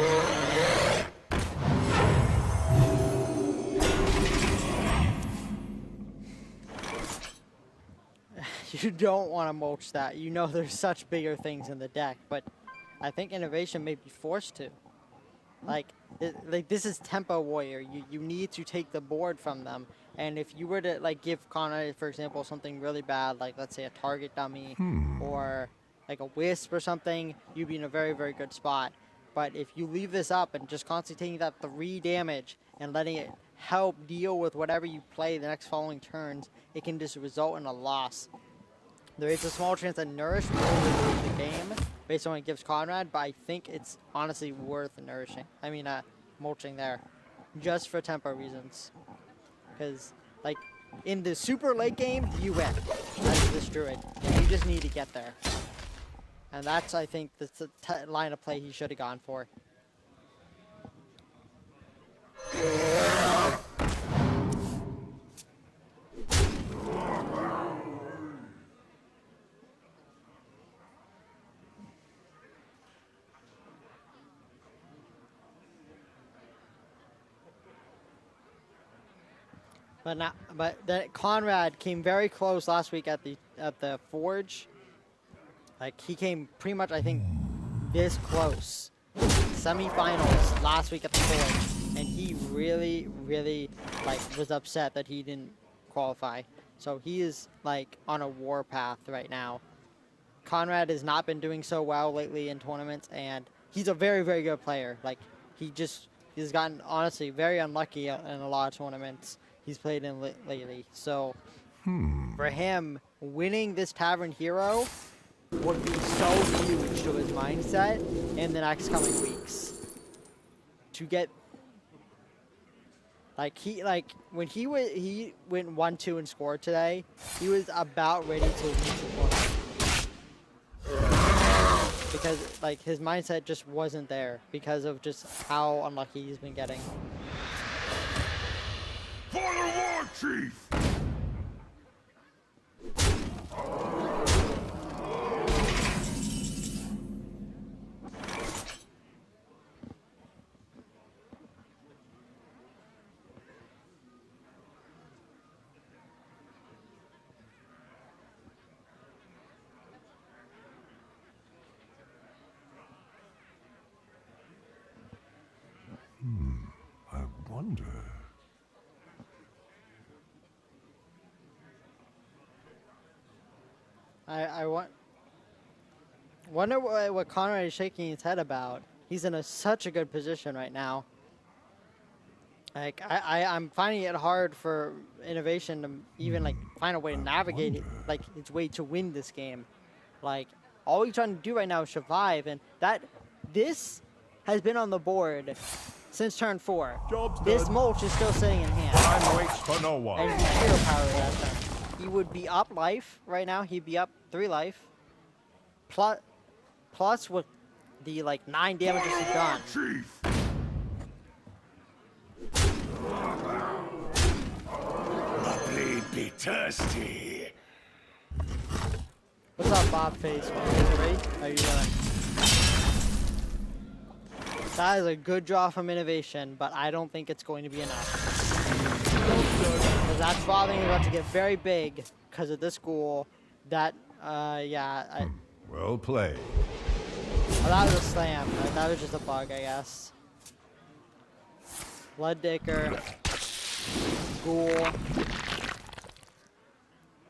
You don't want to mulch that. You know there's such bigger things in the deck, but I think Innovation may be forced to. Like this is Tempo Warrior. You need to take the board from them. And if you were to like give Conrad, for example, something really bad, like let's say a target dummy or like a wisp or something, you'd be in a very, very good spot. But if you leave this up and just constantly taking that 3 damage and letting it help deal with whatever you play the next following turns, it can just result in a loss. There is a small chance that Nourish will win the game based on what it gives Conrad, but I think it's honestly worth mulching there, just for tempo reasons. Because, like, in the super late game, you win as this Druid. And you just need to get there. And that's, I think, the line of play he should have gone for. But then Conrad came very close last week at the Forge. Like he came pretty much, I think, this close. Semifinals last week at the Forge, and he really, really was upset that he didn't qualify. So he is like on a war path right now. Conrad has not been doing so well lately in tournaments, and he's a very, very good player. Like he's gotten honestly very unlucky in a lot of tournaments he's played in lately. So for him, winning this Tavern Hero would be so huge to his mindset in the next coming weeks. To get when he went 1-2 and scored today, he was about ready to lose the tournament. Because his mindset just wasn't there because of just how unlucky he's been getting. For the War Chief! I wonder. I wonder what Conrad is shaking his head about. He's in such a good position right now. Like I'm finding it hard for Innovation to even find a way to navigate it, its way to win this game. Like all he's trying to do right now is survive, and this has been on the board since turn 4. This mulch is still sitting in hand. Time waits for no one. And he's hero power that turn. He would be up life right now. He'd be up 3 life. Plus with the 9 damages he's done. The blade be thirsty. What's up, Bob Face? How you doing? That is a good draw from Innovation, but I don't think it's going to be enough. Because that swathing is about to get very big because of this ghoul. That, Well played. Oh, that was a slam. That was just a bug, I guess. Blood Dicker. Ghoul.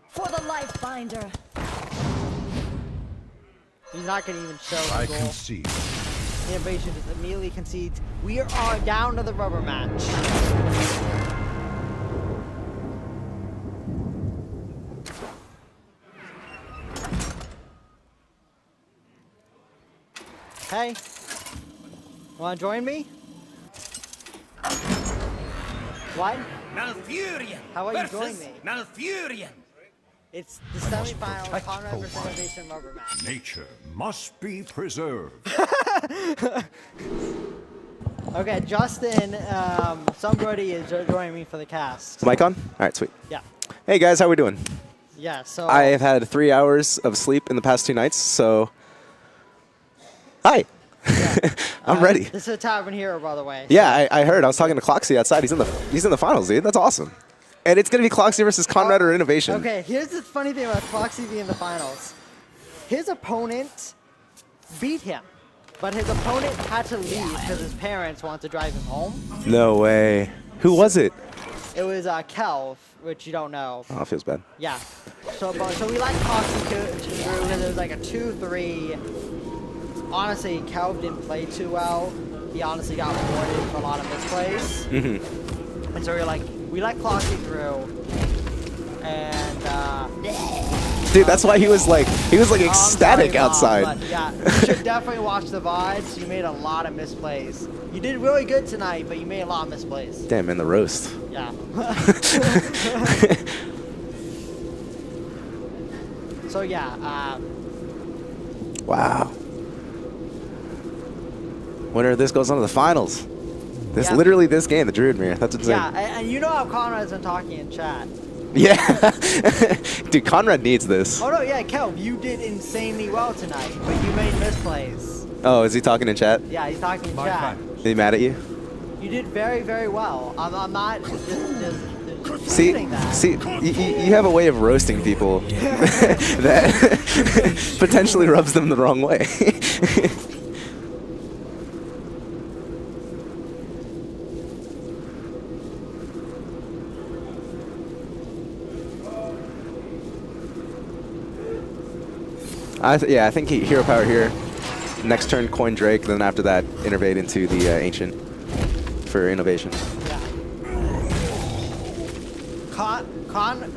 For the Life Binder. He's not going to even show I the ghoul. concede. Innovation just immediately concedes. We are down to the rubber match. Hey, wanna join me? What? Malfurion! How about you join me? Malfurion! It's the I must semifinal protect Conrad the vs wild. Innovation rubber match. Nature must be preserved. Okay, Justin, somebody is joining me for the cast. Mic on? All right, sweet. Yeah. Hey guys, how we doing? Yeah, so... I have had 3 hours of sleep in the past 2 nights, so... Hi. Yeah. I'm ready. This is a tavern hero, by the way. Yeah, I heard. I was talking to Cloxy outside. He's in the finals, dude. That's awesome. And it's going to be Cloxy versus Conrad or Innovation. Okay, here's the funny thing about Cloxy being in the finals. His opponent beat him, but his opponent had to leave because his parents wanted to drive him home. No way. Who was it? It was Kelv, which you don't know. Oh, it feels bad. Yeah. So we like Cloxy because it was like a 2-3. Honestly, Kelv didn't play too well. He honestly got rewarded for a lot of misplays. Mm-hmm. And so we let Cloxy through. And dude, that's why he was like ecstatic outside. Mom, yeah, you should definitely watch the VODs. You made a lot of misplays. You did really good tonight, but you made a lot of misplays. Damn, man, the roast. Yeah. So yeah. Wow. Winner of this goes on to the finals. This Yeah. literally this game, the Druid Mirror. That's insane. Yeah, and you know how Conrad's been talking in chat. Yeah. Dude, Conrad needs this. Oh no, yeah, Kelv, you did insanely well tonight, but you made misplays. Oh, is he talking in chat? Yeah, he's talking in chat. Is he mad at you? You did very, very well. I'm not just See, that. see, you have a way of roasting people that potentially rubs them the wrong way. I think hero power here. Next turn, coin Drake. Then after that, innervate into the ancient for innovation.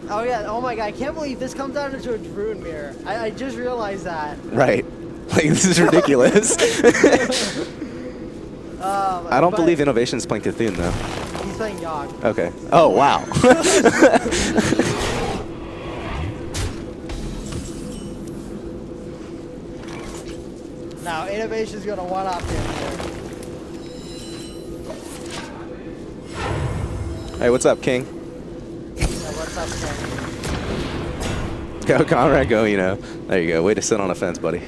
Oh yeah, oh my god, I can't believe this comes out into a Druid Mirror. I just realized that. Right. Like, this is ridiculous. I don't believe Innovation's playing Cthulhu, though. He's playing Yogg. Okay. Oh, wow. Now, Innovation's gonna one-up him here. Hey, what's up, King? What's up, King? Go, Conrad, go, you know. There you go. Way to sit on a fence, buddy.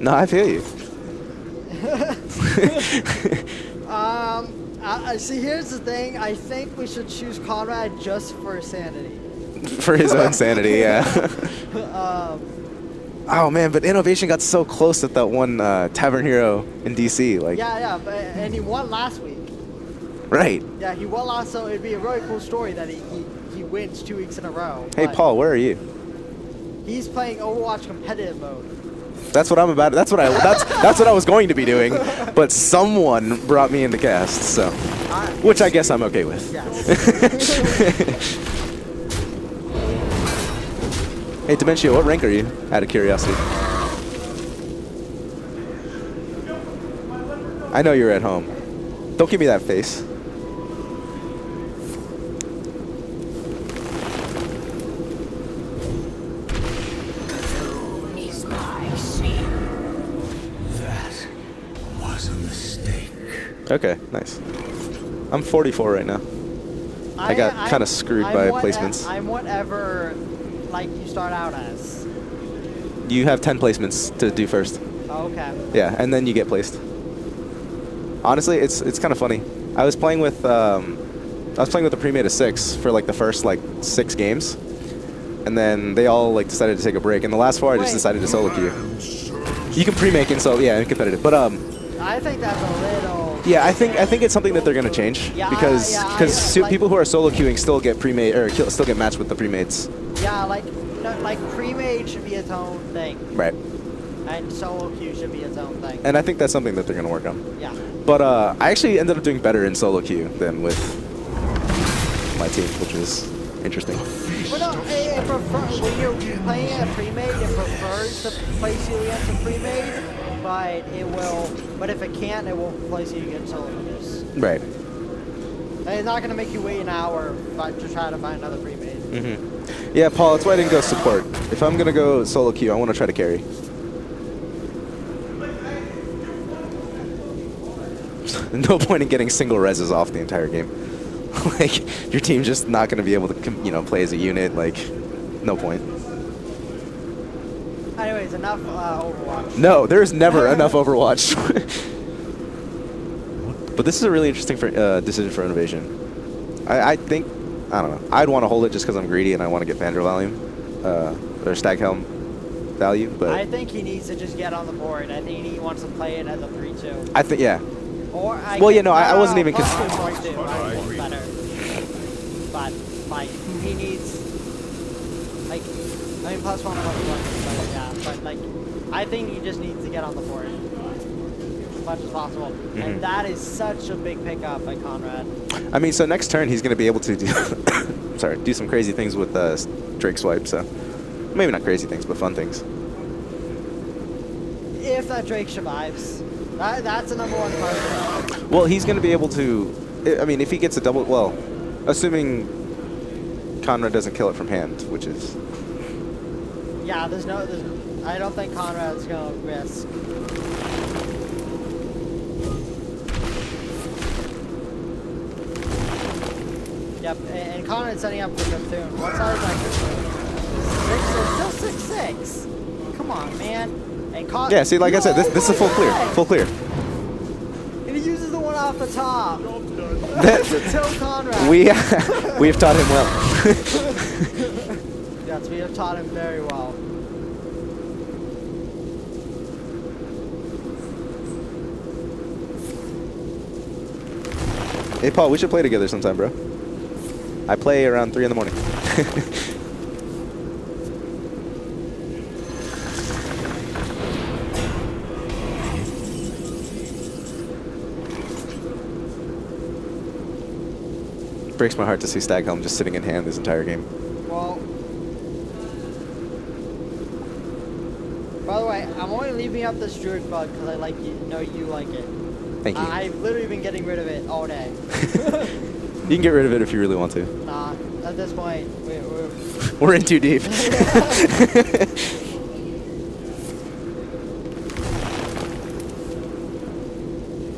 No, I feel you. See, here's the thing. I think we should choose Conrad just for sanity. For his own sanity, yeah. Oh man, but Innovation got so close at that one Tavern Hero in DC, like. Yeah, and he won last week. Right. Yeah, he won last, so it'd be a really cool story that he wins 2 weeks in a row. Hey, Paul, where are you? He's playing Overwatch competitive mode. That's what I'm about. That's what I was going to be doing, but someone brought me into cast, so which I guess I'm okay with. Yes. Hey, Dementia, what rank are you? Out of curiosity. I know you're at home. Don't give me that face. Okay, nice. I'm 44 right now. I got kind of screwed by placements. I'm whatever, like, you start out as. You have 10 placements to do first. Oh, okay. Yeah, and then you get placed. Honestly, it's kind of funny. I was playing with the pre-made of 6 for like the first like 6 games, and then they all like decided to take a break. And the last 4, I just decided to solo queue. You can pre-make and in competitive, but I think that's a little. Yeah, I think it's something that they're gonna change because people who are solo queuing still get pre-made or still get matched with the pre-mates. Yeah, like pre-made should be its own thing. Right. And solo queue should be its own thing. And I think that's something that they're gonna work on. Yeah. But I actually ended up doing better in solo queue than with my team, which was interesting. Well, no, when you're playing a pre-made, it prefers to place you against a pre-made, but if it can't, it will place you against solo queues. Right. It's not gonna make you wait an hour to try to find another pre-made. Yeah, Paul, that's why I didn't go support. If I'm gonna go solo queue, I want to try to carry. No point in getting single reses off the entire game. Like, your team's just not gonna be able to, play as a unit. Like, no point. Anyways, enough Overwatch. No, there's never enough Overwatch. But this is a really interesting decision for innovation. I think, I don't know. I'd want to hold it just because I'm greedy and I want to get Fandral volume, or Stag Helm value. But I think he needs to just get on the board. I think he wants to play it as a 3-2. I think, yeah. Or I I wasn't even better. But like he needs like +1 better, yeah. But like I think he just needs to get on the board as much as possible. And that is such a big pickup by Conrad. I mean, so next turn he's going to be able to do do some crazy things with Drake Swipe. So maybe not crazy things, but fun things. If that Drake survives, that's the #1 card. Well, he's going to be able to. I mean, if he gets a double, well, assuming Conrad doesn't kill it from hand, which is. Yeah, I don't think Conrad's gonna risk. Yep, and Conrad's setting up for Cthulhu. What side is that Cthulhu? 6, it's still 6-6. Come on, man. And yeah, see, like I said, this is a full clear. Full clear. And he uses the one off the top. That's a Till Conrad. We have taught him well. Yes, we have taught him very well. Hey, Paul, we should play together sometime, bro. I play around 3 in the morning. Breaks my heart to see Staghelm just sitting in hand this entire game. Well, by the way, I'm only leaving up this Druid bug because I like you. Know you like it. Thank you. I've literally been getting rid of it all day. You can get rid of it if you really want to. Nah, at this point, we're in too deep.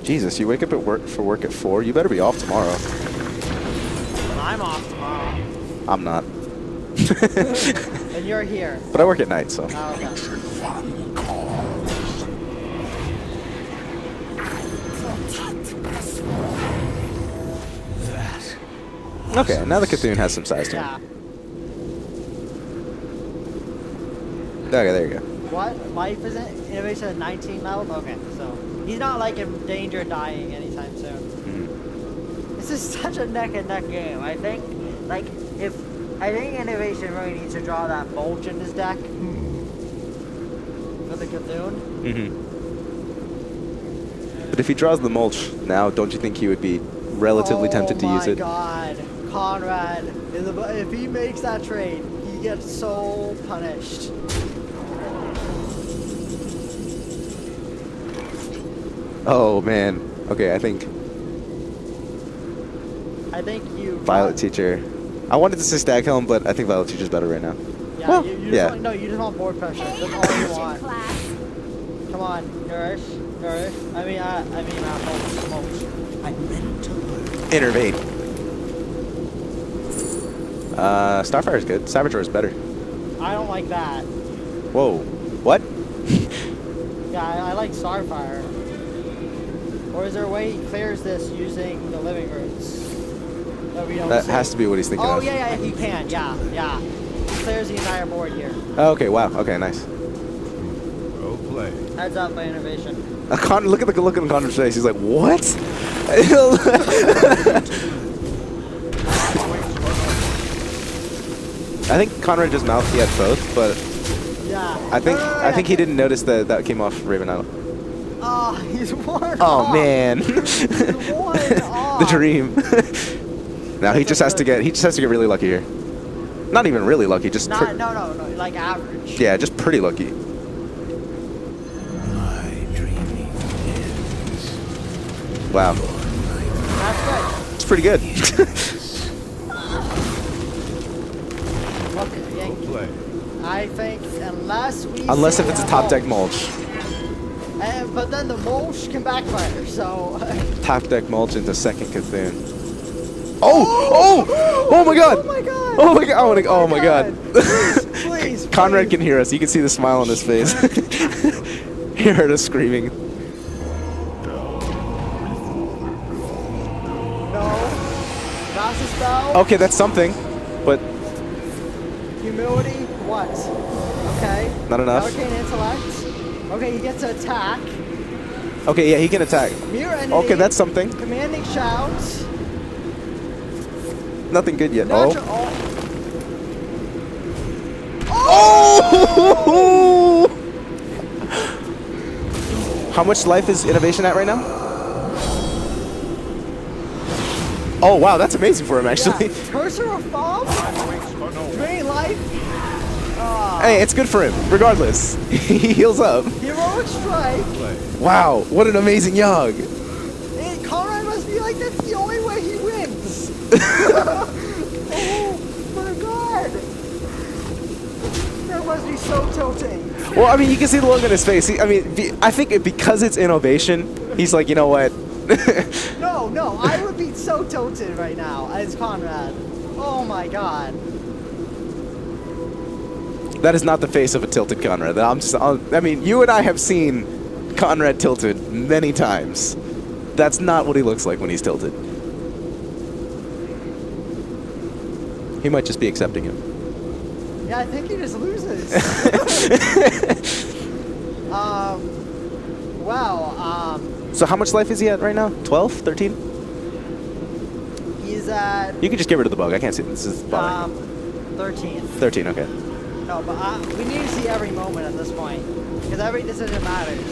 Jesus, you wake up for work at 4? You better be off tomorrow. I'm off tomorrow. I'm not. And you're here. But I work at night, so. Oh, okay. Okay, now the Cthulhu has some size to him. Yeah. Okay, there you go. What? Life isn't innovation at 19 level? Okay, so he's not like in danger of dying anytime soon. This is such a neck and neck game. I think, like, I think innovation really needs to draw that mulch in his deck for the Cthulhu. But if he draws the mulch now, don't you think he would be relatively tempted to use it? Oh my God, Conrad! If he makes that trade, he gets so punished. Oh man. Okay, I think you. Violet Teacher. I wanted to say Staghelm, but I think Violet Teacher's better right now. Yeah, well, you just want board pressure. That's all you want. Come on, nourish. I mean, mulch. I meant to learn. Innervate. Starfire is good. Saboteur is better. I don't like that. Whoa. What? Yeah, I like Starfire. Or is there a way he clears this using the living roots? That we don't see? Has to be what he's thinking of. Oh, yeah, he can. Yeah. He clears the entire board here. Oh, okay, wow. Okay, nice. Well played. Heads up by innovation. Look at the look on Connor's face. He's like, what? I think Conrad just mouthed he had both, but yeah. I think he didn't notice that came off Raven Idol. Oh, he's one Oh off. man. He's one off. The dream. Now he just has to get really lucky here. Not even really lucky, just no, like average. yeah, just pretty lucky. My dreaming ends. Wow. That's good. That's pretty good. Okay, I think Unless if it's a top deck mulch. But then the mulch can backfire, so. Top deck mulch into second Cthulhu. Oh my god! Oh my god! Oh my god! Oh my god! Please, Conrad can hear us. You can see the smile on his face. He heard us screaming. That's a spell. Okay, that's something, but Humility, what? Okay. Not enough. Arcane intellect. Okay, he gets to attack. okay, yeah, he can attack. Mirror entity. Okay, that's something. Commanding shouts. Nothing good yet. Natural. Oh! How much life is innovation at right now? Oh wow, that's amazing for him actually. Yeah. Cursor of Fall. Drain life. Hey, it's good for him, regardless. He heals up. Heroic strike. Wow, what an amazing Yogg. Conrad must be like, that's the only way he wins. Oh my god. That must be so tilting. Well, I mean, you can see the look on his face. I think because it's innovation, he's like, you know what? No, I would be so tilted right now as Conrad. Oh my god. That is not the face of a tilted Conrad. I mean, you and I have seen Conrad tilted many times. That's not what he looks like when he's tilted. He might just be accepting him. Yeah, I think he just loses. So how much life is he at right now? 12? 13? He's at You can just get rid of the bug. I can't see it. This is bothering 13. 13, okay. No, but we need to see every moment at this point. Because every decision matters.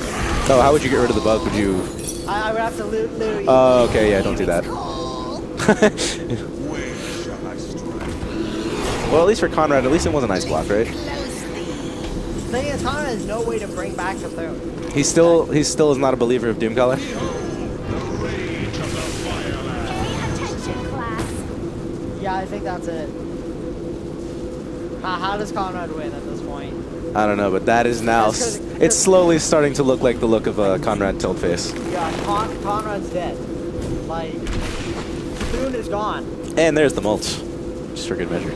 So how would you get rid of the bug? Would you... I would have to literally... Oh, okay, yeah, don't do that. Well, at least for Conrad, at least it was a nice block, right? The thing is, Conrad has no way to bring back the third. He still is not a believer of Doomcaller? Yeah, I think that's it. How does Conrad win at this point? I don't know, but that is now... It's slowly starting to look like the look of a Conrad tilt face. Yeah, Conrad's dead. Like, Cthulhu is gone. And there's the mulch, just for good measure.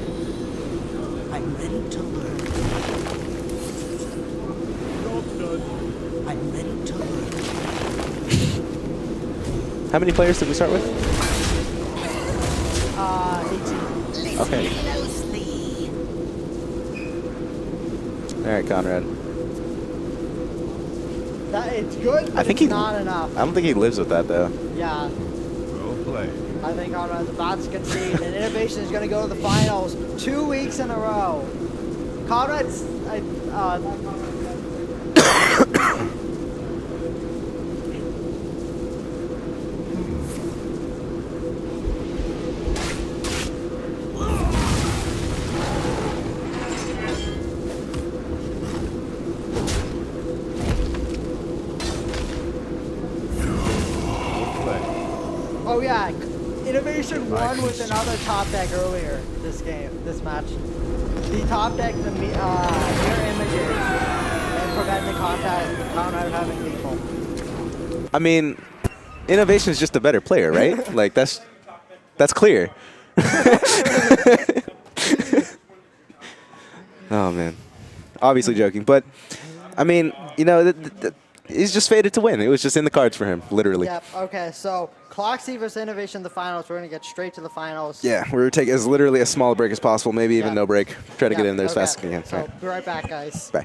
I'm ready to learn. I'm ready to learn. How many players did we start with? 18. Okay. Alright, Conrad. It's good, but I think it's not enough. I don't think he lives with that, though. Yeah. Well played. I think Conrad's about to concede, and Innovation is going to go to the finals 2 weeks in a row. Conrad's... Oh yeah, Innovation won with another top deck earlier this match. The top deck, the mirror images, and prevent the Conrad having lethal. I mean, Innovation is just a better player, right? Like, that's clear. Oh, man. Obviously joking, but, I mean, you know, he's just fated to win. It was just in the cards for him, literally. Yep, okay, so Cloxy versus Innovation in the finals. We're going to get straight to the finals. Yeah, we're going to take as literally a small break as possible, maybe even no break. Try to get in there as fast as we can. So, All right. be right back, guys. Bye.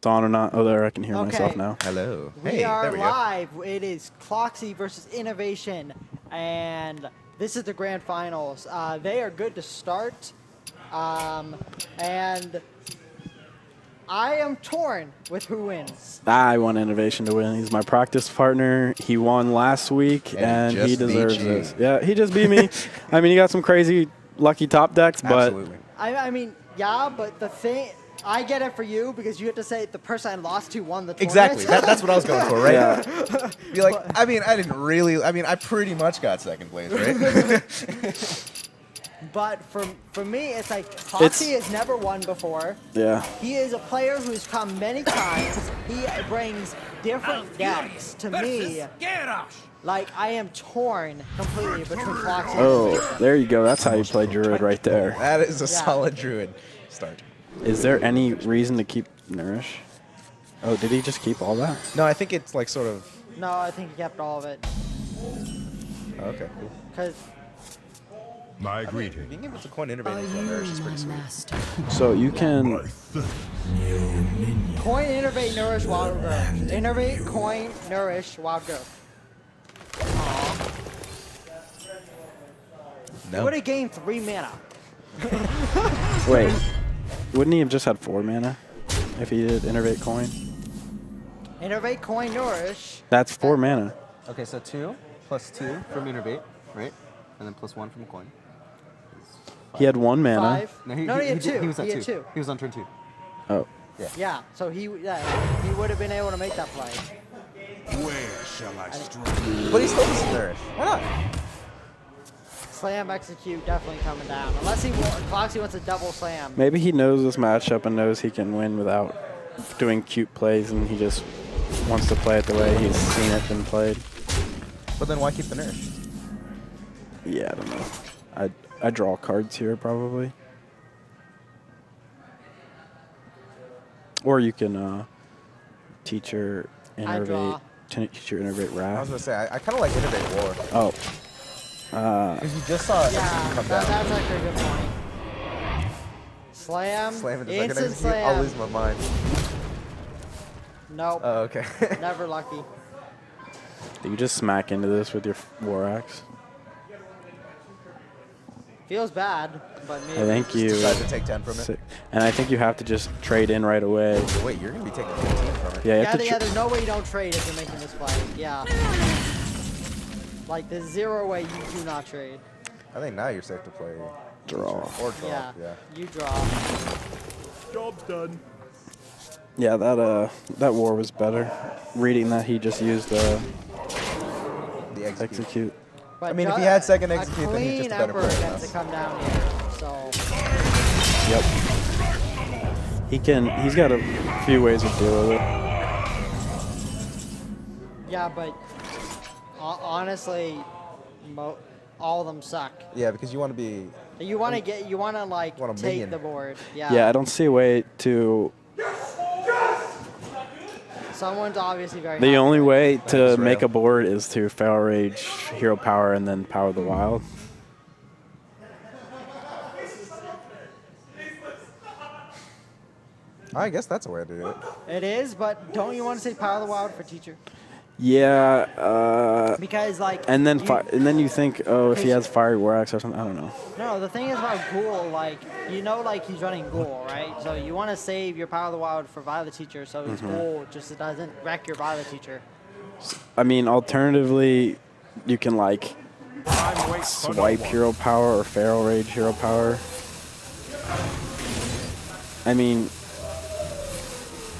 It's on or not? Oh, there, I can hear Okay. myself now. Hello. We Hey, are there we go. live. It is Cloxy versus Innovation, and this is the grand finals. They are good to start, and I am torn with who wins. I want Innovation to win. He's my practice partner. He won last week, and he just beat deserves you. this. Yeah, he just beat me. I mean, he got some crazy lucky top decks, but Absolutely. I mean, yeah, but the thing, I get it for you because you have to say the person I lost to won the tournament. Exactly. That's what I was going for, right? Yeah. Be like, I mean, I didn't really. I mean, I pretty much got second place, right? But for me, it's like Cloxy has never won before. yeah. He is a player who's come many times. He brings different decks to me. Like, I am torn completely between Cloxy and Oh, Innovation. there you go. That's how you play Druid right there. That is a Yeah. solid druid start. Is there any reason to keep Nourish? Oh, did he just keep all that? No, I think it's like sort of. No, I think he kept all of it. Oh, okay, cool. Because My greeting. Being able to coin innovate into a nourish is pretty sweet. So you can. coin, innovate, nourish, wild growth. Innovate, coin, nourish, wild growth. He No. would have gained 3 mana. Wait. Wouldn't he have just had 4 mana if he did Innervate Coin? Innovate, coin, nourish. That's 4 mana. Okay, so 2 plus 2 from innovate, right? And then plus 1 from a coin. He had 1 mana. 5. No, No, he had 2. He was at He had 2. 2. He was on turn 2. Oh. Yeah, so he would have been able to make that play. Where shall I strike? But he still doesn't nourish. Why not? Slam, execute, definitely coming down. Unless Cloxy wants a double slam. Maybe he knows this matchup and knows he can win without doing cute plays, and he just wants to play it the way he's seen it been played. But then why keep the nourish? Yeah, I don't know. I draw cards here probably. Or you can teacher innervate, teacher innervate I wrath. was gonna say I kind of like innovate war. Oh. Because you just saw it come down. That's actually a good point. Slam, Slam it just like an instant execute. I'll slam. lose my mind. Nope. Oh, okay. Never lucky. Do you just smack into this with your war axe? Feels bad, but maybe. I think you decide to take 10 from it. And I think you have to just trade in right away. Wait, you're gonna be taking 15 from it. Yeah, you have to Yeah, there's no way you don't trade if you're making this play. Yeah. Like, there's 0 way you do not trade. I think now you're safe to play Draw. or draw. Yeah. Yeah. You draw. Job's done. Yeah, that war was better. Reading that he just used The execute. But I mean, if he had second a execute, then he's clean just a better Emperor player than gets to us. come down here. So. Yep. He's got a few ways to deal with it. Yeah, but honestly, all of them suck. Yeah, because you want to be. You want to like Want a take minion. the board. Yeah. Yeah, I don't see a way to. Someone's obviously very. The happy. only way to Israel. make a board is to Feral Rage, Hero Power, and then Power the Wild. I guess that's a way to do it. It is, but don't you want to say Power of the Wild for teacher? Yeah. Because like. And then you think, oh, if he has Fiery War Axe or something, I don't know. No, the thing is about Ghoul, like, like he's running Ghoul, right? So you want to save your Power of the Wild for Violet Teacher, so his Ghoul just doesn't wreck your Violet Teacher. I mean, alternatively, you can like swipe Hero Power or Feral Rage Hero Power. I mean,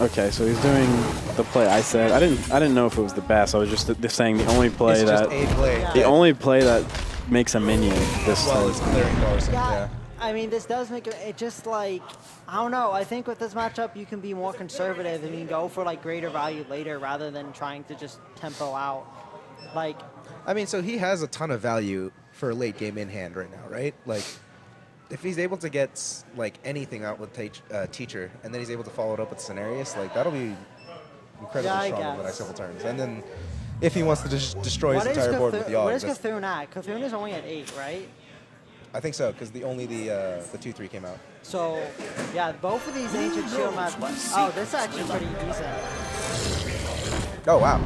okay, so he's doing the play I said. I didn't know if it was the best. I was just saying the only play It's that just a play. the only play that makes a minion this Well, time. it's clearing Dorsey. Yeah. I mean, this does make it just like, I don't know. I think with this matchup, you can be more conservative and you can go for like greater value later rather than trying to just tempo out. Like, I mean, so he has a ton of value for a late game in hand right now, right? Like, if he's able to get like anything out with teacher, and then he's able to follow it up with Scenarius, like that'll be incredibly strong over the next couple turns. And then if he wants to just destroy his entire board with Yogg, what is that's- Cthulhu at? Cthulhu is only at 8, right? I think so, because the 2-3 came out. So, yeah, both of these ancient shield masters. Oh, this is actually pretty decent. Oh, wow.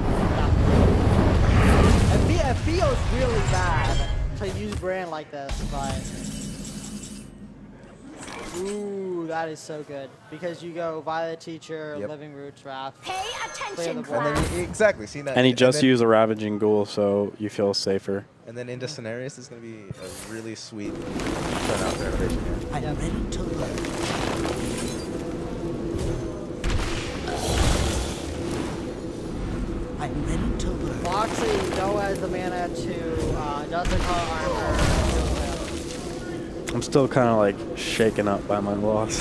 It feels really bad to use Brand like this, but... Ooh, that is so good. Because you go Violet Teacher, Yep. Living Roots, Wrath. Pay attention, board. And then exactly, see that. And he just then, used a Ravaging Ghoul, so you feel safer. And then into Cenarius is going to be a really sweet turnout for innovation here. I'm ready to learn. I'm ready to learn. Foxy, Noah has the mana to Justicar Armor. I'm still kind of like shaken up by my loss.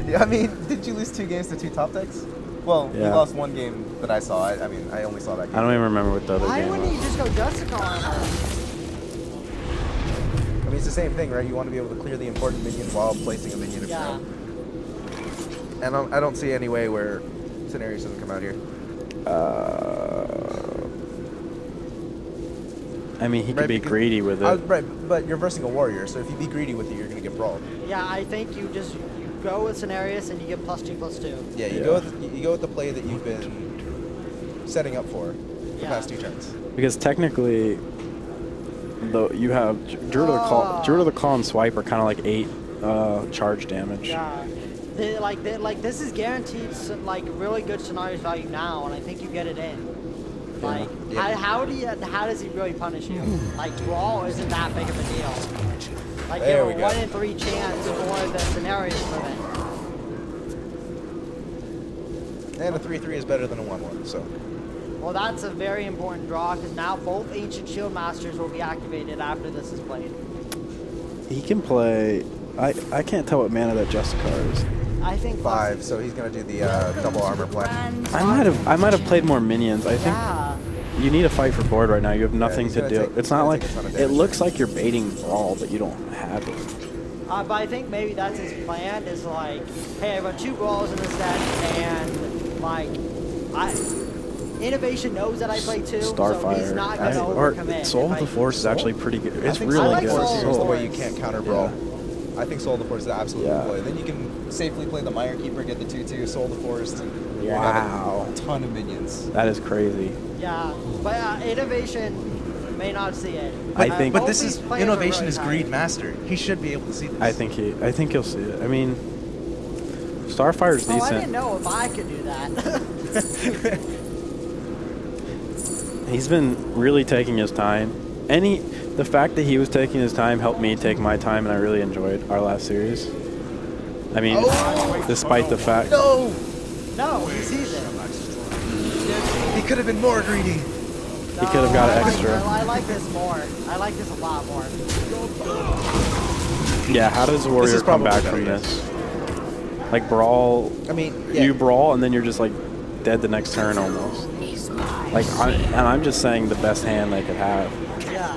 Yeah, I mean, did you lose 2 games to 2 top decks? Well, you Yeah. lost 1 game that I saw. I mean, I only saw that game. I don't even remember what the other Why game wouldn't was. you just go Justicar Armor? I mean, it's the same thing, right? You want to be able to clear the important minion while placing a minion in Yeah. front. And I don't see any way where Cenarius doesn't come out here. I mean, he could Right, be because- greedy with it. Right, but you're versing a warrior, so if you be greedy with it, you're going to get brawled. Yeah, I think you go with Cenarius and you get +2/+2. Yeah, you go with the play that you've been setting up for the Yeah. past 2 turns. Because technically, though you have Druid of the Claw and Swipe are kind of like 8 charge damage. Yeah. This is guaranteed like really good Cenarius value now, and I think you get it in. Like, Yeah. how does he really punish you? Like, Brawl isn't that big of a deal. Like, There you we have a go. 1 in 3 chance for the Cenarius limit. And a 3/3 is better than a 1/1, so. Well, that's a very important draw, because now both Ancient Shield Masters will be activated after this is played. He can play. I can't tell what mana that Justicar is. I think 5, so he's going to do the double armor play. I might have played more minions. I think Yeah. you need a fight for board right now. You have nothing he's to gonna do. take- It's he's not gonna like take a ton of it damage looks like you're baiting Brawl, but you don't have it. But I think maybe that's his plan, is like, hey, I've got 2 Brawls in this deck, and like, Innovation knows that I play 2, so Starfire. he's not going to Or overcommit. Soul if of the I- Force is actually pretty good. It's I think really Soul of good. the Force Soul is of the the way you Force. can't counter brawl. I think Soul of the Force is the absolute Yeah. play. Then you can safely play the Mire Keeper, get the 2/2, Soul of the Forest, and you're gonna Wow. have a ton of minions. That is crazy. Yeah, but Innovation may not see it. I think- But Both this these is players are Innovation really is tight. Greed Master. He should be able to see this. I think he'll see it. I mean, Starfire's Oh, I decent. didn't know if I could do that. He's been really taking his time. The fact that he was taking his time helped me take my time, and I really enjoyed our last series. I mean, despite the fact. No! No, he sees it. He could have been more greedy. He could have got I like- extra. I like this more. I like this a lot more. Yeah, how does Warrior is come probably back better, from yes. this? Like Brawl, I mean, yeah. you Brawl, and then you're just like dead the next turn almost. Like, and I'm just saying the best hand they could have. Yeah.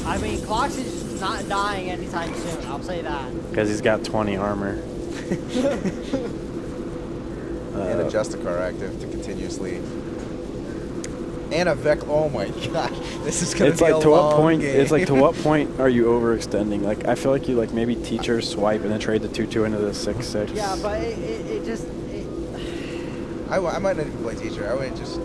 I mean, Cloxy's not dying anytime soon, I'll say that. Because he's got 20 armor. And a Justicar active to continuously. And a Vec. Oh my gosh, this is gonna It's be like a to what long point? game. It's like to what point are you overextending? Like I feel like you like maybe teacher swipe and then trade the 2/2 into the 6/6. Yeah, but it just... I might not even play teacher. I would just.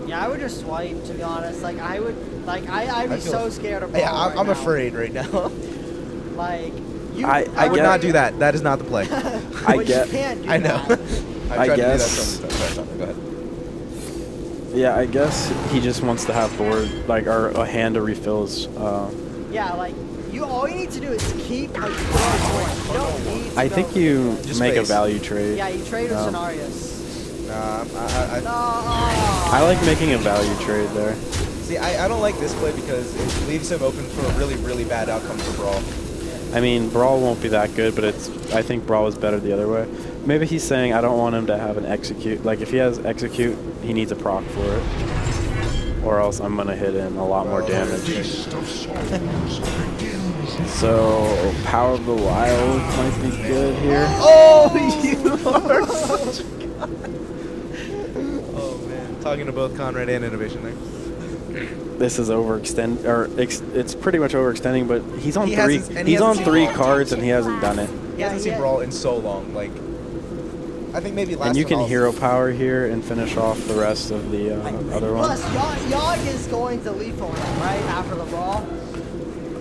Yeah, I would just swipe, to be honest. Like, I would... Like, I'd be I feel- so scared of Brawl Yeah, I'm right now. afraid right now. Like, you... I would get- not do that. That is not the play. I But get. you can't do I know. that. I've I tried guess- to do that so many times. Sorry, go ahead. Yeah, I guess he just wants to have board like or a hand to refill his. Yeah, like, all you need to do is keep, like, your point. You don't need to I go think you Just make a face. value trade. Yeah, you trade with No. Cenarius. I I like making a value trade there. see. I don't like this play because it leaves him open for a really, really bad outcome for Brawl. I mean, Brawl won't be that good, but I think Brawl is better the other way. Maybe he's saying I don't want him to have an execute. Like if he has execute, he needs a proc for it, or else I'm gonna hit him a lot more damage. Feast of souls begins. So Power of the Wild might be good here. Oh, you are such a god. Oh man, talking to both Conrad and Innovation there. this is overextend, or it's pretty much overextending. But he's on He three. hasn't- and he He's on hasn't 3 seen- cards and he hasn't done it. He hasn't seen Brawl in so long. Like, I think maybe last. And you one can also- hero power here and finish off the rest of the other ones. Plus, Yog is going to lethal him, right? After the brawl.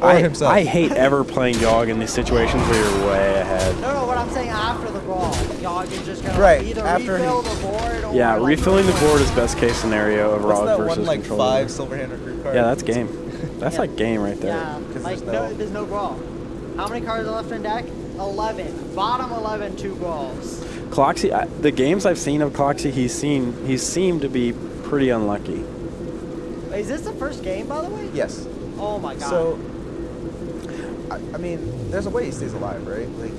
I hate ever playing Yogg in these situations where you're way ahead. No, what I'm saying after the brawl. Yog is just going Right, to either after refill the board or. Yeah, like, refilling the board is best case scenario of What's Rog that versus one, like, controller. 5 silver hand recruit card? Yeah, that's game. That's like game right there. Yeah, like there's no brawl. How many cards are left in deck? 11. Bottom 11, 2 brawls. Cloxy, the games I've seen of Cloxy, he's seemed to be pretty unlucky. Is this the first game, by the way? Yes. Oh my god. So, I mean, there's a way he stays alive, right? Like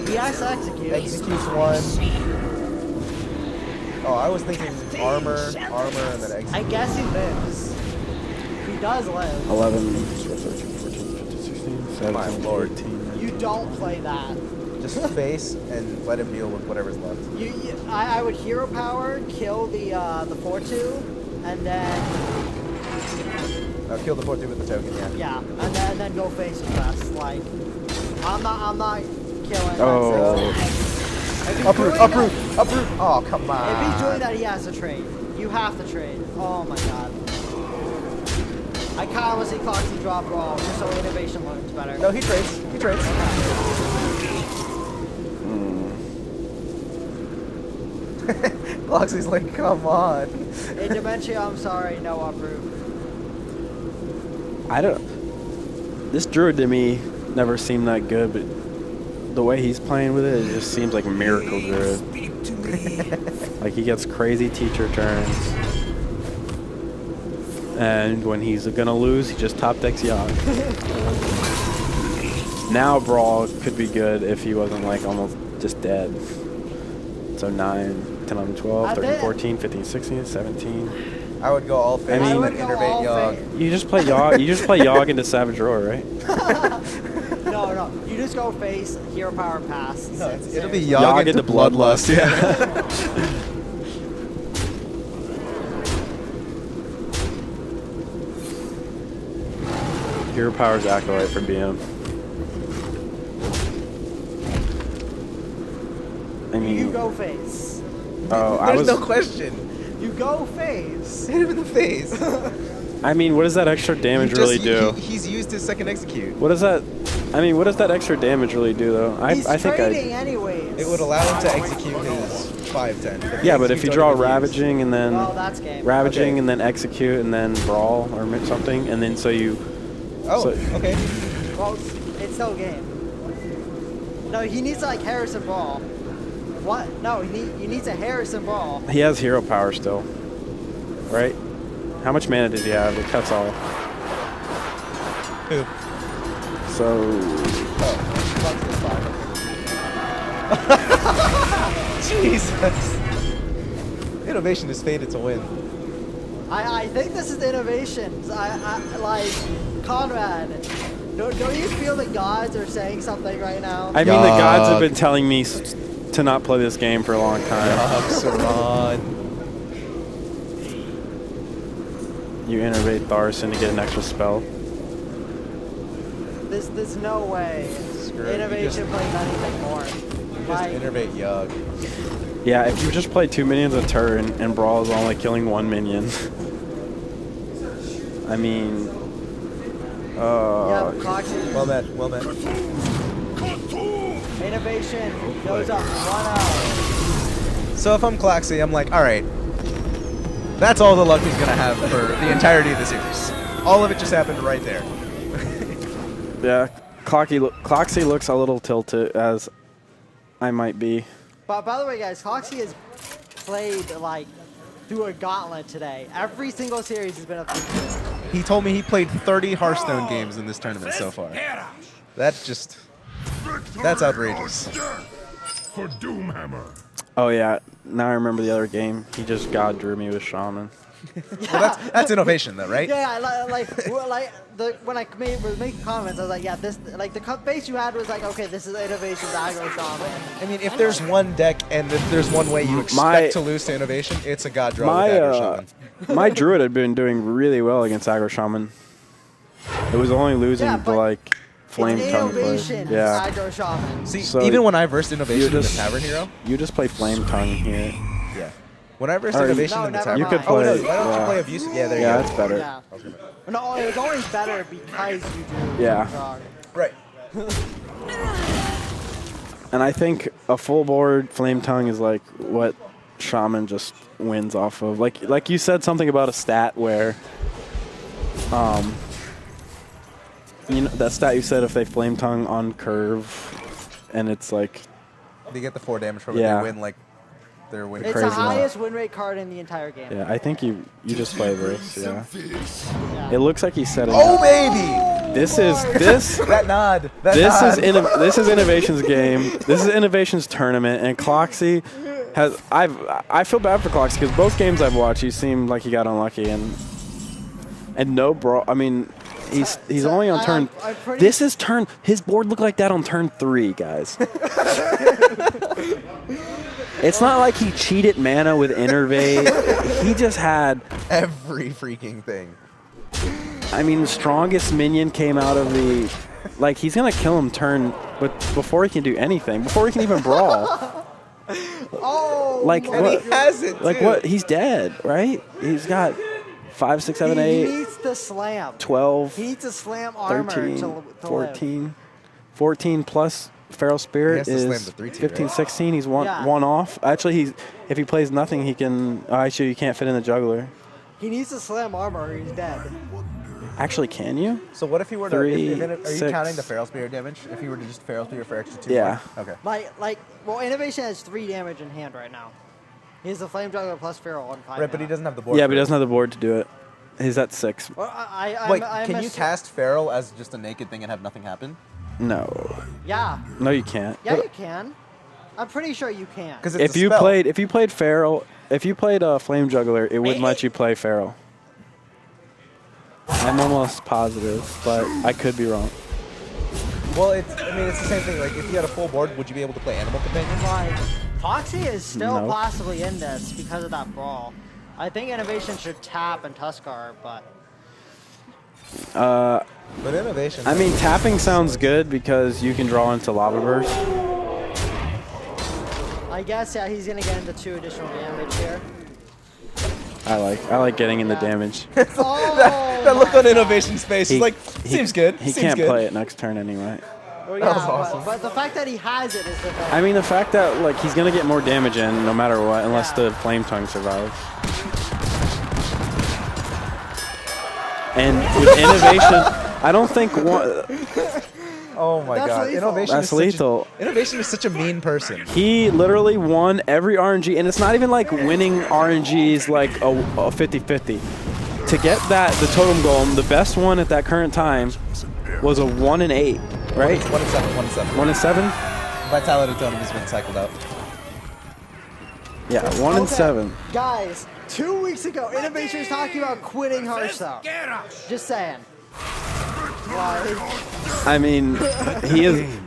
he has to execute. Executes one. Oh, I was thinking armor, and then execute. I guess he lives. He does live. 11, 13, 14, 15, 16, 17, My lord. 18. You don't play that. Just face and let him deal with whatever's left. I would hero power, kill the 4/2, and then Kill the 4/2 with the token, yeah. yeah, and then go face with us. Like I'm not killing. Oh. Uproot. Oh, come on. If he's doing that, he has to trade. You have to trade. Oh my god. I kind of want to see Cloxy drop brawl just so innovation learns better. No, he trades. He trades. Cloxy's like, come on. In Dementia, I'm sorry, no uproot. I don't. This druid to me never seemed that good, but the way he's playing with it just seems like miracle druid. Like he gets crazy teacher turns, and when he's gonna lose, he just top decks Yogg. Now Brawl could be good if he wasn't like almost just dead. So 9, 10, 11, 12, 13, 14, 15, 16, 17. I would go all face I mean, and then innervate Yogg. You just play Yogg. You just play Yogg into Savage Roar, right? No. You just go face, hero power, pass. No, it'll be Yogg into Bloodlust. Yeah. Hero Power's Acolyte for BM. I mean, You go face. Oh, There's no question. You go face. Hit him in the face. I mean, what does that extra damage really do? He's used his second execute. What does that? I mean, what does that extra damage really do, though? He's I think trading anyways. It would allow him to execute his 5/10. Yeah, but if you draw Ravaging and then Well, that's game. Ravaging Okay. and then execute and then Brawl or something, and then so you. Oh, so, okay. Well, it's still game. No, he needs to like Harrison Brawl. What? No, he needs a Harrison Brawl. He has Hero Power still, right? How much mana did he have? It cuts all. Who? So. Jesus. Innovation is fated to win. I think this is innovations. I like Conrad. Don't you feel the gods are saying something right now? I mean, the gods have been telling me to not play this game for a long time. You innervate Tharson to get an extra spell. There's no way. Screw it, Innovation plays anything more. Just Like, innervate Yogg. Yeah, if you just play 2 minions a turn and Brawl is only killing 1 minion. I mean. yeah, Cloxy. Well met. Innovation goes up 1-0. So if I'm Cloxy, I'm like, all right. That's all the luck he's going to have for the entirety of the series. All of it just happened right there. Yeah, Cloxy looks a little tilted, as I might be. But by the way, guys, Cloxy has played like through a gauntlet today. Every single series has been a 3-2. He told me he played 30 Hearthstone games in this tournament so far. That's outrageous. For Doomhammer. Oh yeah, now I remember the other game. He just god drew me with Shaman. Well, that's innovation, though, right? Yeah, when I was making comments, I was like, yeah, this like the face you had was like, okay, this is innovation's aggro shaman. I mean, if there's one deck and if there's one way you expect to lose to innovation, it's a god draw with aggro shaman. My druid had been doing really well against aggro shaman. It was only losing to like flame tongue play. Yeah. Aggro shaman. See, So even when I versed innovation in the tavern hero, you just play flame tongue here. yeah. When I versed innovation in the tavern, you could oh no, play. why don't you play abusive? Yeah, there you go. Yeah, that's better. Yeah. No, it was always better because you do. Yeah. Right. And I think a full board flame tongue is like what shaman just wins off of. Like you said something about a stat where, you know that stat you said if they flame tongue on curve, and it's like they get the 4 damage from it. Yeah. They win like they're winning. It's crazy the highest win rate card in the entire game. Yeah, I think you just play this. Yeah. It looks like he's setting. Oh up. baby! This is that nod. That this nod. this is innovation's game. This is innovation's tournament, and Cloxy has. I feel bad for Cloxy because both games I've watched, he seemed like he got unlucky and no bro. I mean, he's only on turn. This is turn. His board looked like that on turn 3, guys. It's not like he cheated mana with Innervate. He just had every freaking thing. I mean, the strongest minion came out of the... Like, he's going to kill him turn, but before he can do anything, before he can even brawl. Oh, like, and what, he has it, like, too. what? He's dead, right? He's got 5, 6, 7, 8... He needs to slam. 12... He needs to slam armor 13, to 14... live. 14 plus Feral Spirit He has to is slam the 3-2, 15, right? 16. He's one off. Actually, if he plays nothing, he can... actually, you can't fit in the juggler. He needs to slam armor or he's dead. Actually, can you? So what if he were to? 3, are you 6. counting the Feral Spirit damage? If he were to just Feral Spirit for extra 2? Yeah. Okay. Well, Innovation has 3 damage in hand right now. He has the Flame Juggler plus Feral on 5. Right, but he doesn't have the board. Yeah, but he doesn't have the board to do it. He's at 6. Well, Wait, can you cast Feral as just a naked thing and have nothing happen? No. Yeah. No, you can't. Yeah, you can. I'm pretty sure you can. Because If you played Feral, if you played Flame Juggler, it wouldn't let you play Feral. I'm almost positive, but I could be wrong. Well, it's the same thing. Like, if you had a full board, would you be able to play Animal Companion? Like, Foxy is still No. possibly in this because of that brawl. I think Innovation should tap and Tuskar, but... But Innovation... I mean, tapping sounds good because you can draw into Lava Burst. I guess, yeah, he's going to get into 2 additional damage here. I like getting in the damage. that look on Innovation's face is like, seems good. He seems can't good. play it next turn anyway. Well, That was awesome. But the fact that he has it is the thing. I mean, the fact that like he's gonna get more damage in no matter what, unless the Flame Tongue survives. And with Innovation, I don't think one. Oh my That's god, lethal. Innovation That's is such lethal. Innovation is such a mean person. He literally won every RNG, and it's not even like winning RNGs like a 50-50. To get the totem golem, the best one at that current time was a 1 and 8, right? 1 and 7. 1 and 7. 1 and 7. Vitality totem has been cycled out. Yeah, 1 and Okay, 7. Guys, 2 weeks ago, Innovation was talking about quitting Hearthstone. Just saying. Like, I mean,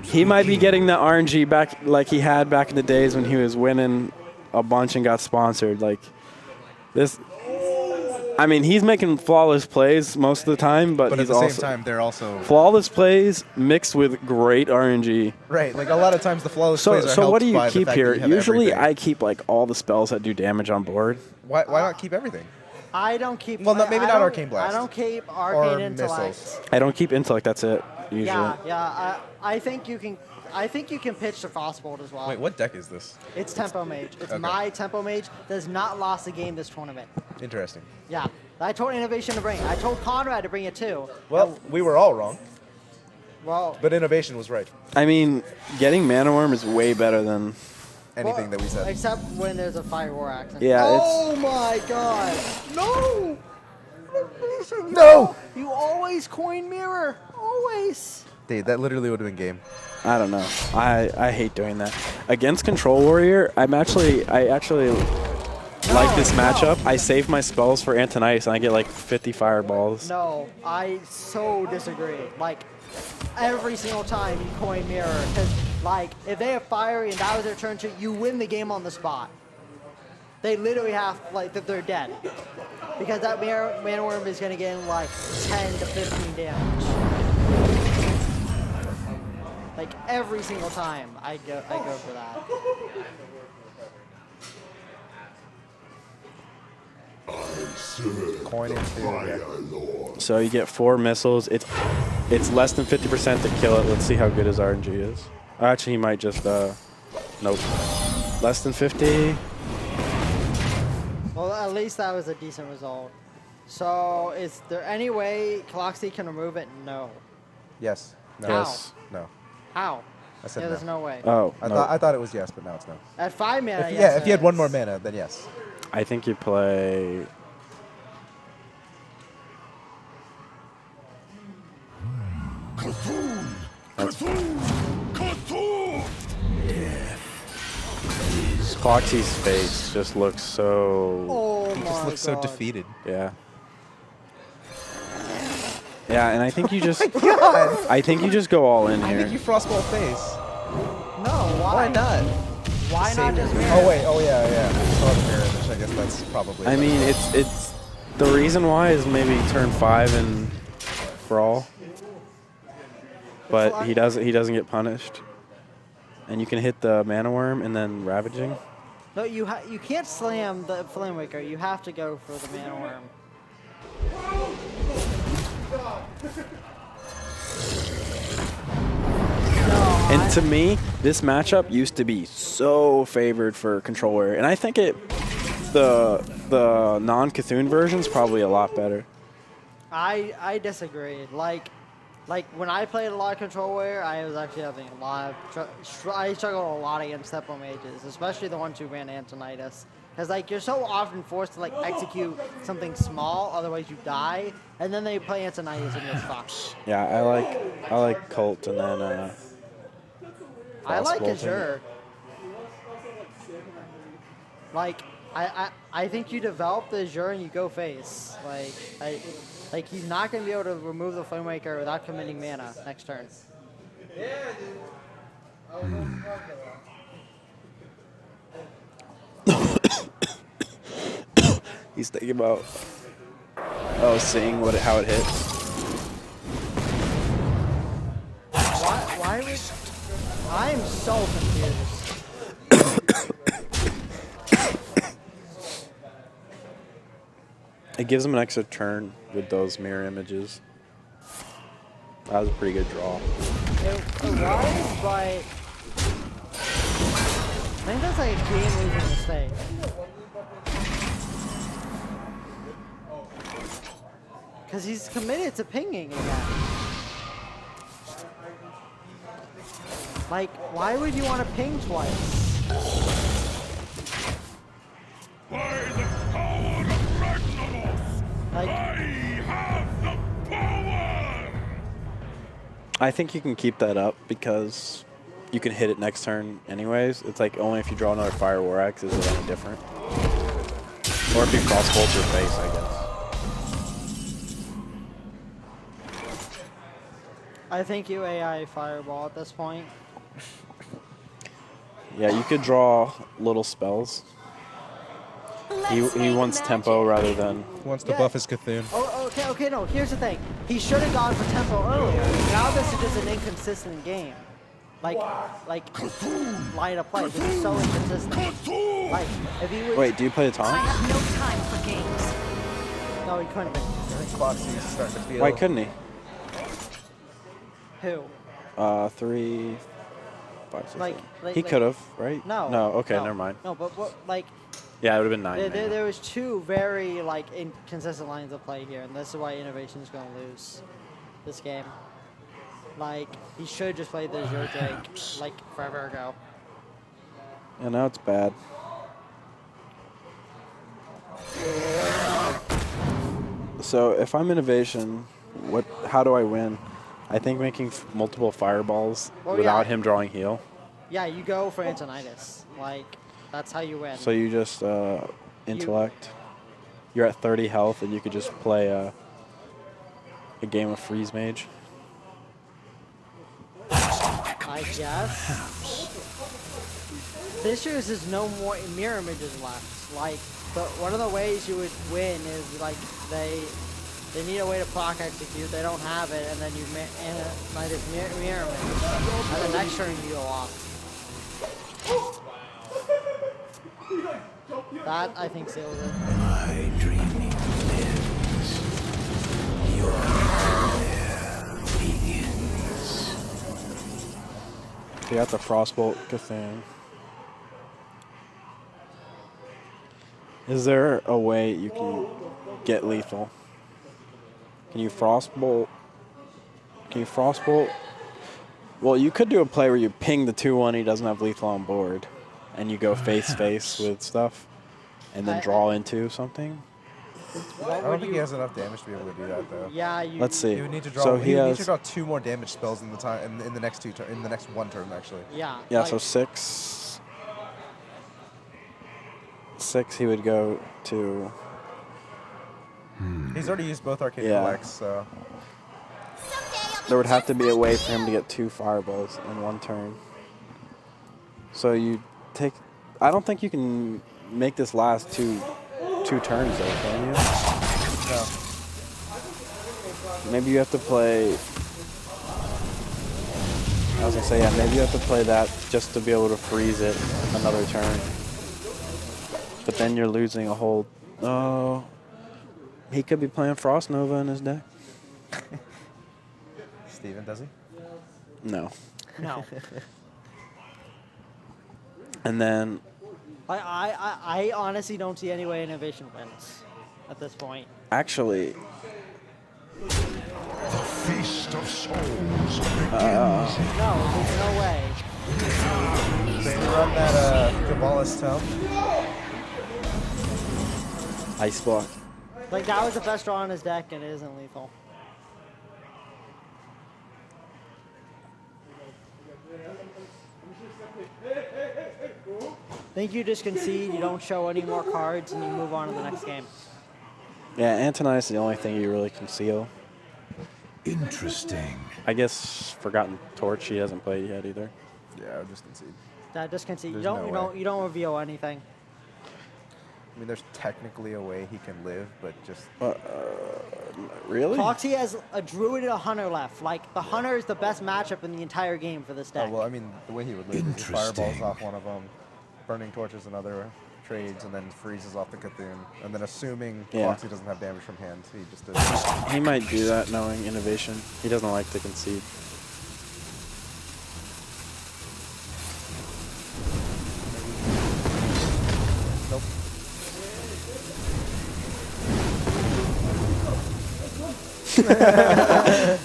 he might be getting that RNG back like he had back in the days when he was winning a bunch and got sponsored. Like this. I mean, he's making flawless plays most of the time, but But he's at the also same time, they're also flawless plays mixed with great RNG. right. Like a lot of times, the flawless plays are So what helped do you by the keep fact here? that you have Usually, everything. I keep like all the spells that do damage on board. Why not keep everything? I don't keep... Well, no, maybe I not don't- Arcane Blast. I don't keep Or Arcane Intellect. missiles. I don't keep intellect. That's it. Usually. Yeah. I think you can pitch the Frostbolt as well. Wait, what deck is this? It's Tempo Mage. It's Okay. my Tempo Mage that has not lost a game this tournament. Interesting. Yeah. I told Innovation to bring it. I told Conrad to bring it too. Well, we were all wrong, Well, but Innovation was right. I mean, getting Mana Worm is way better than. Anything that we said. except when there's a Fire War accent. Yeah, Oh my god. No! No! You always coin mirror. Always. Dude, that literally would have been game. I don't know. I hate doing that. Against Control Warrior, I actually like this matchup. I save my spells for Antonice, and I get like 50 fireballs. No, I so disagree. Like, every single time you coin mirror, because, like, if they have fiery and that was their turn 2, you win the game on the spot. They literally have, like, they're dead. Because that mana worm is going to get in, like, 10 to 15 damage. Like, every single time I go for that. Coin into, yeah. So you get 4 missiles. It's less than 50% to kill it. Let's see how good his RNG is. Actually, he might just nope. Less than 50. Well, at least that was a decent result. So, is there any way Caloxy can remove it? No. Yes. No. How? Yes. No. How? I said There's no way. Oh, I thought it was yes, but now it's no. At 5 mana, If, yes, yeah, if it you had one is. more mana, then yes. I think you play. Cthulhu! Cthulhu! Cthulhu! Cloxy's face just looks so. Oh He my just looks so God. defeated. Yeah. Yeah, and I think you just. God. I think you just go all in I here. think you frostball face. No, why? Why not? Why not just mirror? Oh wait, oh yeah. I saw the mirror image. I guess that's probably. I mean, it's the reason why is maybe turn 5 and brawl, but he doesn't get punished, and you can hit the mana worm and then ravaging. No, you can't slam the Flame Waker. You have to go for the mana worm. And to me, this matchup used to be so favored for control warrior, and I think the non-Cthulhu version is probably a lot better. I disagree. Like when I played a lot of Control Warrior, I was actually having a lot of I struggled a lot against Tempo Mages, especially the ones who ran Antonitis. Because like you're so often forced to like execute something small, otherwise you die, and then they play Antonitis and you're fucked. Yeah, I like Cult, and then I like Bolting. Azure. Like I think you develop the Azure and you go face. Like he's not gonna be able to remove the Flame Waker without committing mana next turn. he's thinking about seeing how it hits. Why would I'm so confused. It gives him an extra turn with those mirror images. That was a pretty good draw. It was, but I think that's like a game-losing mistake. Because he's committed to pinging again. Like, why would you want to ping twice? By the power of Ragnaros! Like, I have the power! I think you can keep that up because you can hit it next turn anyways. It's like only if you draw another Fire War Axe is it any different. Or if you cross-bolt your face, I guess. I think you AI Fireball at this point. Yeah, you could draw little spells. He wants tempo rather than. He wants to buff his Cthulhu. Oh, okay, no, here's the thing. He should have gone for tempo earlier. Now this is just an inconsistent game. Like line of play. This is so inconsistent. Like, if he would... Wait, do you play the I taunt? have no time for games. No, he couldn't have. I think Cloxy's starting to feel. Why couldn't he? Who? 3, 5, 6. Like, He could have, right? No. No. Okay, no. never mind. No, but what, like... Yeah, it would have been 9. There was two very, like, inconsistent lines of play here, and this is why Innovation is going to lose this game. Like, he should just play the Azure Drake, like, forever ago. Yeah, now it's bad. So if I'm Innovation, how do I win? I think making multiple fireballs without him drawing heal. Yeah, you go for Antonitis. Like, that's how you win. So you just intellect. You're at 30 health, and you could just play a game of freeze mage. I guess. The issue is there's no more mirror images left. Like, one of the ways you would win is like they need a way to proc execute. They don't have it, and then you by this mirror image. And the next turn you go off. That I think seals it. My dreaming ends. Your nightmare begins. You got the Frostbolt Cthulhu. Is there a way you can get lethal? Can you Frostbolt? Well, you could do a play where you ping the 2-1, he doesn't have lethal on board, and you go face-face with stuff, and then draw into something. I don't think he has enough damage to be able to do that, though. Yeah, Let's see. He would need to draw. So he would has need to draw 2 more damage spells in the next one turn, actually. Yeah. Yeah. So 6. He would go to. He's already used both Arcane Yeah. Collects, so. There would have to be a way for him to get 2 fireballs in one turn. So you take. I don't think you can make this last two turns, though, can you? No. Maybe you have to play. I was gonna say, yeah, maybe you have to play that just to be able to freeze it another turn. But then you're losing a whole. Oh, he could be playing Frost Nova in his deck. Steven, does he? No. No. And then I honestly don't see any way Innovation wins at this point. actually, The feast of souls begins. No, there's no way. They run that Cabbalist Tome. Ice Block. Like, that was the best draw on his deck, and it isn't lethal. I think you just concede, you don't show any more cards, and you move on to the next game. Yeah, Antonice is the only thing you really conceal. Interesting. I guess Forgotten Torch he hasn't played yet either. Yeah, I'll just concede. Just concede. There's You no way. don't reveal anything. I mean, there's technically a way he can live, but just. Really? Foxy has a Druid and a Hunter left. Like, the Hunter is the best matchup in the entire game for this deck. Oh, well, I mean, the way he would live is he fireballs off one of them, Burning Torches another, trades, and then freezes off the Cthulhu. And then assuming Foxy doesn't have damage from hand, he just does. He might do that knowing Innovation. He doesn't like to concede. Nope.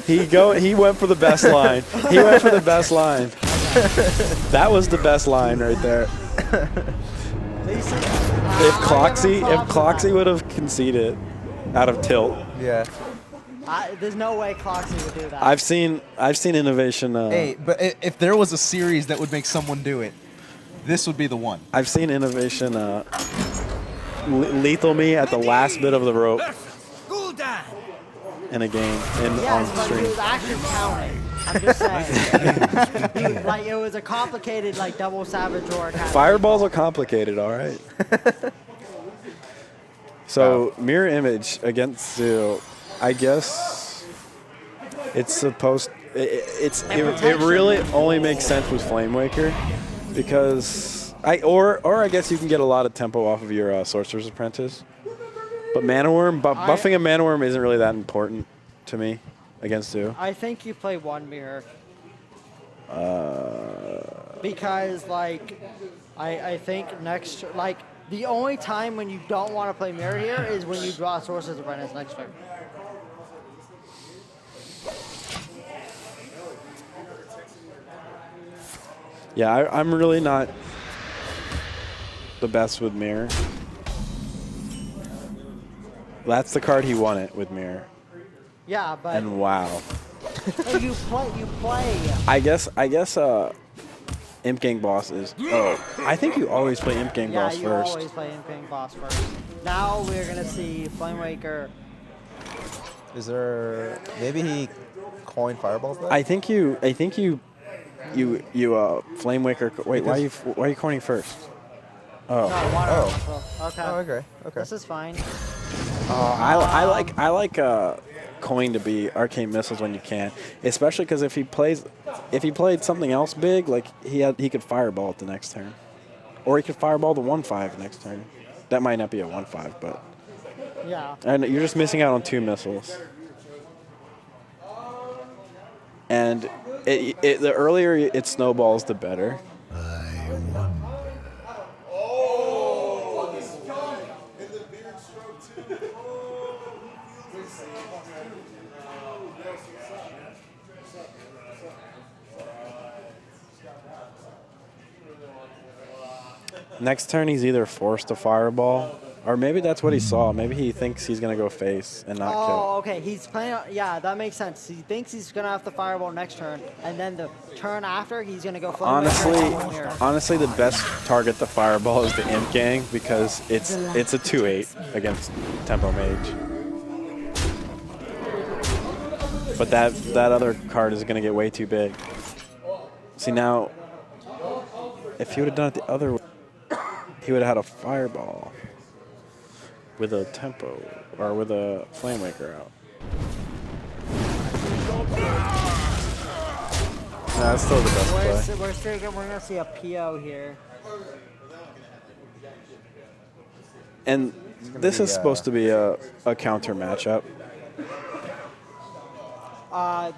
He went for the best line. He went for the best line. That was the best line right there. If Cloxy would have conceded out of tilt. Yeah. There's no way Cloxy would do that. I've seen Innovation. Hey, but if there was a series that would make someone do it, this would be the one. I've seen Innovation lethal me at the last bit of the rope in a game on but stream. he was actually counting. I'm just saying. Like, it was a complicated, like, double Savage Roar kind Fireballs are complicated, all right. So mirror image against I guess it's supposed. It really only makes sense with Flamewaker because I guess you can get a lot of tempo off of your Sorcerer's Apprentice. But Mana Worm, buffing a Mana Worm isn't really that important to me against two. I think you play one mirror. Because, like, I think like, the only time when you don't want to play mirror here is when you draw Sorcerer's Apprentice next turn. Yeah, I'm really not the best with mirror. That's the card he won it with mirror. Yeah, but And wow. you play. I guess Imp Gang boss is. Oh, I think you always play Imp Gang Yeah, boss you first. always play Imp Gang boss first. Now we're gonna see Flame Waker. Is there maybe he coined fireballs though? I think you Flame Waker. Wait, why are you coining first? Oh. No, water elemental. Okay. Oh, okay. This is fine. I like coin to be arcane missiles when you can, especially because if he played something else big, like he could fireball it the next turn, or he could fireball the 1/5 next turn. That might not be a 1/5, but yeah. And you're just missing out on 2 missiles. And the earlier it snowballs, the better. Next turn, he's either forced to fireball, or maybe that's what he saw. Maybe he thinks he's going to go face and not kill. Oh, okay. He's playing. Yeah, that makes sense. He thinks he's gonna have to fireball next turn, and then the turn after he's gonna go. Honestly, the best target to fireball is the Imp Gang because it's a 2/8 against Tempo Mage. But that other card is going to get way too big. See now, if he would have done it the other way, he would have had a fireball with a tempo or with a flame waker out. No, that's still the best play. We're gonna see a PO here. And this is supposed to be a counter matchup.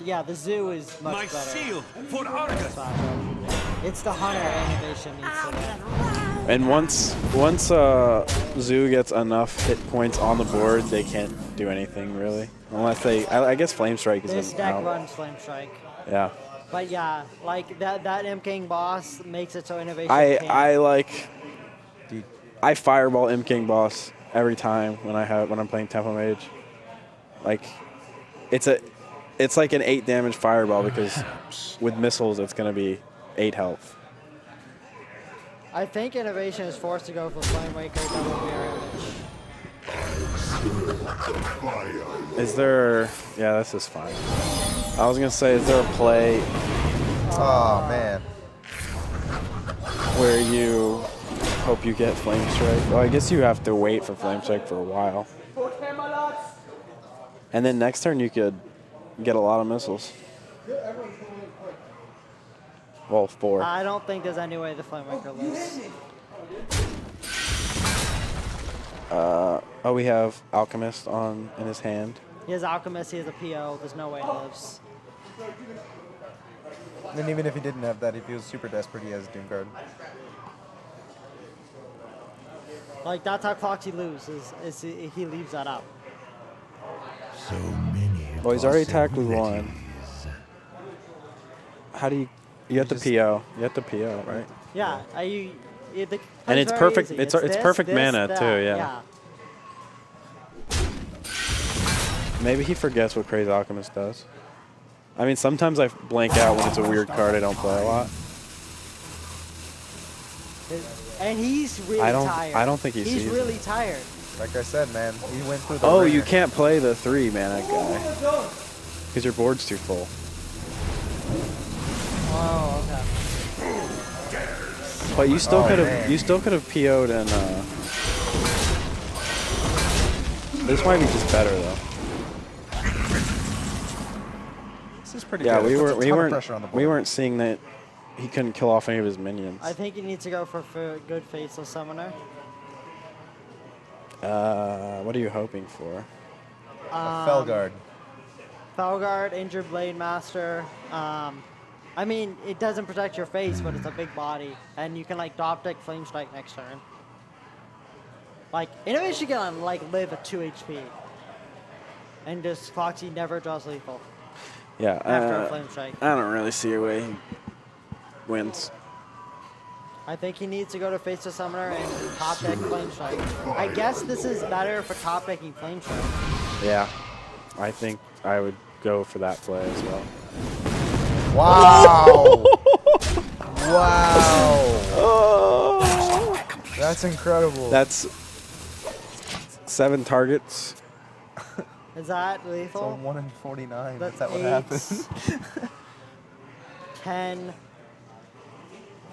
Yeah, the zoo is much My better. seal for Argus. It's the hunter innovation needs to win. And once Zoo gets enough hit points on the board, they can't do anything really, unless I guess Flame Strike is This an deck out. runs Flame Strike. Yeah. But yeah, like that Imp King boss makes it so innovation. I fireball Imp King boss every time when I'm playing Tempo Mage. Like, it's like an 8 damage fireball because with missiles it's gonna be 8 health. I think innovation is forced to go for Flame Waker double damage. Is there? Yeah, this is fine. I was gonna say, is there a play? Oh man. Where you hope you get Flame Strike? Well, I guess you have to wait for Flame Strike for a while. And then next turn you could get a lot of missiles. Well, 4. I don't think there's any way the Flame Waker lives. We have Alchemist in his hand. He has Alchemist, he has a PO, there's no way he lives. And even if he didn't have that, if he was super desperate, he has Doom Guard. Like, that's how Cloxy loses, is he leaves that out. So many. Well, he's already attacked with 1. How do you have the PO? You have the PO, right? Yeah, And it's perfect. It's perfect mana too. Yeah. Maybe he forgets what Crazy Alchemist does. I mean, sometimes I blank out when it's a weird card I don't play a lot. And he's really tired. I don't think he sees He's really tired. Like I said, man, he went through the Oh, ringer. you can't play the 3 mana guy because your board's too full. Oh, okay. But you still could have man. PO'd and this might be just better though. This is pretty Yeah, good. It puts a ton of pressure on the board. we weren't seeing that he couldn't kill off any of his minions. I think you need to go for good Faceless Summoner. What are you hoping for? Felguard. Felguard, Injured Blade Master. I mean, it doesn't protect your face, but it's a big body. And you can, like, drop deck Flame Strike next turn. Like, Innovation can, like, live at 2 HP. And just Cloxy never draws lethal. Yeah, After a Flame Strike. I don't really see a way he wins. I think he needs to go to Faceless Summoner and top deck Flame Strike. I guess this is better for top decking Flame Strike. Yeah, I think I would go for that play as well. Wow! Wow. Oh. That's incredible. That's 7 targets. Is that So lethal? 1 in 49. That's Is that what 8, happens? 10,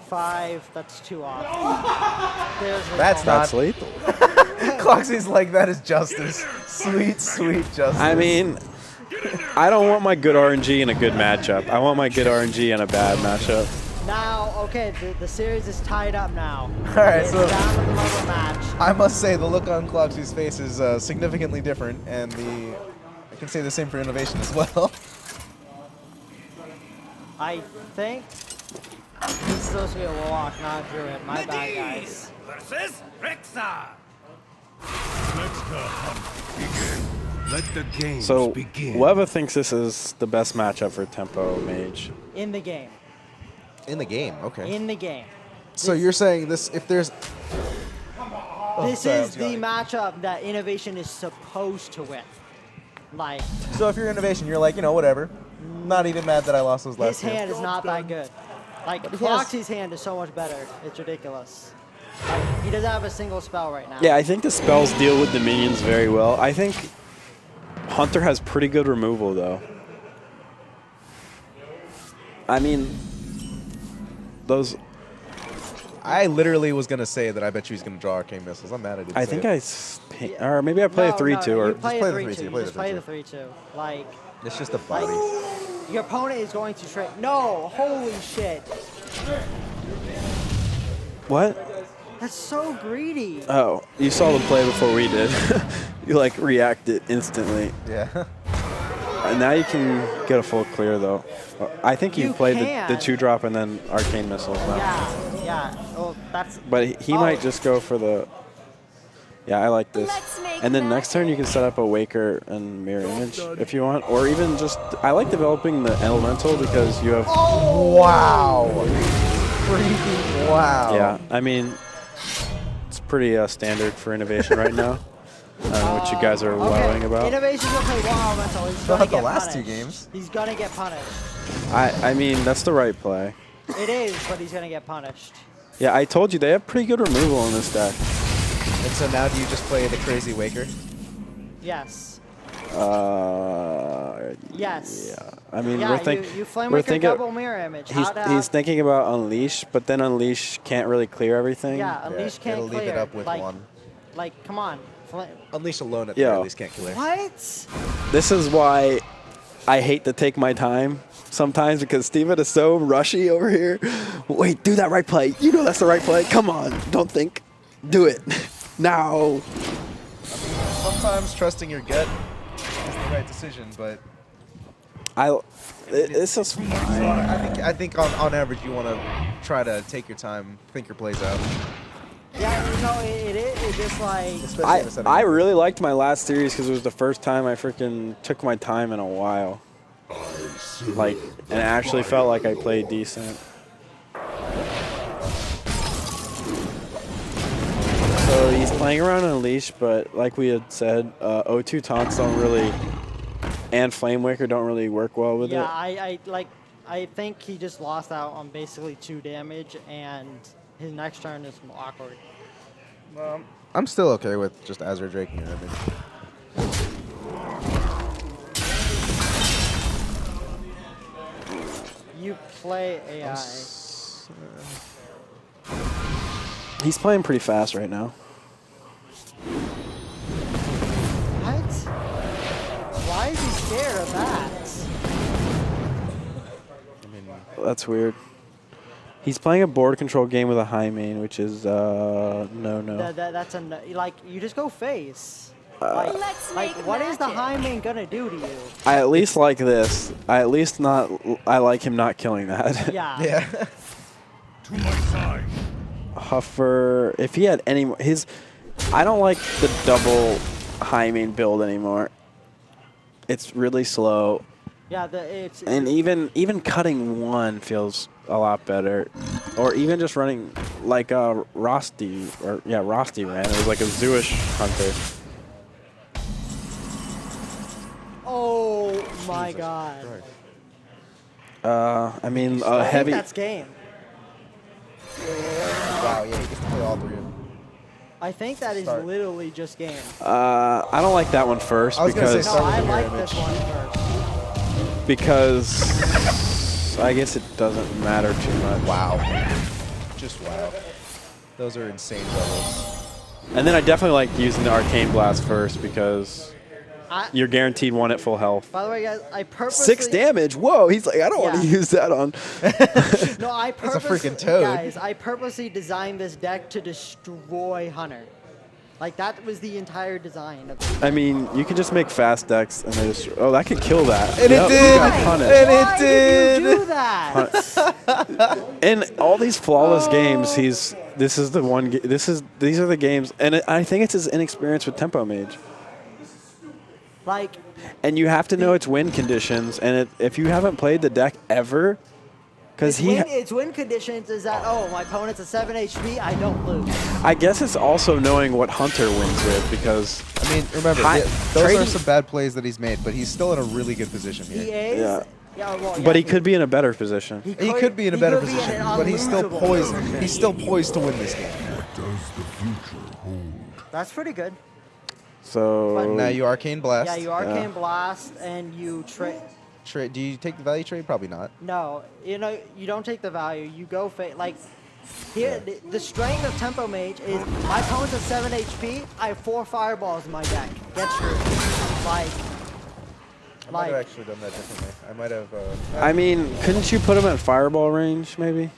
5. That's 2 off. There's lethal. That's not lethal. Cloxy's like, that is justice. Sweet, sweet justice. I mean, I don't want my good RNG in a good matchup. I want my good RNG in a bad matchup. Now, okay, the series is tied up now. All right, it's so down to the rubber match. I must say the look on Cloxy's face is significantly different, and I can say the same for Innovation as well. I think he's supposed to be a Warlock, not a Druid. My bad, guys. Versus Rexa. Let the hunt begin. Let the games So, begin. Weva thinks this is the best matchup for Tempo Mage. In the game. In the game, okay. In the game. So you're saying this, if there's... This is the matchup that Innovation is supposed to win. Like, So if you're Innovation, you're like, you know, whatever. Not even mad that I lost those his last two. hand is not that good. Like, But he has- Cloxy's hand is so much better. It's ridiculous. Like, he doesn't have a single spell right now. Yeah, I think the spells deal with the minions very well. I think Hunter has pretty good removal, though. I mean, those... I literally was going to say that I bet you he's going to draw Arcane Missiles. I'm mad I didn't I say think it. or maybe I play a 3-2. No, or you play just a play the 3-2. 3-2, You play just the play the 3-2. 3-2. Like, It's just a body. your opponent is going to trade. No, holy shit. What? That's so greedy. Oh, you saw the play before we did. You, like, reacted instantly. Yeah. And now you can get a full clear, though. I think you played the 2-drop and then Arcane Missiles now. Yeah. Well, that's. But he might just go for the... Yeah, I like this. And then next turn you can set up a Waker and Mirror Image if you want. Or even just... I like developing the Elemental because you have... Wow. Freaking wow. Yeah, I mean, it's pretty standard for Innovation right now. I don't know what you guys are wowing about. Innovation's gonna play one elemental. He's Not gonna the get last punished. 2 games. He's gonna get punished. I mean, that's the right play. It is, but he's gonna get punished. Yeah, I told you, they have pretty good removal in this deck. And so now do you just play the Crazy Waker? Yes. Yes. Yeah. I mean, yeah, you Flame Waker double mirror image. He's thinking about Unleash, but then Unleash can't really clear everything. Yeah, Unleash can't it'll clear. leave it up with like, 1. Like, come on. Unleash alone at the very least can't clear. What? This is why I hate to take my time sometimes because Steven is so rushy over here. Wait, do that right play. You know that's the right play. Come on. Don't think. Do it. Now. Sometimes trusting your gut is the right decision, but this is fine. I think on average you want to try to take your time, think your plays out. Yeah, you know, it is. It's just like... I really liked my last series because it was the first time I freaking took my time in a while. Like, and it actually felt like I played decent. So he's playing around Unleash, but like we had said, O2 taunts don't really, and Flame Waker don't really work well with it. Yeah, I think he just lost out on basically 2 damage, and his next turn is more awkward. I'm still okay with just Azure Draking your image. You play AI. He's playing pretty fast right now. What? Why is he scared of that? That's weird. He's playing a board control game with a high main, which is no. That's like you just go face. Like what is the high main gonna do to you? I at least like this. I like him not killing that. Yeah. Yeah. To my side. Huffer, if he had any more, I don't like the double high main build anymore. It's really slow. Yeah, and even cutting 1 feels a lot better, or even just running like Rosti ran. It was like a Zooish hunter. Oh my God. I mean, I heavy. think that's game. yeah, he gets to play all three of them. I think that is Start. literally just game. I don't like that one first I was gonna say because No, start with I the mirror like image. this one first. because I guess it doesn't matter too much. Wow. Just wow. Those are insane levels. And then I definitely like using the Arcane Blast first because I, you're guaranteed one at full health. by the way, guys, I purposely 6 damage. Whoa, he's like, I don't want to Yeah. use that on. No, I That's a purposely, freaking toad. guys, I purposely designed this deck to destroy Hunter. Like that was the entire design of it. I mean, you can just make fast decks and they just. Oh, that could kill that. And Yep, it you did. got punished. And Why it did you did. do that? In all these flawless games, this is the one. These are the games, and I think it's his inexperience with Tempo Mage. Like, And you have to know its win conditions, and if you haven't played the deck ever, because its win conditions is that, oh, my opponent's at 7 HP, I don't lose. I guess it's also knowing what Hunter wins with, because I mean, remember, Hi- those are trading- some bad plays that he's made, but he's still in a really good position He here. is. Yeah. Yeah, well, yeah, but he could be in a better position. He could be in a better could be in position, an but he's still unlosable poised. position. He's still poised to win this game. What does the future hold? That's pretty good. So Now you Arcane Blast. Yeah, you Arcane Blast and you trade. Do you take the value trade? Probably not. No, you know, you don't take the value. You go like here. The strength of Tempo Mage is my opponent's at 7 HP. I have 4 fireballs in my deck. Get screwed. I might Like, have actually done that differently. I might have. I mean, couldn't you put him at fireball range, maybe?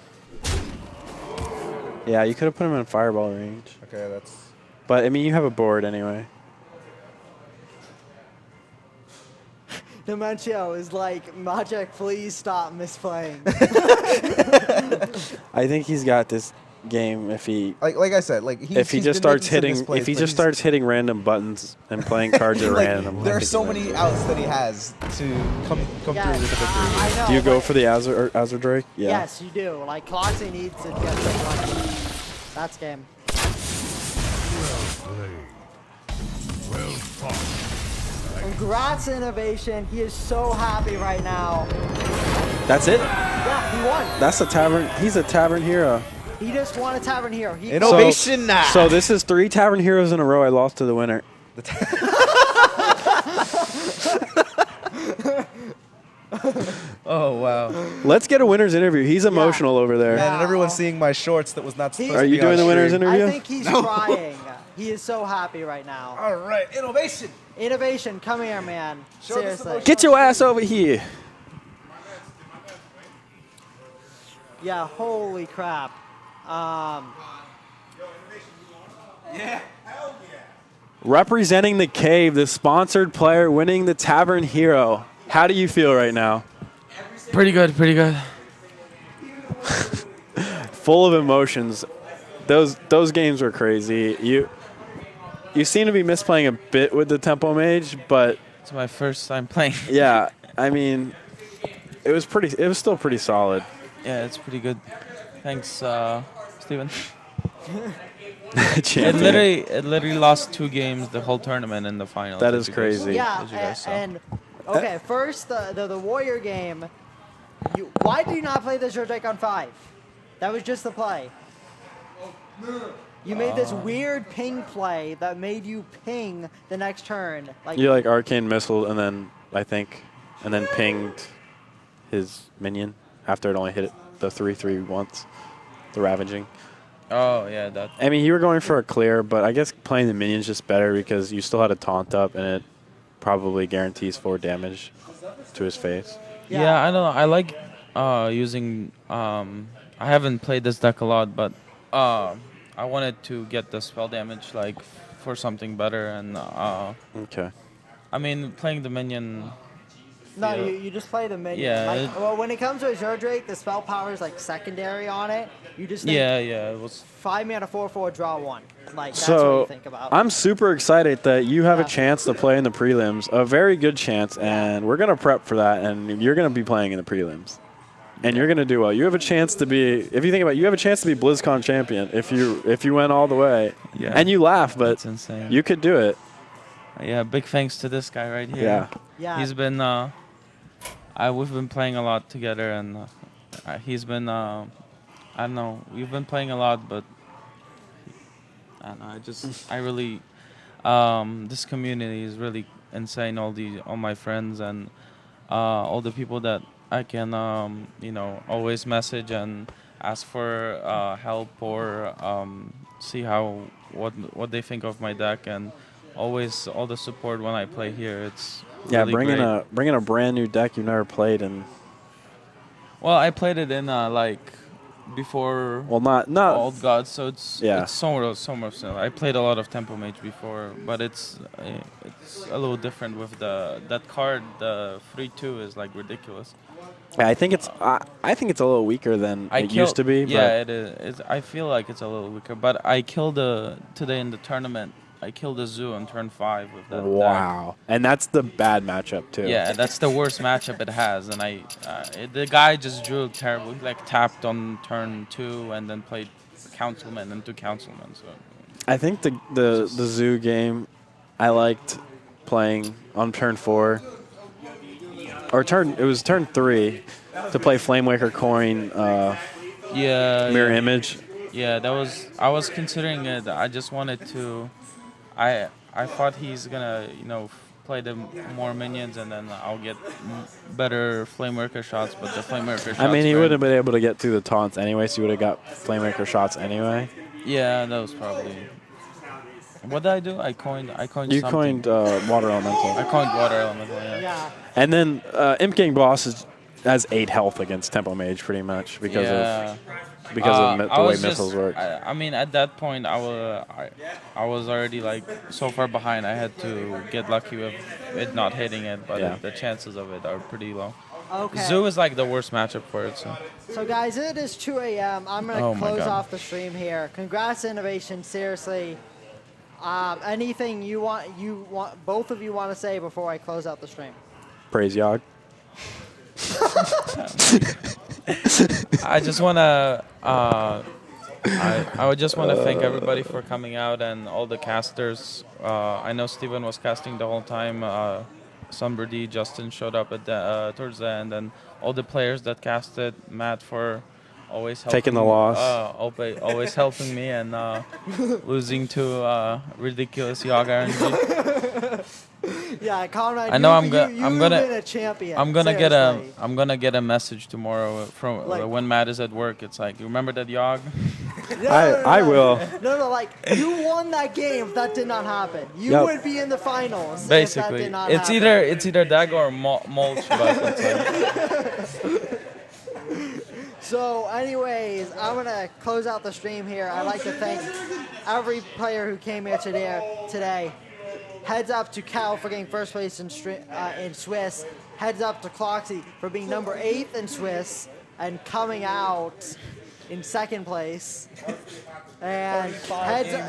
Yeah, you could have put him in fireball range. Okay, that's. But I mean, you have a board anyway. Dementio is like, Magic, please stop misplaying. I think he's got this game if he Like I said, like if he just starts hitting starts hitting random buttons and playing cards at like, random. there are so many outs that he has to come through with the victory. I know. Do you go but- for the Azure Drake? Yeah. Yes, you do. Like, Cloxy needs to get this one. That's game. Well fought. Congrats, Innovation. He is so happy right now. That's it. Yeah, he won. That's a tavern. He's a tavern hero. He just won a Tavern Hero. He Innovation. So this is 3 tavern heroes in a row. I lost to the winner. Oh wow. Let's get a winner's interview. He's emotional over there. Man, and everyone's seeing my shorts that was not supposed Are to you be doing on the winner's stream. interview? I think he's crying. He is so happy right now. All right, Innovation. Innovation, come here, man. Show this Seriously. emotion. Get your ass over here. Yeah, holy crap. Representing the cave, the sponsored player winning the tavern hero. How do you feel right now? Pretty good, pretty good. Full of emotions. Those games were crazy. You seem to be misplaying a bit with the Tempo Mage, but It's my first time playing. yeah, I mean, it was still pretty solid. Yeah, it's pretty good. Thanks, Steven. Champion. It literally lost 2 games the whole tournament in the finals. That as is you guys- crazy. Yeah, as you guys saw. and okay, first the Warrior game. Why did you not play the Drake on 5? That was just the play. You made this weird ping play that made you ping the next turn. Like You like arcane missile and then pinged his minion after it only hit it the 3/3 once, the ravaging. Oh yeah, that. I mean, you were going for a clear, but I guess playing the minion's just better because you still had a taunt up and it probably guarantees 4 damage to his face. Yeah, I don't know. I like using. I haven't played this deck a lot, but I wanted to get the spell damage like for something better, and Okay. I mean playing the minion. no, you just play the minion. Yeah, Like, well, when it comes to Azure Drake, the spell power is like secondary on it. You just think Yeah, it was. 5 mana 4/4 draw 1. Like that's what So you think about. I'm super excited that you have a chance to play in the prelims, a very good chance, and we're gonna prep for that, and you're gonna be playing in the prelims, and you're gonna do well. You have a chance to be, if you think about it, you have a chance to be BlizzCon champion if you went all the way. Yeah. And you laugh, but That's insane. you could do it. Yeah, big thanks to this guy right here. Yeah. Yeah. He's been. We've been playing a lot together, and he's been. I don't know. We've been playing a lot, but and I really, this community is really insane. All my friends and all the people that I can, always message and ask for help or see what they think of my deck, and always all the support when I play here. It's really bringing a brand new deck you've never played in. Well, I played it in before. Well, not Old Gods, so it's somewhere similar. I played a lot of Tempo Mage before, but it's a little different with that card. The 3/2 is like ridiculous. Yeah, I think it's a little weaker than it used to be. Yeah, it is. I feel like it's a little weaker, but I killed today in the tournament. I killed a zoo on turn 5 with that. Wow, deck. And that's the bad matchup too. Yeah, that's the worst matchup it has, and the guy just drew terrible. He like tapped on turn 2 and then played Councilman and 2 Councilmen. So I think the zoo game, I liked playing on turn 4. Or it was turn 3 to play Flamewaker Coin. Mirror Image. Yeah, I was considering it. I just wanted to. I thought he's gonna play the more minions and then I'll get better Flameworker shots, but the Flameworker shots. I mean, he would have been able to get through the taunts anyway, so you would have got Flameworker shots anyway. Yeah, that was probably. What did I do? I coined. You something. coined Water Elemental. I coined Water Elemental. Yeah. And then Imp King Boss has 8 health against Tempo Mage pretty much because of the way missiles work. I mean, at that point, I was already like so far behind. I had to get lucky with it not hitting it, but the chances of it are pretty low. Okay. Zoo is like the worst matchup for it. So guys, it is 2 a.m. I'm gonna close off the stream here. Congrats, Innovation. Seriously. Anything you want, both of you want to say before I close out the stream? Praise Yogg. I just want to. I would just want to thank everybody for coming out and all the casters. I know Steven was casting the whole time. Somber D, Justin showed up at towards the end, and all the players that casted. Matt for always helping taking the loss. Always helping me and losing to ridiculous Yogg RNG. Yeah, Conrad. I know I'm gonna win a champion. I'm gonna get a message tomorrow from when Matt is at work. It's like, you remember that Yogg? I will. No, like you won that game. If that did not happen, you would be in the finals. Basically, if that did not it's happen. either that or mulch, but it's like. So, anyways, I'm gonna close out the stream here. I'd like to thank every player who came here today. Heads up to Cal for getting first place in Swiss. Heads up to Cloxy for being number 8 in Swiss and coming out in 2nd place. And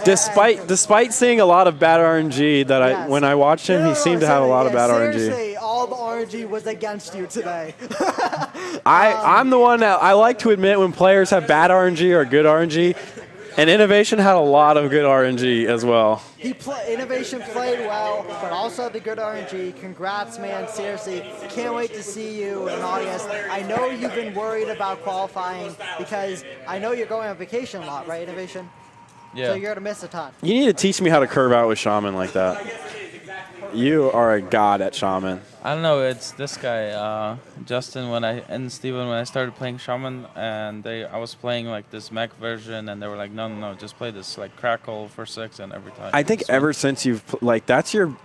despite seeing a lot of bad RNG, when I watched him, he seemed to have a lot of bad seriously, all the RNG was against you today. I'm the one that I like to admit when players have bad RNG or good RNG. And Innovation had a lot of good RNG as well. Innovation played well, but also the good RNG. Congrats, man. Seriously, can't wait to see you in August. I know you've been worried about qualifying because I know you're going on vacation a lot, right, Innovation? Yeah. So you're going to miss a ton. You need to teach me how to curve out with Shaman like that. You are a god at Shaman. I don't know. It's this guy, Justin, and Steven, when I started playing Shaman, and I was playing like this mech version, and they were like, no, just play this like Crackle for 6 and every time. I think ever since that's your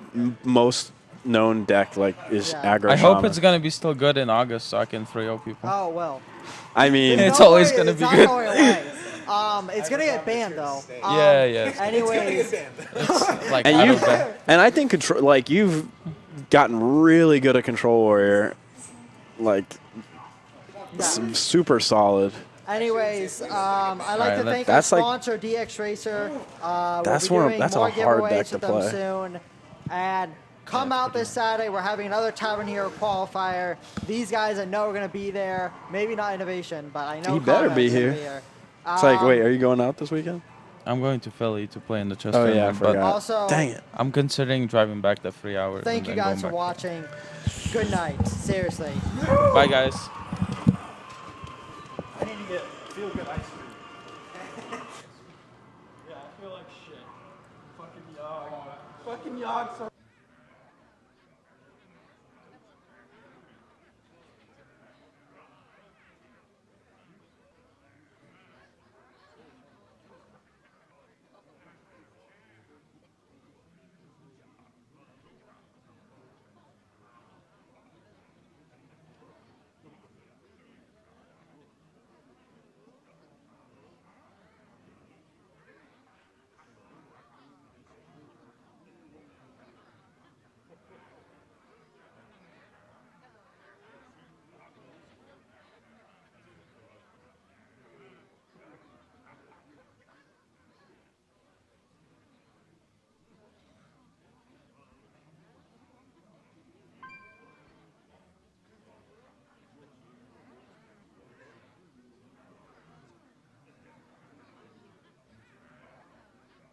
most known deck, is aggro I Shaman. hope it's gonna be still good in August, so I can 3-0 people. Oh well. I mean, it's always gonna be good. It's not going away. It's gonna get banned though. Yeah. Anyways, like and I think you've gotten really good at Control Warrior, super solid. Anyways, I'd like to thank our sponsor, DX Racer. That's we'll be doing a more hard deck giveaways to with them play. soon. And come out this Saturday. We're having another Tavern Hero qualifier. These guys I know are going to be there. Maybe not Innovation, but I know He better Conrad's be gonna here. It's like, wait, are you going out this weekend? I'm going to Philly to play in the chess Oh, tournament. yeah, I forgot. But Also, dang it. I'm considering driving back the 3 hours. Thank you guys for watching. Good night. Seriously. Bye, guys. I need to get feel good ice cream. Yeah, I feel like shit. Fucking Yogs are